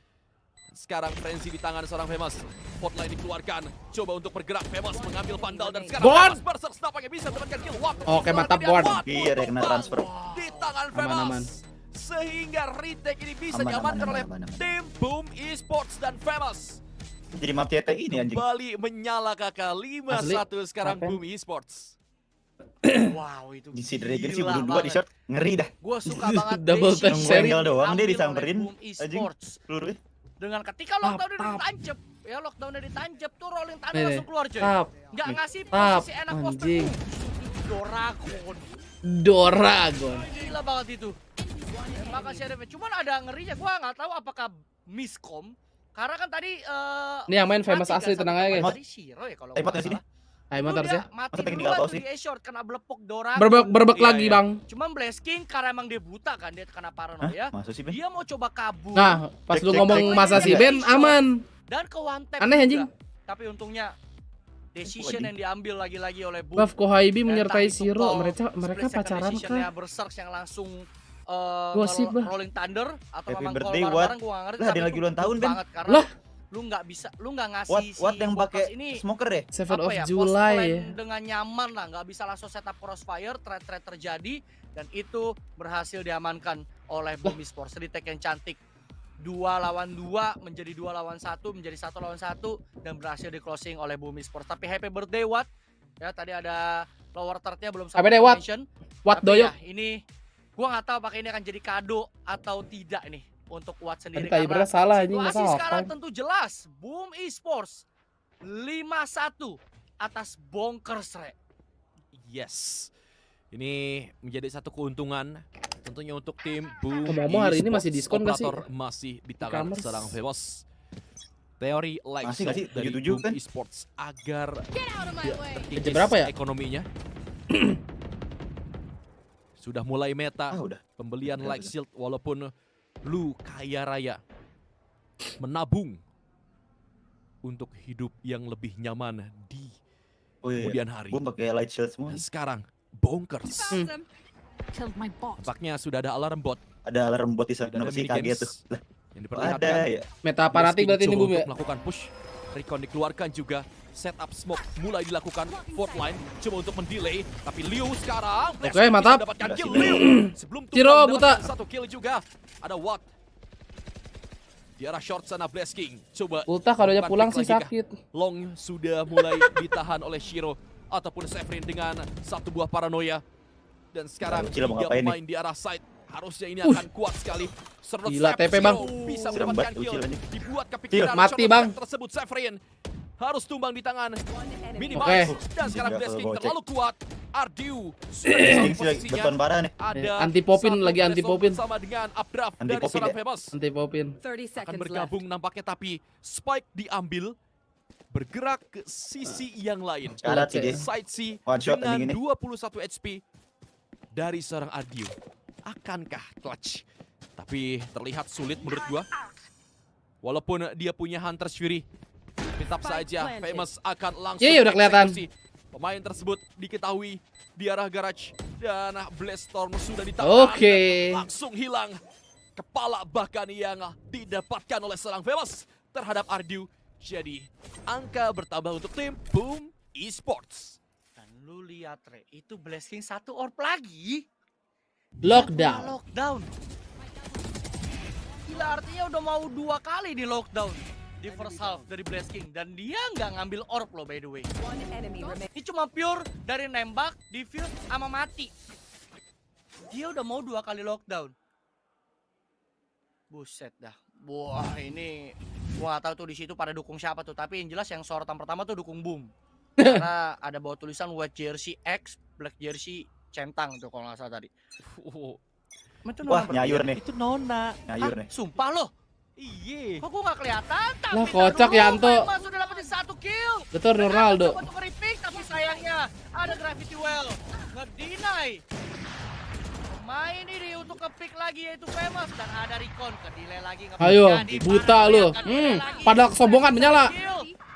Sekarang frenzy di tangan seorang Famous. Spotlight dikeluarkan, coba untuk bergerak. Famous mengambil vandal dan sekarang Bon! Famous Berserks nampaknya bisa mendapatkan kill. Watt. Oke, mantap, Bon. Iya, dia kena transfer. Di tangan Famous. Aman. Sehingga retake ini bisa Aman, diamankan aman, oleh aman. tim Boom Esports dan Famous. Jadi map CT ini anjing. Kembali menyala kakak 5-1 sekarang Apa? Boom Esports. Wow, itu Di si Dragon sih gila berdua di banget. short ngeri dah. Gue suka banget Double decision touch yang seri. Angle doang dia diambil disamperin. oleh Boom Anjing. Esports. Pelurunya. Dengan ketika lockdownnya ditancap, ya lockdownnya ditancap tuh rolling thunder Nih, langsung keluar coy. tap. Nggak ngasih Tap. posisi enak post Anjing. Doragon. Doragon. Gila banget itu. Maka Sheriff, cuman ada ngerinya, gua nggak tahu apakah miscom. Karena kan tadi Ini yang main Famous mati asli, kan tenang satu aja, pemain guys. tadi Shiro ya kalau Ayo, nggak sini. salah. Ayo Itu motor dia sih. mati Mata teknikal duluan tau tuh sih. di A-short kena belepok Doragon. Berbek Iya, lagi, iya. Bang. Cuman Blasking karena emang dia buta kan, dia kena paranoia. Masa sih Ben? Dia mau coba kabur. Nah, pas lu Cek, ngomong cek. masa si Ben aman. Dan ke one tap Aneh, juga. anjing. Tapi untungnya decision yang diambil lagi-lagi oleh Boom. Buff Kohaibi menyertai Entah itu Shiro. call, Mereka split second pacaran decision-nya kah? Berserks yang langsung Gosip, bah. rolling thunder atau Happy memang birthday, call Watt. bareng-bareng gua nggak ngerti. Lah, ada tapi lagi itu ulang tahun, good Ben. banget karena Lah. lu nggak ngasih What yang Bonkers pakai ini smoker ya? 7 of apa ya, post July plan ya. dengan nyaman lah, nggak bisa langsung setup crossfire, trade terjadi dan itu berhasil diamankan oleh Boom Esports. Retake yang cantik, 2 lawan 2 menjadi 2 lawan 1 menjadi 1 lawan 1 dan berhasil di closing oleh Boom Esports. Tapi happy birthday Watt ya, tadi ada lower third-nya belum Happy birthday, Watt. mention. Watt Tapi doyok. ya, ini gua nggak tahu apakah ini akan jadi kado atau tidak nih untuk Watt sendiri. Tadi timernya salah, anjing, situasi nggak sekarang apa-apa. tentu jelas, Boom Esports 5-1 atas BangkongS. Yes. Ini menjadi satu keuntungan tentunya untuk tim Boom. Ngomong-ngomong hari ini masih diskon nggak sih? Operator masih di tangan E-commerce. seorang Famous. Teori like Masih nggak sih? dari 77 Boom kan? Esports agar Jam berapa ya? ekonominya sudah mulai meta udah. pembelian Udah, like udah. shield walaupun lu kaya raya menabung untuk hidup yang lebih nyaman di Oh iya. kemudian hari. Gua pakai light shield semua. Dan sekarang BangkongS Killed my bot. tampaknya sudah ada alarm bot Ada alarm bot di sana. Tidak ada Kenapa sih minigames kaget tuh? Lah, yang ada diperlihatkan. ya. Meta fanatik berarti ini Coba Boom ya. untuk melakukan push. Recon dikeluarkan juga. Setup smoke mulai dilakukan. Fourth line coba untuk mendelay. Tapi Liu sekarang. Oke, Blasting mantap. bisa mendapatkan kill Liu. Sebelum Ciro, Tumpang buta. mendapatkan satu kill juga. Ada Watt. Di arah short sana Blasking. Coba. Ulta kalau dia melakukan pulang pick sih lagi kah? sakit. Long sudah mulai ditahan oleh Shiro. Ataupun Severin dengan satu buah paranoia. Dan sekarang Nah, Ucil mau 3 ngapain nih? pemain di arah side. Harusnya ini akan kuat sekali. Serut Gila, snap, TP, Bang. Shiro bisa Serem mendapatkan banget, kill. Ucil aja. Dibuat kepikiran Mati, shot Bang. attack tersebut Severin. Harus tumbang di tangan Minimis. Oke. Dan sekarang Nggak Blasking kalau gocek. terlalu kuat. Ardiu sudah di Blasking dalam sih lagi posisinya. beton parah nih. Ada Anti popin satu lagi, anti Blasong popin. bersama dengan updraft Anti dari popin seorang ya? Famous. Anti popin. 30 Akan seconds left. bergabung nampaknya tapi Spike diambil. Bergerak ke sisi yang lain. Syarat sih dia. Side C One shot dengan ending ini. 21 HP dari seorang Ardiu. Akankah clutch? Tapi terlihat sulit menurut gua. Walaupun dia punya Hunter's Fury. Tetap saja Famous akan langsung Iya, udah kelihatan. eksekusi. Pemain tersebut diketahui di arah garage. Dan Blast Storm sudah ditahan. Oke. Langsung hilang. Kepala bahkan yang didapatkan oleh seorang Famous. terhadap Ardu. Jadi angka bertambah untuk tim Boom Esports. Dan lu lihat Re, itu Blasking 1 orb lagi. Lockdown. Gila, artinya udah mau 2 kali di lockdown di first half dari Blasking, dan dia nggak ngambil orb loh by the way. Ini cuma pure dari nembak, defuse, sama mati. Dia udah mau 2 kali lockdown. Buset dah. Wah, ini gua nggak tahu tuh di situ pada dukung siapa tuh, tapi yang jelas yang sorotan pertama tuh dukung Boom. Karena ada bawa tulisan white jersey X, black jersey centang tuh kalau nggak salah tadi. Wah, nyayur nih. Itu Nona. Nyayur nih. Sumpah loh. Iya. Kok gua nggak kelihatan? Tapi Lah kocak Yanto. Sudah dapetin 1 kill. Betul Ronaldo. Coba untuk repick, tapi sayangnya ada Gravity Well nge-deny. Main ini untuk ke-pick lagi yaitu Famous, dan ada Recon ke-delay lagi. Ayo, buta lu. Pada kesombongan menyala.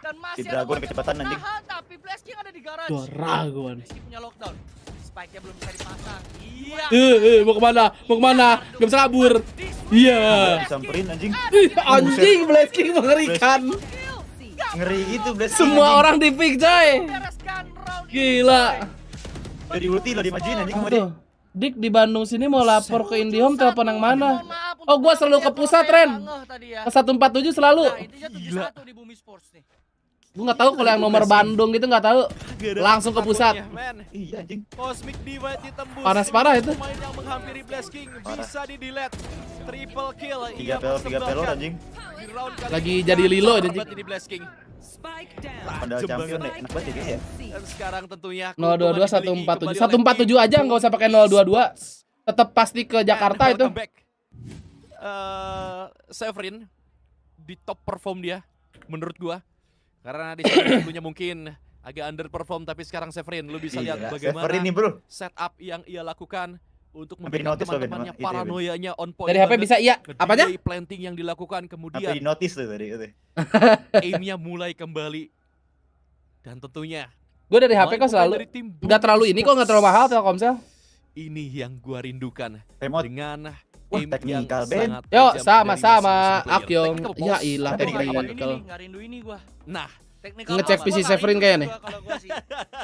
Dan masih Di Dragon kecepatan anjing. Tapi Blasking ada di garage. Dragon. Blasking punya lockdown. Spike-nya belum bisa dipasang. Iya. Mau kemana? Gak bisa kabur. Iya. Disamperin anjing. Anjing Blasking mengerikan. Ngeri gitu Blasking. Semua orang di pick coy. Gila. Dari ulti lo dimajuin anjing sama dia. Dik di Bandung sini mau lapor ke IndiHome, telepon yang mana? Oh, gua selalu ke pusat, Ren. Ke 147 selalu. Gila. Di Bumi Sports nih. Gua nggak tahu kalau yang nomor Bandung gitu nggak tahu. Langsung ke pusat. Iya anjing. Cosmic Divide ditembus. Panas parah itu. Pemain yang menghampiri Blasking bisa di-delete. Triple kill. 3 pelor anjing. Lagi jadi Lilo ini. Blasking. Padahal champion nih, enak banget ya. Dan sekarang tentunya 022 147. 147 aja nggak usah pakai 022. Tetap pasti ke Jakarta itu. Severin di top perform dia menurut gua. Karena di sebelumnya mungkin agak underperform, tapi sekarang Severin lu bisa lihat bagaimana Severin nih, bro. Setup yang ia lakukan untuk Hampir memberikan notice teman-temannya paranoianya on point. Dari HP bisa iya. Apanya? Planting yang dilakukan kemudian. Hampir notice tuh tadi itu. Aimnya mulai kembali. Dan tentunya gue dari HP kok selalu nggak terlalu ini kok, nggak terlalu mahal Telkomsel. Ini yang gua rindukan. Remote. Dengan aim yang sangat Yo, sama-sama Akyong. Ya ilah technical. Nggak rindu ini gua. Nah, ngecek PC Severin kayaknya nih.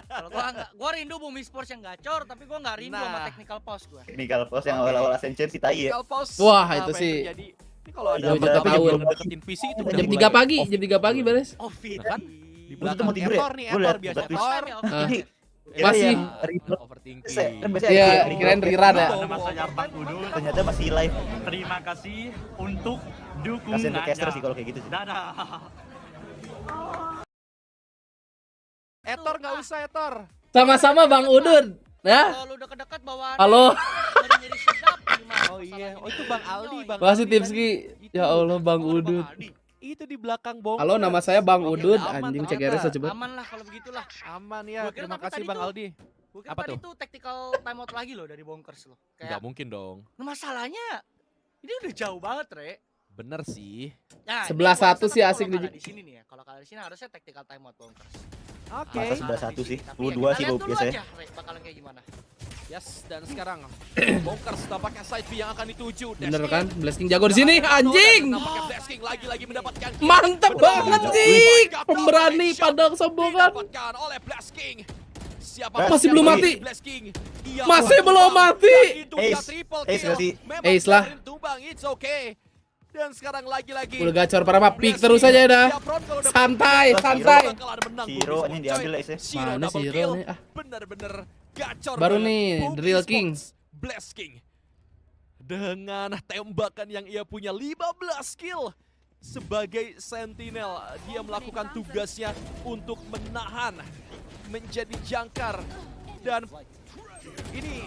Kalau gua rindu Bumi Sports yang gacor, tapi gua nggak rindu sama technical pause gua. Technical pause yang awal-awal Ascension sih tai ya. Wah, itu sih. Ini kalau ada tahun deketin PC itu jam 3 pagi beres. Oh, kan di belakang mau tidur ya? Etor biasa Etor. Masih overthinking. Iya, kirain rerun ya. Namanya Bang Udul. Ternyata masih live. Terima kasih untuk dukungannya. Kasian ke caster sih kalau kayak gitu. Dadah. Etor nggak usah Etor. Sama-sama Bang Udun. Ya. Kalau udah kedekat bawaan. Halo. Nyeri sedap gimana? Oh iya, oh itu Bang Aldi, Bang. Masih Tipski. Ya Allah Bang Udun. Itu di belakang bongkar. Halo, nama saya Bang Udun. Anjing CGRS coba. Aman lah kalau begitulah. Aman ya. Terima kasih Bang Aldi. Apa tuh? Itu tactical timeout lagi loh dari Bonkers loh. Nggak mungkin dong. Masalahnya ini udah jauh banget, Re. Bener sih. Nah, 11-1 sih asik di sini nih ya. Kalau kalian di sini harusnya tactical timeout Bonkers. Oke. Masa 11-1 sih. 22 sih biasanya. Bakalan kayak gimana? Yes, dan sekarang Bonkers tampaknya side B yang akan dituju. Bener kan? Blasking jago di sini, anjing. Tampaknya Blasking lagi-lagi mendapatkan. Mantap banget sih. Pemberani pada kesombongan. Didapatkan oleh Blasking. Masih belum mati. Masih belum mati. Ace lah. Dan sekarang lagi-lagi udah gacor para pick terus aja udah. Santai. Siro ini diambil Ace. Mana Siro nih? Bener-bener gacor. Baru nih The Real King. Blasking. Dengan tembakan yang ia punya 15 kill. Sebagai sentinel, dia melakukan tugasnya untuk menahan, menjadi jangkar, dan ini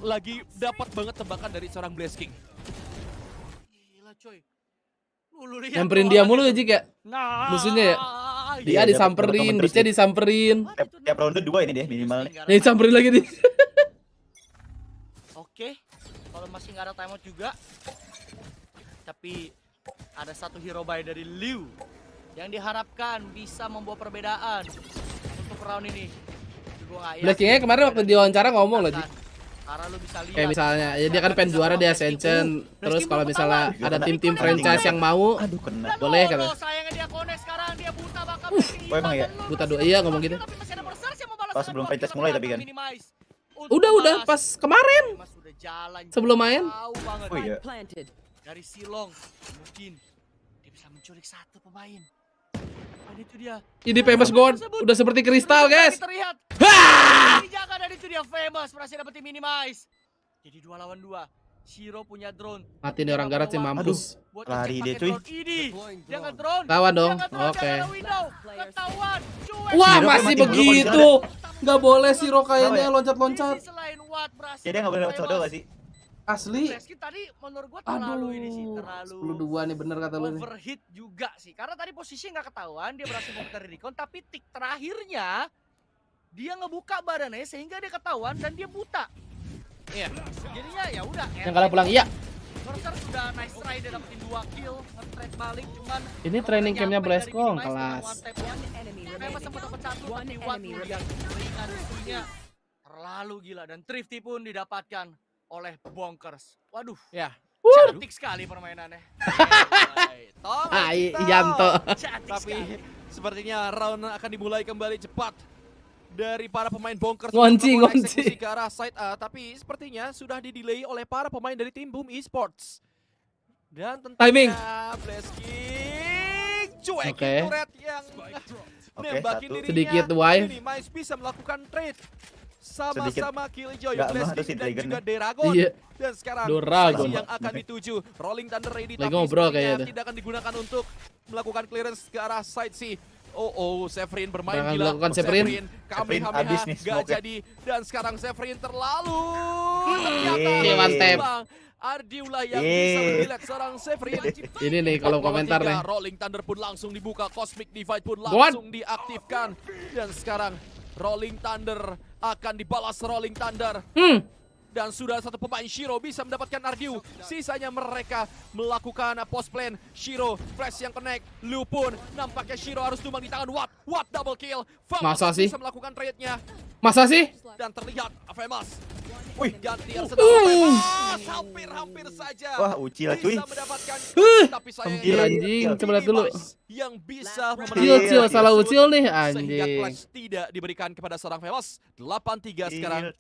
lagi dapat banget tembakan dari seorang Blasking. Gila coy. Lihat nyamperin dia mulu ya Jik ya. Musuhnya ya. Dia disamperin, Dice disamperin. Tiap ronde 2 ini deh minimal nih. Nih disamperin lagi nih. Oke. Kalau masih nggak ada timeout juga. Tapi ada satu hero buy dari Liu yang diharapkan bisa membawa perbedaan untuk round ini. Blackingnya kemarin waktu diwawancara ngomong loh Jik. Karena lu bisa lihat. Kayak misalnya, ya dia kan pengen juara di Ascension. Terus kalau misalnya ada tim-tim franchise yang mau, boleh kan? Oh emang ya? Buta 2, iya ngomong gitu. Pas sebelum franchise mulai tapi kan. Udah pas kemarin. Sebelum main. Oh iya. Dari Silong mungkin dia bisa menculik satu pemain. Dan itu dia. Ini famous god udah seperti kristal, guys. Terlihat. Dijaga dan itu dia famous berhasil dapetin minimize. Jadi 2 lawan 2. Shiro punya drone. Mati nih orang Garat sih mampus. Lari dia cuy. Dia nge-drone. Tawan dong. Oke. Ketahuan. Wah, masih begitu. Nggak boleh Shiro kayaknya loncat-loncat. Jadi nggak boleh lewat sodo gak sih? Asli. Tadi menurut gua terlalu ini sih, terlalu 10-2 nih bener kata lu nih. Overhit juga sih. Karena tadi posisinya nggak ketahuan, dia berhasil memutar recon, tapi tik terakhirnya dia ngebuka badannya sehingga dia ketahuan dan dia buta. Iya. Jadinya ya udah. Yang kalah pulang iya. Berser sudah nice try dia dapetin 2 kill, nge-trade balik cuman ini training campnya Bleskong kelas. Memang sempat dapat 1 tapi Watt yang ringan isunya terlalu gila dan Thrifty pun didapatkan oleh Bonkers. Waduh. Ya. Cantik sekali permainannya. Yanto. Tapi sepertinya round akan dimulai kembali cepat dari para pemain Bonkers ngonci ke arah side A, tapi sepertinya sudah di-delay oleh para pemain dari tim Boom Esports. Dan tentunya Blasking cuekin turret yang nembakin dirinya. Sedikit wife. Minimize bisa melakukan trade sama-sama Killjoy, Blasking dan juga Dragon. Iya. Dan sekarang Dragon yang akan dituju Rolling Thunder ready, lagi tapi ngobrol sepertinya kayaknya tidak akan digunakan untuk melakukan clearance ke arah side C. Severin bermain bakal gila. dilakukan Severin Kamehameha gak jadi. Dan sekarang Severin terlalu ternyata Ardiulah yang bisa menilai seorang Severin. Ini nih kalau komentar nih. Rolling Thunder pun langsung dibuka, Cosmic Divide pun langsung diaktifkan. Dan sekarang Rolling Thunder akan dibalas Rolling Thunder. Dan sudah satu pemain Shiro bisa mendapatkan Ardiu. Sisanya mereka melakukan post plan. Shiro flash yang connect. Lu pun nampaknya Shiro harus tumbang di tangan Watt. Watt double kill. Masa sih? Bisa melakukan trade-nya. Masa sih? Dan terlihat Famous. Wih, ganti Famous. Hampir saja. Wah, ucil cuy. Bisa mendapatkan. Tapi saya anjing, coba lihat dulu. Yang bisa Ucil salah ucil nih sehingga anjing. clutch tidak diberikan kepada seorang Famous. 8-3 sekarang.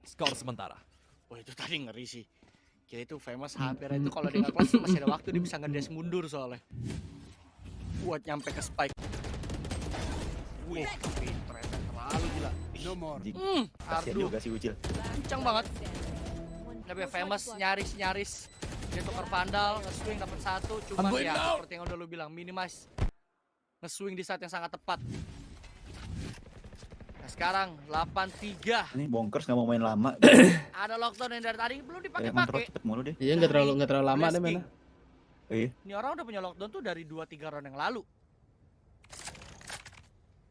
Skor sementara. Wah itu tadi ngeri sih. Kira itu Famous hampir itu kalau dia nge-clash masih ada waktu dia bisa ngedash mundur soalnya. Buat nyampe ke spike. Wih, tapi ternyata terlalu gila. Kasian juga si Ucil. Kencang banget. Tapi Famous nyaris. Dia tukar vandal, nge-swing dapat 1. Cuman ya seperti yang udah lu bilang, minimize. Nge-swing di saat yang sangat tepat. Nah, sekarang 8-3. Ini Bonkers nggak mau main lama. Ada lockdown yang dari tadi belum dipakai-pakai. Kontrol cepet mulu deh. Iya nggak terlalu lama deh mana. Iya. Ini orang udah punya lockdown tuh dari 2-3 round yang lalu.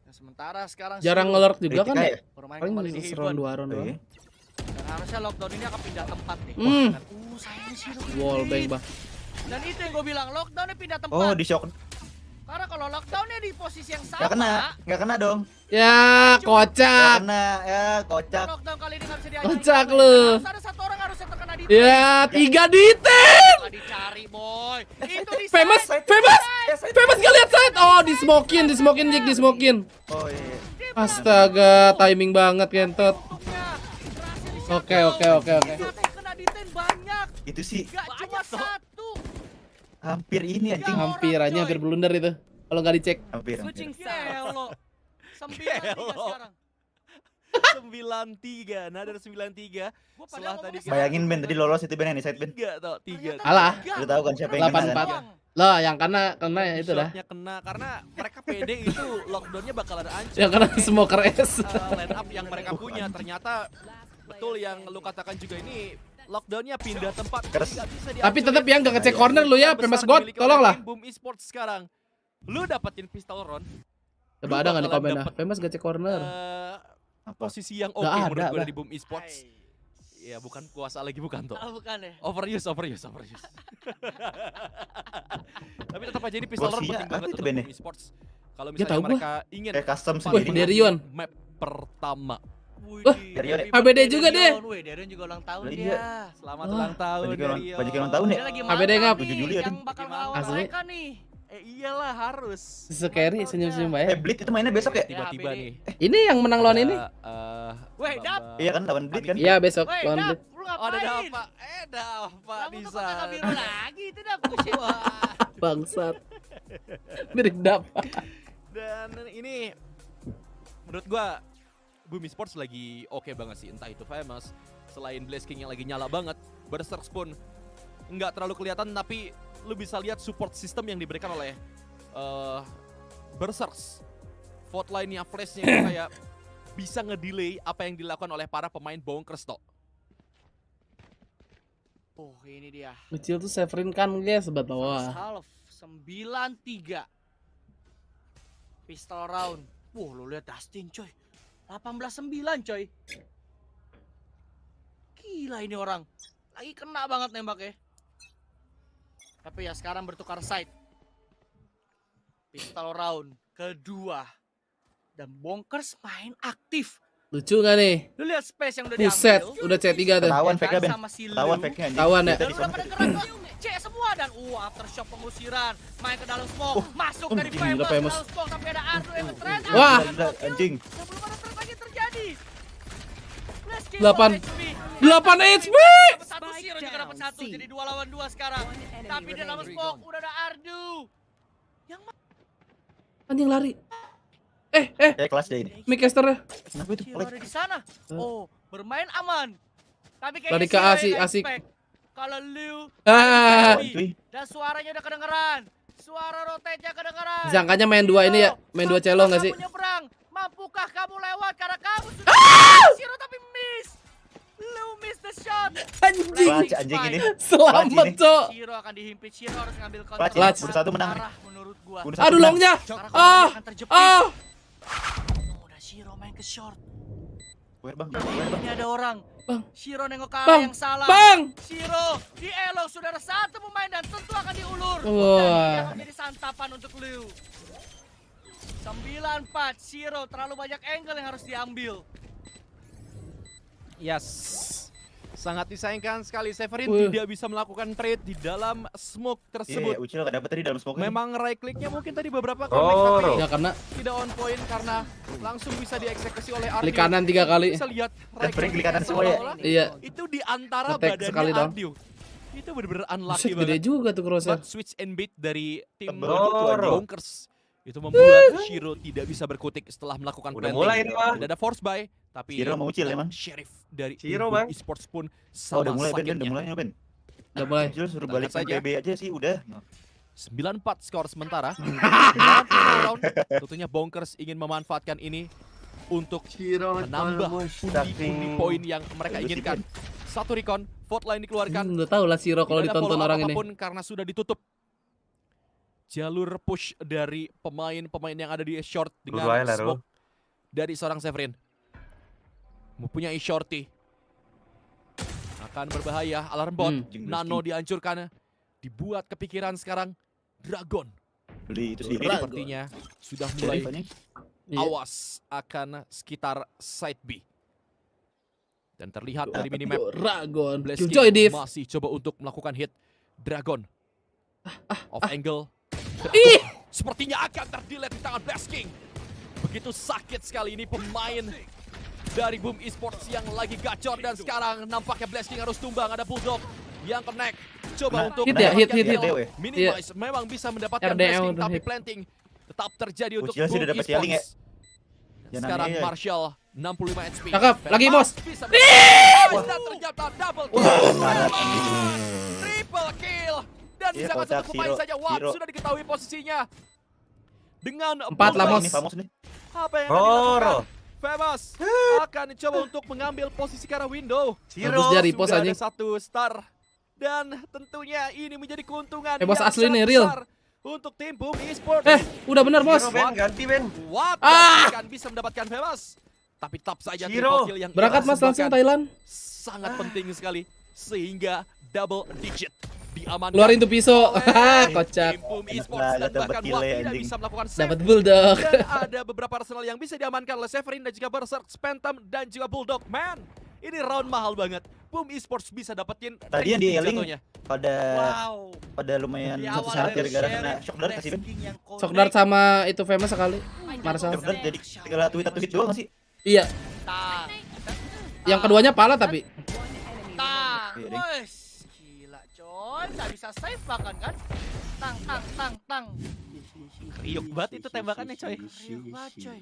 Nah, sementara sekarang jarang nge-lurk juga kan ya? Bermain Paling kembali di round 2 round doang. Dan harusnya lockdown ini akan pindah tempat nih. Sayang sih. Wallbang bah. Dan itu yang gue bilang, lockdownnya pindah tempat. Oh, di shock. Karena kalau lockdownnya di posisi yang sama. Nggak kena dong. Ya, kocak. Kocak. Lockdown kali ini nggak bisa diajarin. Kocak lu. Ada satu orang harusnya terkena di. Ya, 3 ditem. Dicari boy. Itu di Famous gak lihat side. Oh, di smokin Jig. Oh iya. Astaga, timing banget kentot. Oke. Kena ditem banyak. Itu sih. Gak cuma 1. Hampir ini anjing. Hampir blunder itu. Kalau nggak dicek. Hampir. 9-3 sekarang. 9-3, Nadar 9-3. Setelah tadi bayangin Ben tadi lolos itu Ben yang di side Ben. 3. Alah. Udah tahu kan siapa yang kena kan? Lah, yang kena ya itu dah. Kena karena mereka pede itu lockdownnya bakalan hancur. Yang kena smoker S. Line up yang mereka punya ternyata betul yang lu katakan juga ini. Lockdownnya pindah tempat. Tapi tetap yang gak ngecek corner lu ya, Famous God, tolonglah. Boom Esports sekarang. Lu dapetin pistol round. Coba ada nggak di komen dah? Famous gak cek corner. Posisi yang oke menurut gue dari Boom Esports. Ya bukan kuasa lagi bukan tuh. Bukan ya. Overuse. Tapi tetap aja ini pistol round penting banget untuk Boom Esports. Kalau misalnya mereka ingin custom sendiri. Derion. Map pertama. HBD juga deh. Derion juga ulang tahun dia. Selamat ulang tahun Banyak ulang tahun ya. Dia lagi HBD ngap 7 Juli yang bakal ngelawan mereka nih. Iyalah harus. Sekeri senyum-senyum ya. Blitz itu mainnya besok ya? Tiba-tiba nih. Ini yang menang lawan ini? Weh, Dap. Iya kan lawan Blitz kan? Iya besok Weh, lawan Dap, Blitz. lu Oh, ada ngapain? apa? Dapa bisa. Kakak biru lagi itu Dap. Buset. Bangsat. Mirip Dapa. Dan ini menurut gua Boom Esports lagi oke banget sih. Entah itu Famous, selain Blaze King yang lagi nyala banget, Berserk pun nggak terlalu kelihatan, tapi lu bisa lihat support system yang diberikan oleh Berserk. Vote line-nya, flash-nya itu kayak bisa ngedelay apa yang dilakukan oleh para pemain BangkongS toh. Oh, ini dia. Kecil tuh Severin kan guys, sebat First bawah. half 9-3. Pistol round. Wah, lu lihat Dustin coy. 18-9 coy. Gila ini orang. Lagi kena banget nembaknya. Tapi ya sekarang bertukar side. Pistol round kedua. Dan BangkongS main aktif. Lucu gak nih? Lu lihat space yang udah Buset, diambil. udah C3 tuh. Tawan fake-nya Ben. Sama si Tawan Lu. fake-nya anjing. Tawan ya? Dan udah pada gerak C semua dan aftershock pengusiran. Main ke dalam smoke, masuk dari gila, Famous ke Famous. dalam smoke tapi ada Ardu yang nge-trend. Wah. Gila, anjing. Dan belum ada trend lagi terjadi. Let's keep 8 on HP. 8 HP. Satu Zero juga dapat satu, jadi 2 lawan 2 sekarang. Tapi di dalam smoke udah ada Ardu. Yang Anjing lari. Kelas deh ini. Micasternya. Kenapa itu? Zero ada di sana. Oh, bermain aman. Tapi Lari kayaknya ke Zero asik, yang asik. expect. Kalau Liu dan suaranya udah kedengeran. Suara rotate-nya kedengeran. Disangkanya main dua ini ya, main dua celong gak sih? Kamu nyebrang. Mampukah kamu lewat karena kamu sudah Zero tapi miss. Liu miss the shot. Anjing ini. Selamat, Cok. Zero akan dihimpit. Zero harus ngambil Clutch. kontrol. Udah satu menang. Parah menurut gua. Aduh longnya. Udah Zero main ke short. Bang. Ini ada orang. Bang. Shiro nengok ke Bang. arah yang salah. Bang. Shiro di elok sudah ada satu pemain dan tentu akan diulur. Wah. Dan dia akan menjadi santapan untuk Liu. 9-4. Shiro terlalu banyak angle yang harus diambil. Yes. Sangat disayangkan sekali Severin tidak bisa melakukan trade di dalam smoke tersebut. Iya, Ucil gak dapet tadi dalam smoke. Memang right clicknya mungkin tadi beberapa connect tapi ya karena tidak on point karena langsung bisa dieksekusi oleh Ardio. klik kanan 3 kali. Bisa lihat klik kanan semua ya. Iya. Itu di antara Ngetek sekali badannya dong. Ardio. Itu bener-bener unlucky Buset, gede banget. juga tuh crosshair. But switch and beat dari tim Tebel. BangkongS itu membuat Shiro tidak bisa berkutik setelah melakukan Udah planting. mulai ini, Bang. Tidak ada force buy, tapi Shiro mau Ucil emang. Sheriff dari Shiro, Boom Bang. Esports pun Oh, sama udah mulai Ben, sakitnya. udah mulai Ben. Udah mulai. Ucil suruh Kita balik lihat ke saja. PB aja sih udah. 9-4 skor sementara. 9 round. Tentunya BangkongS ingin memanfaatkan ini untuk menambah pundi-pundi poin yang mereka inginkan. Satu recon, vote line dikeluarkan. Udah tahu lah Shiro kalau Tidak ada ditonton follow orang ini. apapun karena sudah ditutup. Jalur push dari pemain-pemain yang ada di short dengan smoke dari seorang Severin. Mempunyai shorty. Akan berbahaya, alarm bot. Nano dihancurkan. Dibuat kepikiran sekarang Dragon. Beli itu sendiri. Sepertinya sudah mulai awas akan sekitar side B. Dan terlihat dari minimap Dragon. Blaze Joy King Div. masih coba untuk melakukan hit Dragon. Off angle. Sepertinya akan terdelete di tangan Blaze King. Begitu sakit sekali ini pemain dari Boom Esports yang lagi gacor dan sekarang nampaknya Blaze King harus tumbang. Ada Bulldog yang connect. Coba untuk hit ya, hit. minimize. Memang bisa mendapatkan RDL Blaze King udah tapi hit. planting tetap terjadi untuk Ucil sih Boom udah dapat yelling ya. Esports. Sekarang Marshall 65 HP. Cakep, lagi bos. Bisa dan ternyata double kill. Triple kill. Dan Iya, bisa kocak, satu pemain Shiro, saja. Wah, Shiro. sudah diketahui posisinya. Dengan 4 lah, Bulldog. Mos. Ini Famos nih. Apa yang akan dilakukan? Famous akan coba untuk mengambil posisi ke arah window. Bagus dia repost Sudah aja. ada satu star. Dan tentunya ini menjadi keuntungan Bos yang asli sangat nih, real. besar untuk tim Boom Esports. Udah bener bos. Ben, ganti Ben. What akan bisa mendapatkan Famous. Tapi tetap saja Shiro. triple kill yang Berangkat ia mas langsung sumbangkan Thailand. sangat penting sekali sehingga double digit diamankan. Keluarin tuh pisau. oleh Kocak. tim Boom Esports Nah, dan dapat bahkan kill Wah ya, tidak anjing. bisa melakukan save. Dapat Bulldog. Dan ada beberapa arsenal yang bisa diamankan oleh Severin dan juga Berserk, Phantom dan juga Bulldog. Man, ini round mahal banget. Boom Esports bisa dapetin Tadi yang di ranking Eling pada lumayan satu saat gara-gara kena shock dart kasih. Shock dart sama itu famous sekali. Marcel. Shock dart jadi tinggal tweet doang sih. Iya. Yang keduanya pala tapi. Wes, gila coy, nggak bisa save bahkan kan? Tang. Riuk banget itu tembakannya coy. Riuk banget coy.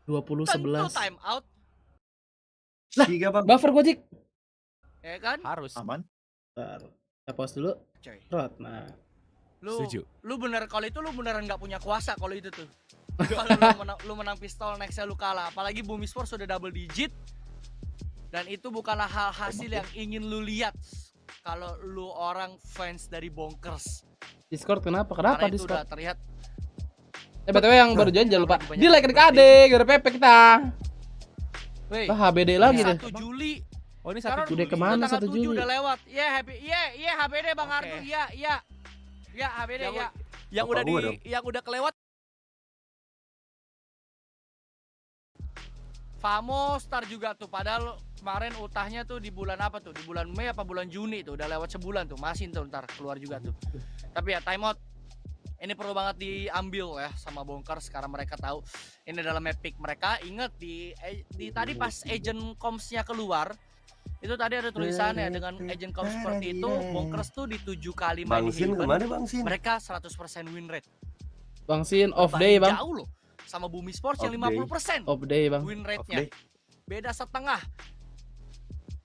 20-11. Tentu time out. Lah, buffer gojek. Ya kan? Harus. Aman. Bentar. Kita pause dulu. Coy. Rot, nah. Lu bener kalau itu lu beneran nggak punya kuasa kalau itu tuh. Kalau lu menang pistol nextnya lu kalah. Apalagi Boom Esports sudah double digit. Dan itu bukanlah hal hasil yang ingin lu lihat kalau lu orang fans dari Bonkers. Discord kenapa? Kenapa karena itu Discord? udah terlihat. BTW yang baru join jangan lupa di like KD gara PP kita. Wih, HBD lagi deh. 1 Juli. Oh ini Sekarang udah kemana 1 Juli? Udah lewat. Iya HBD Bang Ardu. Iya. Ya HBD ya. Yang udah kelewat. Famo start juga tuh, padahal kemarin utahnya tuh di bulan apa tuh? Di bulan Mei apa bulan Juni tuh, udah lewat sebulan tuh, masih tuh ntar keluar juga tuh. Tapi ya timeout ini perlu banget diambil ya sama Bonkers karena mereka tahu ini adalah map pick mereka. Ingat di tadi pas agent comms-nya keluar, itu tadi ada tulisannya dengan agent comms seperti itu, Bonkers tuh di 7 kali main event, mereka 100% win rate. Bang Sin off day, Bang. Jauh loh. Sama Boom Esports yang 50% off day, Bang. win rate-nya. Beda setengah.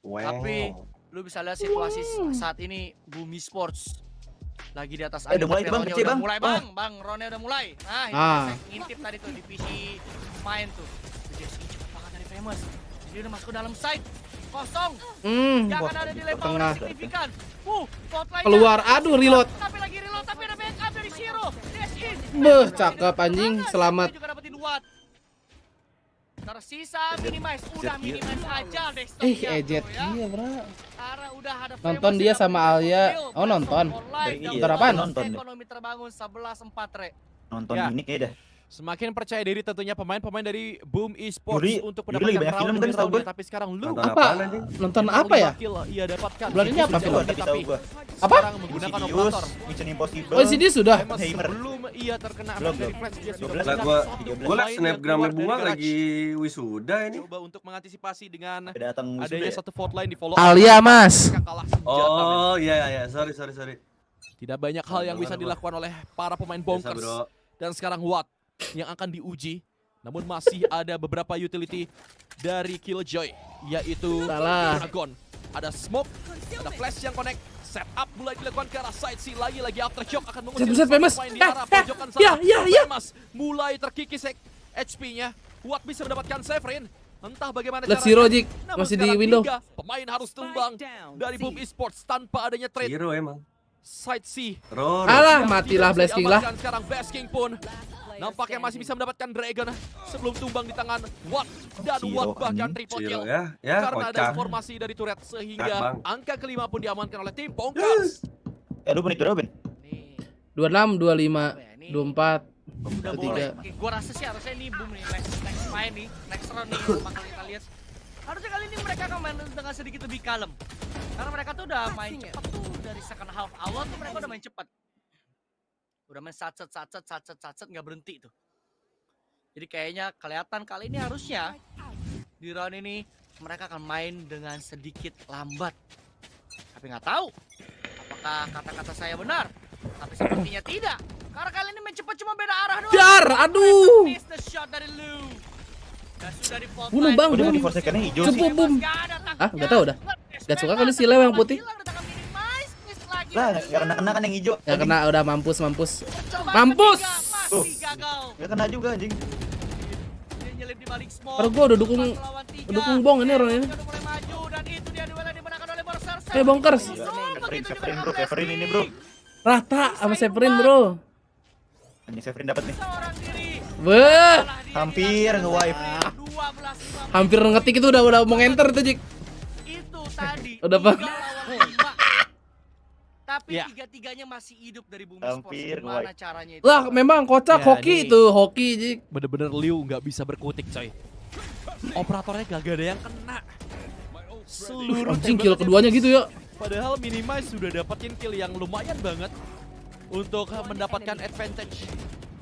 Tapi lu bisa lihat situasi saat ini Boom Esports lagi di atas udah mulai Bang, udah mulai Bang, Ronnya udah mulai. Nah, itu saya ngintip tadi tuh di PC main tuh. Jesse cepet banget dari Famous. Dia udah masuk ke dalam side. Kosong. Jangan ada delay power yang signifikan. Spotlight Keluar, aduh reload. Tapi lagi reload, tapi ada backup dari Shiro. Beuh, cakep anjing, selamat. Juga dapetin Watt. Tersisa minimize, udah minimize aja deh. Ejet iya, bro. Karena udah ada nonton dia sama Alia. Oh, nonton. Nonton apaan? Nonton. Ekonomi terbangun 11-4, Re. Nonton ini kayak dah. Semakin percaya diri tentunya pemain-pemain dari Boom Esports untuk lagi mendapatkan banyak film round kan demi setahu roundnya, gue. tapi sekarang lu apa? Nonton apa ya? Iya dapatkan. Bulan ini apa film? Tapi Apa? sekarang menggunakan operator. Mission Impossible. Oh, ini sudah. Sebelum ia terkena efek dari flash dia sudah Gua liat snapgramnya Bunga lagi wisuda ini. Coba untuk mengantisipasi dengan adanya satu vote line di follow. Alia, Mas. Oh, iya. Sorry. Tidak banyak hal yang bisa dilakukan oleh para pemain Bonkers. Dan sekarang Watt yang akan diuji, namun masih ada beberapa utility dari Killjoy, yaitu Dragon. Ada smoke, ada flash yang connect, setup mulai dilakukan ke arah side C, lagi aftershock akan mengusir pemain di arah pojokan sana. Famous mulai terkikis HP-nya. Watt bisa mendapatkan Severin. Entah bagaimana caranya. Zero Jik masih di window. Pemain harus tumbang dari Boom Esports tanpa adanya trade. Zero emang. Side C. Alah, matilah Blasking lah. Sekarang Blasking pun nampaknya masih bisa mendapatkan Dragon sebelum tumbang di tangan Watt dan Watt bahkan triple kill karena ada informasi dari turret sehingga angka kelima pun diamankan oleh tim Bonkers. Lu menit berapa, Ben? 26, 25, 24, udah boleh. Gua rasa sih harusnya ini Boom nih next main nih, next round nih bakal kita lihat. Harusnya kali ini mereka akan main dengan sedikit lebih kalem. Karena mereka tuh udah main cepat tuh dari second half awal tuh mereka udah main cepat. Udah main sacet nggak berhenti tuh. Jadi kayaknya kelihatan kali ini harusnya di round ini mereka akan main dengan sedikit lambat. Tapi nggak tahu apakah kata-kata saya benar. Tapi sepertinya tidak. Karena kali ini main cepat cuma beda arah doang. Dar, aduh. Miss the shot dari Lu. Bunuh Bang, Udah di forsaken hijau sih. Boom. Ah, nggak tahu dah. Gak suka kali si Lew yang putih. Lah, nggak kena kan yang hijau. Gak kena, udah mampus. Mampus! Gak kena juga anjing. Karena gue udah dukung Bong ini orang ini. Bonkers. Severin ini bro. Rata sama Severin bro. Ini Severin dapat nih. Wah, hampir nge-wipe. Hampir ngetik itu udah mau enter itu Jik. Itu tadi. Udah Bang. Tapi tiga-tiganya masih hidup dari Boom Esports. Gimana caranya itu? Lah memang kocak hoki itu, hoki Jik. Bener-bener Liu nggak bisa berkutik coy. Operatornya gak ada yang kena. seluruh Anjing kill keduanya gitu ya. Padahal Minimize sudah dapetin kill yang lumayan banget untuk mendapatkan advantage.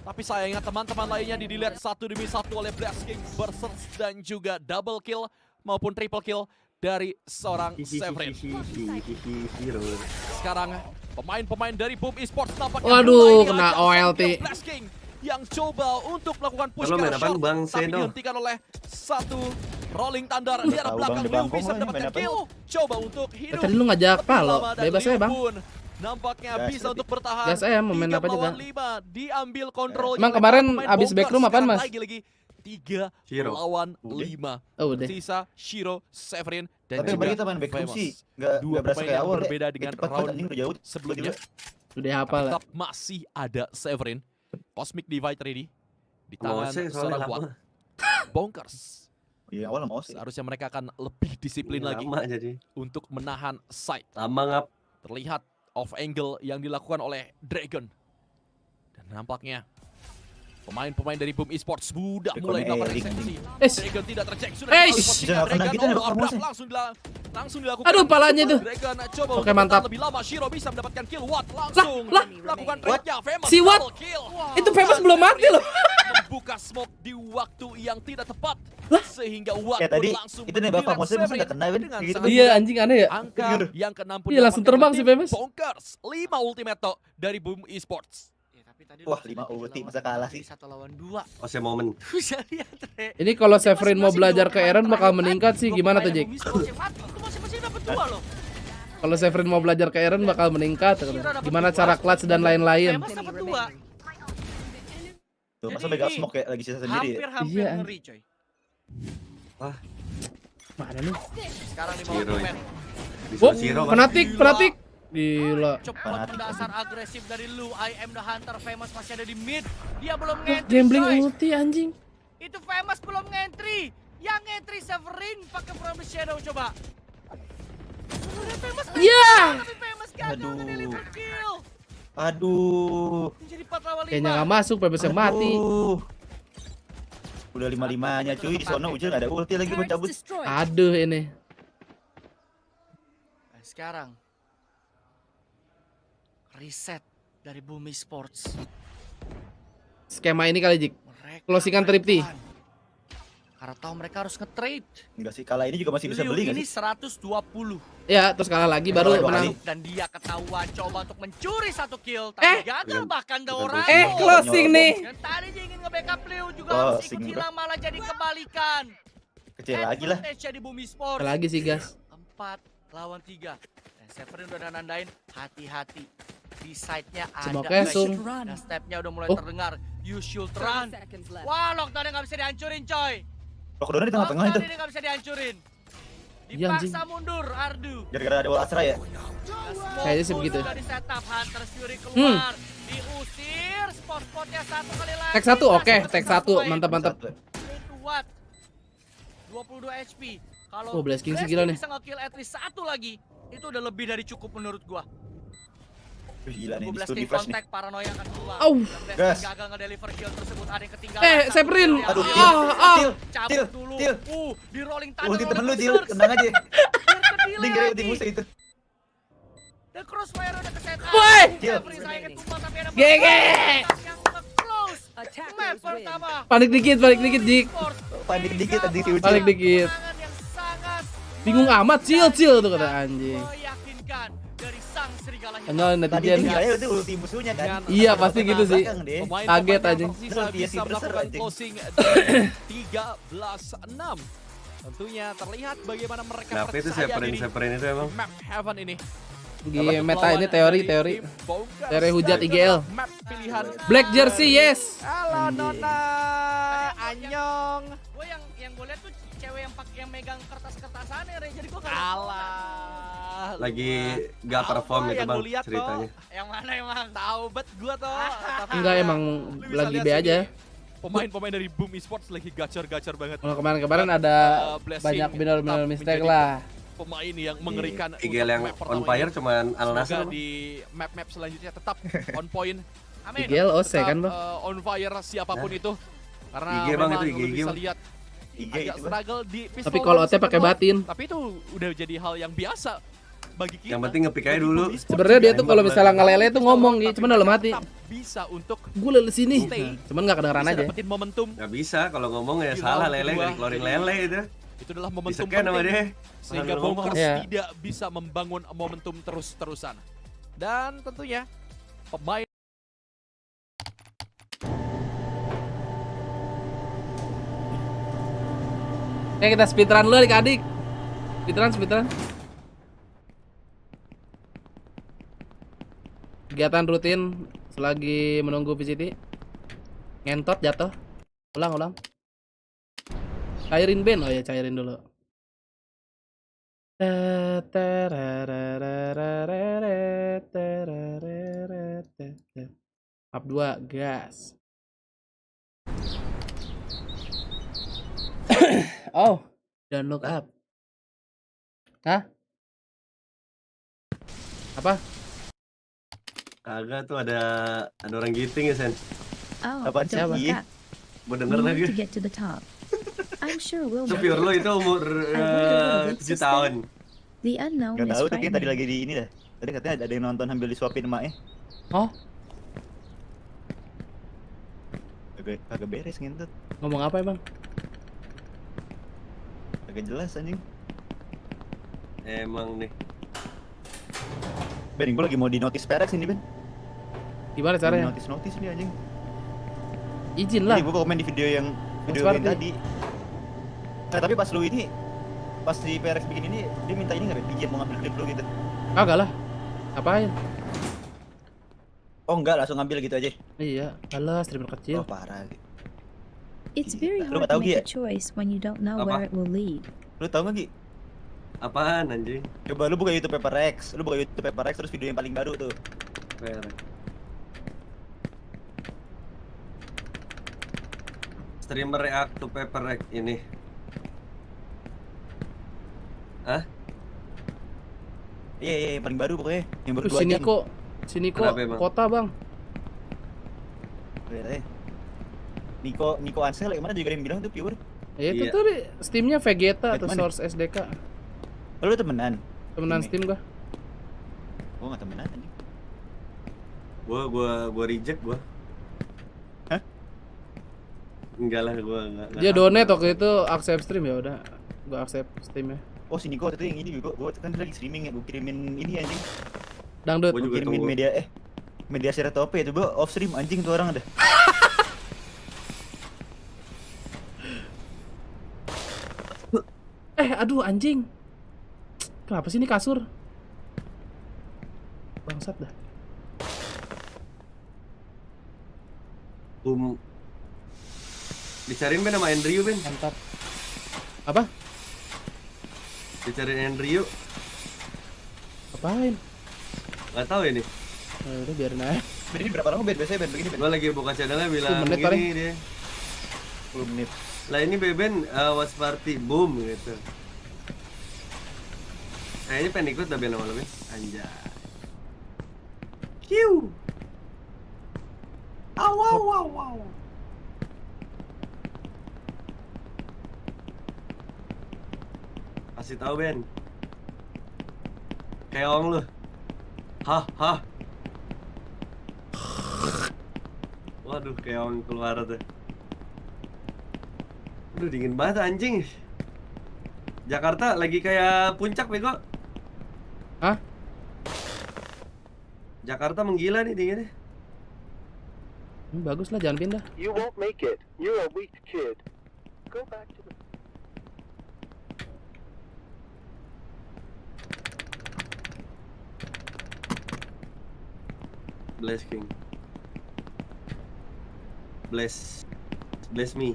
Tapi sayangnya teman-teman lainnya di-delete satu demi satu oleh Blasking, Berserk dan juga double kill maupun triple kill dari seorang Severin. Sekarang pemain-pemain dari Boom Esports nampaknya waduh, kena OLT. Blasking yang coba untuk melakukan push Halo, main shot, apaan, Bang tapi Seno? dihentikan oleh satu rolling thunder di arah belakang. Liu bisa mendapatkan kill. Coba untuk hidup. Tadi lu ngajak apa lo? Lebih lama dan Bebas aja Liu Bang. pun nampaknya bisa untuk bertahan. Gas aja, mau main 3 apa juga. lawan 5 diambil kontrol. Emang kemarin abis backroom apaan Mas? Lagi 3 lawan 5. Oh udah. Sisa Shiro, Severin dan Tapi juga kemarin kita main backroom Famous. sih nggak Dua berasa pemain kayak yang awal ya. berbeda dengan Cepat round banget, udah jauh. sebelumnya. Udah hafal lah. Tetap masih ada Severin. Cosmic Divide ready di tangan Mose, soalnya seorang lama. kuat. Bonkers. Iya awal mau sih. Seharusnya mereka akan lebih disiplin lagi Lama jadi. untuk menahan side. Lama ngap. Terlihat off angle yang dilakukan oleh Dragon. Dan nampaknya pemain-pemain dari Boom Esports sudah mulai melakukan eksekusi. Dragon tidak tercek, sudah langsung dilakukan. Aduh, palanya itu. Dragon coba oke, mantap. lebih lama. Shiro bisa mendapatkan kill. Watt langsung melakukan trade-nya. Famous Si Watt double kill. itu Famous belum mati loh. Membuka smoke di waktu yang tidak tepat. Sehingga Watt Kayak tadi langsung itu nih Bapak Mose masa nggak kena kan? Gitu. Iya anjing aneh ya. Angka yang ke-60 iya langsung terbang si Famous. Bonkers 5 ultimate dari Boom Esports. Wah 5 ulti masa kalah sih. 1 lawan 2. Ose momen. Bisa lihat, Re. Ini kalau Severin mau belajar ke Eren bakal meningkat sih, gimana tuh Jack? Masih dapat 2 loh. Kalau Severin mau belajar ke Eren bakal meningkat. Gimana cara clutch dan lain-lain? Famous dapat 2. Tuh masa megang smoke kayak lagi sisa sendiri. Hampir Iya. ngeri, coy. Wah, Mana nih? Sekarang di Shiro bawah ya. men. Disuruh Shiro kan. Fanatik. Gila. Cepat mendasar agresif dari Lu. I am the hunter. Famous masih ada di mid. Dia belum ngentry, Gambling coy. ulti anjing. Itu Famous belum ngentry. Yang ngentry Severin pakai From the Shadow coba. Udah Famous Iya. tapi Famous gagal nge-deliver kill. Aduh. Jadi 4 lawan 5. Kayaknya nggak masuk, Famous mati. Udah 5-5-nya cuy, di sono Ujil nggak ada ulti lagi buat cabut. Aduh ini. Nah, sekarang reset dari Boom Esports. Skema ini kali Jik. Closingan tripti. Karena tahu mereka harus nge-trade. Enggak sih, kala ini juga masih bisa Liu beli nggak ini sih? 120. Ya, terus kalah lagi baru menang. Dan dia ketahuan coba untuk mencuri 1 kill, tapi gagal bahkan Daura. Closing nih. Yang tadi dia ingin nge-backup Liu juga Oh, harus ikut hilang, malah jadi kebalikan. Kecil lagi lah. Advantage di Boom Esports. Lagi sih, gas. 4 lawan 3. Dan Severin udah nandain hati-hati. Di side-nya ada Semoga Sung. Dan step-nya udah mulai Oh. terdengar. You should run. Wah, lockdown-nya nggak bisa dihancurin, coy. Lockdown di tengah-tengah itu. Lockdown ini nggak bisa dihancurin. Iya, anjing. Dipaksa mundur, Ardu. Gara-gara ada ul Astra ya? Kayaknya sih begitu. Sudah di setup, Hunter Fury keluar. Diusir, spot-spotnya 1 kali lagi. Tag 1, oke. Tag 1, mantap. Kuat. 22 HP. Kalau Oh, Blasking sih gila nih. bisa nge-kill at least 1 lagi, itu udah lebih dari cukup menurut gua. Gila nih, di Blasking flash nih. kontak, paranoia akan keluar. Au. Dan Blasking Gas. gagal nge-deliver kill tersebut, ada yang ketinggalan. Severin. Aduh, Cabut dulu. Di rolling thunder. Ulti temen lu, Jil. Tenang aja. Dia kira ulti musuh itu. The crossfire udah ke setup. Woi. Severin sayangnya tumpah, tapi ada GG. yang nge-close map pertama. Panik dikit, Jik. Panik dikit tadi si Ujil. Panik dikit. Serangan yang sangat Bingung amat, cil tuh kata anjing. meyakinkan dari sang serigala hitam. Enggak, Tadi netizen. dia kira itu ulti musuhnya kan. Iya, pasti gitu sih. Belakang deh. Kaget aja. Tersisa Dia bisa si berser, melakukan anjing. closing 13-6. Tentunya terlihat bagaimana mereka Kenapa itu percaya diri Severin itu emang? map Heaven ini. Di meta ini teori. Teori hujat IGL. Map pilihan Black jersey, yes. Halo Nona, anyong. Gue yang gue lihat tuh cewek yang megang kertas-kertasan ya, Re. Jadi gue nggak Alah. Lagi gak perform Apa itu yang bang lu lihat, ceritanya. yang mana emang? Tahu bet gua toh. Tapi Enggak, emang lu bisa lagi lihat B sini, aja. Pemain-pemain dari Boom Esports lagi gacor-gacor banget. Kalau kemarin ada Blessing banyak benar-benar tetap mistake menjadi lah. Pemain yang mengerikan. IGL yang untuk map on pertama fire ini. cuman Al Semoga Nassr. di map-map selanjutnya tetap on point. IGL OC Tetap, kan, Bang? on fire siapapun itu. Karena IG, Bang, memang itu lu IG, bisa Bang. lihat IG agak gitu. struggle di pistol. Tapi kalau OT pakai batin. Tapi itu udah jadi hal yang biasa bagi kita. Yang penting nge-pick aja dulu. Sebenarnya dia tuh kalau misalnya ngelele tuh ngomong gitu, cuman dalam hati. Bisa untuk gue lele sini. Cuman nggak kedengeran aja. Dapetin momentum. Nggak bisa kalau ngomong ya salah lele, nggak dikeluarin lele itu. Itu adalah momentum Disekan sama dia. sehingga Bonkers tidak bisa membangun momentum terus-terusan. Dan tentunya pemain kita speedrun dulu adik-adik. Speedrun. Kegiatan rutin selagi menunggu VCT. Ngentot jatuh. Ulang. Cairin band. Oh ya, cairin dulu. Up 2, gas. Oh, don't look up. Hah? Apa? Kagak tuh ada orang giting ya, Sen. Oh, Apa don't look sih? up. Mau We denger lagi? need to get to the top. I'm sure we'll make Supir lo it. itu umur I wonder what awaits 7 us tahun. there. The unknown Gak is tahu tapi tadi frightening. lagi di ini dah. Tadi katanya ada yang nonton sambil disuapin emaknya. Oh, Kagak beres ngentut. ngomong apa emang? Kagak jelas anjing. Emang nih. Ben, gue lagi mau di notice perex ini, Ben. Gimana caranya? Notice ini anjing. Izin lah. Jadi gue komen di video yang Seperti. tadi. Nah, tapi pas lu ini pas di perex bikin ini dia minta ini enggak pinjam mau ngambil klip lu gitu. Kagak lah. Apain? Oh enggak, langsung ngambil gitu aja. Iya, alah streamer kecil. Oh, parah. It's very Lu hard nggak to tahu, make Gi, a choice when you don't know Apa? where it will lead. Lu tahu enggak, Gi? Apaan anjing? Coba lu buka YouTube Paperex. Lu buka YouTube Paperex terus video yang paling baru tuh. Streamer react to paper egg ini. Hah? Iya, yang paling baru pokoknya. Yang baru 2 Sini jam. kok Kenapa emang? kota bang. Lihat aja. Niko Ansel yang mana juga ada yang bilang tuh pure. Ya itu Iya. tuh Steamnya Vegeta atau Batman. Source SDK. Oh, lu temenan? Temenan Ini. Steam gua. Gua enggak temenan anjing. Gua reject gua. Hah? Enggak lah, gua enggak. Dia donate waktu itu accept stream ya udah. Gua accept Steamnya. Oh, si Niko itu yang ini juga. Gua kan lagi streaming ya, gua kirimin ini anjing. Dangdut. Gua juga Kirimin tunggu. media share tope itu gua off stream anjing tuh orang ada. Aduh anjing. Kenapa sih ini kasur? Bangsat dah. Dicariin Ben sama Andrew Ben. Mantap. Apa? Dicariin Andrew. Apain? Gak tahu ini. Udah biarin aja. Ben, ini berapa lama Ben biasanya Ben begini Ben? Gua lagi buka channelnya bilang 10 menit gini paling. dia. 10 menit. Lah ini Beben watch party boom gitu. Nah ini pengen ikut dah Ben sama lo Ben. Anjay. Kiu. Wow. Kasih tahu Ben. Keong lu. Hah. Waduh, keong keluar tuh. Aduh, dingin banget anjing. Jakarta lagi kayak puncak bego. Hah? Jakarta menggila nih dinginnya. Bagus lah, jangan pindah. You won't make it. You're a weak kid. Go back to the... Bless King. Bless me.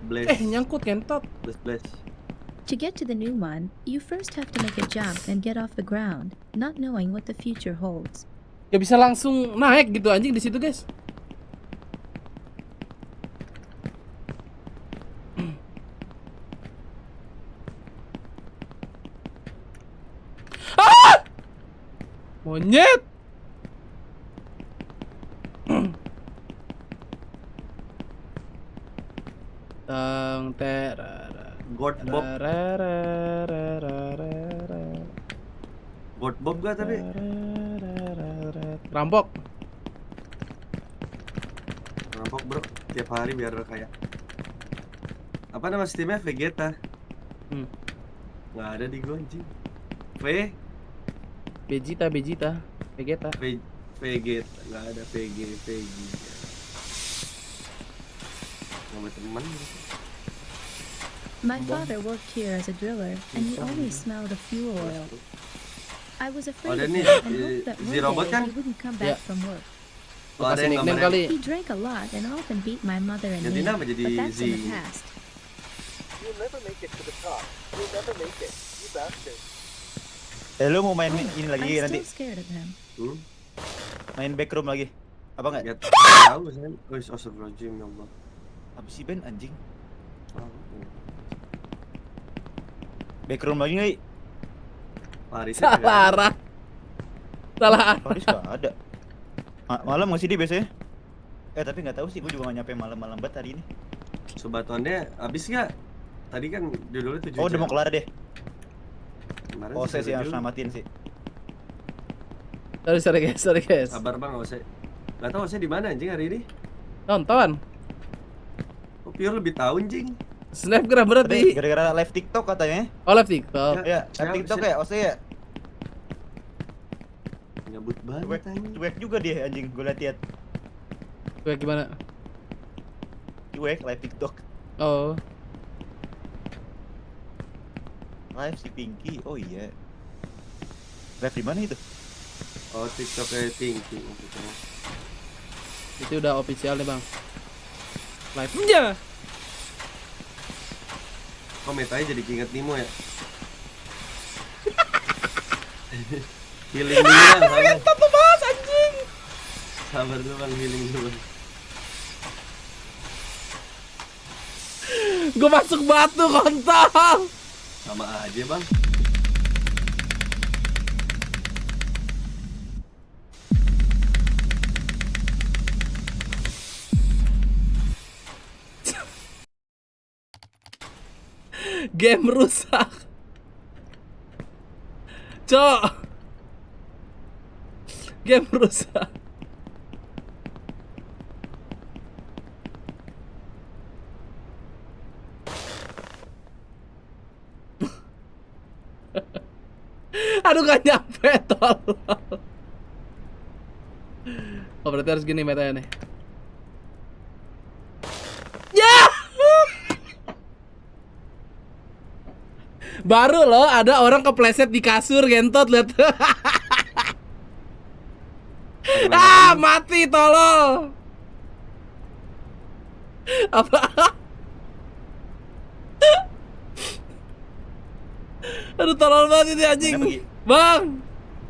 Bless. Nyangkut kentot. Bless. To get to the new one, you first have to make a jump and get off the ground, not knowing what the future holds. Gak bisa langsung naik gitu anjing di situ guys. Monyet. Tang terara. God Bob. God Bob gak tapi? Rampok. Rampok bro, tiap hari biar kayak. Apa nama Steamnya? Vegeta. Nggak ada di gua anjing. Vegeta. Vegeta. Vegeta, nggak ada Vegeta. Nama teman. My father worked here as a driller, and he always smelled of fuel oil. I was afraid of him and hoped that one day he wouldn't come back from work. Ada yang nickname kali. He drank a lot and often beat my mother and me, nama jadi but that's in the Z. past. You'll never make it to the top. You'll never make it. You bastard. Lu mau main ini lagi I'm nanti? still scared of him. Main backroom lagi? Apa nggak? Tahu saya. Wis astagfirullahaladzim ya Allah. Apa sih Ben anjing? Backroom lagi nggak? Salah. Paris nggak ada. Malam nggak sih dia biasanya? Tapi nggak tahu sih, gue juga nggak nyampe malam-malam banget hari ini. Subatonnya habis nggak? Tadi kan judulnya 7 jam. Oh udah mau kelar deh. Kemarin Ose sih harus namatin sih. Sorry guys. Sabar bang Ose. Gak tau Ose di mana anjing hari ini? Nonton. Oh Pure lebih tahu anjing. Snapgram berarti. Gara-gara live TikTok katanya. Oh live TikTok. Ya, live TikTok ya Ose ya. Nyabut banget anjing. Cuek juga dia anjing, gue liat. Cuek gimana? Cuek live TikTok. Oh. Live si Pinky, oh iya. Live di mana itu? Oh TikToknya Pinky. Itu udah official nih bang. Live-nya. Kok metanya jadi keinget Nemo ya? Healing dulu bang. Ngentot tuh mas anjing. Sabar dulu bang, healing dulu. Gue masuk batu kontol. Sama aja bang. Game rusak. Cok. Game rusak. Aduh gak nyampe tolong. Oh berarti harus gini metanya nih. Ya. Baru loh ada orang kepleset di kasur gentot lihat. Mati tolong. Apa? Aduh tolong banget ini anjing. Bang.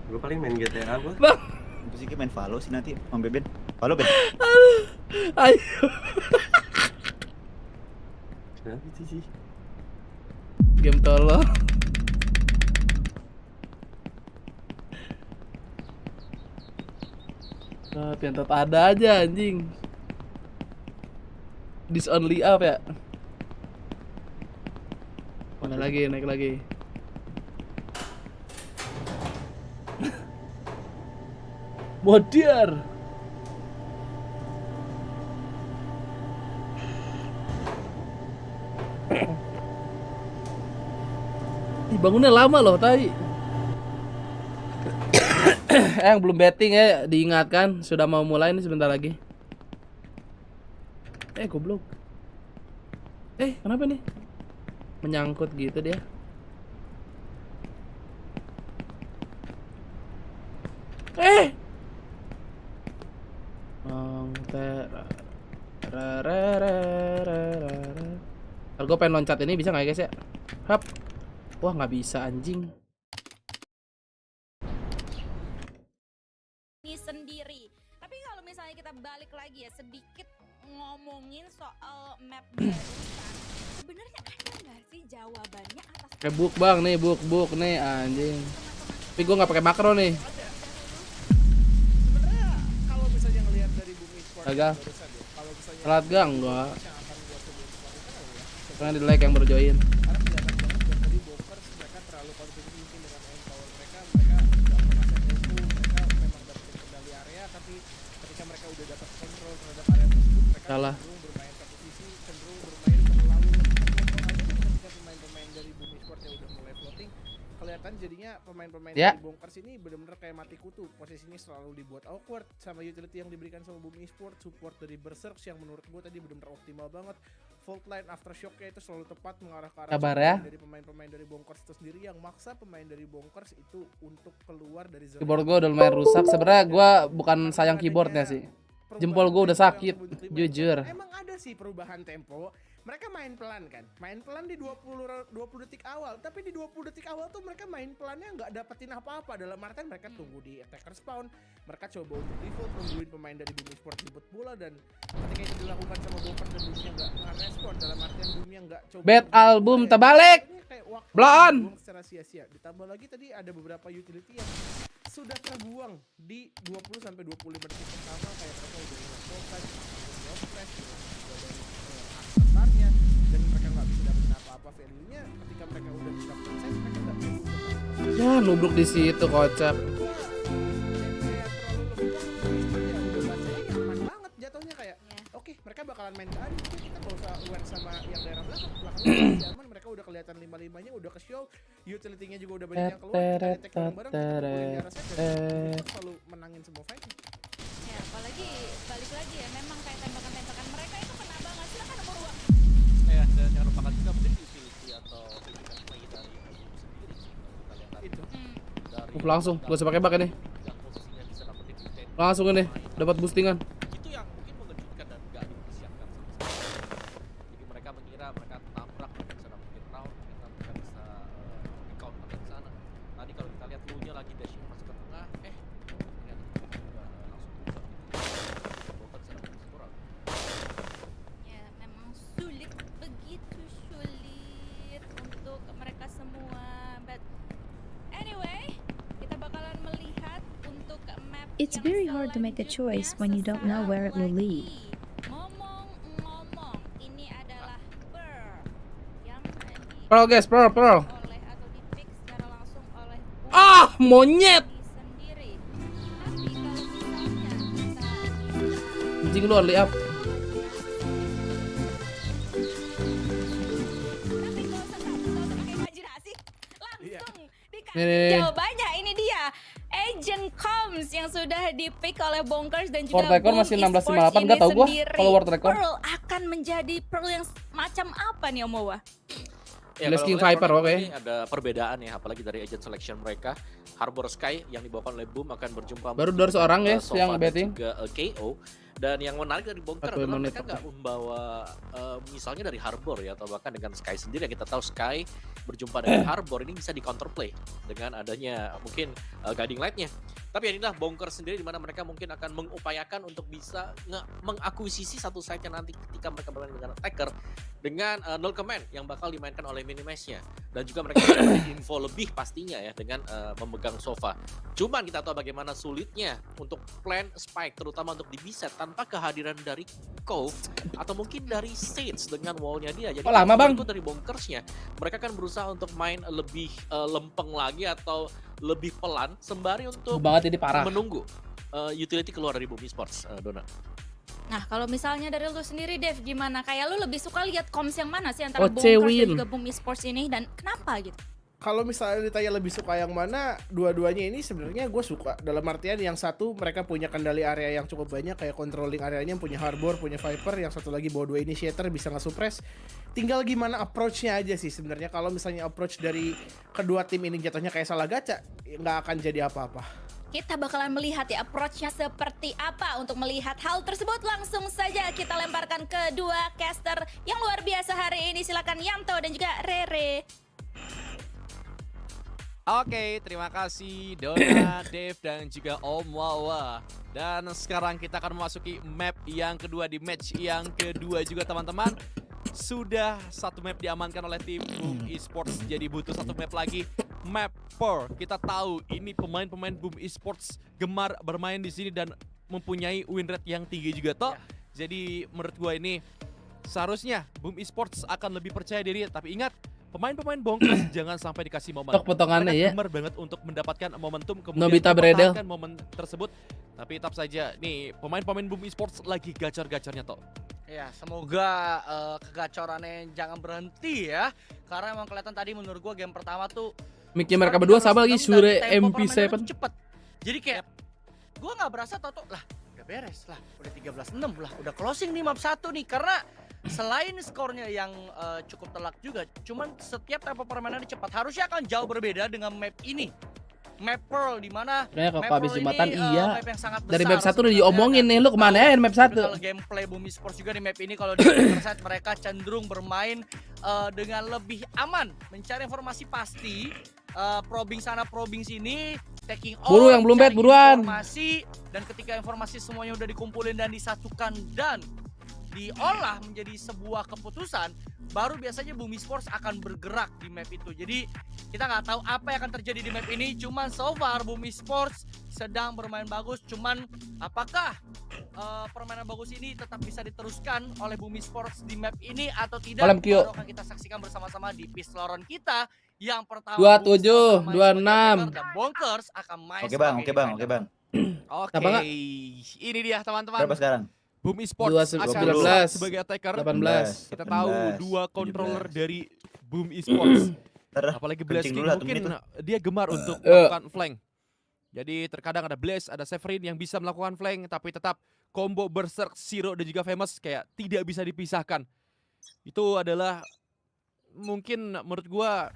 Gue paling main GTA gua. Bang. Terus main Valo sih nanti Om Beben. Valo Ben. Ayo. Kenapa itu sih? Game tolong. Nah, tentot ada aja anjing. This only up ya. Mana lagi, naik lagi. Modiar. Bangunnya lama loh tadi. Yang belum betting ya diingatkan sudah mau mulai nih sebentar lagi. Goblok. Kenapa nih? Menyangkut gitu dia. Kalau gue pengen loncat ini bisa nggak ya guys ya? Hap. Wah nggak bisa anjing. Ini sendiri. Tapi kalau misalnya kita balik lagi ya sedikit ngomongin soal map barusan. Sebenarnya ada nggak sih jawabannya atas? Book bang nih, book nih anjing. Tapi gue nggak pakai makro nih. Gagal. barusan ya. Kalau misalnya Telat gang enggak. yang akan gua coba disekualikan adalah Karena di like yang baru join. karena kelihatan banget dari tadi Bonkers mereka terlalu confident mungkin dengan empower mereka nggak pernah set tempo, mereka memang dapetin kendali area, tapi ketika mereka udah dapat kontrol terhadap area tersebut mereka Salah. cenderung bermain satu sisi, cenderung bermain terlalu ketika pemain-pemain dari Bumi Sport yang udah mulai floating kelihatan jadinya pemain-pemain Ya. dari Bonkers ini benar-benar kayak mati kutu, posisinya selalu dibuat awkward sama utility yang diberikan sama Bumi Sport, support dari Berserk yang menurut gue tadi benar-benar optimal banget, fault line aftershocknya itu selalu tepat mengarah ke arah Sabar ya. dari pemain-pemain dari Bonkers itu sendiri yang maksa pemain dari Bonkers itu untuk keluar dari zona. Keyboard gue udah lumayan rusak. Sebenarnya gue bukan sayang keyboardnya sih. Jempol gue udah sakit, jujur. Emang ada sih perubahan tempo. Mereka main pelan kan, main pelan di 20 detik awal, tapi di 20 detik awal tuh mereka main pelannya nggak dapetin apa-apa. Dalam artian mereka tunggu di attacker spawn, mereka coba untuk default nungguin pemain dari Bumi Sport ribet bola, dan ketika itu dilakukan sama Bonkers dan Bumi nggak respon, dalam artian Bumi nggak coba. Bad album terbalik. Blown. Secara sia-sia. Ditambah lagi tadi ada beberapa utility yang sudah terbuang di 20 sampai 25 detik pertama, kayak mereka udah hilang voltage, udah flash, udah dari aksesarnya, dan mereka nggak bisa dapetin apa-apa value-nya. Ketika mereka udah bisa percaya, mereka nggak bisa. Ya nubruk di situ kocak. Jatuhnya kayak oke, mereka bakalan main ke adu, kita nggak usah aware sama yang daerah belakang aman, mereka udah kelihatan 5-5-nya udah ke show, utility-nya juga udah banyak yang keluar, kita attack bareng-bareng, kita pukulin di arah set, dan kita selalu menangin semua fight. Ya, apalagi balik lagi ya, memang kayak tembakan-tembakan mereka itu kena banget. Silakan nomor 2. Ya, dan jangan lupakan juga mungkin utility atau pilihan play dari Bumi sendiri sih. Kita lihat tadi. Itu. Dari Langsung, gak usah pakai bak ini. yang posisinya bisa dapetin hit. Langsung ini, dapat boostingan. Itu yang mungkin mengejutkan dan gak dipersiapkan sama sekali. Jadi mereka mengira mereka tabrak, mereka bisa dapetin round, mereka bisa di counter ke sana. Tadi kalau kita lihat Lu-nya lagi dashing masuk ke tengah, ternyata juga langsung buat itu. Bonkers bisa dapetin satu round. Ya, memang sulit, begitu sulit untuk mereka semua. But anyway, kita bakalan melihat untuk map It's yang very hard to make a choice when you don't know where it will lead. Ngomong-ngomong, ini adalah Pearl yang Pearl guys, Pearl. oleh atau di-pick secara langsung oleh Ah, monyet. sendiri. Tapi kalau misalnya kita Anjing lu early up. imajinasi langsung dikasih Nih. jawabannya, ini dia Agent Coms yang sudah di-pick oleh Bonkers dan juga World record Boom masih Esports 16.58, ini nggak tahu gua sendiri. kalau world record. Pearl akan menjadi Pearl yang macam apa nih Om Owa? Ya, Blast kalau King ngeliat Viper, Pearl oke. ini ada perbedaan ya, apalagi dari agent selection mereka. Harbor Sky yang dibawakan oleh Boom akan berjumpa Baru 200 orang guys Sofa yang dan betting. juga KO. Dan yang menarik dari Bonker 40 adalah menit, mereka oke. nggak membawa misalnya dari Harbor ya, atau bahkan dengan Sky sendiri, yang kita tahu Sky berjumpa dengan Harbor ini bisa di counterplay dengan adanya mungkin guiding light-nya. Tapi inilah Bonker sendiri, di mana mereka mungkin akan mengupayakan untuk bisa mengakuisisi satu site-nya nanti ketika mereka bermain dengan attacker dengan null command yang bakal dimainkan oleh Minimash-nya. Dan juga mereka dapat info lebih pastinya ya dengan memegang Sofa. Cuman kita tahu bagaimana sulitnya untuk plan spike, terutama untuk di B-set tanpa kehadiran dari Cove atau mungkin dari Sage dengan wall-nya dia. Jadi lama, Bang? itu dari Bonkersnya, mereka kan berusaha untuk main lebih lempeng lagi atau lebih pelan sembari untuk Banget ini parah. menunggu utility keluar dari Bumi Sports, Dona. Nah, kalau misalnya dari lu sendiri Dev, gimana? Kayak lu lebih suka lihat Coms yang mana sih antara OC Bonkers dan win. juga Boom Esports ini, dan kenapa gitu? Kalau misalnya ditanya lebih suka yang mana, dua-duanya ini sebenarnya gue suka. Dalam artian yang satu mereka punya kendali area yang cukup banyak, kayak controlling areanya, punya Harbor, punya Viper, yang satu lagi bawa 2 initiator bisa nge-suppress. Tinggal gimana approach-nya aja sih sebenarnya. Kalau misalnya approach dari kedua tim ini jatuhnya kayak salah gacha, nggak akan jadi apa-apa. Kita bakalan melihat ya approach-nya seperti apa. Untuk melihat hal tersebut langsung saja kita lemparkan ke dua caster yang luar biasa hari ini. Silakan Yanto dan juga Rere. Oke, terima kasih Dona, Dev, dan juga Om Wawa. Dan sekarang kita akan memasuki map yang kedua di match yang kedua juga teman-teman. Sudah satu map diamankan oleh tim Boom Esports, jadi butuh satu map lagi. Map 4. Kita tahu ini pemain-pemain Boom Esports gemar bermain di sini dan mempunyai win rate yang tinggi juga toh. Jadi menurut gua ini seharusnya Boom Esports akan lebih percaya diri, tapi ingat pemain-pemain bonkers jangan sampai dikasih momen. Potongannya ya. Gemar banget untuk mendapatkan momentum kemudian Nobita Bredel. mempertahankan momen tersebut. Tapi tetap saja nih pemain-pemain Boom Esports lagi gacor-gacornya toh. Ya, semoga kegacorannya jangan berhenti ya. Karena emang kelihatan tadi menurut gua game pertama tuh Mickey mereka berdua sama lagi Shure MP7. Cepet. Jadi kayak gua nggak berasa tau lah udah beres lah, udah 13-6 lah, udah closing nih map 1 nih. Karena selain skornya yang cukup telak juga, cuman setiap tempo permainannya cepat. Harusnya akan jauh berbeda dengan map ini. Map Pearl di mana Kalau habis Jumatan iya. map yang sangat Dari besar map 1 udah diomongin nih, lu kemana ya map 1? Kalau gameplay Boom Esports juga di map ini, kalau di Counter-Strike mereka cenderung bermain dengan lebih aman, mencari informasi pasti, probing sana probing sini, taking all, Buru yang belum bet, buruan. informasi, dan ketika informasi semuanya udah dikumpulin dan disatukan dan diolah menjadi sebuah keputusan, baru biasanya Boom Esports akan bergerak di map itu. Jadi kita nggak tahu apa yang akan terjadi di map ini, cuman so far Boom Esports sedang bermain bagus. Cuman apakah permainan bagus ini tetap bisa diteruskan oleh Boom Esports di map ini atau tidak? Baru akan kita saksikan bersama-sama di Pistloron kita yang pertama. 27, 26. Dan Bonkers akan main. Oke bang. Oke, ini dia teman-teman. Berapa sekarang? Boom Esports akan sebagai attacker. 18. Kita tahu 2 controller dari Boom Esports. Apalagi Blasking mungkin dia gemar untuk melakukan flank. Jadi terkadang ada Blaze, ada Severin yang bisa melakukan flank, tapi tetap combo Berserk, Zero dan juga Famous kayak tidak bisa dipisahkan. Itu adalah mungkin menurut gua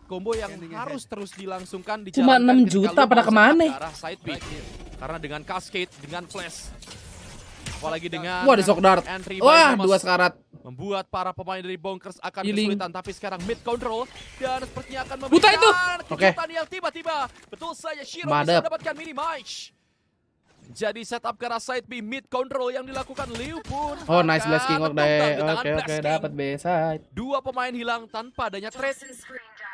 combo yang harus terus dilangsungkan. Cuma 6 juta pada kemana? Karena dengan Cascade, dengan Flash, apalagi dengan Wah, di shock dart. Wah, 2 sekarat. Membuat para pemain dari Bonkers akan kesulitan, tapi sekarang mid control dan sepertinya akan Buta itu. kejutan yang tiba-tiba. Betul saja, Shiro bisa mendapatkan mini match. Jadi setup ke arah side B mid control yang dilakukan Liu pun. Oh, nice Blasking deh. Oke, dapat B side. 2 pemain hilang tanpa adanya trade.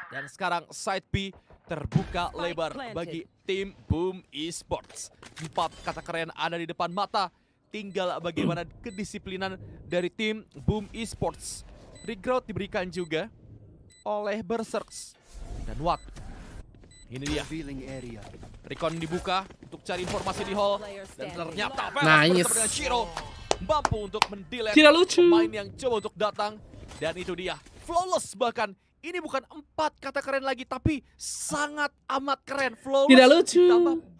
Dan sekarang side B terbuka lebar bagi tim Boom Esports. 4 kata keren ada di depan mata. Tinggal bagaimana kedisiplinan dari tim Boom Esports. Regrowth diberikan juga oleh Berserks dan Watt. Ini dia. Recon dibuka untuk cari informasi di hall. Dan ternyata nice. Shiro mampu untuk mendelete lucu. pemain yang coba untuk datang. Dan itu dia. Flawless bahkan. Ini bukan 4 kata keren lagi, tapi sangat amat keren. Flawless. Tidak lucu.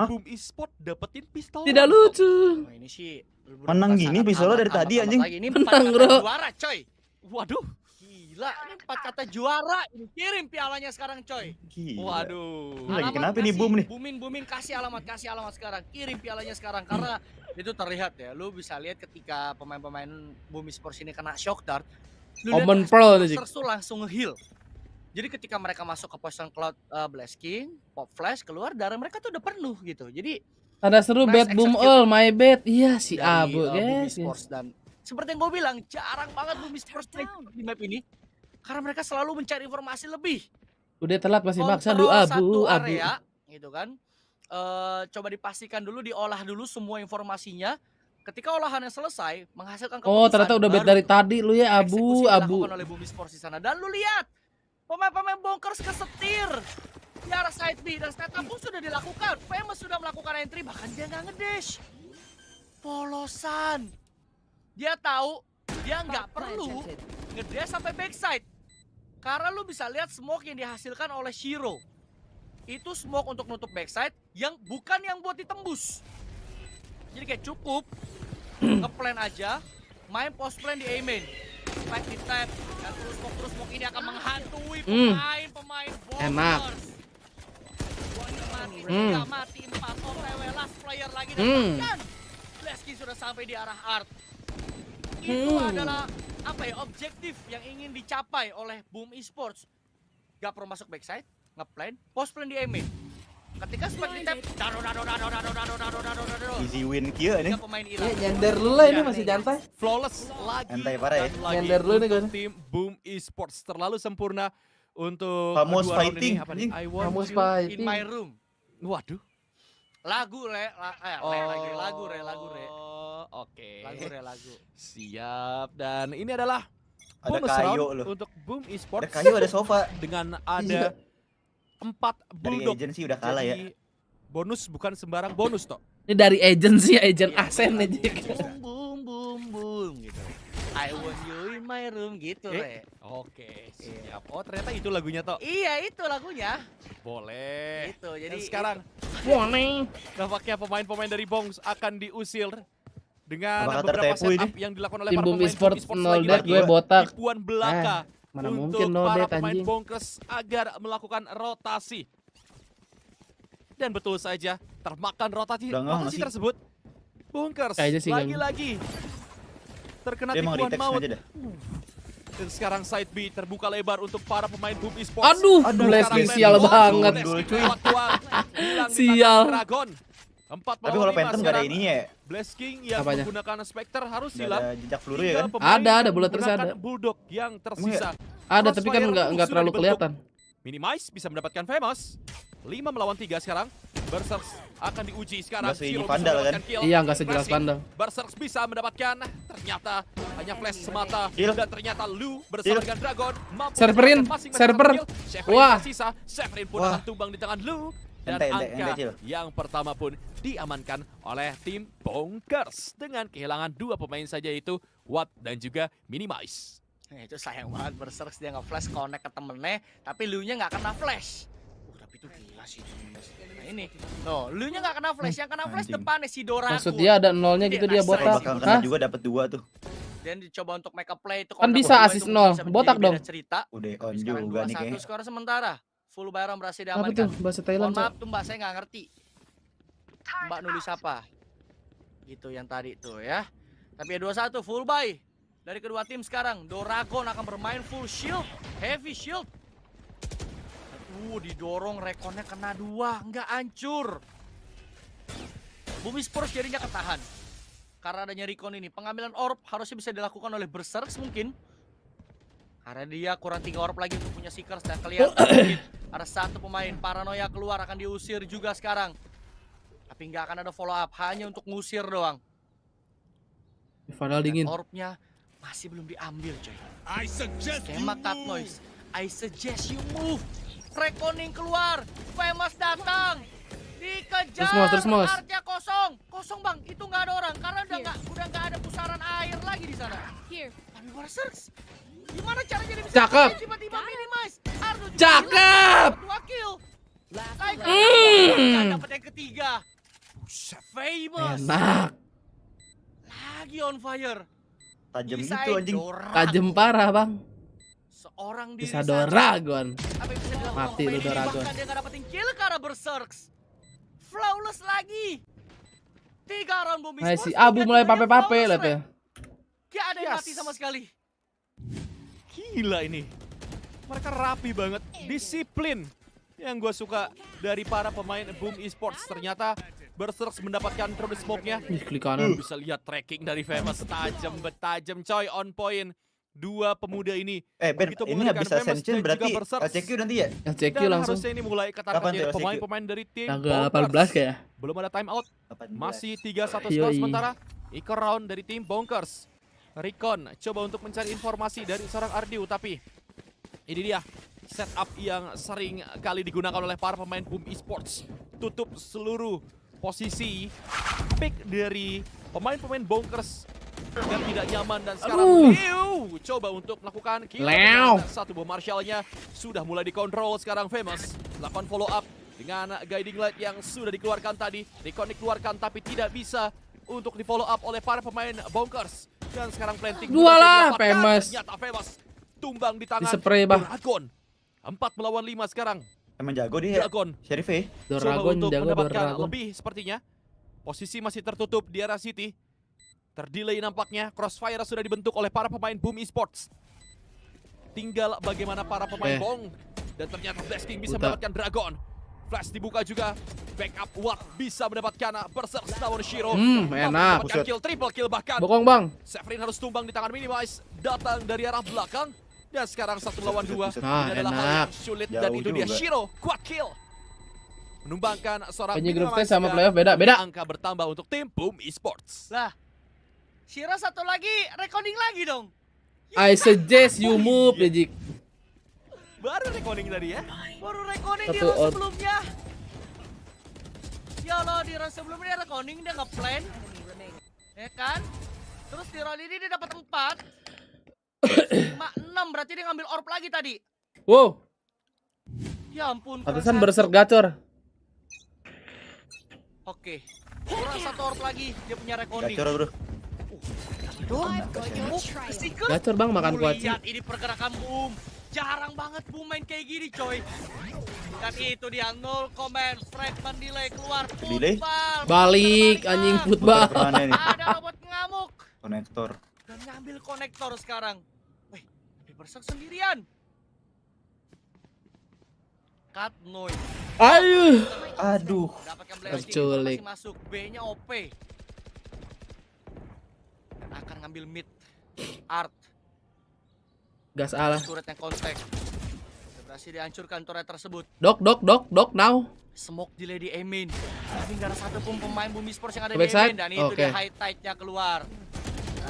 Boom Esports dapetin pistol. Tidak lucu. Ini sih menang gini pistolnya dari tadi anjing. Ini 4 kata juara coy. Waduh. Gila, ini 4 kata juara. Ini kirim pialanya sekarang coy. Gila. Waduh. Ini lagi kenapa nih Boom nih? Boomin kasih alamat sekarang. Kirim pialanya sekarang karena itu terlihat ya. Lu bisa lihat ketika pemain-pemain Boom Esports ini kena shock dart. Omen Pearl tuh langsung nge-heal. Jadi ketika mereka masuk ke position cloud Blasking, Pop Flash keluar, darah mereka tuh udah penuh gitu. Jadi ada seru bad Boom all my bad. Iya si Abu guys. Dan seperti yang gue bilang, jarang banget Boom Esports di map ini karena mereka selalu mencari informasi lebih. Udah telat masih maksa Kontrol abu area, gitu kan. Coba dipastikan dulu, diolah dulu semua informasinya. Ketika olahannya selesai, menghasilkan keputusan. Oh, ternyata udah bad dari tadi lu ya abu. Dilakukan oleh Boom Esports di sana. Dan lu lihat, pemain-pemain Bonkers kesetir di arah side B dan setup pun sudah dilakukan. Famous sudah melakukan entry, bahkan dia nggak ngedash. Polosan. Dia tahu dia nggak perlu ngedash sampai backside. Karena lu bisa lihat smoke yang dihasilkan oleh Shiro. Itu smoke untuk nutup backside yang bukan yang buat ditembus. Jadi kayak cukup ngeplan aja, main post plan di A-main. Spike di tap, dan terus smoke ini akan menghantui pemain Bonkers. Enak. Mati 4 OTW last player lagi dan Blasky sudah sampai di arah Art. Itu adalah apa ya, objektif yang ingin dicapai oleh Boom Esports. Gak perlu masuk backside, ngeplan, post plan di A-main. Ketika Spike di tap, easy win kia nih. Nyender dulu lah ini masih santai. Flawless lagi. Santai parah ya. Nyender dulu nih kan. Tim Boom Esports terlalu sempurna untuk Famous dua round fighting. ini. Apa nih? Famous fighting. In my room. Waduh. Lagu re, lagu re. Oke. Lagu. Siap. Dan ini adalah ada bonus kayu round loh. untuk Boom Esports. Ada kayu, ada sofa. Dengan ada 4 bulldog. Dari agensi udah kalah ya. Bonus bukan sembarang bonus toh. Ini dari agensi, agent Ascent aja. Boom gitu. I want you in my room gitu, Re. Oke, siap. Oh, ternyata itu lagunya toh. Iya, itu lagunya. Boleh. Itu, jadi dan sekarang nampaknya pemain-pemain dari Bongs akan diusir dengan beberapa setup yang dilakukan oleh tim para Boom pemain Esports lagi-lagi gue botak. Tipuan belaka mana untuk mungkin para nodet, pemain anjing. Bonkers agar melakukan rotasi. Dan betul saja termakan rotasi tersebut. Bonkers lagi-lagi terkena tipuan maut. Dan sekarang side B terbuka lebar untuk para pemain Boom Esports. Aduh, blasting sial banget. Sial. Dragon. 4 tapi kalau Phantom gak ada ininya ya? Blasking yang menggunakan Spectre harus silam. Ada jejak peluru ya kan? Ada bullet terus ada. Bulldog yang tersisa. Ada tapi kan nggak terlalu kelihatan. Minimize bisa mendapatkan Famous. 5 melawan 3 sekarang. Berserks akan diuji sekarang. Nggak vandal kan? Iya, nggak sejelas vandal. Berserks bisa mendapatkan. Ternyata hanya flash semata. Dan ternyata Lu bersama dengan Dragon. Serverin. Wah. Severin pun akan tumbang di tangan Lu. Dan angka yang pertama pun diamankan oleh tim Bonkers. Dengan kehilangan 2 pemain saja, yaitu Watt dan juga Minimize. Itu sayang banget, Berserks dia nge-flash connect ke temennya, tapi Lu-nya nggak kena flash. Tapi itu gila sih. Nah ini, no, Lu-nya nggak kena flash, yang kena flash depannya si Doraku. Maksud dia ada nolnya gitu, dia botak. Hah? Juga dapat 2 tuh. Dan dicoba untuk make up play itu kan bisa assist 0, botak dong. Udah on juga nih kayaknya. Skor sementara. Full Byron berhasil Apa diamankan. tuh? Bahasa Thailand. Maaf tuh Mbak, saya nggak ngerti. Mbak nulis apa? Gitu yang tadi tuh ya. Tapi ya 2-1 full buy dari kedua tim sekarang. Doragon akan bermain full shield, heavy shield. Didorong, rekonnya kena 2, nggak hancur. Boom Esports jadinya ketahan. Karena adanya recon ini, pengambilan orb harusnya bisa dilakukan oleh Berserks mungkin. Karena dia kurang 3 orb lagi untuk punya Seekers dan kelihatan ada 1 pemain paranoia keluar, akan diusir juga sekarang. Tapi nggak akan ada follow up, hanya untuk ngusir doang. Padahal dingin. Orbnya masih belum diambil, coy. Skema cut noise. I suggest you move. Reckoning keluar. Famous datang. Dikejar. Terus mas. Artnya kosong. Kosong bang, itu nggak ada orang karena udah nggak ada pusaran air lagi di sana. Tapi Berserks, gimana caranya dia bisa cakep. Tiba-tiba minimize. Cakep. 2 kill. Dapat yang ketiga. Famous. Enak. Lagi on fire. Tajam gitu anjing. Tajam parah bang. Seorang diri bisa Doragon. Mati lu Doragon. Bahkan dia nggak dapetin kill karena Berserks. Flawless lagi. 3 round Boom Esports. Si Abu mulai pape-pape lihat ya. Gak ada yang mati sama sekali. Gila ini. Mereka rapi banget, disiplin. Yang gue suka dari para pemain Boom Esports. Ternyata Berserks mendapatkan through the smoke-nya. Klik kanan. Bisa lihat tracking dari Famous, tajam coy, on point. 2 pemuda ini. Ben, ini habis Ascension berarti LCQ nanti ya? LCQ langsung. Harusnya ini mulai ketar-ketir pemain-pemain dari tim tanggal 18 kayak. Belum ada time out. Masih 3-1 skor sementara. Eco round dari tim Bonkers. Recon coba untuk mencari informasi dari seorang Ardiu, tapi ini dia setup yang sering kali digunakan oleh para pemain Boom Esports. Tutup seluruh posisi pick dari pemain-pemain Bonkers yang tidak nyaman, dan sekarang Liu coba untuk melakukan kill. Satu bom Marshall-nya sudah mulai dikontrol sekarang. Famous lakukan follow up dengan guiding light yang sudah dikeluarkan tadi. Recon dikeluarkan tapi tidak bisa untuk di follow up oleh para pemain Bonkers. Dan sekarang planting 2 lah Famous. Ternyata Famous tumbang di tangan Dragon. 4 melawan 5 sekarang. Emang jago dia. Dragon. Sheriff ya. Coba untuk mendapatkan lebih sepertinya. Posisi masih tertutup di area City. Terdelay nampaknya. Crossfire sudah dibentuk oleh para pemain Boom Esports. Tinggal bagaimana para pemain Bong. Dan ternyata Blasting bisa mendapatkan Dragon. Flash dibuka juga. Backup Watt bisa mendapatkan Berserks lawan Shiro. Enak. Kill, triple kill bahkan. Bokong bang. Severin harus tumbang di tangan Minimize. Datang dari arah belakang. Dan sekarang 1 lawan 2. Ini adalah hal yang sulit. Dan itu dia Shiro. Quad kill. menumbangkan seorang Kayaknya grup Minimal stage sama dan playoff beda. angka bertambah untuk tim Boom Esports. Lah, Shira satu lagi, recording lagi dong. I suggest you move, Dejik. Baru recording tadi ya. Baru recording di Satu round out. sebelumnya. Ya Allah, di round sebelumnya dia recording, dia nge-plan. Ya kan? Terus di round ini dia dapat 4. 5, 6, berarti dia ngambil orb lagi tadi. Wow. Ya ampun. Pantesan berserk gacor. Oke. Kurang 1 orb lagi, dia punya recording. Gacor bro. Gacor bang, makan kuaci. Lihat ini pergerakan Boom. Jarang banget Boom main kayak gini coy. Dan itu dia 0 comment, fragment delay keluar. Delay? Balik anjing football. Ada robot ngamuk. Konektor. Dan ngambil konektor sekarang. Wih, Berserk sendirian. Cut noise. Aduh. Dapatkan blast Terculik. masih masuk. B-nya OP. Dan akan ngambil mid. Art. Gas alah. Turret yang kontak. Berhasil dihancurkan turret tersebut. Dok now. Smoke delay di A-main. Tapi nggak ada satu pun pemain Bumi Sports yang ada di Backside? A-main. Dan itu Oke. dia high tide-nya keluar.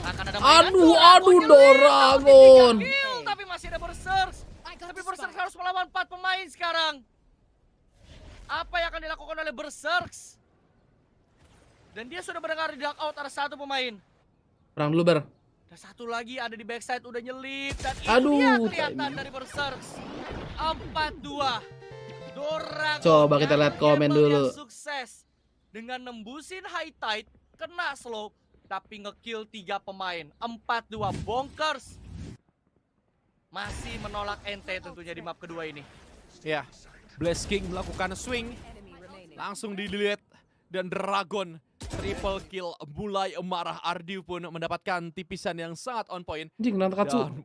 Akan ada Aduh, Dragon. Dragon. Tapi masih ada Berserk. Tapi Berserk harus melawan 4 pemain sekarang. Apa yang akan dilakukan oleh Berserk? Dan dia sudah mendengar di dugout ada 1 pemain. Perang dulu bar. Dan 1 lagi ada di backside udah nyelip. Dan itu Aduh, dia kelihatan dari Berserk. 4-2. Dragon. Coba kita lihat komen dulu. Sukses dengan nembusin high tide, kena slow, tapi ngekill 3 pemain. 4-2 BangkongS. Masih menolak NT tentunya di map kedua ini. Ya, Blast King melakukan swing, langsung di-delete, dan Dragon triple kill. Mulai marah, Ardiu pun mendapatkan tipisan yang sangat on point. Anjing, Nantakatsu. Dan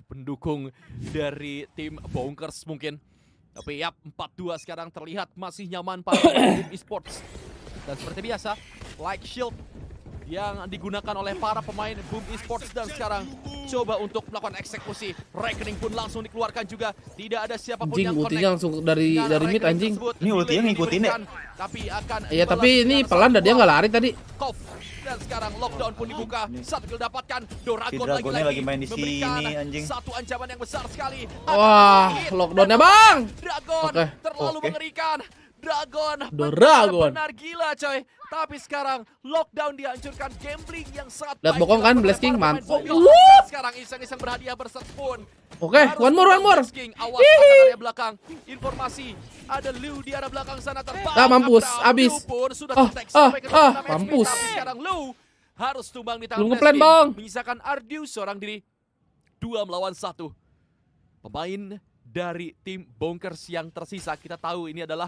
pendukung dari tim BangkongS mungkin. Tapi yap, 4-2 sekarang terlihat masih nyaman pada tim esports. Dan seperti biasa, like shield yang digunakan oleh para pemain Boom Esports, dan sekarang coba untuk melakukan eksekusi. Rekening pun langsung dikeluarkan juga. Tidak ada siapapun Anjing, yang ultinya langsung dari mid anjing. Ini ultinya ngikutin ya. Tapi akan Iya, tapi ini pelan dan dia nggak lari tadi. Dan sekarang lockdown pun dibuka. Satu kill dapatkan. Dragon Dragonnya lagi lagi main di memberikan sini, anjing. satu ancaman yang besar sekali. Wah, lockdownnya bang. Dragon Oke. terlalu mengerikan. Dragon benar-benar gila coy. Tapi sekarang lockdown dihancurkan, gambling yang sangat Lihat baik bokong kan, dilakukan Blast King, para mantap. pemain Boom. Sekarang iseng-iseng berhadiah Berserk pun. Oke, Harus one more. Blast King, awas akan area belakang. Informasi ada Liu di arah belakang sana terbang. Ah, mampus, Up down. abis. Liu pun sudah tertek sampai ke 6 HP. mampus. Tapi sekarang Liu harus tumbang di tangan Belum Blast ngeplan, King. Bang. Menyisakan Ardiu seorang diri. 2 melawan 1. Pemain dari tim BangkongS yang tersisa, kita tahu ini adalah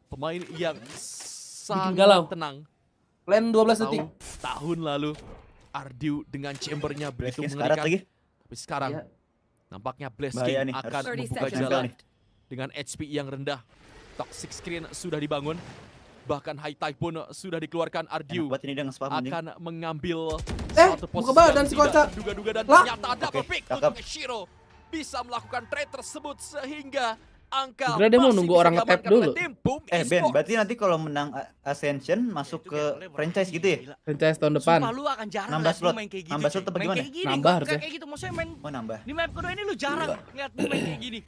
pemain yang sangat galau. tenang. Plan 12 detik. Tahun lalu Ardiu dengan chambernya begitu Blast King mengerikan. lagi. Tapi sekarang Iya. nampaknya Blast Bahaya King nih, akan harus membuka 30 jalan nih. dengan HP yang rendah. Toxic screen sudah dibangun. Bahkan high tide pun sudah dikeluarkan. Ardiu Buat ini dia nge-spam anjing. akan mengambil buka posisi badan yang si tidak kocak. duga-duga, dan Lah. ternyata double pick cakep. untuk Shiro. Bisa melakukan trade tersebut sehingga angka Kira dia mau masih nunggu bisa orang nge-tap diamankan oleh dulu. tim Boom Ben, Esports. berarti nanti kalau menang Ascension masuk ke franchise gitu ya? Franchise tahun depan. Sumpah lu akan jarang Nambah lihat slot. Boom main kayak gitu. Nambah slot coy. apa Main gimana? kayak gini, Nambah harusnya. kayak gitu. Maksudnya main Oh nambah. di map kedua ini lu jarang lihat Boom main kayak gini.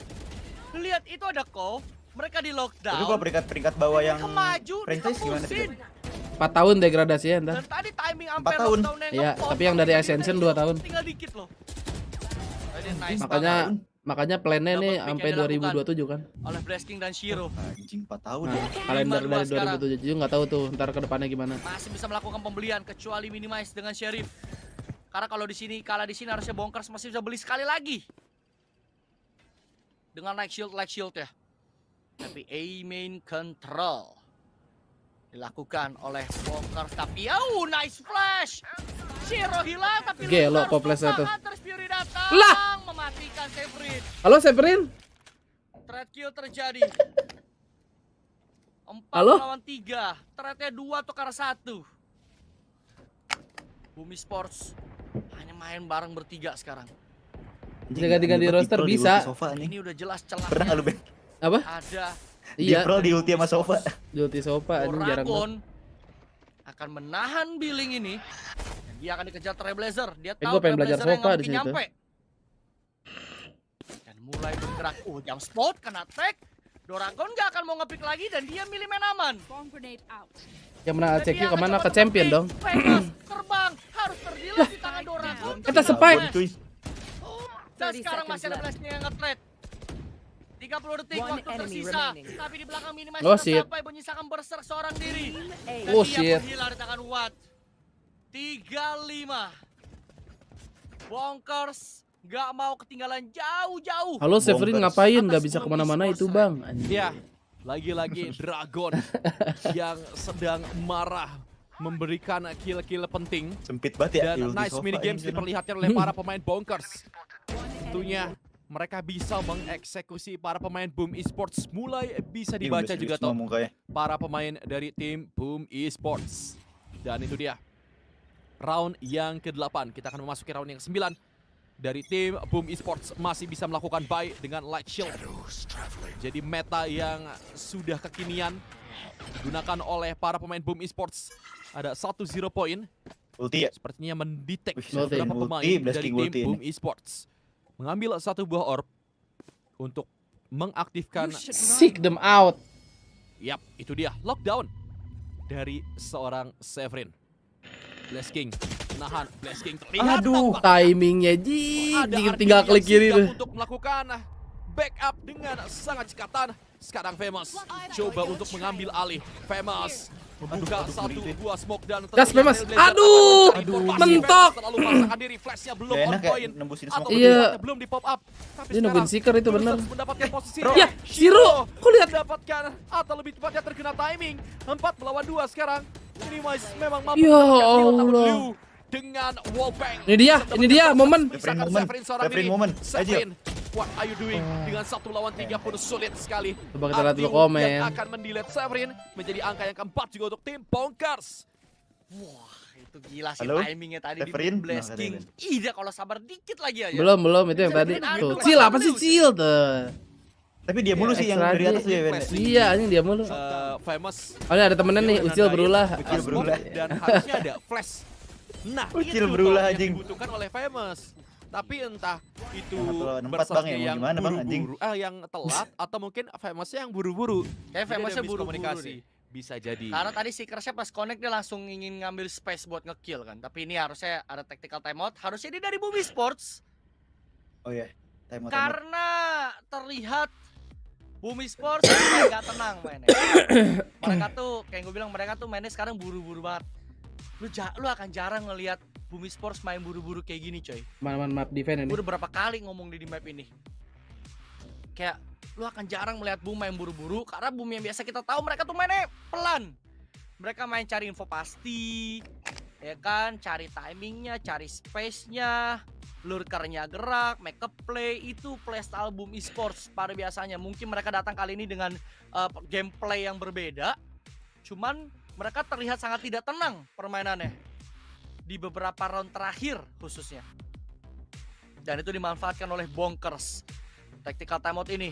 Lu lihat itu ada Ko, mereka di lockdown. Tapi kalau peringkat bawah yang maju, franchise gimana ditembusin. sih? 4 tahun degradasinya entar. Dan tadi timing 4 sampai tahun. lockdown yang Iya, ngepost, tapi yang dari sampai Ascension gitu, 2 tahun. Tinggal dikit loh. Tadi nice Makanya plannya nih Double pick sampai yang dilakukan 2027 kan. oleh Blast King dan Shiro. Anjing 4 tahun. Nah, kalender 5-2 dari sekarang. 2027 nggak tahu tuh ntar ke depannya gimana. Masih bisa melakukan pembelian kecuali minimize dengan Sheriff. Karena kalau di sini kalah di sini harusnya BangkongS masih bisa beli sekali lagi. Dengan like shield ya. Tapi A-main control dilakukan oleh BangkongS, tapi nice flash. Shiro hilang tapi Gelo harus poplesnya tuh. bertahan, terus Fury datang Lah! mematikan Severin. Halo Severin? Threat kill terjadi. 4 Halo? lawan 3. Threatnya 2 tukar 1. Bumi Sports hanya main bareng bertiga sekarang. Ganti-ganti roster bisa. Ini udah jelas celahnya. Pernah nggak lu Ben? Apa? Ada Iya. Pro di ulti sama Sofa. Di ulti Sofa anjing jarang banget. Dragon akan menahan billing ini. Dan dia akan dikejar Trailblazer. Dia Gua tahu pengen belajar Trailblazer yang Sofa nggak di mungkin situ. nyampe. Dan mulai bergerak. Jump spot kena tag. Dragon nggak akan mau nge-pick lagi dan dia milih main aman. Yang menang CQ kemana? Ke champion dong. Famous terbang harus terdilat di tangan Dragon. Kita spike. Dan sekarang masih ada Blast yang nge-trade. 30 detik waktu tersisa. Tapi di belakang mini masih sampai menyisakan berserk seorang diri. Dan dia menghilang di tangan Watt. 35. Bonkers nggak mau ketinggalan jauh-jauh. Halo Severin ngapain? Nggak bisa kemana-mana itu bang. Iya, lagi-lagi Dragon yang sedang marah memberikan kill-kill penting. Sempit banget ya. Dan nice mini games diperlihatkan oleh para pemain Bonkers. Tentunya mereka bisa mengeksekusi para pemain Boom Esports. Mulai bisa dibaca juga tuh para pemain dari tim Boom Esports. Dan itu dia round yang ke-8. Kita akan memasuki round yang ke-9. Dari tim Boom Esports masih bisa melakukan buy dengan Light Shield. Jadi meta yang sudah kekinian digunakan oleh para pemain Boom Esports. Ada 1-0 point. Ulti ya? Sepertinya mendetek beberapa pemain dari tim Boom Esports. Mengambil satu buah orb untuk mengaktifkan seek them out. Yap, itu dia lockdown dari seorang Severin. Blasking menahan, Blasking terlihat. Aduh, timingnya tinggal klik kiri tuh. Untuk melakukan backup dengan sangat cekatan. Sekarang Famous coba untuk mengambil alih. Famous membuka satu buah smoke dan gas Famous. Aduh, mentok. Terlalu pasangkan diri, flashnya belum on point atau belum di pop up. Tapi dia nungguin seeker itu bener. Mendapatkan posisi. Ya, Shiro, kok lihat mendapatkan atau lebih tepatnya terkena timing. 4 melawan 2 sekarang. Ini memang mampu ya Allah. Dengan wallbang. Ini dia momen. Severin momen. Severin, what are you doing? Dengan 1 lawan 3 pun sulit sekali. Coba kita lihat dulu komen. Yang akan mendelete Severin menjadi angka yang keempat juga untuk tim Bonkers. Wah, itu gila sih timingnya tadi di Blasting. Iya, kalau sabar dikit lagi aja. Belum itu yang tadi. Tuh, Cil apa sih Cil tuh? Tapi dia mulu sih yang dari atas ya, Ben. Iya, ini dia mulu. Famous. Oh, ini ada temennya nih, Ucil berulah. Dan harusnya ada flash. Nah, Ucil berulah anjing. Dibutuhkan oleh Famous. Tapi entah itu berserknya yang buru-buru, yang telat atau mungkin Famousnya yang buru-buru. Kayak Famousnya buru-buru komunikasi. Bisa jadi. Karena tadi Seekersnya pas connect dia langsung ingin ngambil space buat nge-kill kan. Tapi ini harusnya ada tactical timeout. Harusnya dia dari Boom Esports. Oh iya, timeout. Karena terlihat Boom Esports nggak tenang mainnya. Mereka tuh kayak gue bilang mereka tuh mainnya sekarang buru-buru banget. Lu akan jarang ngelihat Boom Esports main buru-buru kayak gini coy. Map defense ini. Udah berapa kali ngomong di map ini. Kayak lu akan jarang melihat Boom main buru-buru karena Boom yang biasa kita tahu mereka tuh mainnya pelan. Mereka main cari info pasti, ya kan, cari timingnya, cari space-nya, lurkernya gerak, make up play, itu playstyle Boom Esports pada biasanya. Mungkin mereka datang kali ini dengan gameplay yang berbeda, cuman mereka terlihat sangat tidak tenang permainannya di beberapa round terakhir khususnya. Dan itu dimanfaatkan oleh Bonkers. Tactical timeout ini,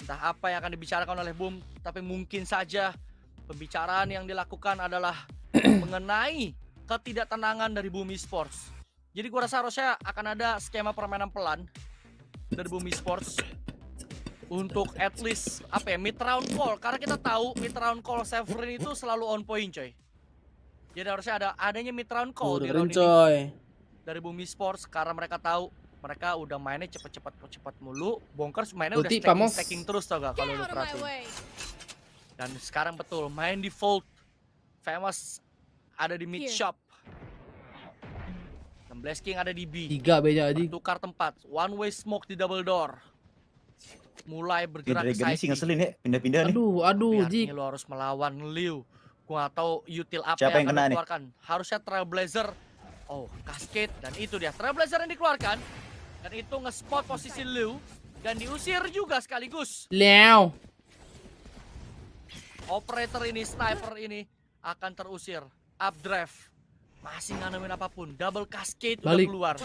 entah apa yang akan dibicarakan oleh Boom, tapi mungkin saja pembicaraan yang dilakukan adalah mengenai ketidaktenangan dari Boom Esports. Jadi gue rasa harusnya akan ada skema permainan pelan dari Boom Esports untuk at least mid round call, karena kita tahu mid round call Severin itu selalu on point coy. Jadi harusnya adanya mid round call di round ini dari Boom Esports karena mereka tahu mereka udah mainnya cepet mulu. Bonkers mainnya udah stacking terus tau gak kalau lu perhatiin. Dan sekarang betul main default Famous ada di mid shop. Blasking ada di B. 3 B-nya aja. Tukar tempat. One way smoke di double door. Mulai bergerak ke side. Sih ngeselin ya, pindah-pindah nih. Aduh, Jik. Lu harus melawan Liu. Gua gak tahu util apa siapa yang kena dikeluarkan. Harusnya Trailblazer. Oh, Cascade. Dan itu dia. Trailblazer yang dikeluarkan. Dan itu nge-spot posisi Liu. Dan diusir juga sekaligus. Liu. Operator ini, sniper ini akan terusir. Updraft. Masih nggak nemuin apapun. Double Cascade udah keluar.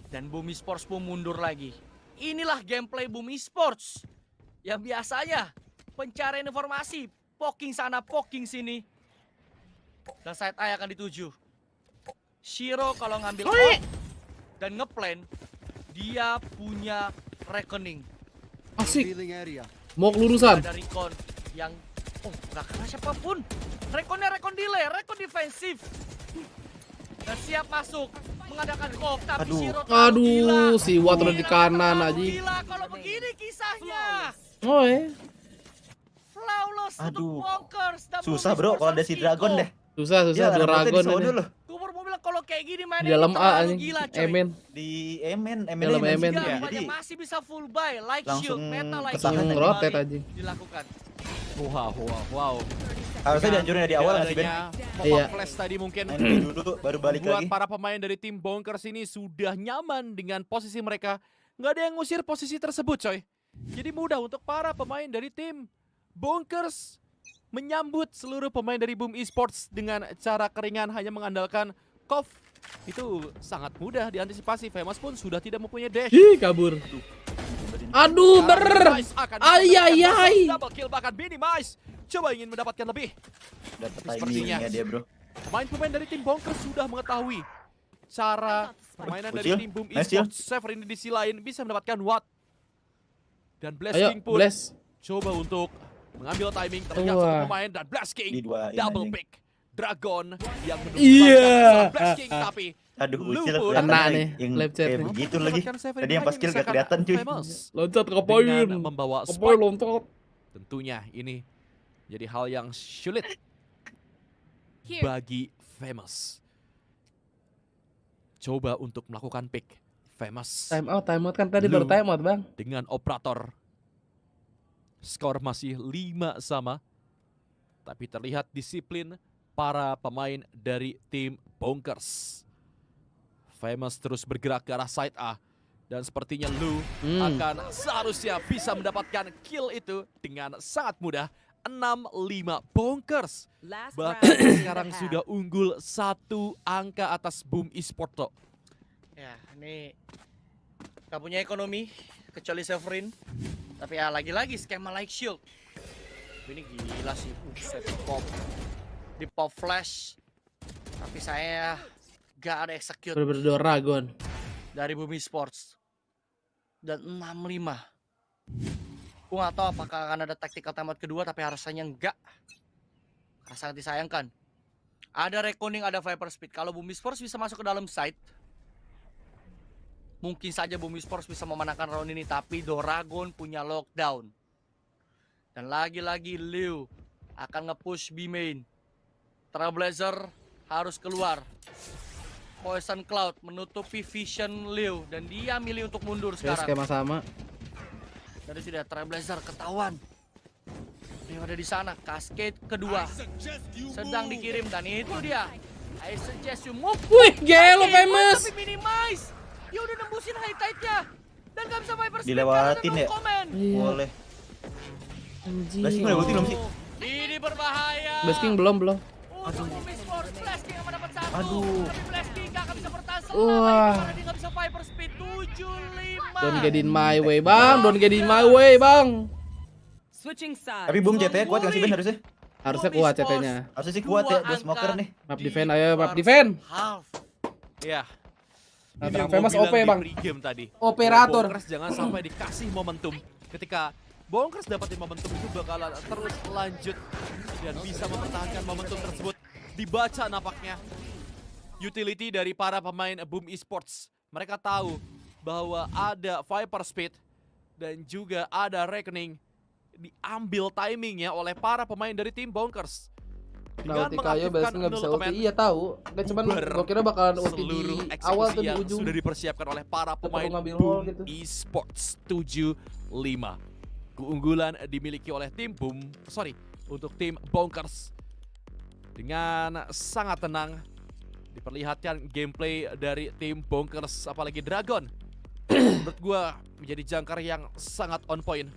Dan Boom Esports pun mundur lagi. Inilah gameplay Boom Esports. yang biasanya pencarian informasi, poking sana, poking sini. Dan side A akan dituju. Shiro kalau ngambil off dan ngeplan, dia punya reckoning. Asik. Mau kelurusan. Ada recon yang nggak kena siapapun. Rekonnya rekon delay, rekon defensif. Dan siap masuk mengadakan hook, tapi Shiro Aduh, si Watt udah di kanan aja. gila kalau begini kisahnya. Flawless untuk Bonkers. Susah bro kalau ada si Dragon deh. Susah Dragon ini. Gue mau bilang kalau kayak gini mainnya Di dalam A terlalu nih. gila, coy. Emen. Di Emen Dalam Emen. ya. Jadi masih bisa full buy, like shield, meta like langsung shield rotate aja. dilakukan. Wow. Harusnya dihancurin dari awal nggak sih Ben? Iya. Flash tadi mungkin Main dulu baru balik buat lagi. para pemain dari tim Bonkers ini sudah nyaman dengan posisi mereka. Nggak ada yang ngusir posisi tersebut, coy. Jadi mudah untuk para pemain dari tim Bonkers menyambut seluruh pemain dari Boom Esports dengan cara keringan hanya mengandalkan Kov. Itu sangat mudah diantisipasi. Famous pun sudah tidak mempunyai dash. Ih, kabur. Aduh, Ayayay. Double kill bahkan minimize. Coba ingin mendapatkan lebih. Dapat Sepertinya timingnya dia bro. pemain-pemain dari tim Bonkers sudah mengetahui cara permainan dari tim Boom Esports. Severin di sisi lain bisa mendapatkan Watt. Dan Blasking pun coba untuk mengambil timing. Terlihat satu pemain dan Blasking double pick. Dragon yang menunggu Blasking tapi aduh ucil kena nih kayak begitu lagi. Tadi yang pas kill gak kelihatan cuy. Loncat ke poin. Membawa ke poin loncat. Tentunya ini jadi hal yang sulit bagi Famous. Coba untuk melakukan pick. Famous. Time out kan tadi baru time out, Bang. Dengan operator. Skor masih 5 sama. Tapi terlihat disiplin para pemain dari tim Bonkers. Famous terus bergerak ke arah side A. Dan sepertinya Lu akan seharusnya bisa mendapatkan kill itu dengan sangat mudah. 6-5 Bonkers. Bahkan sekarang sudah unggul 1 angka atas Boom Esports. Ya, ini gak punya ekonomi kecuali Severin. Tapi ya lagi-lagi skema like shield. Ini gila sih, di pop flash. Tapi saya gak ada execute Dragon dari Boom Esports. Dan 6-5. Gue gak tahu apakah akan ada tactical timeout kedua, tapi rasanya enggak. Sangat disayangkan. Ada reckoning, ada Viper Speed. Kalau Boom Esports bisa masuk ke dalam site, mungkin saja Boom Esports bisa memenangkan round ini. Tapi Dragon punya lockdown. Dan lagi-lagi Liu akan nge-push B main. Trailblazer harus keluar. Poison Cloud menutupi vision Liu. Dan dia milih untuk mundur sekarang. Skema sama. Dari sudah Trailblazer ketahuan. Dia ada di sana. Cascade kedua sedang dikirim. Dan itu dia. I suggest you move. Wih, gelo Famous. Tapi minimize. Dia udah nembusin high tide-nya. Dan gak bisa Viper Speed. Dilewatin ya? Boleh. Blasking udah ulti belum sih? Ini berbahaya. Blasking belum. Untuk Blasking yang mendapat satu. Aduh. Tapi Blasking gak akan bisa bertahan selama karena dia gak bisa Viper Speed 75. Don't get in my way, Bang. Don't get in my way, Bang. Switching side. Tapi Boom CT kuat gak sih Ben harusnya? Harusnya kuat CT-nya. Harusnya sih kuat ya, dua smoker nih. Map defend, ayo map defend. Ya. Nah, Famous OP, Bang. Tadi. Operator. Bonkers jangan sampai dikasih momentum. Ketika Bonkers dapatin momentum itu bakalan terus lanjut dan bisa mempertahankan momentum tersebut. Dibaca nampaknya utility dari para pemain Boom Esports. Mereka tahu bahwa ada Viper Speed dan juga ada Reckoning. Diambil timingnya oleh para pemain dari tim Bonkers. Nah, ulti kayo biasanya nggak bisa ulti. Iya tahu. Gak cuman gue kira bakalan ulti di awal tuh di ujung. Sudah dipersiapkan oleh para pemain Boom gitu. Esports 7-5. Keunggulan dimiliki oleh tim untuk tim Bonkers. Dengan sangat tenang diperlihatkan gameplay dari tim Bonkers, apalagi Dragon. Menurut gue menjadi jangkar yang sangat on point.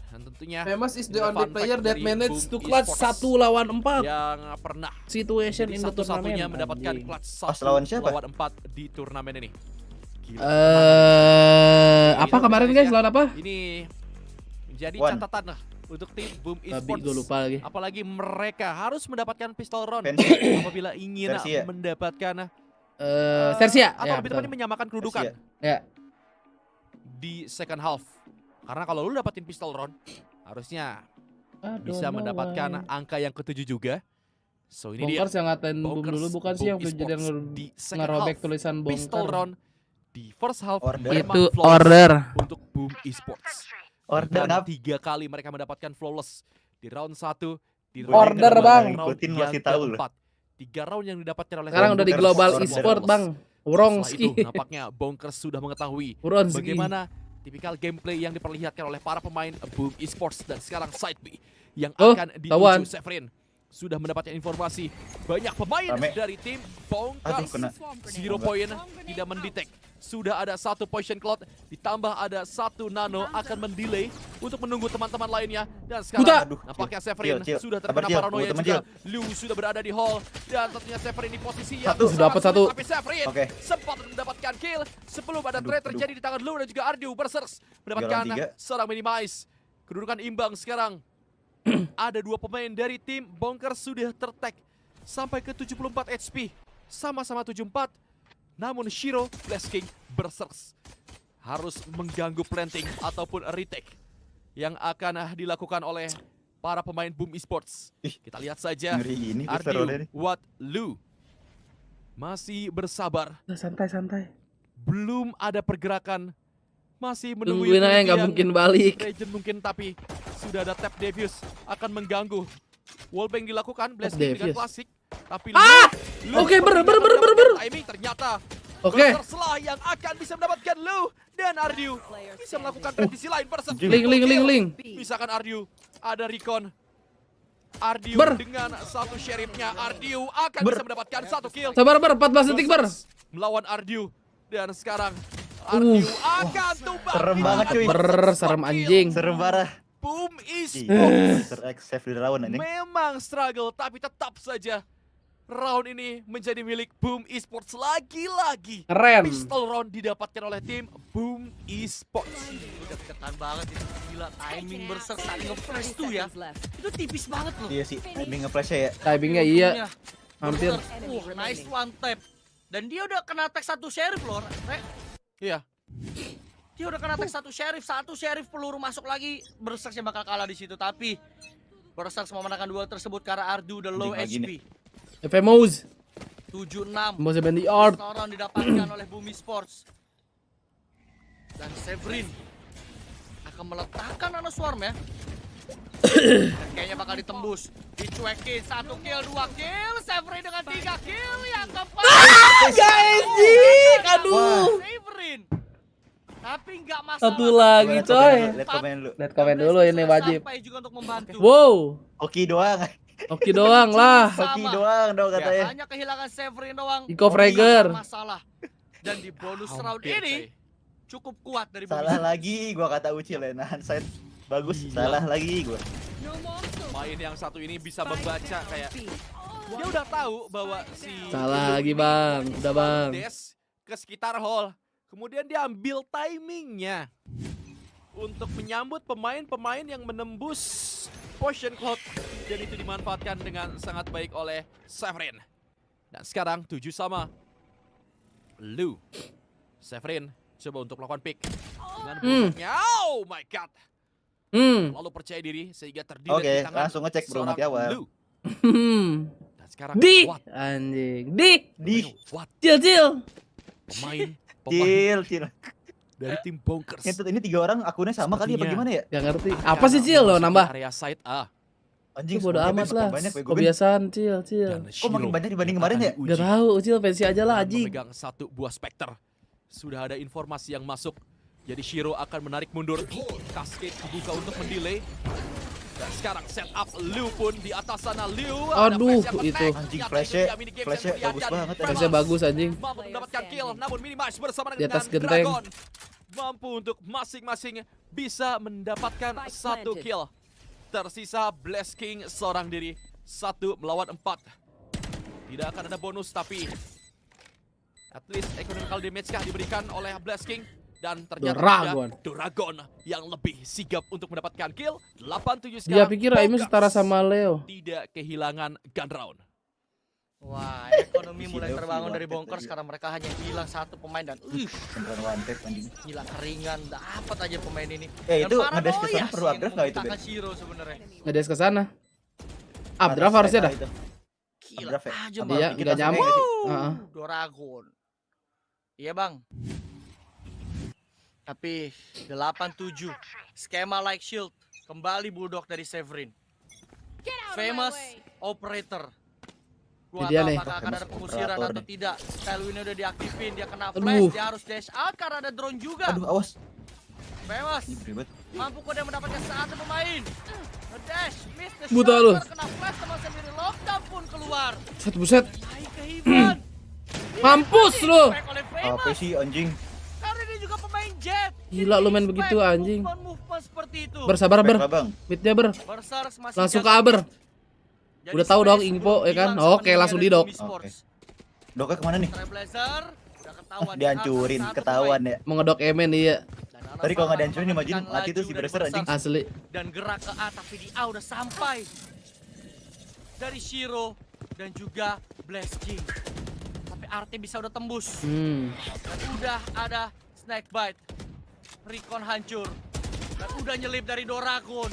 Dan tentunya Famous is the only player that managed to clutch 1 lawan 4 yang pernah situation in the satu-satunya tournament. mendapatkan clutch 1 lawan siapa? lawan 4 di turnamen ini. Apa kemarin guys, lawan apa? Ini menjadi One. catatan lah untuk tim Boom Babi, Esports. gue lupa lagi. Apalagi mereka harus mendapatkan pistol round apabila ingin Versi ya? mendapatkan Sersia. atau Ya, lebih betul. tepatnya menyamakan kedudukan Ya. di second half. Karena kalau lu dapatin pistol round, harusnya bisa mendapatkan angka yang ke-7 juga. So ini Bonkers dia. yang ngatain Boom dulu bukan sih yang kejadian di second ngerobek half. tulisan Pistol Bongkar. round di first half Order. memang Itu flawless order. untuk Boom Esports. Order Bahkan ngap. 3 kali mereka mendapatkan flawless di round 1, di Order, round Bang. round Ikutin yang masih tahu loh. keempat. 3 round yang didapatkan oleh Sekarang udah di Bonkers global semua e-sport, flawless. Bang. Setelah Wrongski. itu nampaknya Bonkers sudah mengetahui Wrongski. bagaimana tipikal gameplay yang diperlihatkan oleh para pemain Boom Esports. Dan sekarang side B yang Oh, akan tawan. dituju Severin sudah mendapatkan informasi banyak pemain Rame. dari tim Aduh, Bonkers. kena. 0 point tidak mendetek. Sudah ada 1 poison cloud, ditambah ada 1 nano akan mendelay untuk menunggu teman-teman lainnya. Dan sekarang Buta. nampaknya Severin Chill. sudah Sabar, terkena Chill. paranoia Teman, juga. Liu sudah berada di hall dan tentunya Severin di posisi yang Satu. sangat Dapat sulit, satu. Tapi Severin Oke. sempat mendapatkan kill sebelum ada trade terjadi di tangan Liu dan juga Ardu Berserks mendapatkan tiga. seorang minimize. Kedudukan imbang sekarang. Ada 2 pemain dari tim Bonkers sudah tertag sampai ke 74 HP. Sama-sama 74. Namun Shiro, Blast King, Berserks harus mengganggu planting ataupun retake yang akan dilakukan oleh para pemain Boom Esports. Kita lihat saja Ngeri ini Ardu, nih. Wat, Lu masih bersabar. Santai-santai. Belum ada pergerakan. Masih menunggu Tungguin aja, nggak yang mungkin balik. Legend mungkin, tapi sudah ada tap Devious akan mengganggu. Wallbang dilakukan, blasting dengan Devious. klasik. Tapi Oke, ber. timing ternyata Oke. Berserkslah yang akan bisa mendapatkan Lu dan Ardu bisa melakukan prediksi lain. Berserks Link. misalkan Ardu ada recon. Ardu Ber. dengan 1 sheriffnya, Ardu akan bisa mendapatkan 1 kill. Sabar, 14 detik, ber. Melawan Ardu dan sekarang Ardu akan tumbang. Serem banget, cuy. Serem anjing. Serem parah. Boom Esports Save di round anjing. memang struggle, tapi tetap saja round ini menjadi milik Boom Esports lagi-lagi. Keren. Pistol round didapatkan oleh tim Boom Esports. Deket-deketan banget itu. Gila, timing Berserk saat nge-flash tuh ya. Itu tipis banget loh. Iya sih, timing nge-flash ya. Timingnya iya. Hampir. Berserk, nice one tap. Dan dia udah kena tag 1 sheriff loh, Re. Iya. Dia udah kena tag 1 sheriff, peluru masuk lagi, Berserk yang bakal kalah di situ. Tapi Berserk memenangkan duel tersebut karena Ardu udah low Anjing lagi HP. FMOs. 7-6. Mau sebenarnya di art. Orang didapatkan oleh Boom Esports. Dan Severin akan meletakkan nano swarm ya. Dan kayaknya bakal ditembus. Dicuekin 1 kill, 2 kill. Severin dengan 3 kill yang keempat. Guys, aduh. Severin. Tapi nggak masalah. Satu lagi, coy. Lihat komen lu. Lihat komen dulu, ini wajib. Sampai juga untuk membantu. Wow. Oke doang. Oke doang lah. Oke doang dong Ya, katanya. hanya kehilangan Severin doang. Iko Fragger. Nggak masalah. Dan di bonus round ini cukup kuat dari Boom Salah Esports. lagi gua kata Ucil ya. Nahan side bagus. Salah lagi gua. Main yang satu ini bisa membaca kayak dia udah tahu bahwa si Salah lagi, Bang. Udah, Bang. Des ke sekitar hall. Kemudian dia ambil timingnya untuk menyambut pemain-pemain yang menembus potion cloud, dan itu dimanfaatkan dengan sangat baik oleh Severin. Dan sekarang 7-sama. Lu, Severin coba untuk melakukan pick dengan buntutnya. Oh my god. Lalu percaya diri sehingga terdiri Oke, di tangan langsung ngecek bro seorang mati awal. Lu. Dan sekarang Di. Wat, Anjing. Wat, Cil. pemain Cil. dari tim Bonkers. Ini 3 orang akunnya sama kali apa gimana ya? Gak ngerti. Apa sih, Cil, lo nambah? Area side A. Anjing Bodo semuanya amat lah. banyak, bego, Ben. Kebiasaan, Cil. Kok makin banyak dibanding kemarin ya? Gak tahu, Cil, pensi aja lah, anjing. Memegang 1 buah Spectre. Sudah ada informasi yang masuk. Jadi Shiro akan menarik mundur. Cascade kebuka untuk mendelay. Dan sekarang setup Liu pun di atas sana. Liu Aduh, ada flash yang itu. attack. Anjing, Ternyata flashnya- itu dia minigame flashnya yang terlihat bagus dan banget, Premas Flashnya bagus, anjing. mampu mendapatkan kill, namun Minimize bersama Di atas dengan genteng. Dragon mampu untuk masing-masing bisa mendapatkan 1 kill. Tersisa Blast King seorang diri, 1 melawan 4. Tidak akan ada bonus, tapi at least economical damage kah diberikan oleh Blast King. Dan ternyata Doragon yang lebih sigap untuk mendapatkan kill. 8-7 sekarang. Dia pikir Aimu setara sama Leo. Tidak kehilangan gun round. Wah, ekonomi mulai terbangun dari Bonkers karena mereka hanya hilang satu pemain dan gila keringan dapat aja pemain ini. Itu ngedes ke sana perlu updraft enggak itu, Ben? Ngedes ke sana. Updraft harusnya dah. Gila aja Dia enggak nyampe. Doragon. Iya, Bang. Tapi 8-7 skema like shield kembali Bulldog dari Severin. Famous operator. Gua tahu apakah akan ada pengusiran atau tidak. Tailwind udah diaktifin, dia kena flash, dia harus dash out karena ada drone juga. Aduh, awas. Famous. Mampu kok dia mendapatkan satu pemain. Dash, miss the Buta lu. kena flash teman sendiri, lockdown pun keluar. Buset. Mampus lu. Apa sih anjing? Karena dia juga pemain jet. Gila lu main begitu anjing. Movement seperti itu. Bersabar ber. Midnya ber. Langsung ke Aber. Udah tahu dong info ya kan? Oke, langsung di dok. Doknya kemana nih? Dihancurin, ketahuan ya. Mau ngedok Emen iya. Tadi kalau nggak dihancurin imagine mati tuh si Bracer anjing. Asli. Dan gerak ke A tapi di A udah sampai. Dari Shiro dan juga Blasking. Tapi RT bisa udah tembus. Dan udah ada Snakebite. Recon hancur. Dan udah nyelip dari Doragon.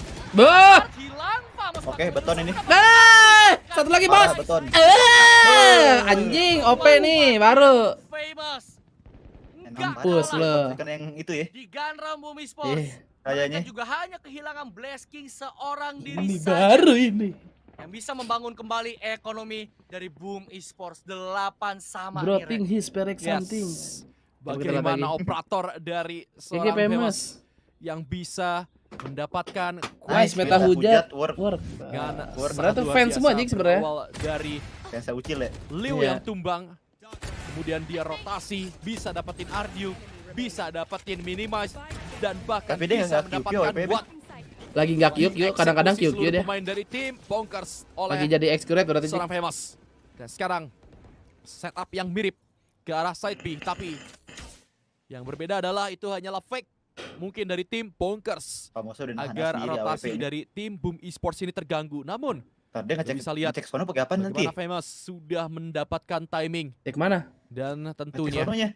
Hilang Pak. Oke, beton ini. Satu lagi bos. Beton. Anjing, OP nih baru. Famous. Mampus lo. Kan yang itu ya. Di Gunram Bumi Sports. Kayaknya juga hanya kehilangan Blasking seorang diri ini saja. Baru ini. Yang bisa membangun kembali ekonomi dari Boom Esports 8 sama. Dropping his perek something. Bagaimana operator dari seorang Famous yang bisa mendapatkan nice meta hujat work. Sebenarnya tuh fans semua anjing sebenarnya. Dari fans ucil ya. Liu yang tumbang. Kemudian dia rotasi, bisa dapetin Ardu, bisa dapetin Minimize dan bahkan bisa mendapatkan buat lagi nggak QQ, kadang-kadang QQ dia. Pemain dari tim Bonkers oleh lagi jadi accurate berarti seorang Famous. Dan sekarang setup yang mirip ke arah side B, tapi yang berbeda adalah itu hanyalah fake mungkin dari tim Bonkers agar rotasi dari tim Boom Esports ini terganggu. Namun dia bisa lihat ngecek spawn pakai apa nanti? Famous sudah mendapatkan timing. Cek mana? Dan tentunya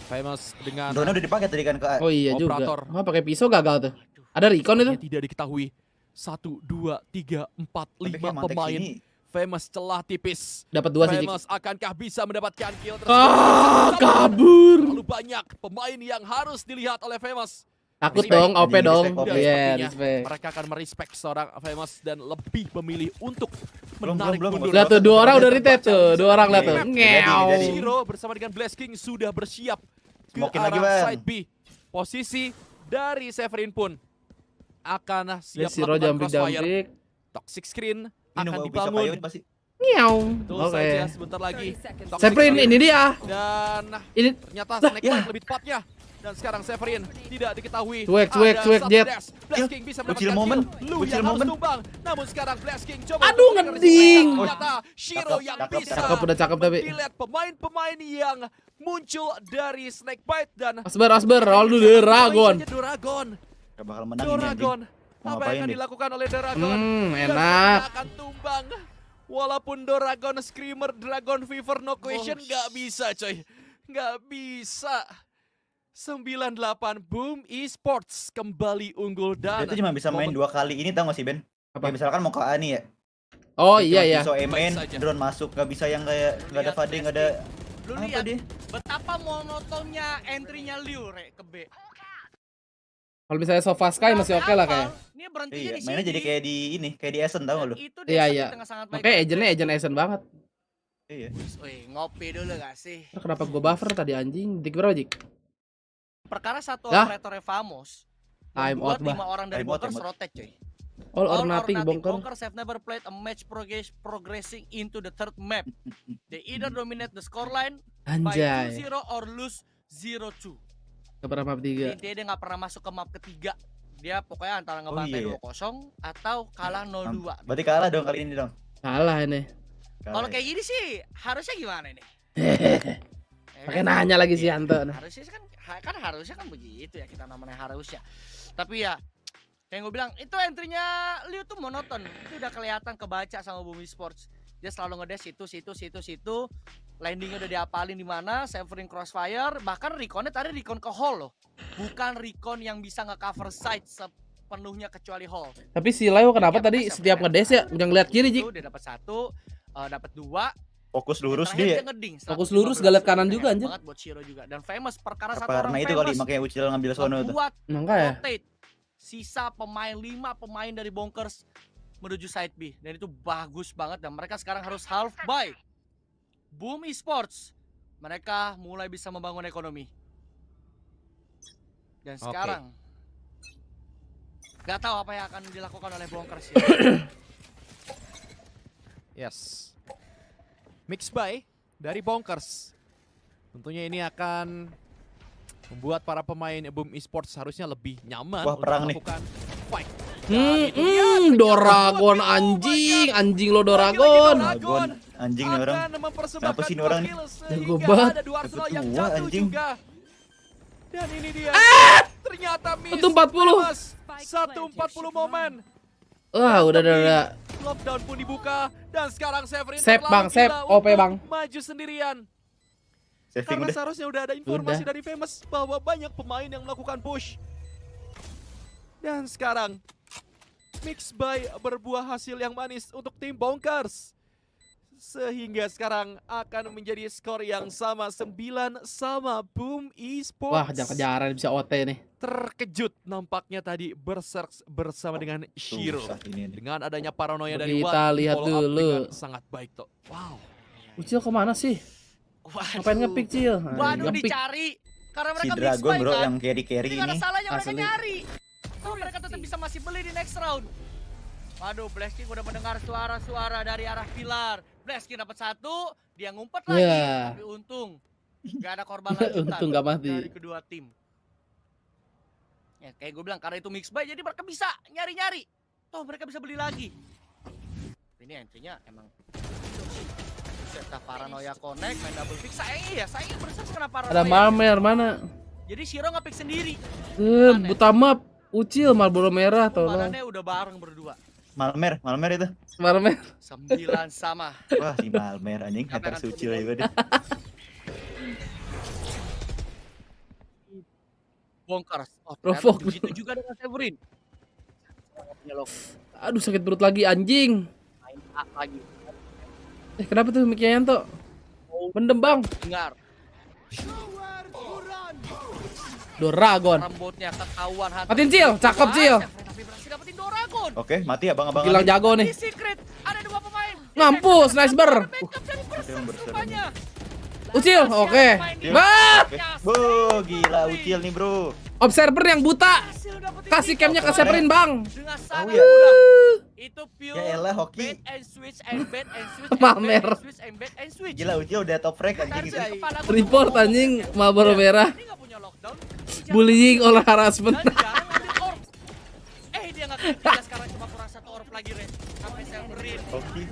Famous dengan drone udah dipakai tadi kan ke oh iya operator. Juga. Pakai pisau gagal tuh. Ada recon itu? Tidak diketahui. 1, 2, 3, 4, 5 pemain. Famous celah tipis. Dapat 2 sih. Famous akankah bisa mendapatkan kill tersebut? Kabur. Terlalu banyak pemain yang harus dilihat oleh Famous. Takut dong, OP dong. Iya, mereka akan merespek seorang Famous dan lebih memilih untuk menarik mundur. Lihat tuh, 2 orang udah retake tuh. 2 orang lihat tuh. Ngew. Shiro bersama dengan Blasking sudah bersiap ke arah side B. Posisi dari Severin pun akan siap melakukan crossfire. Toxic screen akan dibangun. Ngew. Oke. Sebentar lagi. Severin ini dia. Dan ini ternyata Snakebite lebih tepatnya. Dan sekarang Severin tidak diketahui. Cuek jet. Blasking bisa mendapatkan kill. Lu yang harus tumbang. Namun sekarang Blasking coba. Aduh ngeding. Ternyata Shiro yang bisa. Cakep tapi. Dilihat pemain-pemain yang muncul dari Snakebite dan Asber, roll dulu Doragon. Gak bakal menang Doragon. Apa yang akan dilakukan oleh Doragon? Enak. Akan tumbang. Walaupun Doragon Screamer, Dragon Fever, no question gak bisa coy. Gak bisa. 98 Boom Esports kembali unggul dan itu cuma bisa main 2 kali ini tau gak sih Ben? Apa? Ya, misalkan mau ke A nih ya. Oh iya. So main drone masuk gak bisa yang kayak gak ada fading gak ada. Lu lihat betapa monotonnya entry-nya Liu ke B. Kalau misalnya Sofa Sky masih oke lah kayak. Ini berhentinya di sini. Mainnya jadi kayak di ini, kayak di Ascent tau gak lu? Iya. Oke, agent Ascent banget. Iya. Wih, ngopi dulu gak sih? Kenapa gua buffer tadi anjing? Dik berapa Jik? Perkara satu operatornya Famous membuat 5 orang dari Bonkers rotate coy. All or nothing Bonkers have never played a match progressing into the third map. They either dominate the scoreline by 2-0 or lose 0-2. Gak pernah map 3. Intinya dia gak pernah masuk ke map ketiga. Dia pokoknya antara ngebantai 2-0 atau kalah 0-2. Berarti kalah dong kali ini dong. Kalah ini. Kalau kayak gini sih harusnya gimana ini? Pakai nanya lagi sih Anto. Harusnya kan begitu ya, kita namanya harusnya. Tapi ya kayak gue bilang, itu entry-nya Liu tuh monoton. Itu udah kelihatan kebaca sama Bumi Sports. Dia selalu ngedash situ. Landingnya udah diapalin di mana, Severin crossfire, bahkan reconnya tadi recon ke hall loh. Bukan recon yang bisa nge-cover side sepenuhnya kecuali hall. Tapi si Leo kenapa tadi setiap ngedes ya yang lihat kiri, Jik? Dia dapat 1, dapat 2. Fokus lurus dia. Fokus lurus gak lihat kanan juga anjir. Banget buat Shiro juga. Dan famous perkara satu Karena orang itu famous. kali makanya Ucil ngambil sono tuh. Buat ya. rotate sisa pemain 5 pemain dari Bonkers menuju side B, dan itu bagus banget. Dan mereka sekarang harus half buy. Boom Esports, mereka mulai bisa membangun ekonomi. Dan sekarang nggak tahu apa yang akan dilakukan oleh Bonkers ya. Yes. Mix buy dari Bonkers. Tentunya ini akan membuat para pemain Boom Esports harusnya lebih nyaman untuk melakukan fight. Doragon anjing lo Doragon. Anjing nih orang. Kenapa sih nih orang nih? Jago banget. Ketua anjing. Dan ini dia. Ternyata miss. 140 momen. Wah, udah. Lockdown pun dibuka dan sekarang Severin Save OP bang. Maju sendirian. Saving Karena udah. seharusnya udah ada informasi dari Famous bahwa banyak pemain yang melakukan push. Dan sekarang mix buy berbuah hasil yang manis untuk tim Bonkers. Sehingga sekarang akan menjadi skor yang sama 9 sama Boom Esports. Wah, kejar-kejaran bisa OT nih. Terkejut nampaknya tadi Berserk bersama dengan Shiro. Dengan adanya paranoia dari Watt. Kita lihat dulu. Sangat baik tuh. Wow. Ucil kemana sih? Ngapain nge-pick Cil? Waduh, dicari. Karena mereka si Dragon mix buy, bro kan? yang carry Ini gak ada ini. salahnya mereka nyari. Oh, mereka tetap bisa masih beli di next round. Waduh, Blasking udah mendengar suara-suara dari arah pilar. Blasking dapat 1, dia ngumpet lagi. Tapi untung gak ada korban lanjutan. Untung gak mati. Dari kedua tim. Ya kayak gue bilang, karena itu mix buy jadi mereka bisa nyari-nyari. Toh mereka bisa beli lagi. Ini entry-nya emang Serta paranoia connect, main double pick. Sayangnya berusaha kena paranoia. Ada Malmer mana? Jadi Shiro nge-pick sendiri. Buta map. Ucil Marlboro merah tolong. Kemarinnya udah bareng berdua. Malmer itu. Malmer. 9 sama. Wah, si Malmer anjing hater Ucil juga deh. Bonkers. Oh, Provok. begitu juga dengan Severin. Aduh, sakit perut lagi anjing. Main A lagi. Kenapa tuh mic-nya Yanto? Mendem bang. Dengar. Doragon. Rambutnya ketahuan hati. Matiin Cil, cakep Cil. Tapi berhasil dapetin Doragon. Oke, mati abang-abang. Gilang jago nih. Di secret ada 2 pemain. Ngampus, nice ber. Ucil, oke. Bat. Gila Ucil nih bro. Observer yang buta. Kasih camnya ke Severin bang. Dengan sadar udah. Itu pure Ya elah hoki. bait and switch and bait and switch. Pamer. And bait and switch. Gila Ucil udah top rank anjing gitu. Report anjing Marlboro merah. Bullying or harassment. Dia nggak ketiga sekarang cuma kurang 1 orb lagi Ren. Sampai Severin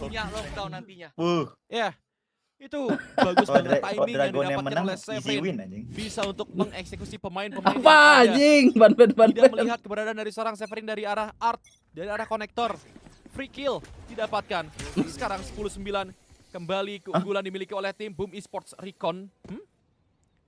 punya lockdown nantinya. Ya. Itu bagus banget timing yang Dragon yang didapatkan menang oleh easy Severin. win anjing. Bisa untuk mengeksekusi pemain-pemain Apa anjing? Ban. Tidak melihat keberadaan dari seorang Severin dari arah art, dari arah konektor. Free kill didapatkan. Sekarang 10-9 kembali keunggulan dimiliki oleh tim Boom Esports Recon.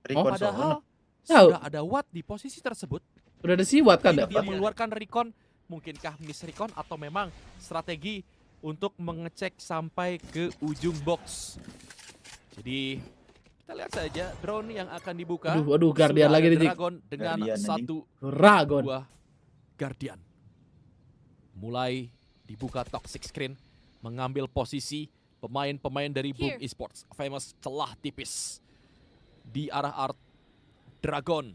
Padahal sudah ada Watt di posisi tersebut. Udah ada si Watt kan? Dia mengeluarkan Recon. Mungkinkah miss Recon atau memang strategi untuk mengecek sampai ke ujung box. Jadi kita lihat saja drone yang akan dibuka. Aduh, Guardian lagi nih. Dragon dengan satu buah Guardian. Mulai dibuka toxic screen, mengambil posisi pemain-pemain dari Boom Esports. Famous celah tipis di arah art Dragon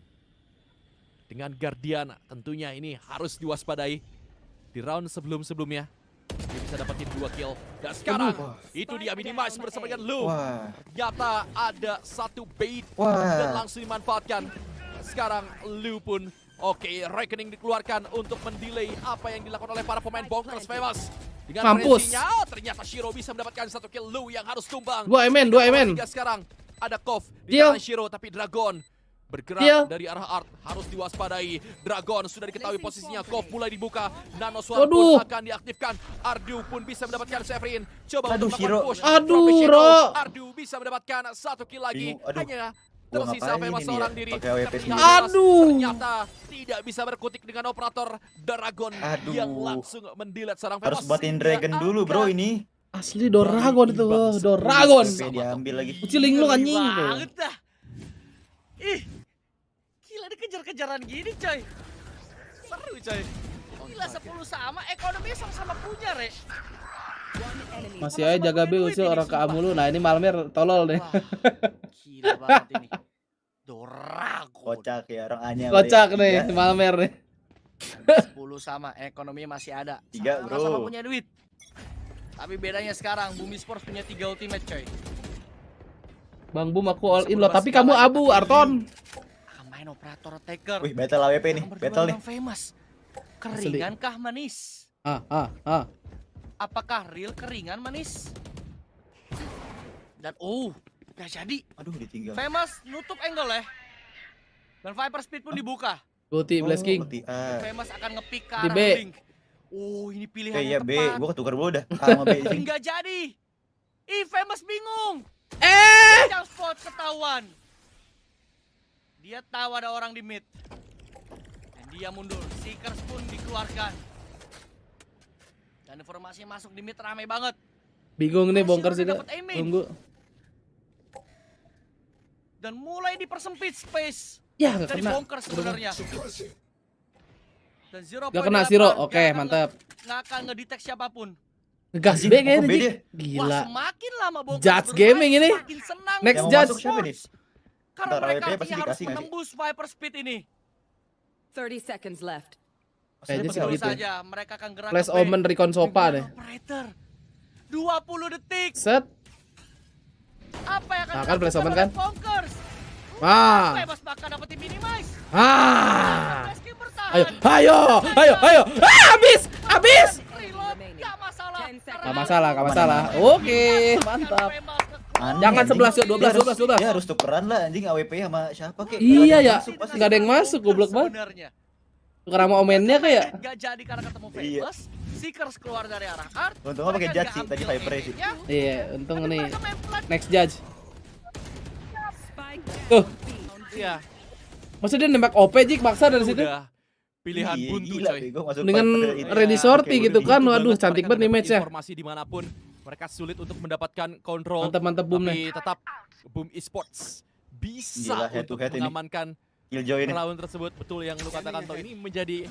dengan Guardian. Tentunya ini harus diwaspadai di round sebelum-sebelumnya. Dia bisa dapetin 2 kill. Dan sekarang itu dia minimize bersama dengan Lu. Ternyata ada 1 bait dan langsung dimanfaatkan. Sekarang Lu pun reckoning dikeluarkan untuk mendelay apa yang dilakukan oleh para pemain Bonkers Famous. Dengan frenzy-nya ternyata Shiro bisa mendapatkan 1 kill. Lu yang harus tumbang. 2 MN. Sekarang Ada Kov di tangan Shiro, tapi Dragon bergerak dari arah Art, harus diwaspadai. Dragon sudah diketahui posisinya, Kov mulai dibuka, Nano Sword pun akan diaktifkan. Ardu pun bisa mendapatkan Severin, coba untuk melakukan push. Ardu bisa mendapatkan 1 kill lagi, hanya tersisa Famous seorang diri. Ternyata tidak bisa berkutik dengan operator Dragon yang langsung mendilat seorang Famous. Harus buatin Dragon dulu bro ini. Asli Dragon itu, Dragon. Diambil lagi. Kuciling lu anjing. Banget dah. Ih, gila dikejar-kejaran gini coy. Seru coy. Gila 10 sama, ekonominya sama-sama punya Re. Masih aja jaga B usil orang ke Amulu. Nah ini Malmer tolol deh. Gila banget ini. Dragon. Kocak ya orang Anya. Kocak nih Malmer nih. 10 sama, ekonominya masih ada. 3 bro. Sama-sama punya duit. Tapi bedanya sekarang Bumi Sports punya 3 ultimate coy. Bang Bum aku all in loh, tapi kamu abu Arton. Akan main operator attacker. Wih, battle AWP nih, battle nih. Famous. Keringankah manis? Apakah real keringan manis? Dan gak jadi. Aduh, ditinggal. Famous nutup angle ya. Dan Viper Speed pun dibuka. Guti Blasking. Famous akan nge-pick ke arah Blink. Ini pilihan yang B, tepat. gua ketukar dulu dah. Sama B. Enggak jadi. Famous bingung. Jump spot ketahuan. Dia tahu ada orang di mid. Dan dia mundur. Seekers pun dikeluarkan. Dan informasi masuk di mid ramai banget. Bingung nih bongkar sih kak. Tunggu. Dan mulai dipersempit space. Ya dari bongkar sebenarnya. Dan Gak kena Zero, oke mantap. Nggak akan ngedetek siapapun. Ngegas B kayaknya nih. Gila. Wah, semakin lama bongkar Judge gaming ini. senang. Next judge. Karena mereka harus menembus Viper Speed ini. 30 seconds left. Kayaknya sih gitu. Saja mereka akan gerak. Flash Omen Recon Sopa deh. Operator. 20 detik. Set. Apa yang akan Flash Omen kan? Bonkers. Bebas bakal dapetin minimize. Ayo. Habis. Gak masalah. Oke, mantap. Jangan 11 yuk, 12. Ya harus tukeran lah anjing AWP sama siapa kek. Iya ya. Enggak ada yang masuk, goblok banget. Tuker sama omennya kayak. Gak jadi karena ketemu Famous. Seekers keluar dari arah Art. Untung apa pakai judge sih tadi Viper sih. Iya, untung nih. Next judge. Tuh. Iya. Maksudnya dia nembak OP Jik maksa dari situ. Pilihan buntu coy. Dengan ready sortie gitu kan. Waduh, cantik banget nih match-nya. Informasi dimanapun mereka sulit untuk mendapatkan kontrol. Mantap Boom tapi nih. tetap Boom Esports bisa untuk mengamankan lawan tersebut. Betul yang lu katakan Toh, ini menjadi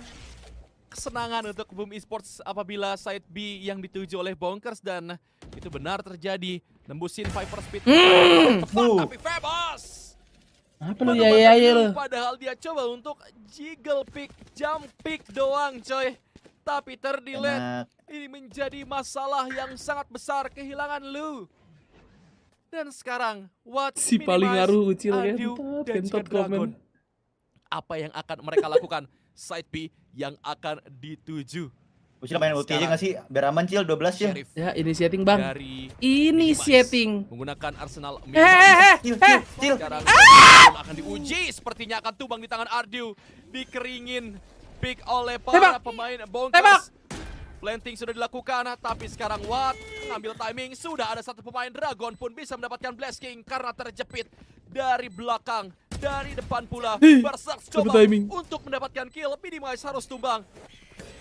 kesenangan untuk Boom Esports apabila side B yang dituju oleh Bonkers dan itu benar terjadi. Nembusin Viper Speed. Tapi Febas. Apa lu ya lu? Padahal dia coba untuk jiggle pick, jump pick doang coy. Tapi terdelete. Ini menjadi masalah yang sangat besar, kehilangan lu. Dan sekarang si paling ngaruh ucil kan. Kentot komen. Apa yang akan mereka lakukan? Side B yang akan dituju. Ucil main ulti aja gak sih? Biar aman Cil, 12 ya. Ya, initiating bang. Initiating. Menggunakan arsenal Cil. Sekarang akan diuji, sepertinya akan tumbang di tangan Ardu. Dikeringin pick oleh para pemain Bonkers. Planting sudah dilakukan, tapi sekarang ngambil timing. Sudah ada satu pemain Dragon pun bisa mendapatkan blasting karena terjepit dari belakang, dari depan pula. Berserk coba untuk mendapatkan kill. Minimize harus tumbang.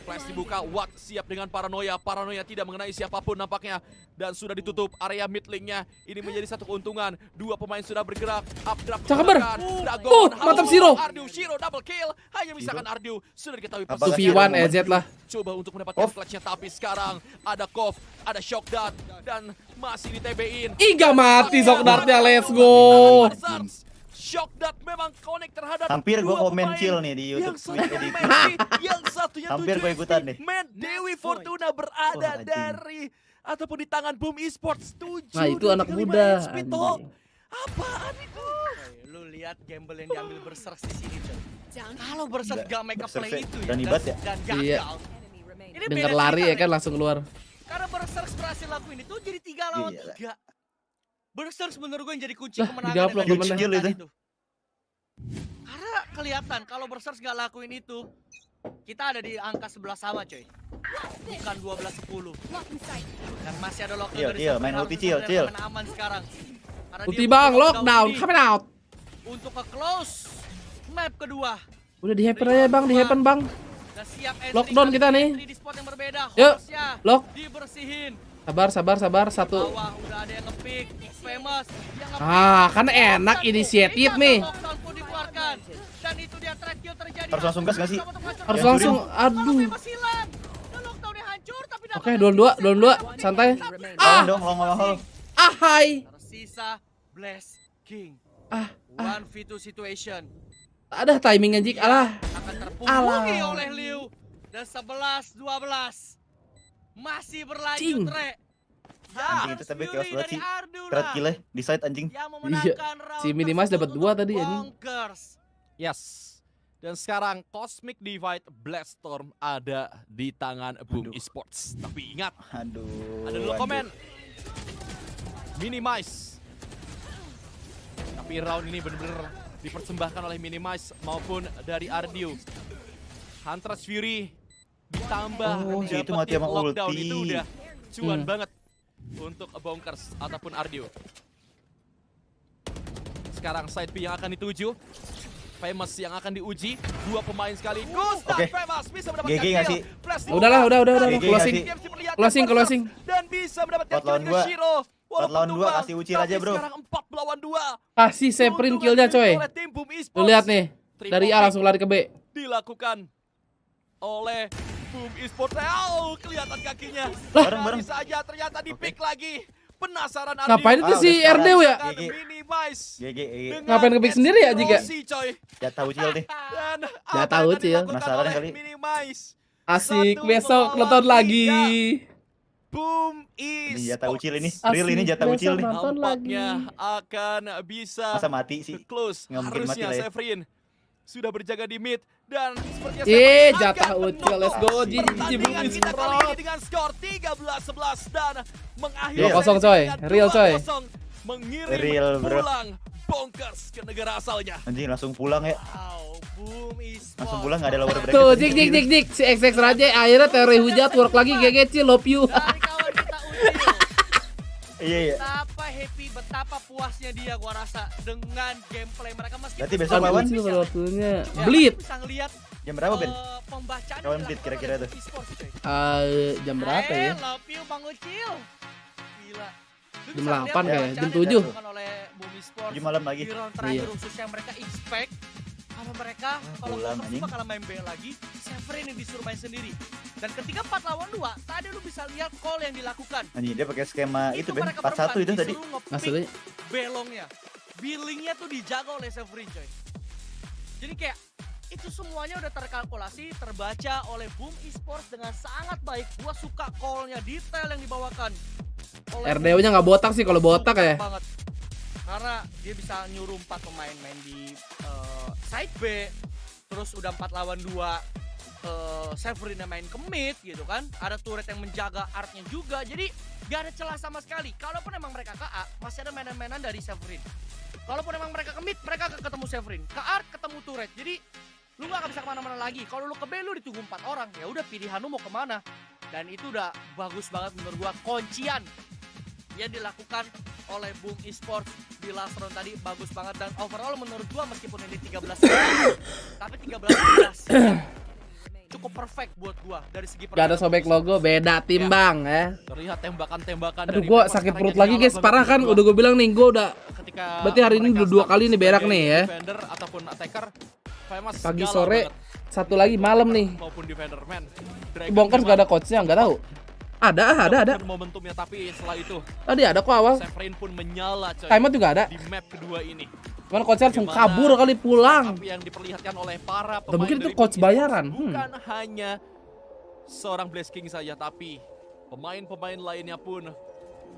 Flash dibuka, siap dengan paranoia. Paranoia tidak mengenai siapapun nampaknya. Dan sudah ditutup area mid lane-nya. Ini menjadi satu keuntungan. Dua pemain sudah bergerak. Updraft Cakaber. Mantap Shiro. Shiro double kill. Hanya misalkan Ardu. Sudah diketahui 2v1 EZ lah. Coba untuk mendapatkan clutch-nya. Tapi sekarang ada Kov, ada Shock Dart. Dan masih di TB-in. Gak mati Shock Dart-nya, let's go. Shock Dart memang connect terhadap hampir gue komen Cil nih di YouTube. Yang satunya hampir gue ikutan nih. Man, Dewi Fortuna berada dari ataupun di tangan Boom Esports 7. Nah itu anak muda. Apaan itu? Lu lihat gamble yang diambil Berserk di sini coy. Kalau Berserk gak make up play itu dan gagal. Iya. Dengar lari ya kan langsung keluar. Karena Berserk berhasil lakuin itu jadi 3 lawan 3. Berserk menurut gue yang jadi kunci Lah, kemenangan dijawab dari loh, pertandingan temennya. itu. Karena kelihatan kalau Berserk nggak lakuin itu, kita ada di angka 11 sama coy. Bukan 12-10. Dan masih ada lockdown dari Cil, main ulti Cil. aman sekarang. Karena Ulti dia bang, butuh lockdown, ini coming out. untuk ke close map kedua. Udah di happen aja bang, di happen bang. Dan siap entry Lockdown kita nih. di spot yang berbeda. Yuk, Horse-nya lock. dibersihin. Sabar, satu. Bawah udah ada yang nge-pick, famous. Yang Kan enak inisiatif nih. lockdown pun dikeluarkan. Dan itu dia track kill terjadi. Harus langsung gas nggak sih? Harus langsung, aduh. Oke, duel dua, santai. Dong, long. Hai. Tersisa Blast King. 1v2 situation. Ada timing anjing, alah. Akan terpunggungi oleh Liu. Dan 11-12. Masih berlanjut, Re. Anjing itu tapi chaos banget sih. Threat kill-nya di side anjing. Iya. Si Minimas dapat 2 tadi anjing. Yes. Dan sekarang Cosmic Divide Blaststorm ada di tangan Boom Esports. Tapi ingat, ada dulu komen. Minimize. Tapi round ini benar-benar dipersembahkan oleh Minimize maupun dari Ardio. Hunter's Fury ditambah itu mati sama lockdown ulti. itu udah cuan banget untuk Bonkers ataupun Ardio. Sekarang side B yang akan dituju. Famous yang akan diuji, 2 pemain sekaligus. Dan Famous bisa mendapatkan kill. Udah. Closing. Dan bisa mendapatkan 4 lawan kill 2. Shiro. 4 lawan 2 kasih ucil aja, bro. Sekarang 4 lawan 2. Kasih Seprin killnya coy. Lu lihat nih, dari A langsung lari ke B. Dilakukan oleh Boom Esports. Kelihatan kakinya. Bareng. Bisa aja ternyata di pick lagi. Penasaran Ardi. Ngapain itu si RDW ya? GG. Ngapain ke pick sendiri ya jika? Jatah ucil nih. Jatah ucil. Penasaran kali. Asik, besok nonton lagi. Boom Esports. Ini jatah ucil ini. Real ini jatah ucil nih. Nampaknya akan bisa masa mati sih. Close. Nggak mungkin mati Harusnya lah ya. Severin sudah berjaga di mid dan sepertinya jatah ucil, let's go. Pertandingan kita kali ini dengan skor 13-11 dan mengakhiri 2-0 coy, real coy. Mengirim Real, bro. pulang Bonkers ke negara asalnya. Anjing langsung pulang ya. Boom Esports. Langsung pulang enggak ada lower bracket. Tuh, dik. Si XX Raja akhirnya teori hujat work lagi GG love you. Dari kawan kita Ucil. Iya. Betapa happy, betapa puasnya dia gua rasa dengan gameplay mereka meskipun Berarti besok lawan waktunya Bleed. bisa ngelihat jam berapa, Ben? Pembacaan Kawan Bleed kira-kira tuh. Jam berapa ya? Love you Bang Ucil. Gila. Jam 8 kayaknya, jam 7. Oleh Boom Esports. 7 malam lagi. Di round terakhir khususnya mereka expect kalau mereka kalau Bonkers bakal main B lagi, Severin yang disuruh main sendiri. Dan ketika 4 lawan 2, tadi lu bisa lihat call yang dilakukan. Anjing dia pakai skema itu, Ben. 4-1 itu tadi. Asli. Belongnya, billingnya tuh dijaga oleh Severin coy. Jadi kayak itu semuanya udah terkalkulasi, terbaca oleh Boom Esports dengan sangat baik. Gua suka call-nya, detail yang dibawakan. RDW-nya nggak botak sih, kalau botak ya. Banget. Karena dia bisa nyuruh 4 pemain main di side B, terus udah 4 lawan 2 Severin yang main ke mid gitu kan. Ada turret yang menjaga artnya juga. Jadi gak ada celah sama sekali. Kalaupun emang mereka ke A, masih ada mainan-mainan dari Severin. Kalaupun emang mereka ke mid, mereka ketemu Severin. Ke art ketemu turret. Jadi lu gak bisa kemana-mana lagi. Kalau lu ke B, lu ditunggu 4 orang. Ya udah pilihan lu mau kemana. Dan itu udah bagus banget menurut gua. Kuncian yang dilakukan oleh Boom Esports di last round tadi bagus banget. Dan overall menurut gua meskipun ini 13 tapi 13-13 cukup perfect buat gua dari segi Gak ada sobek logo, beda tim bang ya. Terlihat tembakan-tembakan. Aduh gua sakit perut lagi guys, parah kan. Udah gue bilang nih, gua udah berarti hari ini udah 2 kali nih berak nih ya. Defender ataupun attacker, pagi sore, satu lagi malam nih. Maupun defender man. Bonkers gak ada coachnya, nggak tahu. Ada. Momentumnya tapi setelah itu. Tadi ada kok awal. Severin pun menyala coy. Timeout juga ada. Di map kedua ini. Cuman coachnya langsung kabur kali pulang. Tapi yang diperlihatkan oleh para atau pemain mungkin itu dari coach Boom bayaran. Bukan hanya seorang Blaze King saja, tapi pemain-pemain lainnya pun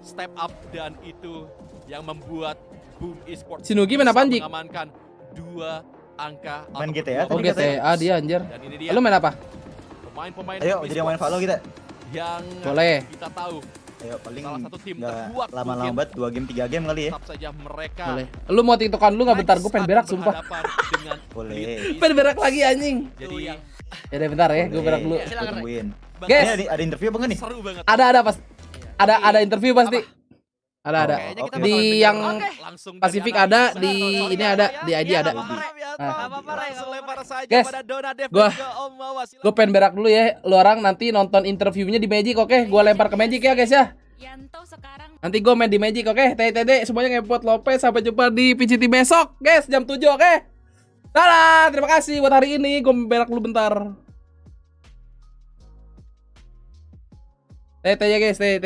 step up dan itu yang membuat Boom Esports Sinugi main apaan, Jik? mengamankan 2 angka. Main GTA. Oh GTA dia anjir. Dan ini dia. Lu main apa? Pemain-pemain ayo jadi main Valo kita. Yang boleh kita tahu Ayo paling Salah satu tim nggak terkuat lama-lama banget 2 game 3 game kali ya. Tetap saja mereka Boleh. Lu mau tiktokan lu nggak bentar? Gue pengen berak sumpah. dengan Boleh. Pengen berak lagi anjing. Jadi Ya udah bentar ya, gue berak dulu. Gua tungguin. Guys, Ini ada interview apa enggak nih? seru banget. Ada pas. Ada interview pasti. Ada. Kayaknya kita Di bakal yang dengar langsung dari Pasifik analisa. ada, di ini ada, di ID ada. Langsung lempar saja Guys, pada Donadev gua- dan juga Om Wawa. Silakan. Gue pengen berak dulu ya. Lu orang nanti nonton interviewnya di Magic, oke? Gue lempar ke Magic ya guys ya. Nanti gue main di Magic, oke? TTD semuanya ngepot Lopez. Sampai jumpa di VCT besok, guys, jam 7, oke? Dadah, terima kasih buat hari ini. Gue berak dulu bentar. TT ya guys, TT.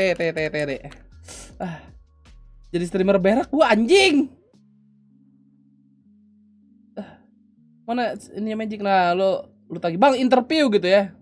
Jadi streamer berak gue anjing. Mana ini Magic? Nah, lu tagih bang interview gitu ya.